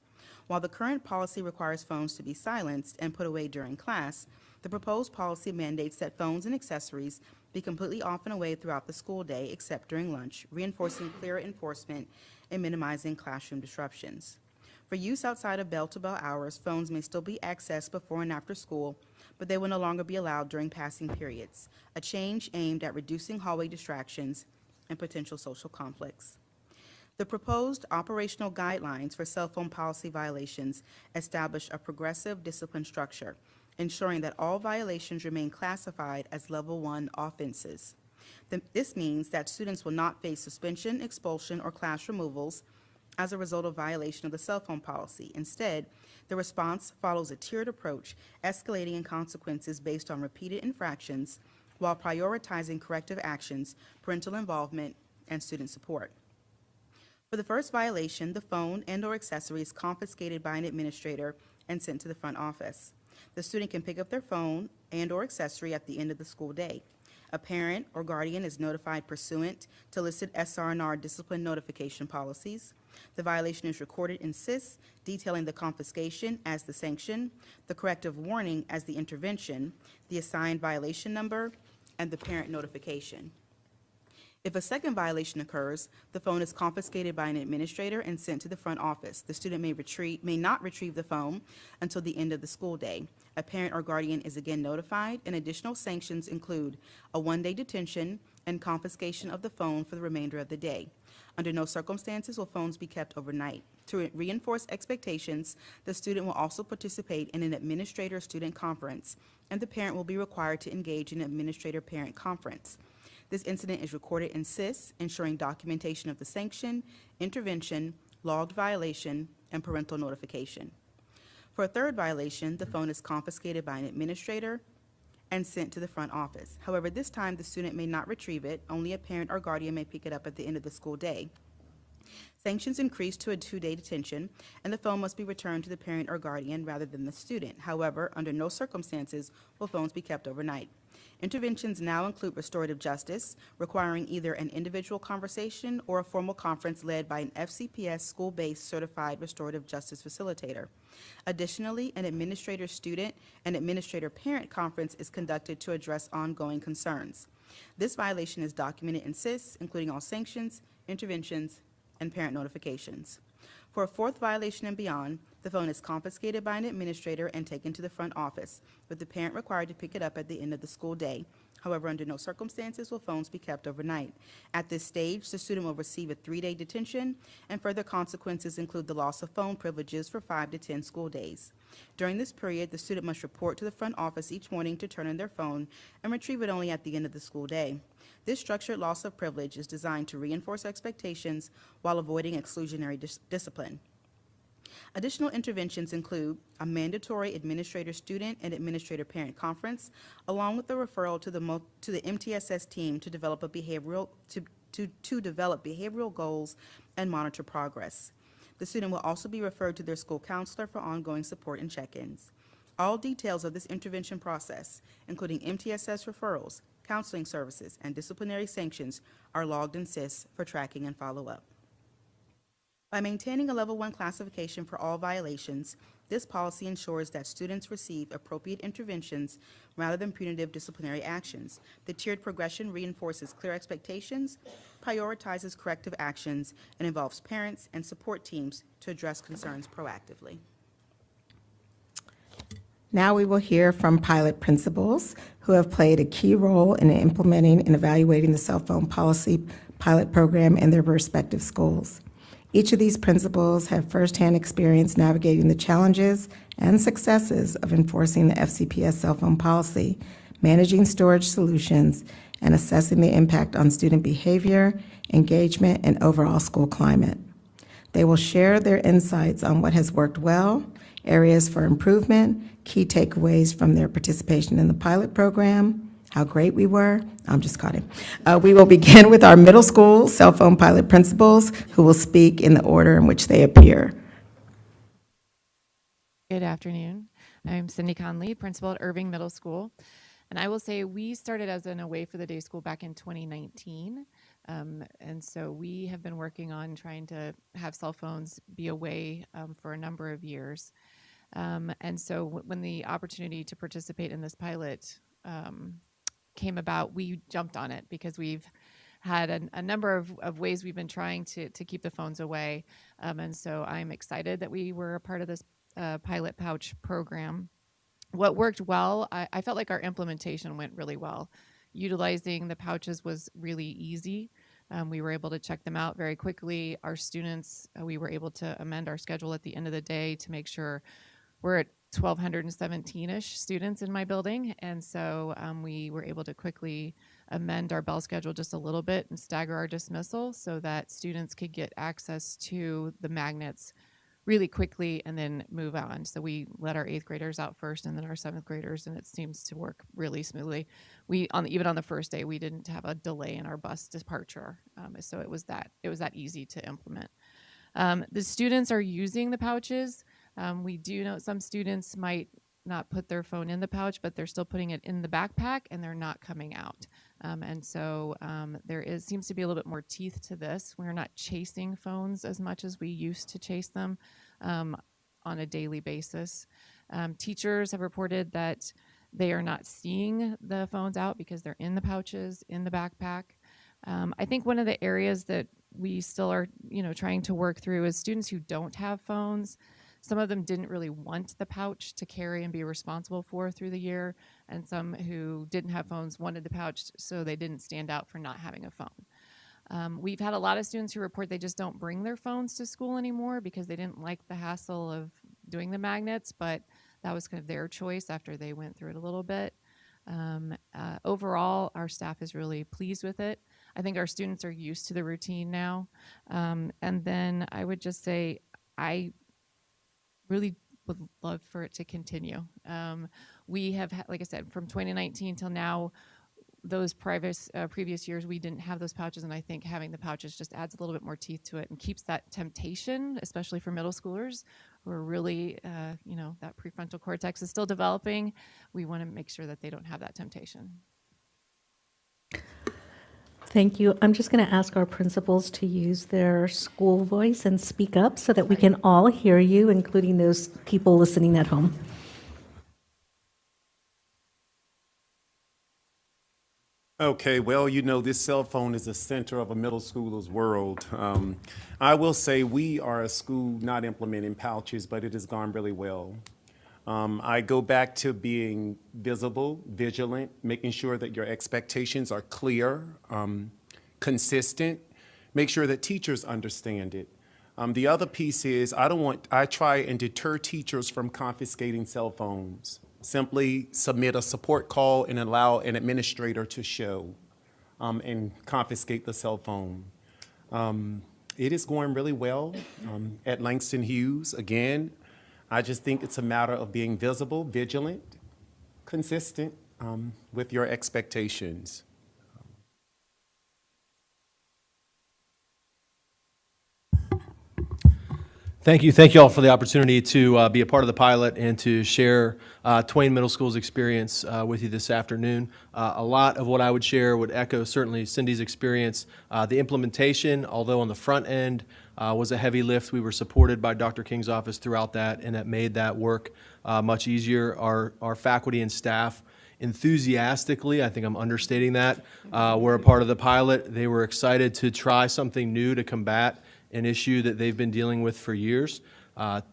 Speaker 20: While the current policy requires phones to be silenced and put away during class, the proposed policy mandates that phones and accessories be completely off and away throughout the school day except during lunch, reinforcing clearer enforcement and minimizing classroom disruptions. For use outside of bell-to-bell hours, phones may still be accessed before and after school, but they will no longer be allowed during passing periods, a change aimed at reducing hallway distractions and potential social conflicts. The proposed operational guidelines for cell phone policy violations establish a progressive discipline structure, ensuring that all violations remain classified as Level 1 offenses. This means that students will not face suspension, expulsion, or class removals as a result of violation of the cell phone policy. Instead, the response follows a tiered approach, escalating in consequences based on repeated infractions while prioritizing corrective actions, parental involvement, and student support. For the first violation, the phone and/or accessory is confiscated by an administrator and sent to the front office. The student can pick up their phone and/or accessory at the end of the school day. A parent or guardian is notified pursuant to listed SR&R discipline notification policies. The violation is recorded in SIS, detailing the confiscation as the sanction, the corrective warning as the intervention, the assigned violation number, and the parent notification. If a second violation occurs, the phone is confiscated by an administrator and sent to the front office. The student may not retrieve the phone until the end of the school day. A parent or guardian is again notified, and additional sanctions include a one-day detention and confiscation of the phone for the remainder of the day. Under no circumstances will phones be kept overnight. To reinforce expectations, the student will also participate in an administrator-student conference, and the parent will be required to engage in an administrator-parent conference. This incident is recorded in SIS, ensuring documentation of the sanction, intervention, logged violation, and parental notification. For a third violation, the phone is confiscated by an administrator and sent to the front office. However, this time the student may not retrieve it. Only a parent or guardian may pick it up at the end of the school day. Sanctions increase to a 2-day detention, and the phone must be returned to the parent or guardian rather than the student. However, under no circumstances will phones be kept overnight. Interventions now include restorative justice, requiring either an individual conversation or a formal conference led by an FCPS school-based certified restorative justice facilitator. Additionally, an administrator-student and administrator-parent conference is conducted to address ongoing concerns. This violation is documented in SIS, including all sanctions, interventions, and parent notifications. For a fourth violation and beyond, the phone is confiscated by an administrator and taken to the front office, with the parent required to pick it up at the end of the school day. However, under no circumstances will phones be kept overnight. At this stage, the student will receive a 3-day detention, and further consequences include the loss of phone privileges for 5 to 10 school days. During this period, the student must report to the front office each morning to turn in their phone and retrieve it only at the end of the school day. This structured loss of privilege is designed to reinforce expectations while avoiding exclusionary discipline. Additional interventions include a mandatory administrator-student and administrator-parent conference, along with the referral to the MTSS team to develop behavioral goals and monitor progress. The student will also be referred to their school counselor for ongoing support and check-ins. All details of this intervention process, including MTSS referrals, counseling services, and disciplinary sanctions, are logged in SIS for tracking and follow-up. By maintaining a Level 1 classification for all violations, this policy ensures that students receive appropriate interventions rather than punitive disciplinary actions. The tiered progression reinforces clear expectations, prioritizes corrective actions, and involves parents and support teams to address concerns proactively.
Speaker 18: Now we will hear from pilot principals who have played a key role in implementing and evaluating the cell phone policy pilot program in their respective schools. Each of these principals have firsthand experience navigating the challenges and successes of enforcing the FCPS cell phone policy, managing storage solutions, and assessing the impact on student behavior, engagement, and overall school climate. They will share their insights on what has worked well, areas for improvement, key takeaways from their participation in the pilot program, how great we were. I'm just kidding. We will begin with our middle school cell phone pilot principals who will speak in the order in which they appear.
Speaker 11: Good afternoon. I'm Cindy Conley, principal at Irving Middle School. And I will say we started as an away for the day school back in 2019. And so we have been working on trying to have cell phones be away for a number of years. And so when the opportunity to participate in this pilot came about, we jumped on it because we've had a number of ways we've been trying to keep the phones away. And so I'm excited that we were a part of this pilot pouch program. What worked well, I felt like our implementation went really well. Utilizing the pouches was really easy. We were able to check them out very quickly. Our students, we were able to amend our schedule at the end of the day to make sure we're at 1,217-ish students in my building, and so we were able to quickly amend our bell schedule just a little bit and stagger our dismissal so that students could get access to the magnets really quickly and then move on. So we let our 8th graders out first and then our 7th graders, and it seems to work really smoothly. Even on the first day, we didn't have a delay in our bus departure, so it was that easy to implement. The students are using the pouches. We do know some students might not put their phone in the pouch, but they're still putting it in the backpack and they're not coming out. And so there seems to be a little bit more teeth to this. We're not chasing phones as much as we used to chase them on a daily basis. Teachers have reported that they are not seeing the phones out because they're in the pouches, in the backpack. I think one of the areas that we still are, trying to work through is students who don't have phones. Some of them didn't really want the pouch to carry and be responsible for through the year, and some who didn't have phones wanted the pouch so they didn't stand out for not having a phone. We've had a lot of students who report they just don't bring their phones to school anymore because they didn't like the hassle of doing the magnets, but that was kind of their choice after they went through it a little bit. Overall, our staff is really pleased with it. I think our students are used to the routine now. And then I would just say I really would love for it to continue. We have, like I said, from 2019 till now, those previous years, we didn't have those pouches, and I think having the pouches just adds a little bit more teeth to it and keeps that temptation, especially for middle schoolers who are really, that prefrontal cortex is still developing. We want to make sure that they don't have that temptation.
Speaker 12: Thank you. I'm just going to ask our principals to use their school voice and speak up so that we can all hear you, including those people listening at home.
Speaker 13: Okay, well, this cell phone is the center of a middle schooler's world. I will say we are a school not implementing pouches, but it has gone really well. I go back to being visible, vigilant, making sure that your expectations are clear, consistent, make sure that teachers understand it. The other piece is I try and deter teachers from confiscating cell phones. Simply submit a support call and allow an administrator to show and confiscate the cell phone. It is going really well at Langston Hughes. Again, I just think it's a matter of being visible, vigilant, consistent with your expectations.
Speaker 16: Thank you. Thank you all for the opportunity to be a part of the pilot and to share Twain Middle School's experience with you this afternoon. A lot of what I would share would echo certainly Cindy's experience. The implementation, although on the front end was a heavy lift, we were supported by Dr. King's office throughout that, and that made that work much easier. Our faculty and staff enthusiastically, I think I'm understating that, were a part of the pilot. They were excited to try something new to combat an issue that they've been dealing with for years.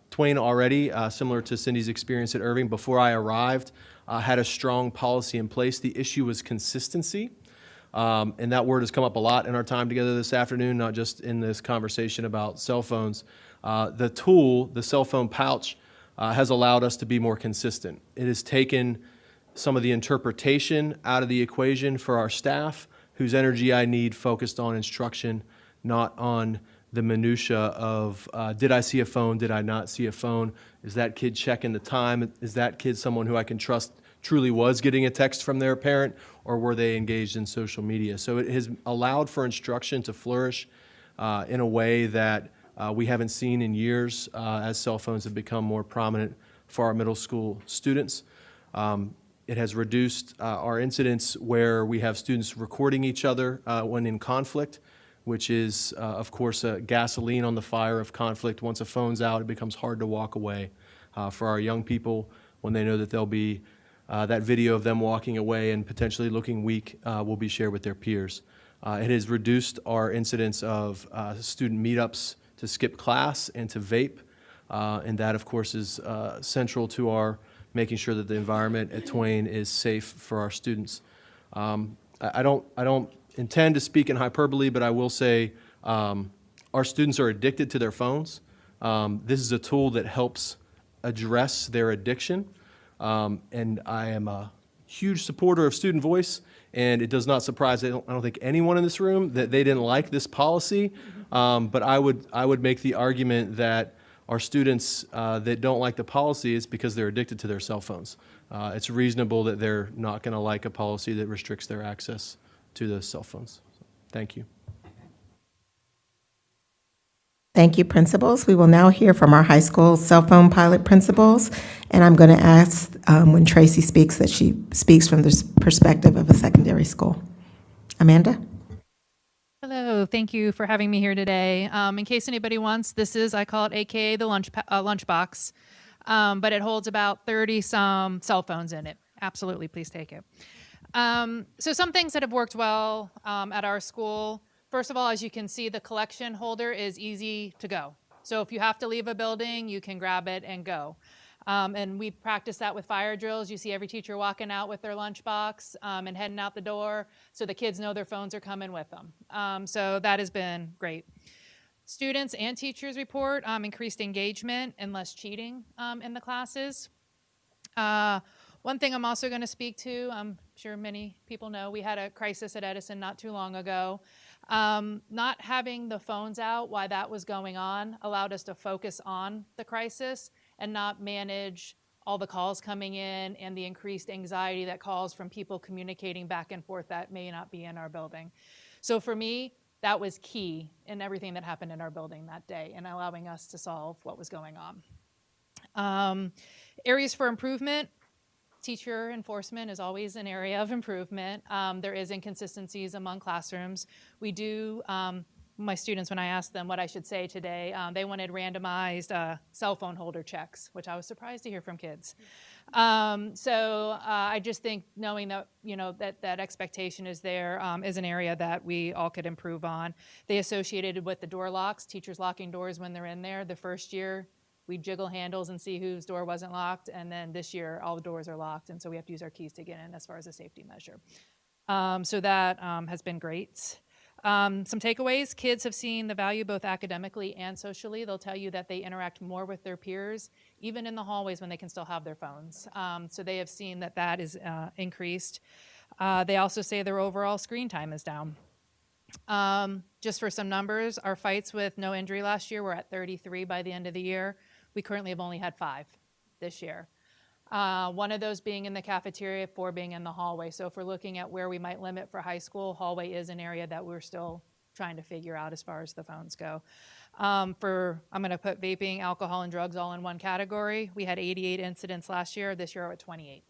Speaker 16: Twain already, similar to Cindy's experience at Irving, before I arrived, had a strong policy in place. The issue was consistency, and that word has come up a lot in our time together this afternoon, not just in this conversation about cell phones. The tool, the cell phone pouch, has allowed us to be more consistent. It has taken some of the interpretation out of the equation for our staff, whose energy I need focused on instruction, not on the minutia of did I see a phone, did I not see a phone, is that kid checking the time, is that kid someone who I can trust truly was getting a text from their parent, or were they engaged in social media? So it has allowed for instruction to flourish in a way that we haven't seen in years as cell phones have become more prominent for our middle school students. It has reduced our incidents where we have students recording each other when in conflict, which is, of course, gasoline on the fire of conflict. Once a phone's out, it becomes hard to walk away. For our young people, when they know that there'll be that video of them walking away and potentially looking weak will be shared with their peers. It has reduced our incidence of student meetups to skip class and to vape, and that, of course, is central to our making sure that the environment at Twain is safe for our students. I don't intend to speak in hyperbole, but I will say our students are addicted to their phones. This is a tool that helps address their addiction, and I am a huge supporter of student voice, and it does not surprise, I don't think anyone in this room that they didn't like this policy, but I would make the argument that our students that don't like the policy is because they're addicted to their cell phones. It's reasonable that they're not going to like a policy that restricts their access to those cell phones. So, thank you.
Speaker 18: Thank you, principals. We will now hear from our high school cell phone pilot principals, and I'm going to ask when Tracy speaks that she speaks from the perspective of a secondary school. Amanda?
Speaker 22: Hello, thank you for having me here today. In case anybody wants, this is, I call it AKA the lunchbox, but it holds about 30-some cell phones in it. Absolutely, please take it. So some things that have worked well at our school. First of all, as you can see, the collection holder is easy to go. So if you have to leave a building, you can grab it and go. And we practice that with fire drills. You see every teacher walking out with their lunchbox and heading out the door, so the kids know their phones are coming with them. So that has been great. Students and teachers report increased engagement and less cheating in the classes. One thing I'm also going to speak to, I'm sure many people know, we had a crisis at Edison not too long ago. Not having the phones out while that was going on allowed us to focus on the crisis and not manage all the calls coming in and the increased anxiety that calls from people communicating back and forth that may not be in our building. So for me, that was key in everything that happened in our building that day and allowing us to solve what was going on. Areas for improvement. Teacher enforcement is always an area of improvement. There is inconsistencies among classrooms. We do, my students, when I asked them what I should say today, they wanted randomized cell phone holder checks, which I was surprised to hear from kids. I just think knowing that, that expectation is there is an area that we all could improve on. They associated with the door locks, teachers locking doors when they're in there. The first year, we jiggle handles and see whose door wasn't locked, and then this year all the doors are locked, and so we have to use our keys to get in as far as a safety measure. So that has been great. Some takeaways: kids have seen the value both academically and socially. They'll tell you that they interact more with their peers, even in the hallways when they can still have their phones. So they have seen that that is increased. They also say their overall screen time is down. Just for some numbers, our fights with no injury last year were at 33 by the end of the year. We currently have only had 5 this year. One of those being in the cafeteria, 4 being in the hallway. So if we're looking at where we might limit for high school, hallway is an area that we're still trying to figure out as far as the phones go. I'm going to put vaping, alcohol, and drugs all in one category. We had 88 incidents last year. This year we're at 28.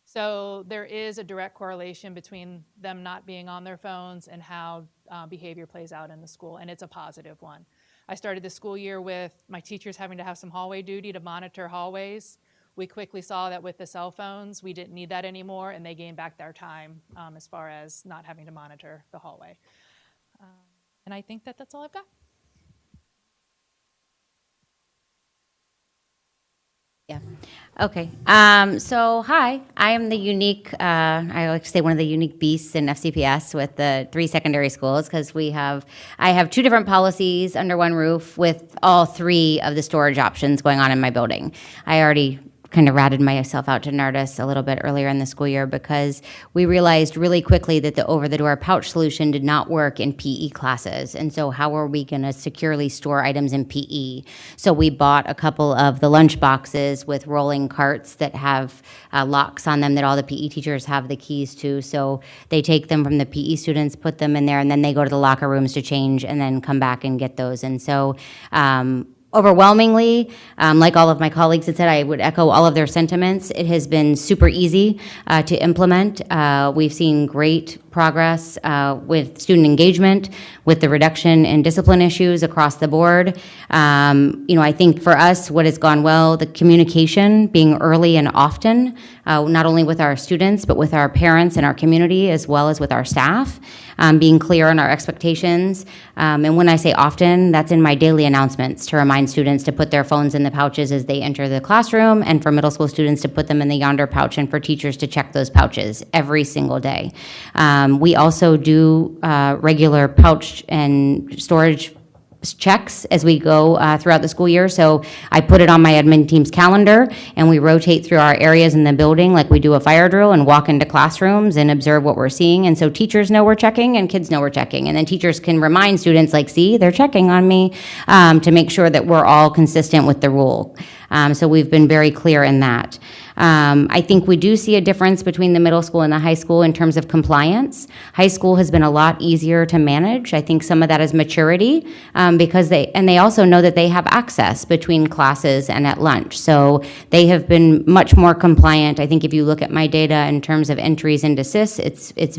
Speaker 22: So there is a direct correlation between them not being on their phones and how behavior plays out in the school, and it's a positive one. I started the school year with my teachers having to have some hallway duty to monitor hallways. We quickly saw that with the cell phones, we didn't need that anymore, and they gained back their time as far as not having to monitor the hallway. And I think that that's all I've got.
Speaker 14: Yeah. Okay. So hi, I am the unique, I like to say one of the unique beasts in FCPS with the 3 secondary schools, because I have 2 different policies under one roof with all 3 of the storage options going on in my building. I already kind of ratted myself out to Nardis a little bit earlier in the school year because we realized really quickly that the over-the-door pouch solution did not work in PE classes. And so how are we going to securely store items in PE? So we bought a couple of the lunch boxes with rolling carts that have locks on them that all the PE teachers have the keys to. So they take them from the PE students, put them in there, and then they go to the locker rooms to change and then come back and get those. And so overwhelmingly, like all of my colleagues had said, I would echo all of their sentiments. It has been super easy to implement. We've seen great progress with student engagement, with the reduction in discipline issues across the board. I think for us, what has gone well, the communication being early and often, not only with our students, but with our parents and our community, as well as with our staff, being clear on our expectations. And when I say often, that's in my daily announcements to remind students to put their phones in the pouches as they enter the classroom, and for middle school students to put them in the yonder pouch, and for teachers to check those pouches every single day. We also do regular pouch and storage checks as we go throughout the school year. So I put it on my admin team's calendar, and we rotate through our areas in the building like we do a fire drill and walk into classrooms and observe what we're seeing. And so teachers know we're checking and kids know we're checking. And then teachers can remind students like, see, they're checking on me, to make sure that we're all consistent with the rule. So we've been very clear in that. I think we do see a difference between the middle school and the high school in terms of compliance. High school has been a lot easier to manage. I think some of that is maturity, because they also know that they have access between classes and at lunch. So they have been much more compliant. I think if you look at my data in terms of entries into SIS, it's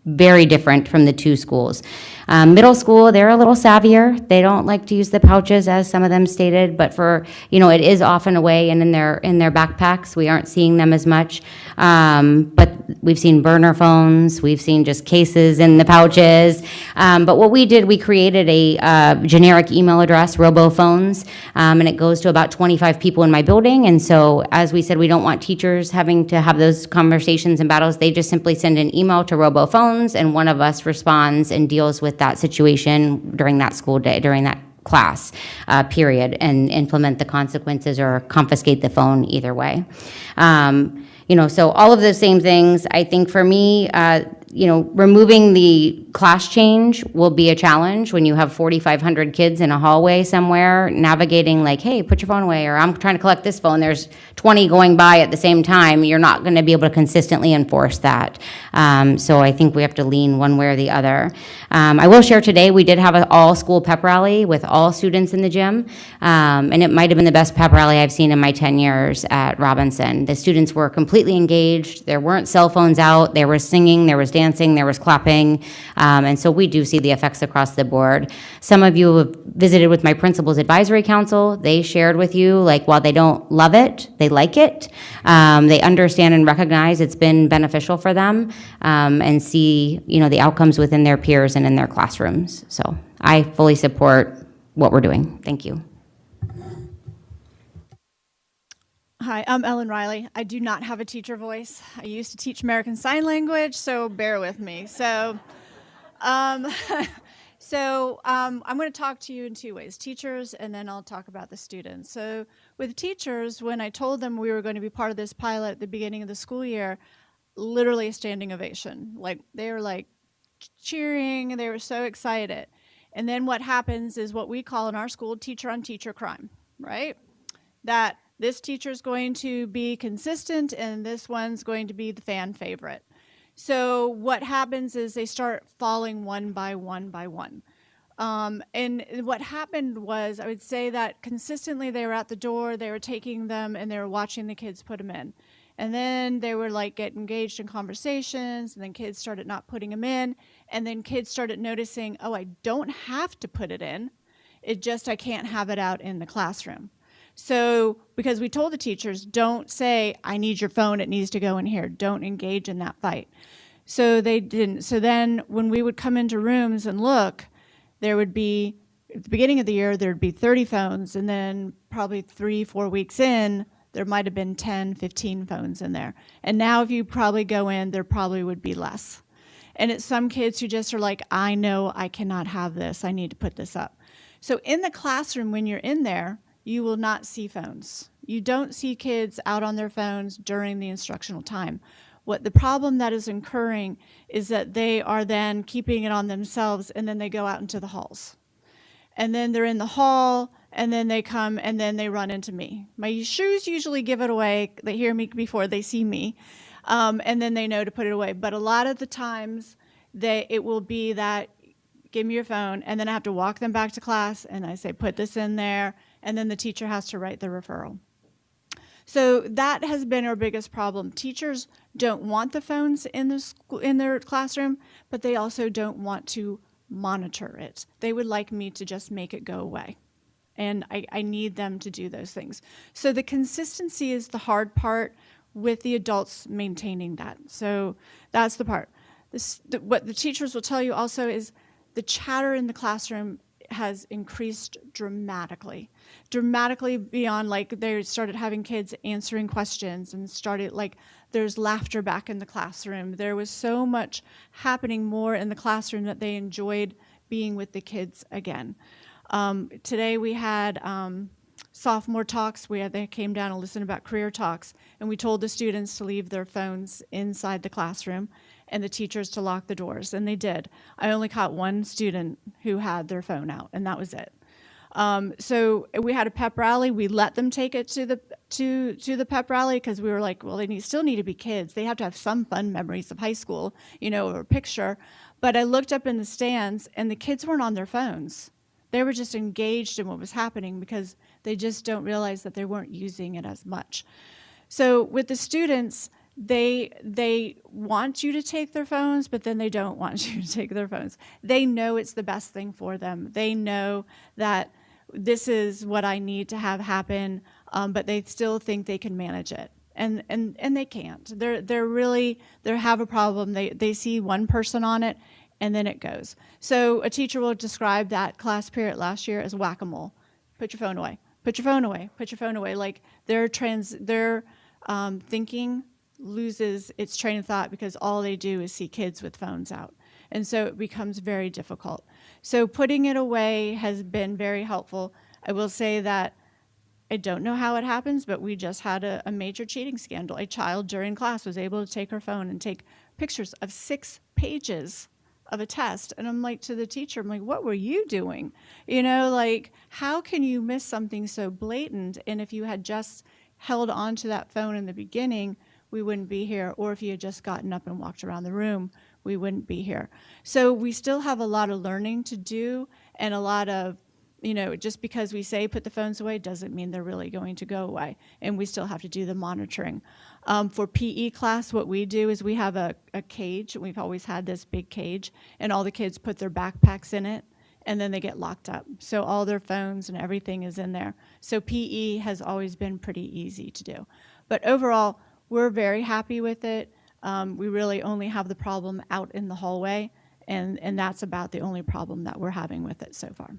Speaker 14: very different from the 2 schools. Middle school, they're a little savvier. They don't like to use the pouches, as some of them stated, but it is often away and in their backpacks. We aren't seeing them as much. But we've seen burner phones. We've seen just cases in the pouches. But what we did, we created a generic email address, RoboPhones, and it goes to about 25 people in my building. And so, as we said, we don't want teachers having to have those conversations and battles. They just simply send an email to RoboPhones, and one of us responds and deals with that situation during that school day, during that class period, and implement the consequences or confiscate the phone either way. So all of those same things. I think for me, removing the class change will be a challenge when you have 4,500 kids in a hallway somewhere, navigating like, hey, put your phone away, or I'm trying to collect this phone. There's 20 going by at the same time. You're not going to be able to consistently enforce that. So I think we have to lean one way or the other. I will share today, we did have an all-school pep rally with all students in the gym, and it might have been the best pep rally I've seen in my 10 years at Robinson. The students were completely engaged. There weren't cell phones out. There was singing, there was dancing, there was clapping, and so we do see the effects across the board. Some of you have visited with my principal's advisory council. They shared with you, like, while they don't love it, they like it. They understand and recognize it's been beneficial for them, and see, the outcomes within their peers and in their classrooms. So I fully support what we're doing. Thank you.
Speaker 4: Hi, I'm Ellen Riley. I do not have a teacher voice. I used to teach American Sign Language, so bear with me. So, I'm going to talk to you in 2 ways, teachers, and then I'll talk about the students. So with teachers, when I told them we were going to be part of this pilot at the beginning of the school year, literally a standing ovation. Like, they were like, cheering, and they were so excited. And then what happens is what we call in our school teacher on teacher crime, right? That this teacher is going to be consistent and this one's going to be the fan favorite. So what happens is they start falling one by one by one. And what happened was, I would say that consistently they were at the door, they were taking them, and they were watching the kids put them in. And then they were like get engaged in conversations, and then kids started not putting them in. And then kids started noticing, oh, I don't have to put it in. It just, I can't have it out in the classroom. So, because we told the teachers, don't say, I need your phone, it needs to go in here. Don't engage in that fight. So they didn't. So then when we would come into rooms and look, there would be, at the beginning of the year, there'd be 30 phones, and then probably 3-4 weeks in, there might have been 10, 15 phones in there. And now if you probably go in, there probably would be less. And it's some kids who just are like, I know I cannot have this, I need to put this up. So in the classroom, when you're in there, you will not see phones. You don't see kids out on their phones during the instructional time. What the problem that is occurring is that they are then keeping it on themselves, and then they go out into the halls. And then they're in the hall, and then they come, and then they run into me. My shoes usually give it away. They hear me before they see me, and then they know to put it away. But a lot of the times, it will be that, give me your phone, and then I have to walk them back to class, and I say, put this in there, and then the teacher has to write the referral. So that has been our biggest problem. Teachers don't want the phones in their classroom, but they also don't want to monitor it. They would like me to just make it go away. And I need them to do those things. So the consistency is the hard part with the adults maintaining that. So that's the part. What the teachers will tell you also is the chatter in the classroom has increased dramatically beyond, like, they started having kids answering questions and started, like, there's laughter back in the classroom. There was so much happening more in the classroom that they enjoyed being with the kids again. Today we had sophomore talks. They came down and listened about career talks, and we told the students to leave their phones inside the classroom and the teachers to lock the doors, and they did. I only caught one student who had their phone out, and that was it. So we had a pep rally. We let them take it to the pep rally because we were like, well, they still need to be kids. They have to have some fun memories of high school, or a picture. But I looked up in the stands, and the kids weren't on their phones. They were just engaged in what was happening because they just don't realize that they weren't using it as much. So with the students, they want you to take their phones, but then they don't want you to take their phones. They know it's the best thing for them. They know that this is what I need to have happen, but they still think they can manage it. And they can't. They have a problem. They see one person on it, and then it goes. So a teacher will describe that class period last year as whack-a-mole. Put your phone away. Put your phone away. Put your phone away. Like their thinking loses its train of thought because all they do is see kids with phones out. And so it becomes very difficult. So putting it away has been very helpful. I will say that I don't know how it happens, but we just had a major cheating scandal. A child during class was able to take her phone and take pictures of 6 pages of a test. And I'm like, to the teacher, I'm like, what were you doing? Like, how can you miss something so blatant? And if you had just held on to that phone in the beginning, we wouldn't be here. Or if you had just gotten up and walked around the room, we wouldn't be here. So we still have a lot of learning to do, and a lot of, just because we say put the phones away doesn't mean they're really going to go away. And we still have to do the monitoring. For PE class, what we do is we have a cage. We've always had this big cage, and all the kids put their backpacks in it, and then they get locked up. So all their phones and everything is in there. So PE has always been pretty easy to do. But overall, we're very happy with it. We really only have the problem out in the hallway, and that's about the only problem that we're having with it so far.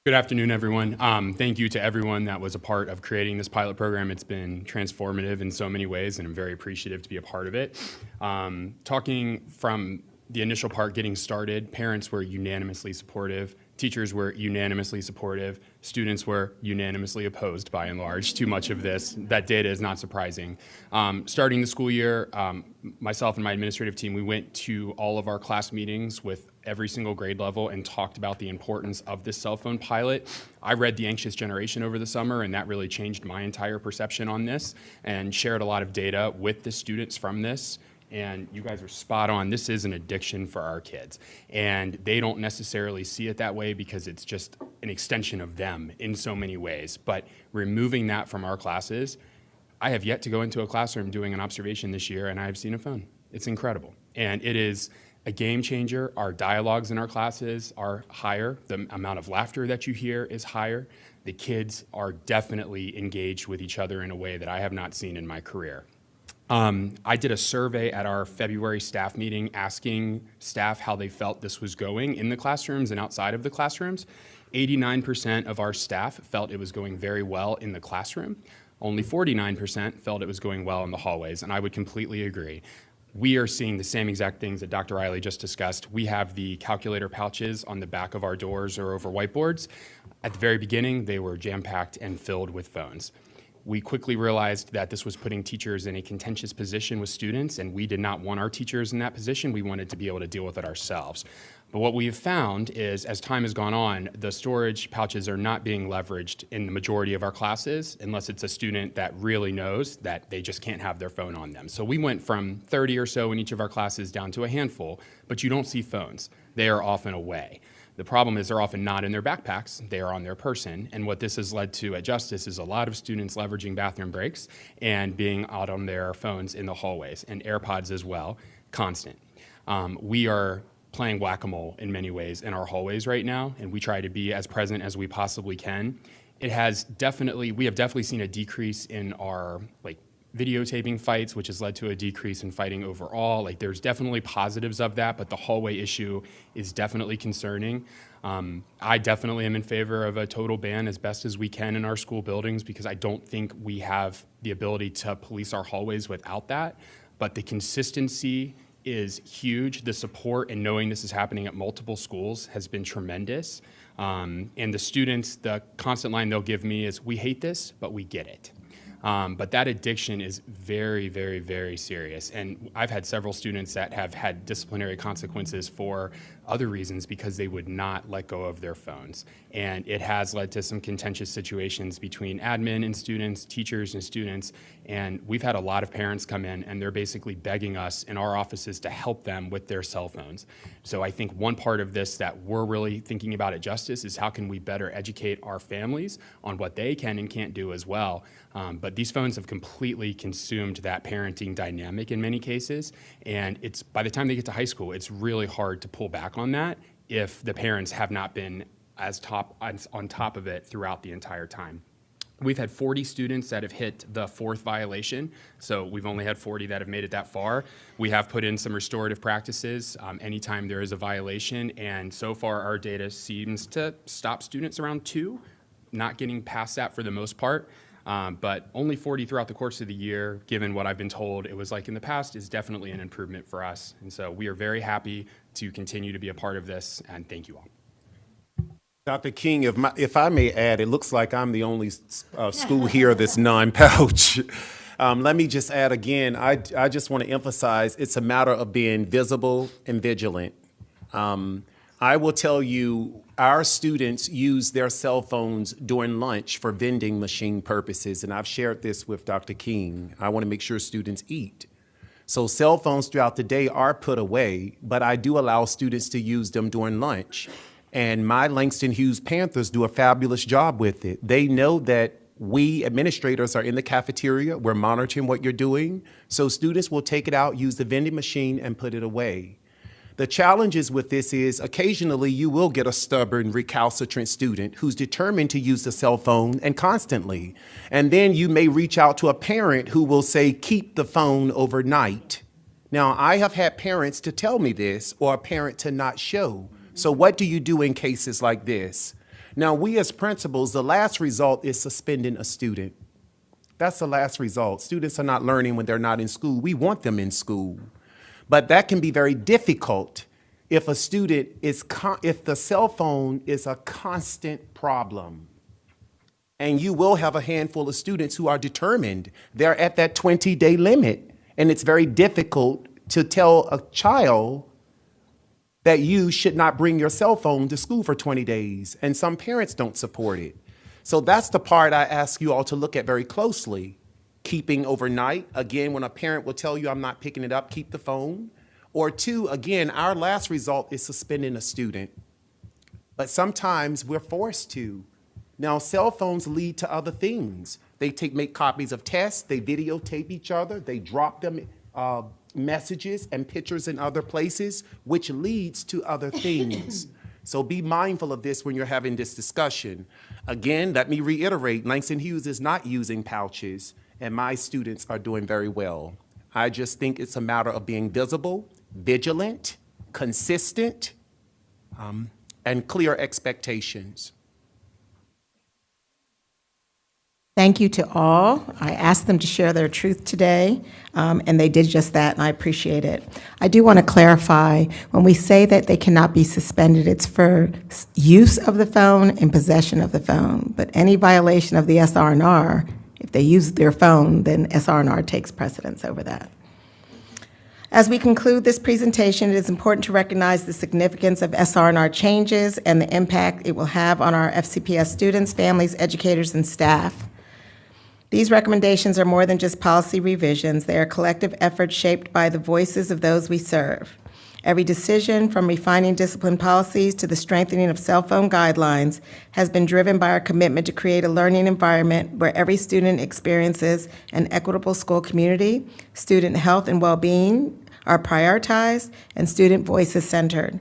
Speaker 7: Good afternoon, everyone. Thank you to everyone that was a part of creating this pilot program. It's been transformative in so many ways, and I'm very appreciative to be a part of it. Talking from the initial part getting started, parents were unanimously supportive, teachers were unanimously supportive, students were unanimously opposed by and large to much of this. That data is not surprising. Starting the school year, myself and my administrative team, we went to all of our class meetings with every single grade level and talked about the importance of this cell phone pilot. I read The Anxious Generation over the summer, and that really changed my entire perception on this, and shared a lot of data with the students from this. And you guys are spot on. This is an addiction for our kids. And they don't necessarily see it that way because it's just an extension of them in so many ways. But removing that from our classes, I have yet to go into a classroom doing an observation this year, and I have seen a phone. It's incredible. And it is a game changer. Our dialogues in our classes are higher. The amount of laughter that you hear is higher. The kids are definitely engaged with each other in a way that I have not seen in my career. I did a survey at our February staff meeting asking staff how they felt this was going in the classrooms and outside of the classrooms. 89% of our staff felt it was going very well in the classroom. Only 49% felt it was going well in the hallways, and I would completely agree. We are seeing the same exact things that Dr. Riley just discussed. We have the calculator pouches on the back of our doors or over whiteboards. At the very beginning, they were jam-packed and filled with phones. We quickly realized that this was putting teachers in a contentious position with students, and we did not want our teachers in that position. We wanted to be able to deal with it ourselves. But what we have found is, as time has gone on, the storage pouches are not being leveraged in the majority of our classes unless it's a student that really knows that they just can't have their phone on them. So we went from 30 or so in each of our classes down to a handful, but you don't see phones. They are often away. The problem is they're often not in their backpacks, they are on their person. And what this has led to at Justice is a lot of students leveraging bathroom breaks and being out on their phones in the hallways, and AirPods as well, constant. We are playing whack-a-mole in many ways in our hallways right now, and we try to be as present as we possibly can. We have definitely seen a decrease in our videotaping fights, which has led to a decrease in fighting overall. There's definitely positives of that, but the hallway issue is definitely concerning. I definitely am in favor of a total ban as best as we can in our school buildings because I don't think we have the ability to police our hallways without that. But the consistency is huge. The support and knowing this is happening at multiple schools has been tremendous. And the students, the constant line they'll give me is, we hate this, but we get it. But that addiction is very, very, very serious. And I've had several students that have had disciplinary consequences for other reasons because they would not let go of their phones. And it has led to some contentious situations between admin and students, teachers and students. And we've had a lot of parents come in and they're basically begging us in our offices to help them with their cell phones. So I think one part of this that we're really thinking about at Justice is how can we better educate our families on what they can and can't do as well. But these phones have completely consumed that parenting dynamic in many cases. And it's by the time they get to high school, it's really hard to pull back on that if the parents have not been on top of it throughout the entire time. We've had 40 students that have hit the 4th violation, so we've only had 40 that have made it that far. We have put in some restorative practices anytime there is a violation, and so far our data seems to stop students around 2, not getting past that for the most part. But only 40 throughout the course of the year, given what I've been told it was like in the past, is definitely an improvement for us. And so we are very happy to continue to be a part of this, and thank you all.
Speaker 13: Dr. King, if I may add, it looks like I'm the only school here that's non-pouch. Let me just add again, I just want to emphasize it's a matter of being visible and vigilant. I will tell you, our students use their cell phones during lunch for vending machine purposes, and I've shared this with Dr. King. I want to make sure students eat. So cell phones throughout the day are put away, but I do allow students to use them during lunch. And my Langston Hughes Panthers do a fabulous job with it. They know that we administrators are in the cafeteria, we're monitoring what you're doing, so students will take it out, use the vending machine, and put it away. The challenges with this is occasionally you will get a stubborn, recalcitrant student who's determined to use the cell phone and constantly. And then you may reach out to a parent who will say, keep the phone overnight. Now, I have had parents to tell me this or a parent to not show. So what do you do in cases like this? Now, we as principals, the last result is suspending a student. That's the last result. Students are not learning when they're not in school. We want them in school. But that can be very difficult if a student is, if the cell phone is a constant problem. And you will have a handful of students who are determined. They're at that 20-day limit. And it's very difficult to tell a child that you should not bring your cell phone to school for 20 days. And some parents don't support it. So that's the part I ask you all to look at very closely. Keeping overnight. Again, when a parent will tell you, I'm not picking it up, keep the phone. Or two, again, our last result is suspending a student. But sometimes we're forced to. Now, cell phones lead to other things. They make copies of tests, they videotape each other, they drop them messages and pictures in other places, which leads to other things. So be mindful of this when you're having this discussion. Again, let me reiterate, Langston Hughes is not using pouches, and my students are doing very well. I just think it's a matter of being visible, vigilant, consistent, and clear expectations.
Speaker 18: Thank you to all. I asked them to share their truth today, and they did just that, and I appreciate it. I do want to clarify, when we say that they cannot be suspended, it's for use of the phone and possession of the phone. But any violation of the SR&R, if they use their phone, then SR&R takes precedence over that. As we conclude this presentation, it is important to recognize the significance of SR&R changes and the impact it will have on our FCPS students, families, educators, and staff. These recommendations are more than just policy revisions. They are collective efforts shaped by the voices of those we serve. Every decision, from refining discipline policies to the strengthening of cell phone guidelines, has been driven by our commitment to create a learning environment where every student experiences an equitable school community, student health and well-being are prioritized, and student voice is centered.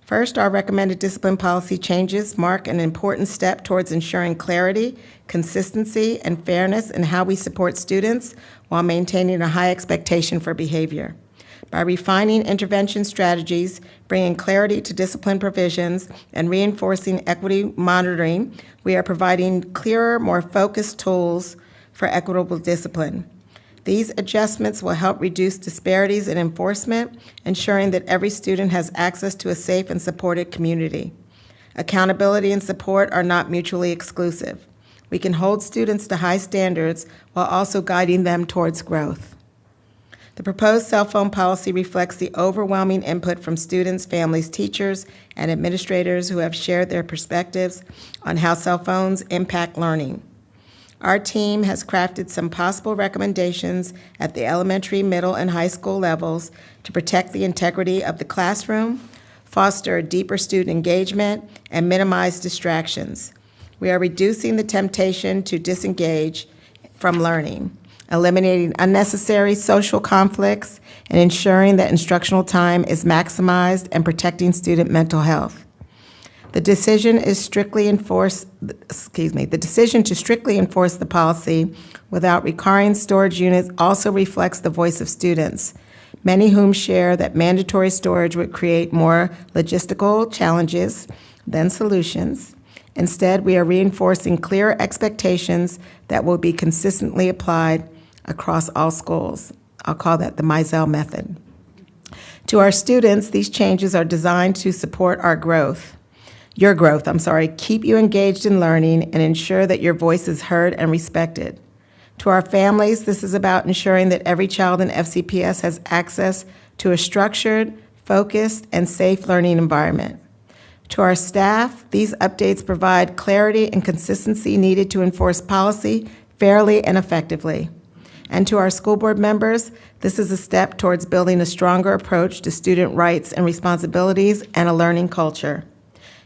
Speaker 18: First, our recommended discipline policy changes mark an important step towards ensuring clarity, consistency, and fairness in how we support students while maintaining a high expectation for behavior. By refining intervention strategies, bringing clarity to discipline provisions, and reinforcing equity monitoring, we are providing clearer, more focused tools for equitable discipline. These adjustments will help reduce disparities in enforcement, ensuring that every student has access to a safe and supported community. Accountability and support are not mutually exclusive. We can hold students to high standards while also guiding them towards growth. The proposed cell phone policy reflects the overwhelming input from students, families, teachers, and administrators who have shared their perspectives on how cell phones impact learning. Our team has crafted some possible recommendations at the elementary, middle, and high school levels to protect the integrity of the classroom, foster deeper student engagement, and minimize distractions. We are reducing the temptation to disengage from learning, eliminating unnecessary social conflicts, and ensuring that instructional time is maximized and protecting student mental health. The decision to strictly enforce the policy without requiring storage units also reflects the voice of students, many whom share that mandatory storage would create more logistical challenges than solutions. Instead, we are reinforcing clear expectations that will be consistently applied across all schools. I'll call that the Mizell method. To our students, these changes are designed to support your growth, keep you engaged in learning, and ensure that your voice is heard and respected. To our families, this is about ensuring that every child in FCPS has access to a structured, focused, and safe learning environment. To our staff, these updates provide clarity and consistency needed to enforce policy fairly and effectively. And to our school board members, this is a step towards building a stronger approach to student rights and responsibilities and a learning culture.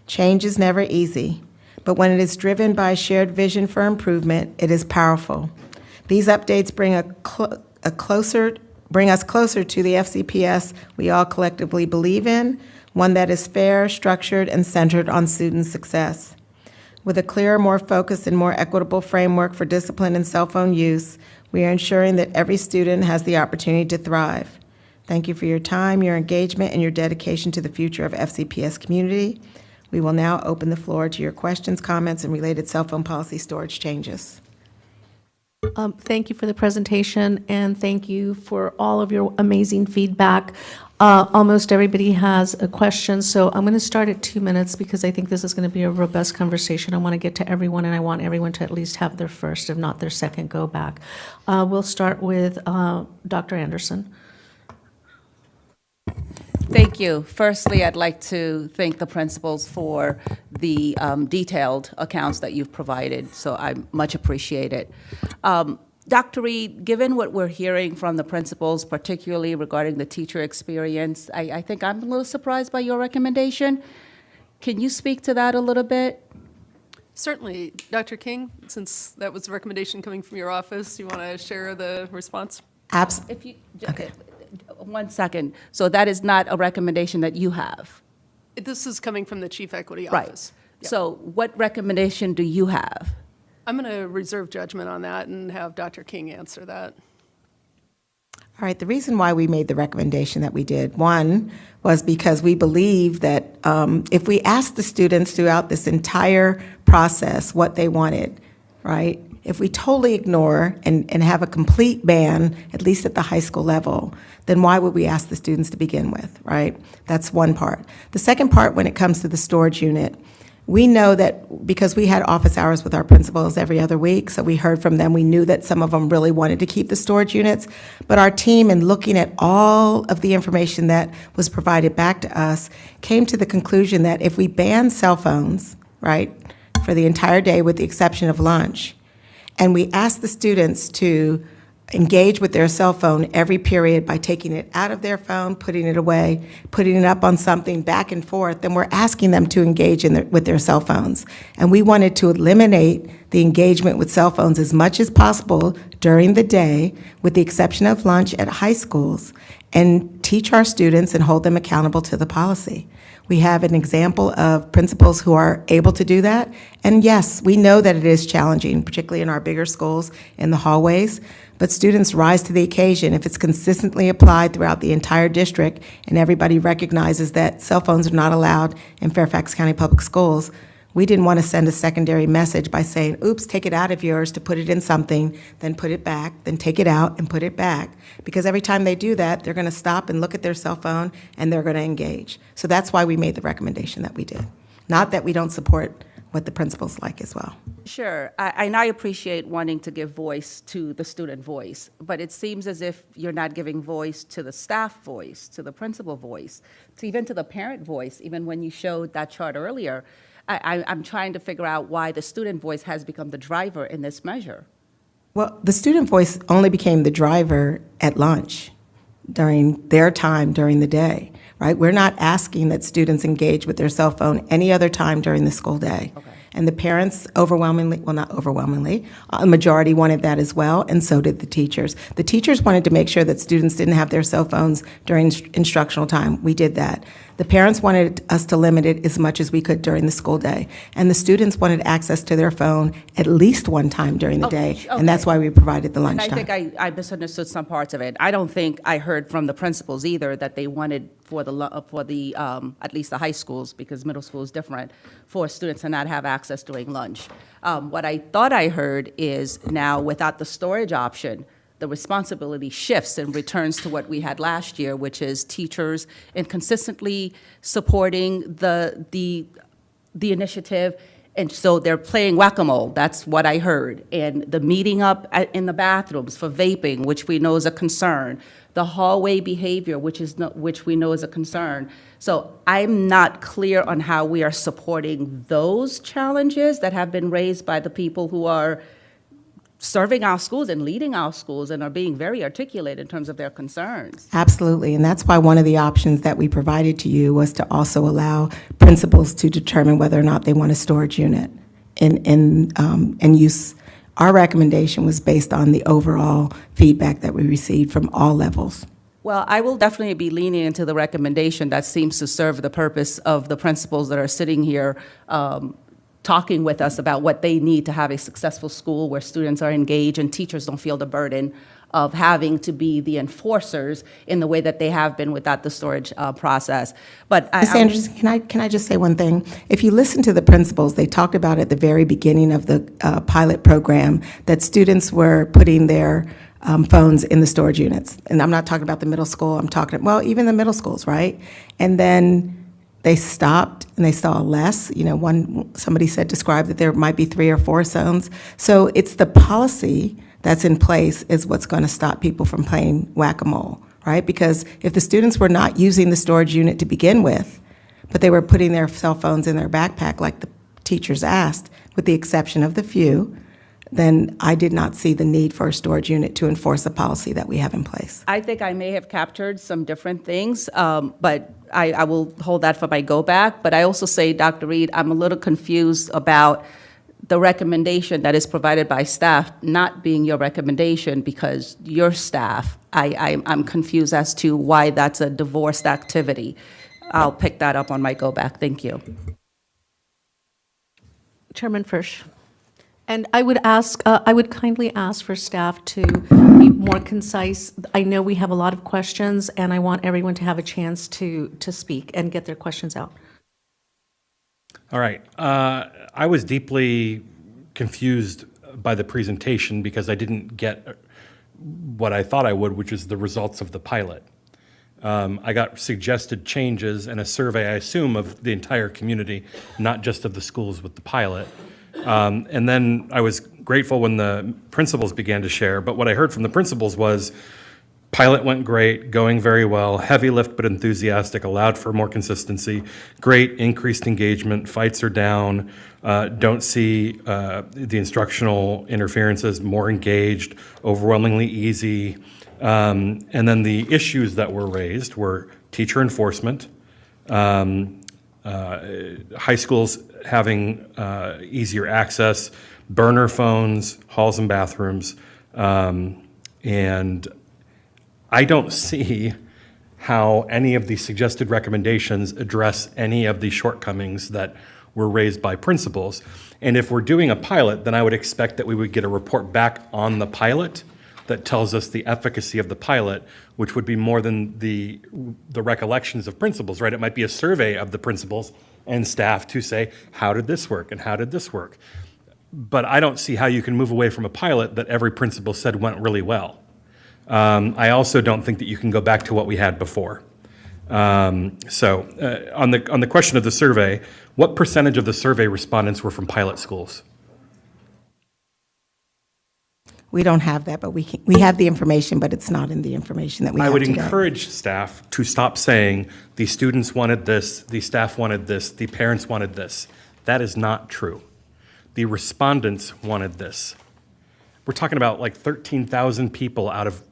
Speaker 18: Change is never easy, but when it is driven by a shared vision for improvement, it is powerful. These updates bring us closer to the FCPS we all collectively believe in, one that is fair, structured, and centered on student success. With a clearer, more focused, and more equitable framework for discipline and cell phone use, we are ensuring that every student has the opportunity to thrive. Thank you for your time, your engagement, and your dedication to the future of FCPS community. We will now open the floor to your questions, comments, and related cell phone policy storage changes.
Speaker 12: Thank you for the presentation, and thank you for all of your amazing feedback. Almost everybody has a question, so I'm going to start at 2 minutes because I think this is going to be a robust conversation. I want to get to everyone, and I want everyone to at least have their first, if not their second, go back. We'll start with Dr. Anderson.
Speaker 6: Thank you. Firstly, I'd like to thank the principals for the detailed accounts that you've provided, so I much appreciate it. Dr. Reed, given what we're hearing from the principals, particularly regarding the teacher experience, I think I'm a little surprised by your recommendation. Can you speak to that a little bit?
Speaker 2: Certainly. Dr. King, since that was a recommendation coming from your office, you want to share the response?
Speaker 6: If you, okay. 1 second. So that is not a recommendation that you have?
Speaker 2: This is coming from the Chief Equity
Speaker 6: Right.
Speaker 2: Office.
Speaker 6: So what recommendation do you have?
Speaker 2: I'm going to reserve judgment on that and have Dr. King answer that.
Speaker 18: All right, the reason why we made the recommendation that we did, one, was because we believe that if we asked the students throughout this entire process what they wanted, right? If we totally ignore and have a complete ban, at least at the high school level, then why would we ask the students to begin with, right? That's one part. The second part, when it comes to the storage unit, we know that because we had office hours with our principals every other week, so we heard from them, we knew that some of them really wanted to keep the storage units, but our team, in looking at all of the information that was provided back to us, came to the conclusion that if we ban cell phones, right, for the entire day with the exception of lunch, and we ask the students to engage with their cell phone every period by taking it out of their phone, putting it away, putting it up on something, back and forth, then we're asking them to engage with their cell phones. And we wanted to eliminate the engagement with cell phones as much as possible during the day, with the exception of lunch at high schools, and teach our students and hold them accountable to the policy. We have an example of principals who are able to do that. And yes, we know that it is challenging, particularly in our bigger schools, in the hallways, but students rise to the occasion if it's consistently applied throughout the entire district and everybody recognizes that cell phones are not allowed in Fairfax County Public Schools. We didn't want to send a secondary message by saying, oops, take it out of yours to put it in something, then put it back, then take it out and put it back. Because every time they do that, they're going to stop and look at their cell phone and they're going to engage. So that's why we made the recommendation that we did. Not that we don't support what the principals like as well.
Speaker 6: Sure, and I appreciate wanting to give voice to the student voice, but it seems as if you're not giving voice to the staff voice, to the principal voice, even to the parent voice. Even when you showed that chart earlier, I'm trying to figure out why the student voice has become the driver in this measure.
Speaker 18: Well, the student voice only became the driver at lunch, during their time during the day, right? We're not asking that students engage with their cell phone any other time during the school day. Okay. And the parents overwhelmingly, well, not overwhelmingly, a majority wanted that as well, and so did the teachers. The teachers wanted to make sure that students didn't have their cell phones during instructional time. We did that. The parents wanted us to limit it as much as we could during the school day. And the students wanted access to their phone at least one time during the day, and that's why we provided the lunchtime.
Speaker 6: And I think I misunderstood some parts of it. I don't think I heard from the principals either that they wanted for the at least the high schools, because middle school is different, for students to not have access during lunch. What I thought I heard is now without the storage option, the responsibility shifts and returns to what we had last year, which is teachers and consistently supporting the initiative. And so they're playing whack-a-mole. That's what I heard. And the meeting up in the bathrooms for vaping, which we know is a concern. The hallway behavior, which we know is a concern. So I'm not clear on how we are supporting those challenges that have been raised by the people who are serving our schools and leading our schools and are being very articulate in terms of their concerns.
Speaker 18: Absolutely, and that's why one of the options that we provided to you was to also allow principals to determine whether or not they want a storage unit and use. Our recommendation was based on the overall feedback that we received from all levels.
Speaker 6: Well, I will definitely be leaning into the recommendation that seems to serve the purpose of the principals that are sitting here talking with us about what they need to have a successful school where students are engaged and teachers don't feel the burden of having to be the enforcers in the way that they have been without the storage process. But
Speaker 18: Ms. Anderson, can I just say one thing? If you listen to the principals, they talked about at the very beginning of the pilot program that students were putting their phones in the storage units. And I'm not talking about the middle school, I'm talking, well, even the middle schools, right? And then they stopped and they saw less. You know, somebody described that there might be 3 or 4 zones. So it's the policy that's in place is what's going to stop people from playing whack-a-mole, right? Because if the students were not using the storage unit to begin with, but they were putting their cell phones in their backpack like the teachers asked, with the exception of the few, then I did not see the need for a storage unit to enforce the policy that we have in place.
Speaker 6: I think I may have captured some different things, but I will hold that for my go back. But I also say, Dr. Reed, I'm a little confused about the recommendation that is provided by staff not being your recommendation because your staff, I'm confused as to why that's a divorced activity. I'll pick that up on my go back. Thank you.
Speaker 12: Chairman Frisch. And I would kindly ask for staff to be more concise. I know we have a lot of questions, and I want everyone to have a chance to speak and get their questions out.
Speaker 5: All right. I was deeply confused by the presentation because I didn't get what I thought I would, which is the results of the pilot. I got suggested changes and a survey, I assume, of the entire community, not just of the schools with the pilot. And then I was grateful when the principals began to share, but what I heard from the principals was pilot went great, going very well, heavy lift but enthusiastic, allowed for more consistency, great, increased engagement, fights are down, don't see the instructional interferences, more engaged, overwhelmingly easy. And then the issues that were raised were teacher enforcement, high schools having easier access, burner phones, halls and bathrooms, and I don't see how any of the suggested recommendations address any of the shortcomings that were raised by principals. And if we're doing a pilot, then I would expect that we would get a report back on the pilot that tells us the efficacy of the pilot, which would be more than the recollections of principals, right? It might be a survey of the principals and staff to say, how did this work and how did this work? But I don't see how you can move away from a pilot that every principal said went really well. I also don't think that you can go back to what we had before. On the question of the survey, what percentage of the survey respondents were from pilot schools?
Speaker 18: We don't have that, but we have the information, but it's not in the information that we have
Speaker 5: I would
Speaker 18: today.
Speaker 5: encourage staff to stop saying the students wanted this, the staff wanted this, the parents wanted this. That is not true. The respondents wanted this. We're talking about like 13,000 people out of,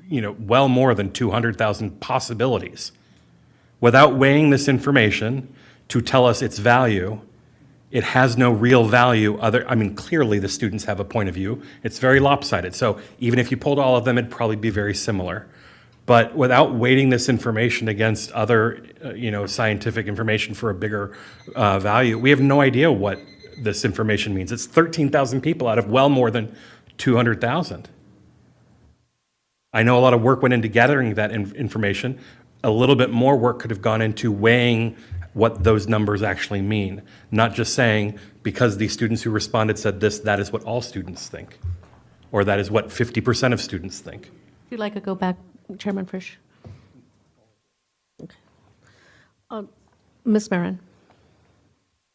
Speaker 5: well more than 200,000 possibilities. Without weighing this information to tell us its value, it has no real value clearly the students have a point of view. It's very lopsided. So even if you pulled all of them, it'd probably be very similar. But without weighting this information against other, scientific information for a bigger value, we have no idea what this information means. It's 13,000 people out of well more than 200,000. I know a lot of work went into gathering that information. A little bit more work could have gone into weighing what those numbers actually mean, not just saying because the students who responded said this, that is what all students think, or that is what 50% of students think.
Speaker 12: Would you like to go back, Chairman Frisch? Okay. Ms. Marin.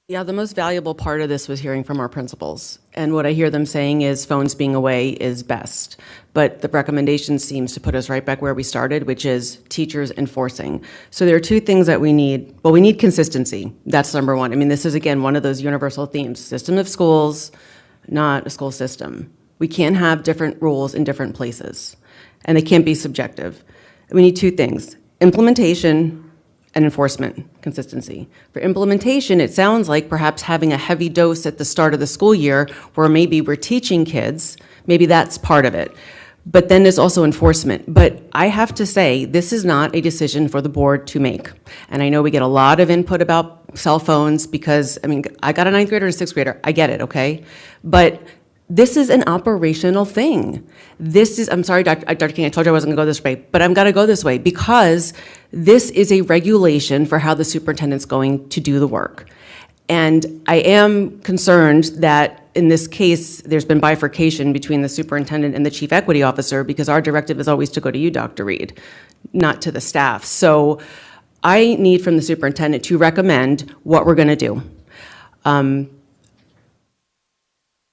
Speaker 9: Yeah, the most valuable part of this was hearing from our principals. And what I hear them saying is phones being away is best. But the recommendation seems to put us right back where we started, which is teachers enforcing. So there are two things that we need. Well, we need consistency. That's number one. I mean, this is, again, one of those universal themes. System of schools, not a school system. We can't have different rules in different places. And they can't be subjective. We need two things. Implementation and enforcement consistency. For implementation, it sounds like perhaps having a heavy dose at the start of the school year where maybe we're teaching kids, maybe that's part of it. But then there's also enforcement. But I have to say, this is not a decision for the board to make. And I know we get a lot of input about cell phones because, I got a 9th grader and a 6th grader. I get it, okay? But This is an operational thing. I'm sorry, Dr. King, I told you I wasn't going to go this way, but I'm going to go this way because this is a regulation for how the superintendent's going to do the work. And I am concerned that in this case, there's been bifurcation between the superintendent and the chief equity officer because our directive is always to go to you, Dr. Reed, not to the staff. So I need from the superintendent to recommend what we're going to do.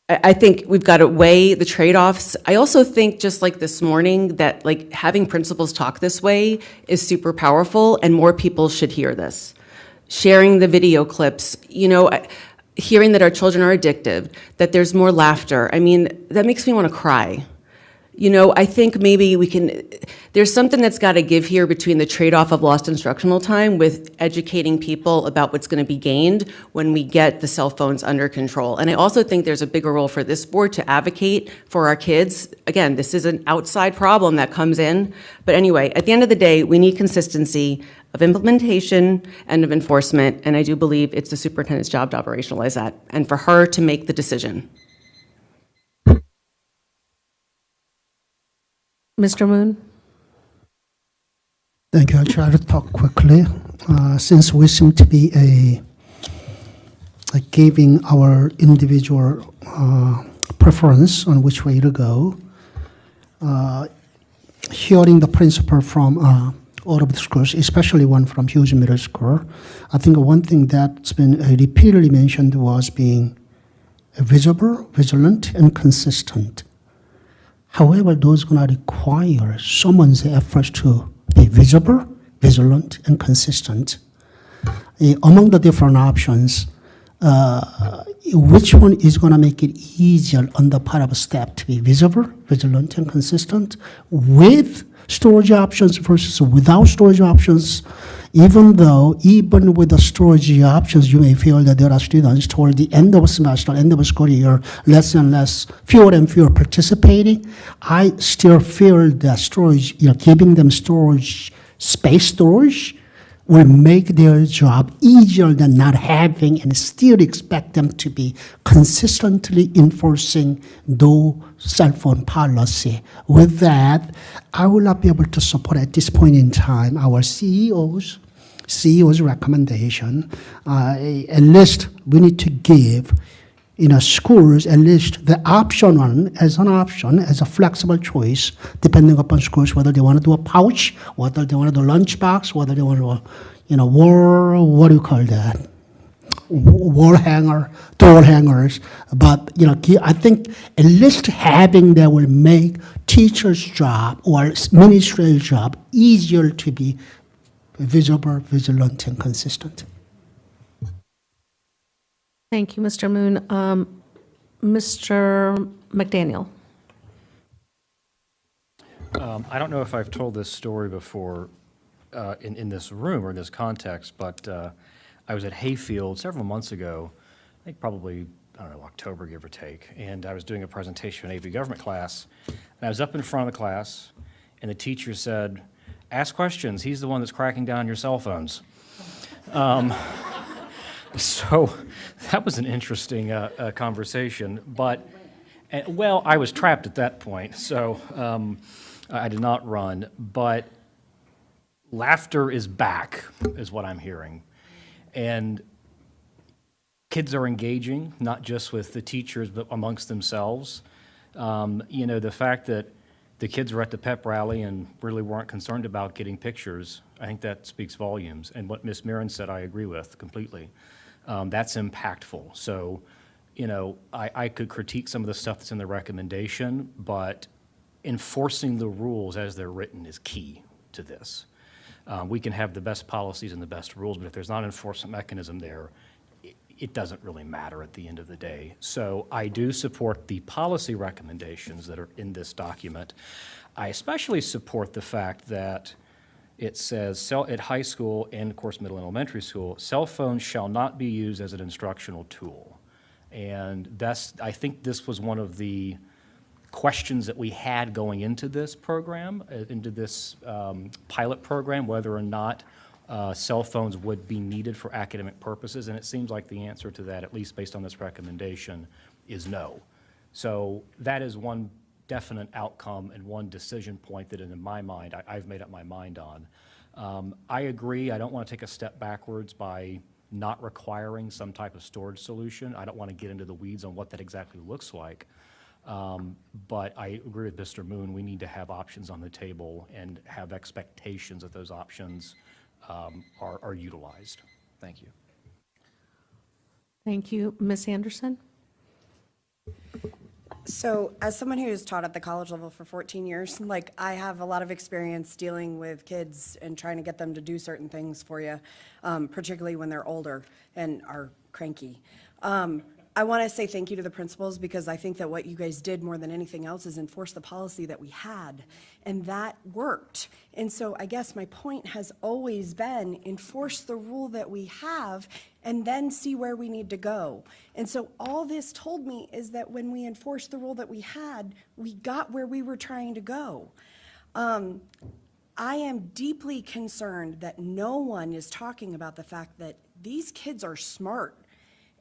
Speaker 9: I think we've got to weigh the trade-offs. I also think, just like this morning, that like having principals talk this way is super powerful, and more people should hear this. Sharing the video clips, hearing that our children are addicted, that there's more laughter. I mean, that makes me want to cry. I think maybe there's something that's got to give here between the trade-off of lost instructional time with educating people about what's going to be gained when we get the cell phones under control. And I also think there's a bigger role for this board to advocate for our kids. Again, this is an outside problem that comes in. But anyway, at the end of the day, we need consistency of implementation and of enforcement. And I do believe it's the superintendent's job to operationalize that and for her to make the decision.
Speaker 12: Mr. Moon?
Speaker 3: Thank you. I'll try to talk quickly. Since we seem to be giving our individual preference on which way to go, hearing the principal from all of the schools, especially one from Hughes Middle School, I think one thing that's been repeatedly mentioned was being visible, vigilant, and consistent. However, those are going to require someone's efforts to be visible, vigilant, and consistent. Among the different options, which one is going to make it easier on the part of a staff to be visible, vigilant, and consistent with storage options versus without storage options? Even with the storage options, you may feel that there are students toward the end of a semester, end of a school year, less and less, fewer and fewer participating. I still feel that storage, giving them storage, space storage, will make their job easier than not having and still expect them to be consistently enforcing the cell phone policy. With that, I will not be able to support at this point in time our CEO's recommendation. At least we need to give schools at least the option as a flexible choice, depending upon schools, whether they want to do a pouch, whether they want to do a lunchbox, whether they want to do wall hanger, door hangers. But I think at least having that will make teachers' job or administrative job easier to be visible, vigilant, and consistent.
Speaker 12: Thank you, Mr. Moon. Mr. McDaniel.
Speaker 15: I don't know if I've told this story before in this room or in this context, but I was at Hayfield several months ago, I think probably, October, give or take, and I was doing a presentation in AV government class, and I was up in front of the class, and the teacher said, "Ask questions. He's the one that's cracking down your cell phones." So that was an interesting conversation, but, I was trapped at that point, so I did not run, but laughter is back, is what I'm hearing. And kids are engaging, not just with the teachers, but amongst themselves. The fact that the kids were at the pep rally and really weren't concerned about getting pictures, I think that speaks volumes. And what Ms. Mirren said, I agree with completely. That's impactful. So, I could critique some of the stuff that's in the recommendation, but enforcing the rules as they're written is key to this. We can have the best policies and the best rules, but if there's not an enforcement mechanism there, it doesn't really matter at the end of the day. So I do support the policy recommendations that are in this document. I especially support the fact that it says at high school and, of course, middle and elementary school, cell phones shall not be used as an instructional tool. And I think this was one of the questions that we had going into this program, into this pilot program, whether or not cell phones would be needed for academic purposes, and it seems like the answer to that, at least based on this recommendation, is no. So that is one definite outcome and one decision point that in my mind, I've made up my mind on. I agree, I don't want to take a step backwards by not requiring some type of storage solution. I don't want to get into the weeds on what that exactly looks like. But I agree with Mr. Moon, we need to have options on the table and have expectations that those options are utilized. Thank you.
Speaker 12: Thank you. Ms. Anderson?
Speaker 8: So as someone who's taught at the college level for 14 years, like I have a lot of experience dealing with kids and trying to get them to do certain things for you, particularly when they're older and are cranky. I want to say thank you to the principals because I think that what you guys did more than anything else is enforce the policy that we had, and that worked. And so I guess my point has always been enforce the rule that we have and then see where we need to go. And so all this told me is that when we enforced the rule that we had, we got where we were trying to go. I am deeply concerned that no one is talking about the fact that these kids are smart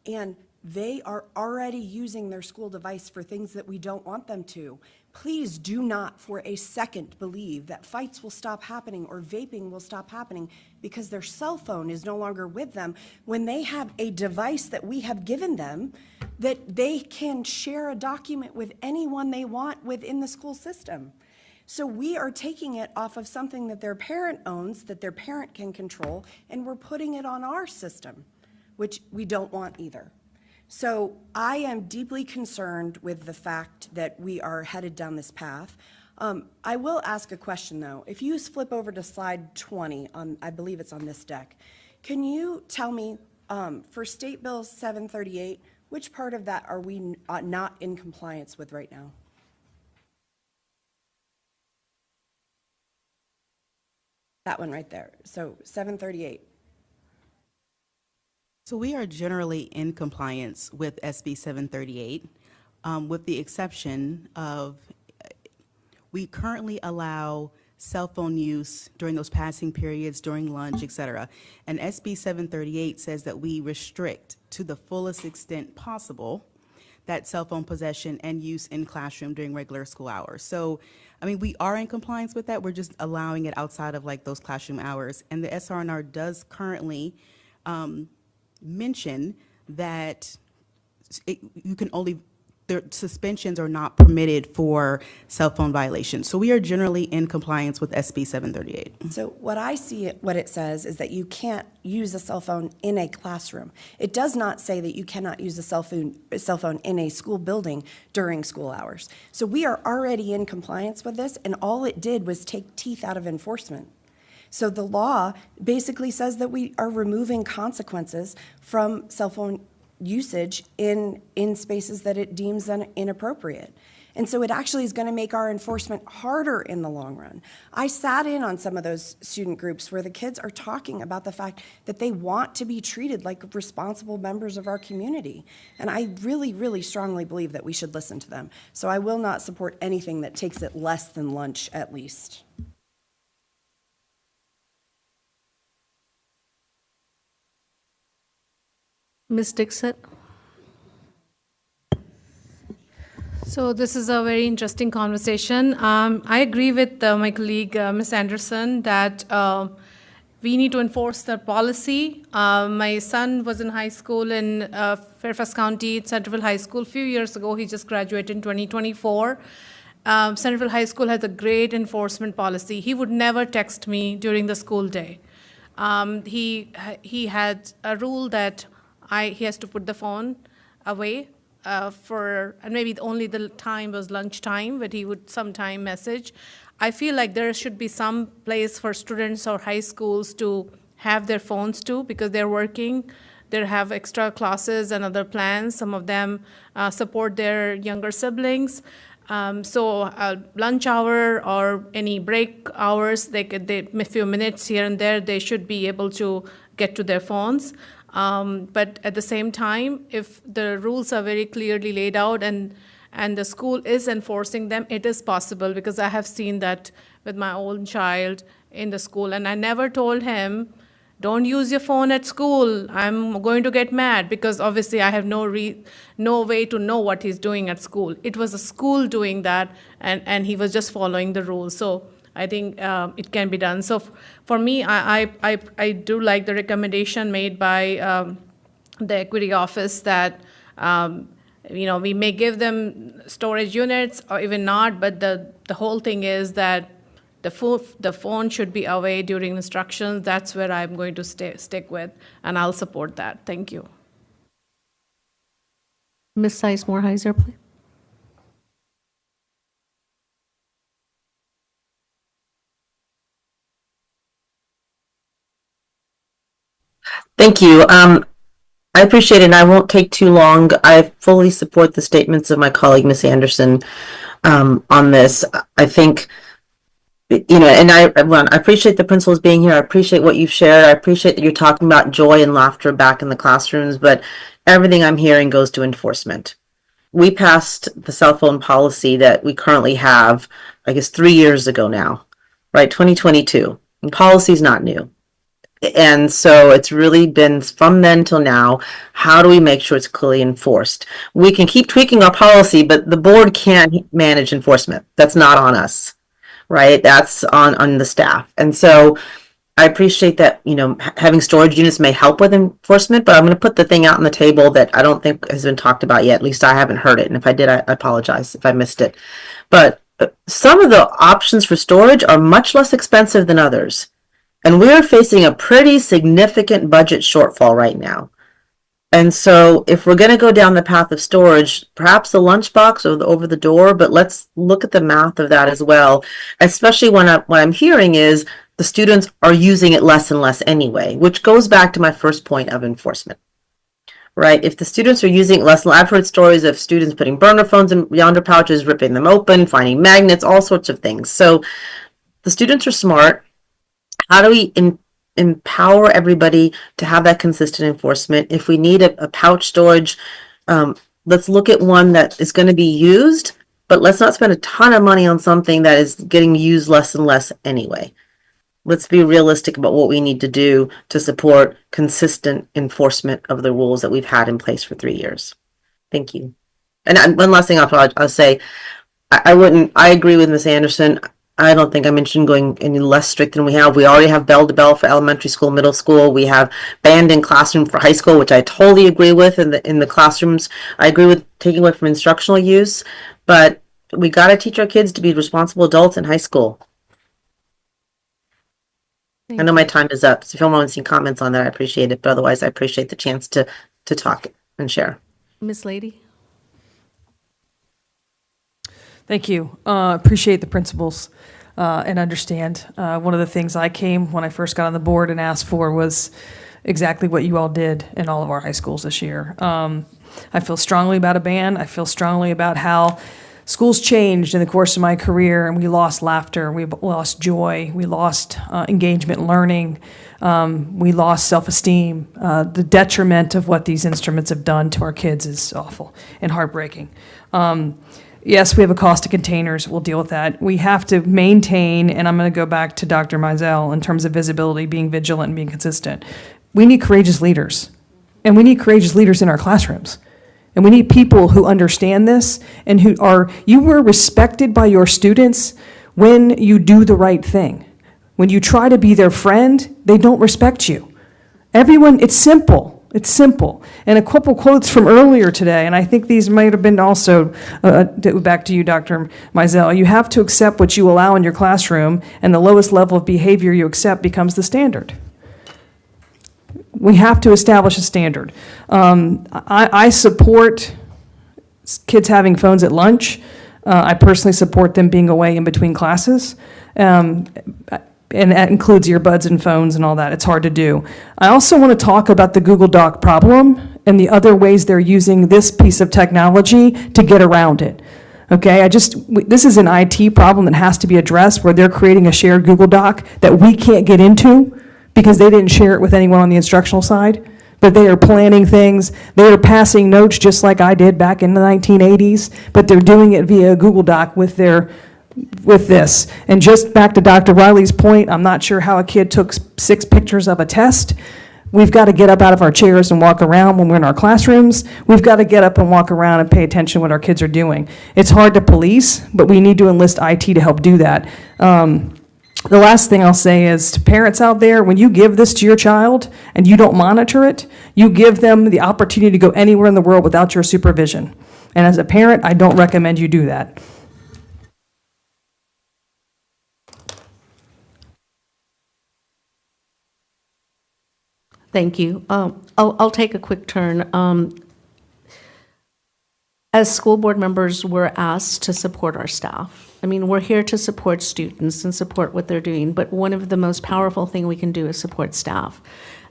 Speaker 8: and they are already using their school device for things that we don't want them to. Please do not for a second believe that fights will stop happening or vaping will stop happening because their cell phone is no longer with them when they have a device that we have given them that they can share a document with anyone they want within the school system. So we are taking it off of something that their parent owns, that their parent can control, and we're putting it on our system, which we don't want either. So I am deeply concerned with the fact that we are headed down this path. I will ask a question though. If you flip over to slide 20, I believe it's on this deck, can you tell me for State Bill 738, which part of that are we not in compliance with right now? That one right there. So 738.
Speaker 20: So we are generally in compliance with SB 738, with the exception of we currently allow cell phone use during those passing periods, during lunch, et cetera. And SB 738 says that we restrict to the fullest extent possible that cell phone possession and use in classroom during regular school hours. So, I mean, we are in compliance with that. We're just allowing it outside of like those classroom hours. And the SR&R does currently mention that you can only, the suspensions are not permitted for cell phone violations. So we are generally in compliance with SB 738.
Speaker 8: So what I see, what it says is that you can't use a cell phone in a classroom. It does not say that you cannot use a cell phone in a school building during school hours. So we are already in compliance with this, and all it did was take teeth out of enforcement. So the law basically says that we are removing consequences from cell phone usage in spaces that it deems inappropriate. And so it actually is going to make our enforcement harder in the long run. I sat in on some of those student groups where the kids are talking about the fact that they want to be treated like responsible members of our community. And I really, really strongly believe that we should listen to them. So I will not support anything that takes it less than lunch at least.
Speaker 12: Ms. Dixit?
Speaker 17: So this is a very interesting conversation. I agree with my colleague, Ms. Anderson, that we need to enforce the policy. My son was in high school in Fairfax County, Centerville High School, a few years ago. He just graduated in 2024. Centerville High School has a great enforcement policy. He would never text me during the school day. He had a rule that he has to put the phone away and maybe only the time was lunchtime, but he would sometime message. I feel like there should be some place for students or high schools to have their phones too, because they're working, they have extra classes and other plans. Some of them support their younger siblings. So lunch hour or any break hours, a few minutes here and there, they should be able to get to their phones. But at the same time, if the rules are very clearly laid out and the school is enforcing them, it is possible, because I have seen that with my own child in the school. And I never told him don't use your phone at school. I'm going to get mad, because obviously I have no way to know what he's doing at school. It was the school doing that, and he was just following the rules. So I think it can be done. So for me, I do like the recommendation made by the equity office that we may give them storage units or even not, but the whole thing is that the phone should be away during instructions. That's where I'm going to stick with, and I'll support that. Thank you.
Speaker 12: Ms. Sizemore-Heiser, please.
Speaker 1: Thank you. I appreciate it, and I won't take too long. I fully support the statements of my colleague, Ms. Anderson, on this. I think, and I appreciate the principals being here. I appreciate what you've shared. I appreciate that you're talking about joy and laughter back in the classrooms, but everything I'm hearing goes to enforcement. We passed the cell phone policy that we currently have, I guess, 3 years ago now, right? 2022. And policy's not new. And so it's really been from then till now, how do we make sure it's clearly enforced? We can keep tweaking our policy, but the board can't manage enforcement. That's not on us, right? That's on the staff. And so I appreciate that, having storage units may help with enforcement, but I'm going to put the thing out on the table that I don't think has been talked about yet. At least I haven't heard it. And if I did, I apologize if I missed it. But some of the options for storage are much less expensive than others. And we're facing a pretty significant budget shortfall right now. And so if we're going to go down the path of storage, perhaps the lunchbox or the over the door, but let's look at the math of that as well, especially when what I'm hearing is the students are using it less and less anyway, which goes back to my first point of enforcement, right? If the students are using it less, I've heard stories of students putting burner phones in yonder pouches, ripping them open, finding magnets, all sorts of things. So the students are smart. How do we empower everybody to have that consistent enforcement? If we need a pouch storage, let's look at one that is going to be used, but let's not spend a ton of money on something that is getting used less and less anyway. Let's be realistic about what we need to do to support consistent enforcement of the rules that we've had in place for 3 years. Thank you. And one last thing I'll say, I agree with Ms. Anderson. I don't think I'm interested in going any less strict than we have. We already have bell to bell for elementary school, middle school. We have band in classroom for high school, which I totally agree with in the classrooms. I agree with taking away from instructional use, but we got to teach our kids to be responsible adults in high school. I know my time is up, so if you want to see comments on that, I appreciate it. But otherwise, I appreciate the chance to talk and share.
Speaker 12: Ms. Lady?
Speaker 10: Thank you. Appreciate the principals and understand. One of the things I came when I first got on the board and asked for was exactly what you all did in all of our high schools this year. I feel strongly about a ban. I feel strongly about how schools changed in the course of my career, and we lost laughter, we lost joy, we lost engagement and learning, we lost self-esteem. The detriment of what these instruments have done to our kids is awful and heartbreaking. Yes, we have a cost of containers. We'll deal with that. We have to maintain, and I'm going to go back to Dr. Mizell in terms of visibility, being vigilant and being consistent. We need courageous leaders, and we need courageous leaders in our classrooms. And we need people who understand this and you were respected by your students when you do the right thing. When you try to be their friend, they don't respect you. Everyone, it's simple. It's simple. And a couple quotes from earlier today, and I think these might have been also, back to you, Dr. Mizell. You have to accept what you allow in your classroom, and the lowest level of behavior you accept becomes the standard. We have to establish a standard. I support kids having phones at lunch. I personally support them being away in between classes. And that includes earbuds and phones and all that. It's hard to do. I also want to talk about the Google Doc problem and the other ways they're using this piece of technology to get around it. Okay, this is an IT problem that has to be addressed, where they're creating a shared Google Doc that we can't get into because they didn't share it with anyone on the instructional side, but they are planning things. They are passing notes just like I did back in the 1980s, but they're doing it via Google Doc with their with this. And just back to Dr. Riley's point, I'm not sure how a kid took 6 pictures of a test. We've got to get up out of our chairs and walk around when we're in our classrooms. We've got to get up and walk around and pay attention to what our kids are doing. It's hard to police, but we need to enlist IT to help do that. The last thing I'll say is to parents out there, when you give this to your child and you don't monitor it, you give them the opportunity to go anywhere in the world without your supervision. And as a parent, I don't recommend you do that.
Speaker 12: Thank you. I'll take a quick turn. As school board members, we're asked to support our staff. I mean, we're here to support students and support what they're doing, but one of the most powerful things we can do is support staff.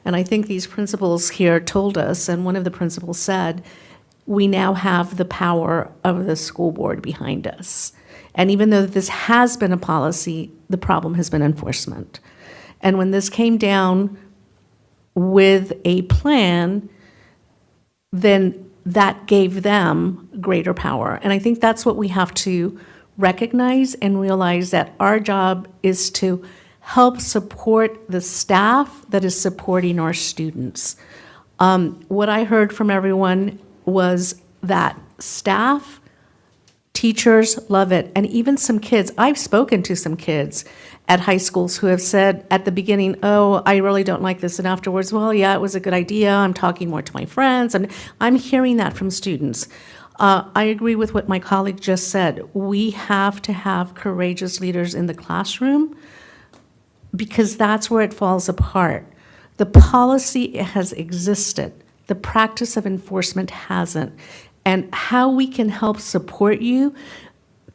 Speaker 12: And I think these principals here told us, and one of the principals said, we now have the power of the school board behind us. And even though this has been a policy, the problem has been enforcement. And when this came down with a plan, then that gave them greater power. And I think that's what we have to recognize and realize, that our job is to help support the staff that is supporting our students. What I heard from everyone was that staff, teachers love it, and even some kids. I've spoken to some kids at high schools who have said at the beginning, oh, I really don't like this, and afterwards, well, yeah, it was a good idea, I'm talking more to my friends, and I'm hearing that from students. I agree with what my colleague just said. We have to have courageous leaders in the classroom, because that's where it falls apart. The policy has existed. The practice of enforcement hasn't. And how we can help support you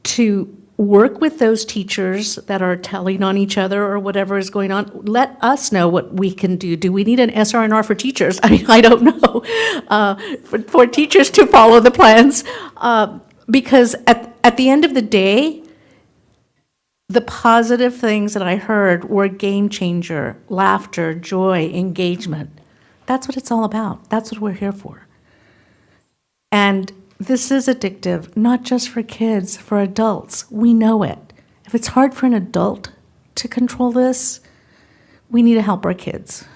Speaker 12: to work with those teachers that are telling on each other or whatever is going on. Let us know what we can do. Do we need an SR&R for teachers? I mean, I don't know. For teachers to follow the plans. Because at the end of the day, the positive things that I heard were game changer, laughter, joy, engagement. That's what it's all about. That's what we're here for. And this is addictive, not just for kids, for adults. We know it. If it's hard for an adult to control this, we need to help our kids.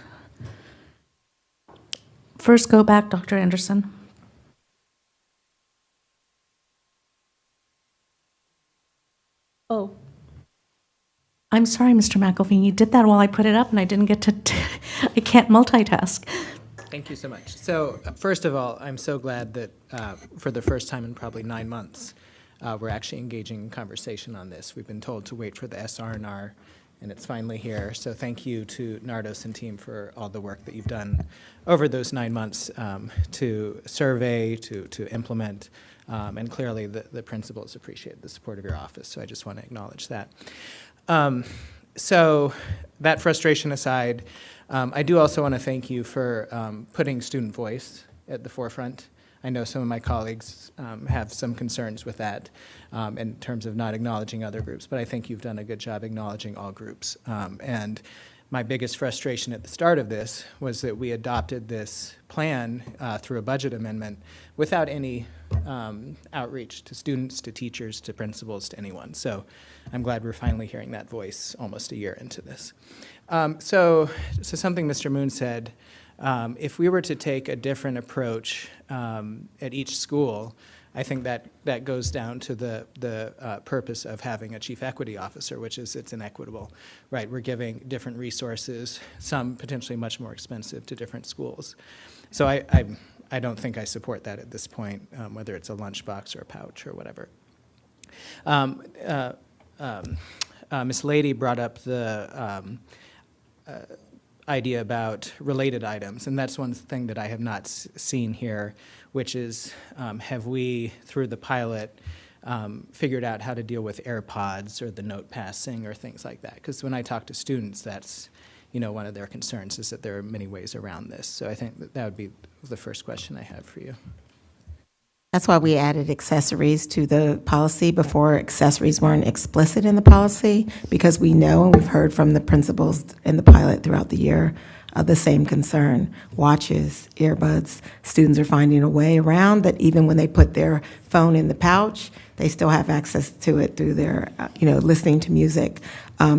Speaker 12: First, go back, Dr. Anderson. Oh. I'm sorry, Mr. McElveen, you did that while I put it up and I didn't get to, I can't multitask.
Speaker 19: Thank you so much. So first of all, I'm so glad that for the first time in probably 9 months, we're actually engaging in conversation on this. We've been told to wait for the SR&R, and it's finally here. So thank you to Nardos and team for all the work that you've done over those 9 months to survey, to implement, and clearly the principals appreciate the support of your office, so I just want to acknowledge that. So that frustration aside, I do also want to thank you for putting student voice at the forefront. I know some of my colleagues have some concerns with that in terms of not acknowledging other groups, but I think you've done a good job acknowledging all groups. And my biggest frustration at the start of this was that we adopted this plan through a budget amendment without any outreach to students, to teachers, to principals, to anyone. So I'm glad we're finally hearing that voice almost a year into this. So something Mr. Moon said, if we were to take a different approach at each school, I think that goes down to the purpose of having a chief equity officer, which is it's inequitable, right? We're giving different resources, some potentially much more expensive, to different schools. So I don't think I support that at this point, whether it's a lunchbox or a pouch or whatever. Ms. Lady brought up the idea about related items, and that's one thing that I have not seen here, which is have we, through the pilot, figured out how to deal with AirPods or the note passing or things like that? Because when I talk to students, that's one of their concerns, is that there are many ways around this. So I think that would be the first question I have for you.
Speaker 18: That's why we added accessories to the policy. Before, accessories weren't explicit in the policy, because we know, and we've heard from the principals in the pilot throughout the year, the same concern. Watches, earbuds, students are finding a way around that even when they put their phone in the pouch, they still have access to it through their, listening to music.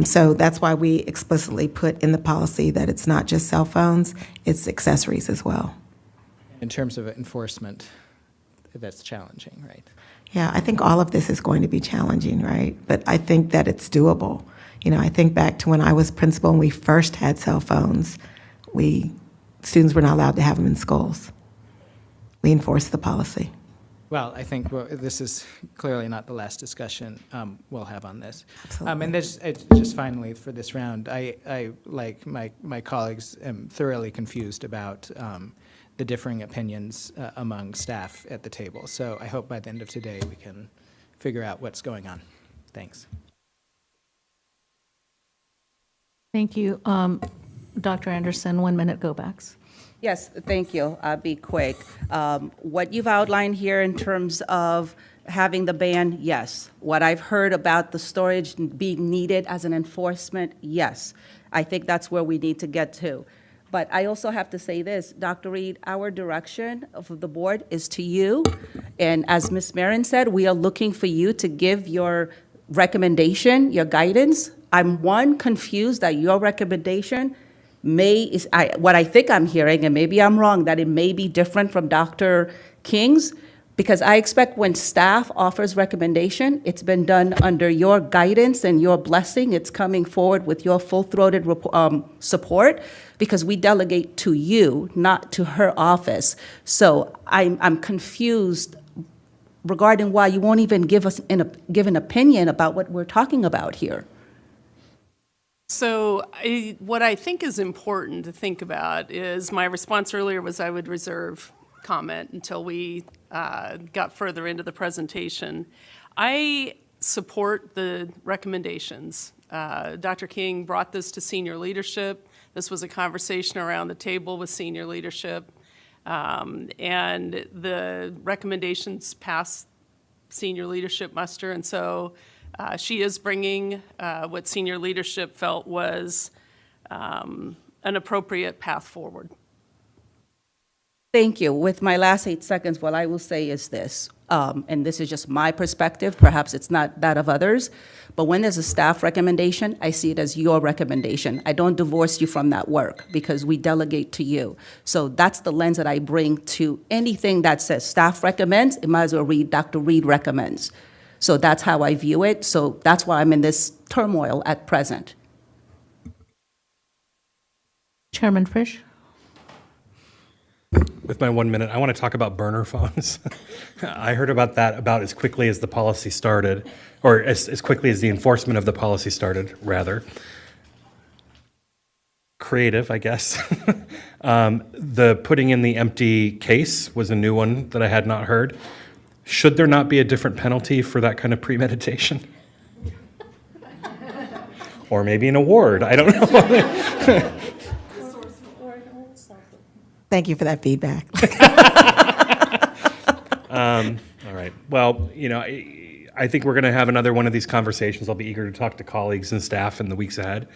Speaker 18: So that's why we explicitly put in the policy that it's not just cell phones, it's accessories as well.
Speaker 19: In terms of enforcement, that's challenging, right?
Speaker 18: Yeah, I think all of this is going to be challenging, right? But I think that it's doable. I think back to when I was principal and we first had cell phones, students were not allowed to have them in schools. We enforced the policy.
Speaker 19: Well, I think this is clearly not the last discussion we'll have on this.
Speaker 18: Absolutely.
Speaker 19: And just finally for this round, I like my colleagues, am thoroughly confused about the differing opinions among staff at the table. So I hope by the end of today we can figure out what's going on. Thanks.
Speaker 12: Thank you. Dr. Anderson, 1 minute go backs.
Speaker 6: Yes, thank you. I'll be quick. What you've outlined here in terms of having the ban, yes. What I've heard about the storage being needed as an enforcement, yes. I think that's where we need to get to. But I also have to say this, Dr. Reed, our direction of the board is to you. And as Ms. Marin said, we are looking for you to give your recommendation, your guidance. I'm confused that your recommendation what I think I'm hearing, and maybe I'm wrong, that it may be different from Dr. King's, because I expect when staff offers recommendation, it's been done under your guidance and your blessing. It's coming forward with your full-throated support, because we delegate to you, not to her office. So I'm confused regarding why you won't even give an opinion about what we're talking about here.
Speaker 2: So what I think is important to think about is, my response earlier was I would reserve comment until we got further into the presentation. I support the recommendations. Dr. King brought this to senior leadership. This was a conversation around the table with senior leadership. And the recommendations passed senior leadership muster. And so she is bringing what senior leadership felt was an appropriate path forward.
Speaker 6: Thank you. With my last 8 seconds, what I will say is this, and this is just my perspective, perhaps it's not that of others, but when there's a staff recommendation, I see it as your recommendation. I don't divorce you from that work because we delegate to you. So that's the lens that I bring to anything that says staff recommends, it might as well read Dr. Reed recommends. So that's how I view it. So that's why I'm in this turmoil at present.
Speaker 12: Chairman Frisch?
Speaker 5: With my 1 minute, I want to talk about burner phones. I heard about that about as quickly as the policy started, or as quickly as the enforcement of the policy started, rather. Creative, I guess. The putting in the empty case was a new one that I had not heard. Should there not be a different penalty for that kind of premeditation? Or maybe an award, I don't know.
Speaker 18: Thank you for that feedback.
Speaker 5: All right. Well, I think we're going to have another one of these conversations. I'll be eager to talk to colleagues and staff in the weeks ahead.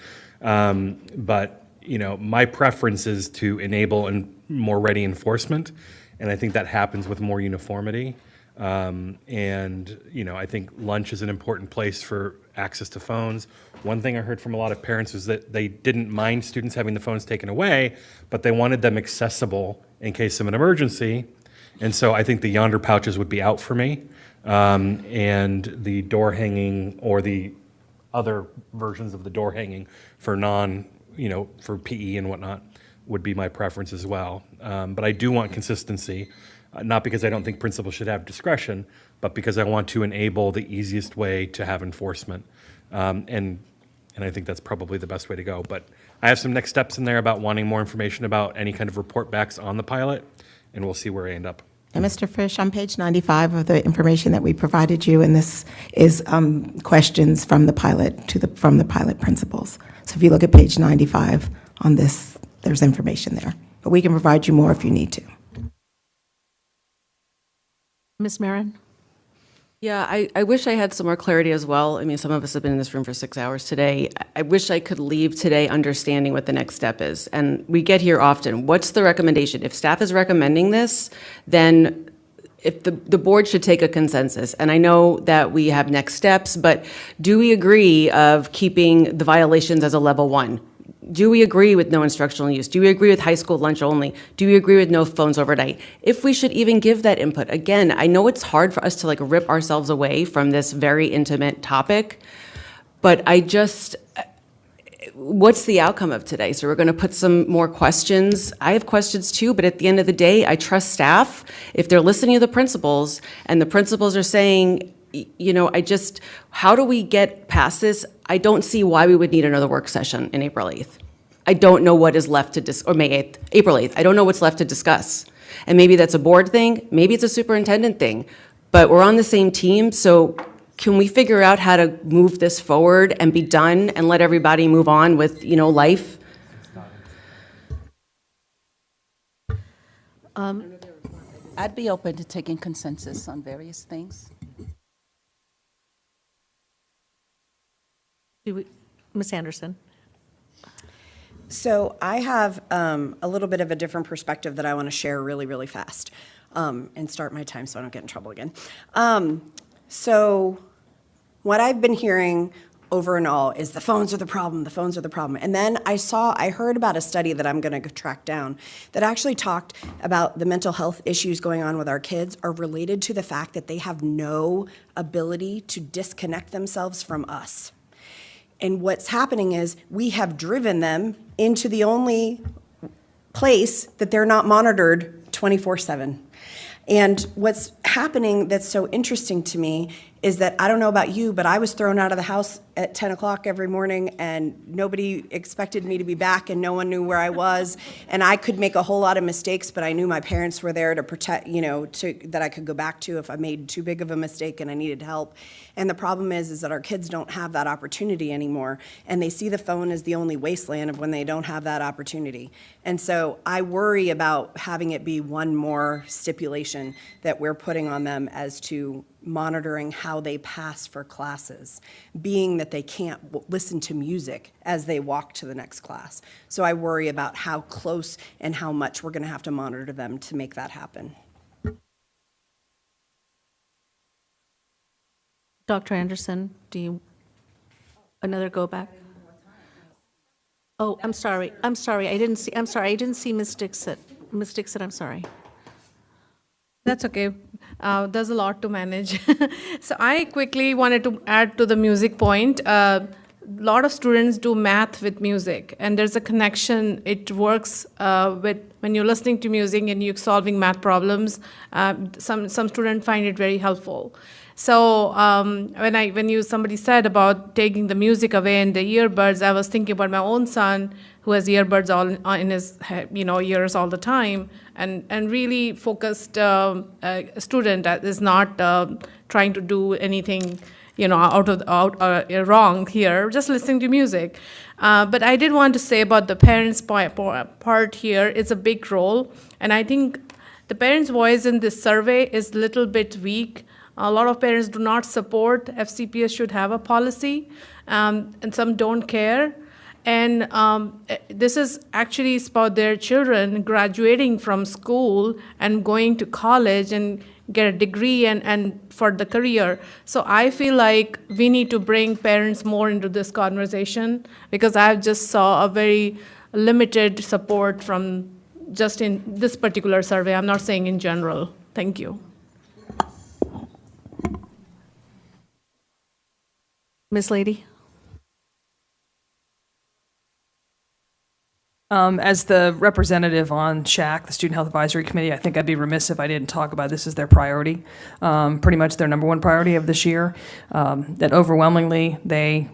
Speaker 5: But my preference is to enable and more ready enforcement, and I think that happens with more uniformity. I think lunch is an important place for access to phones. One thing I heard from a lot of parents was that they didn't mind students having the phones taken away, but they wanted them accessible in case of an emergency. And so I think the Yonder pouches would be out for me. And the door hanging, or the other versions of the door hanging for for PE and whatnot, would be my preference as well. But I do want consistency. Not because I don't think principals should have discretion, but because I want to enable the easiest way to have enforcement. And I think that's probably the best way to go. But I have some next steps in there about wanting more information about any kind of report backs on the pilot, and we'll see where I end up.
Speaker 18: And Mr. Frisch, on page 95 of the information that we provided you, and this is questions from the pilot from the pilot principals. So if you look at page 95 on this, there's information there. But we can provide you more if you need to.
Speaker 12: Ms. Marin?
Speaker 9: Yeah, I wish I had some more clarity as well. I mean, some of us have been in this room for 6 hours today. I wish I could leave today understanding what the next step is. And we get here often. What's the recommendation? If staff is recommending this, then if the board should take a consensus. And I know that we have next steps, but do we agree of keeping the violations as a level 1? Do we agree with no instructional use? Do we agree with high school lunch only? Do we agree with no phones overnight? If we should even give that input. Again, I know it's hard for us to like rip ourselves away from this very intimate topic, but what's the outcome of today? So we're going to put some more questions. I have questions too, but at the end of the day, I trust staff. If they're listening to the principals and the principals are saying, how do we get past this? I don't see why we would need another work session in April 8th. I don't know what is left to or May 8th, April 8th. I don't know what's left to discuss. And maybe that's a board thing, maybe it's a superintendent thing, but we're on the same team, so can we figure out how to move this forward and be done and let everybody move on with, life?
Speaker 6: I'd be open to taking consensus on various things.
Speaker 12: Ms. Anderson?
Speaker 8: So I have a little bit of a different perspective that I want to share really, really fast and start my time so I don't get in trouble again. So what I've been hearing over and all is the phones are the problem, the phones are the problem. And then I heard about a study that I'm going to track down that actually talked about the mental health issues going on with our kids are related to the fact that they have no ability to disconnect themselves from us. And what's happening is we have driven them into the only place that they're not monitored 24/7. And what's happening that's so interesting to me is that, I don't know about you, but I was thrown out of the house at 10 o'clock every morning, and nobody expected me to be back, and no one knew where I was. And I could make a whole lot of mistakes, but I knew my parents were there to protect, that I could go back to if I made too big of a mistake and I needed help. And the problem is that our kids don't have that opportunity anymore, and they see the phone as the only wasteland of when they don't have that opportunity. And so I worry about having it be one more stipulation that we're putting on them as to monitoring how they pass for classes, being that they can't listen to music as they walk to the next class. So I worry about how close and how much we're going to have to monitor them to make that happen.
Speaker 12: Dr. Anderson, another go back? Oh, I'm sorry. I didn't see Ms. Dixit. Ms. Dixit, I'm sorry.
Speaker 17: That's okay. There's a lot to manage. So I quickly wanted to add to the music point. A lot of students do math with music, and there's a connection. It works with when you're listening to music and you're solving math problems. Some students find it very helpful. So when somebody said about taking the music away and the earbuds, I was thinking about my own son who has earbuds all in his ears all the time, and really focused student that is not trying to do anything wrong here, just listening to music. But I did want to say about the parents' part here. It's a big role, and I think the parents' voice in this survey is a little bit weak. A lot of parents do not support FCPS should have a policy, and some don't care. And this is actually about their children graduating from school and going to college and get a degree and for the career. So I feel like we need to bring parents more into this conversation, because I just saw a very limited support from just in this particular survey. I'm not saying in general. Thank you.
Speaker 12: Ms. Lady?
Speaker 10: As the representative on SHAC, the Student Health Advisory Committee, I think I'd be remiss if I didn't talk about this as their priority, pretty much their number one priority of this year. That overwhelmingly, they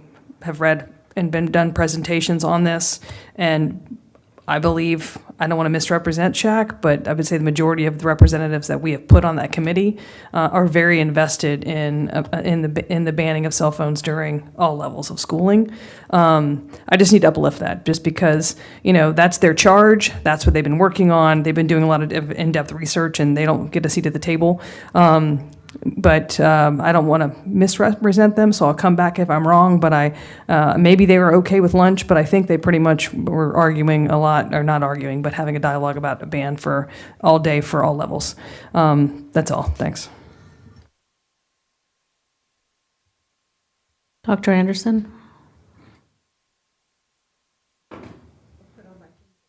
Speaker 10: have read and been done presentations on this, and I believe, I don't want to misrepresent SHAC, but I would say the majority of the representatives that we have put on that committee are very invested in the banning of cell phones during all levels of schooling. I just need to uplift that, just because that's their charge. That's what they've been working on. They've been doing a lot of in-depth research, and they don't get a seat at the table. but I don't want to misrepresent them, so I'll come back if I'm wrong, but maybe they were okay with lunch, but I think they pretty much were arguing a lot, or not arguing, but having a dialogue about a ban for all day for all levels. That's all. Thanks.
Speaker 12: Dr. Anderson?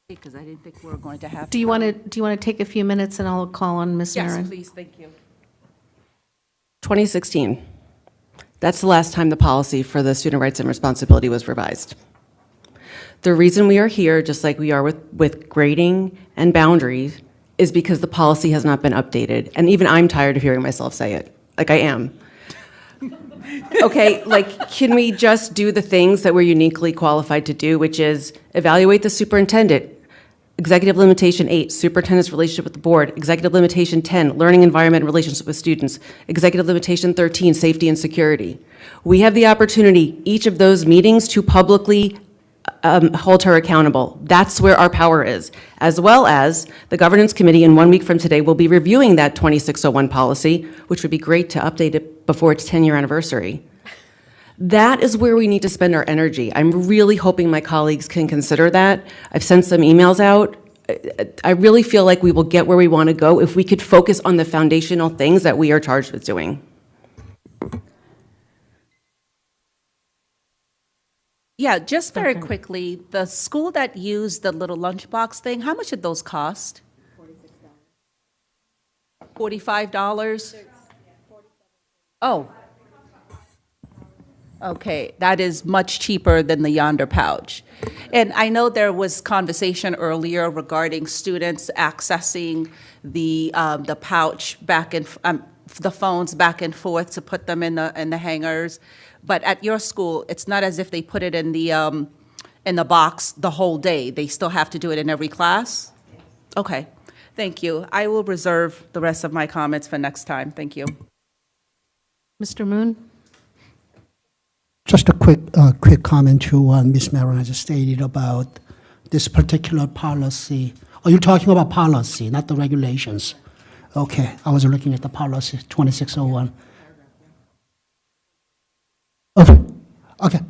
Speaker 6: Because I didn't think we were going to have.
Speaker 12: Do you want to take a few minutes and I'll call on Ms. Marin?
Speaker 6: Yes, please, thank you.
Speaker 9: 2016. That's the last time the policy for the student rights and responsibility was revised. The reason we are here, just like we are with grading and boundaries, is because the policy has not been updated. And even I'm tired of hearing myself say it. Like, I am. Okay, like, can we just do the things that we're uniquely qualified to do, which is evaluate the superintendent? Executive limitation 8, superintendent's relationship with the board. Executive limitation 10, learning environment and relationship with students. Executive limitation 13, safety and security. We have the opportunity, each of those meetings, to publicly hold her accountable. That's where our power is. As well as the governance committee in 1 week from today will be reviewing that 2601 policy, which would be great to update it before its 10-year anniversary. That is where we need to spend our energy. I'm really hoping my colleagues can consider that. I've sent some emails out. I really feel like we will get where we want to go if we could focus on the foundational things that we are charged with doing.
Speaker 6: Yeah, just very quickly, the school that used the little lunchbox thing, how much did those cost? $45? Oh. Okay, that is much cheaper than the Yonder pouch. And I know there was conversation earlier regarding students accessing the pouch back and, the phones back and forth to put them in the hangers. But at your school, it's not as if they put it in the box the whole day. They still have to do it in every class? Okay, thank you. I will reserve the rest of my comments for next time. Thank you.
Speaker 12: Mr. Moon?
Speaker 3: Just a quick comment to what Ms. Maron has stated about this particular policy. Are you talking about policy, not the regulations? Okay, I was looking at the policy, 2601. Okay,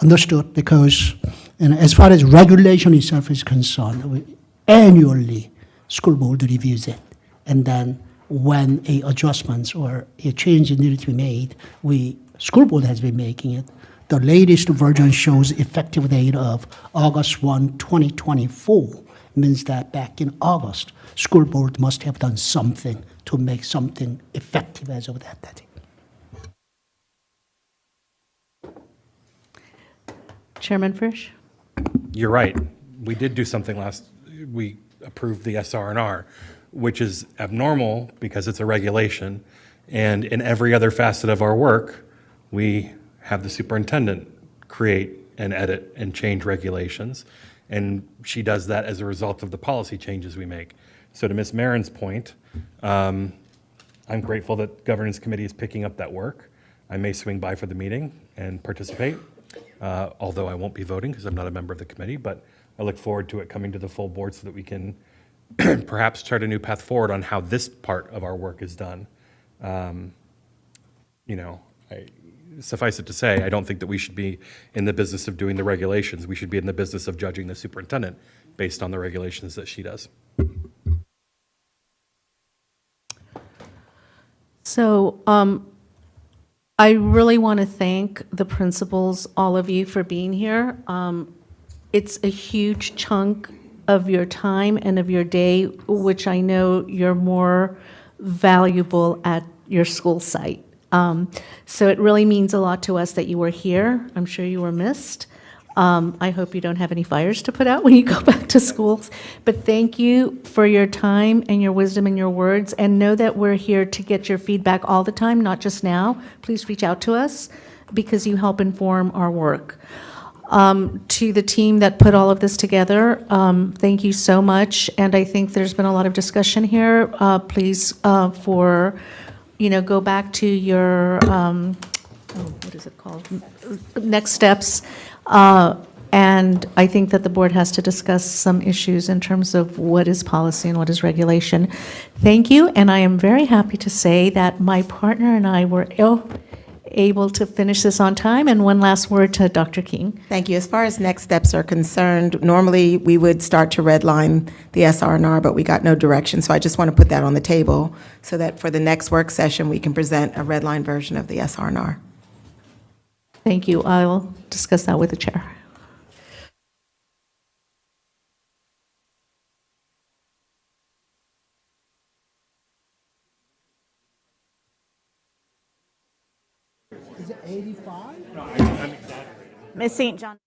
Speaker 3: understood, because as far as regulation itself is concerned, annually, school board reviews it, and then when a adjustments or a change needed to be made, school board has been making it. The latest version shows effective date of August 1, 2024. Means that back in August, school board must have done something to make something effective as of that date.
Speaker 12: Chairman Frisch?
Speaker 5: You're right. We did do something we approved the SR&R, which is abnormal because it's a regulation. And in every other facet of our work, we have the superintendent create and edit and change regulations. And she does that as a result of the policy changes we make. So to Ms. Marin's point, I'm grateful that Governance Committee is picking up that work. I may swing by for the meeting and participate, although I won't be voting because I'm not a member of the committee, but I look forward to it coming to the full board so that we can perhaps chart a new path forward on how this part of our work is done. Suffice it to say, I don't think that we should be in the business of doing the regulations. We should be in the business of judging the superintendent based on the regulations that she does.
Speaker 12: So I really want to thank the principals, all of you, for being here. It's a huge chunk of your time and of your day, which I know you're more valuable at your school site. So it really means a lot to us that you were here. I'm sure you were missed. I hope you don't have any fires to put out when you go back to schools. But thank you for your time and your wisdom and your words. And know that we're here to get your feedback all the time, not just now. Please reach out to us because you help inform our work. To the team that put all of this together, thank you so much. And I think there's been a lot of discussion here. Please, go back to your, what is it called? Next steps. And I think that the board has to discuss some issues in terms of what is policy and what is regulation. Thank you, and I am very happy to say that my partner and I were able to finish this on time. And one last word to Dr. King.
Speaker 18: Thank you. As far as next steps are concerned, normally we would start to redline the SR&R, but we got no direction. So I just want to put that on the table so that for the next work session, we can present a redline version of the SR&R.
Speaker 12: Thank you. I'll discuss that with the chair.
Speaker 3: Is it 85?
Speaker 11: Ms. St. John.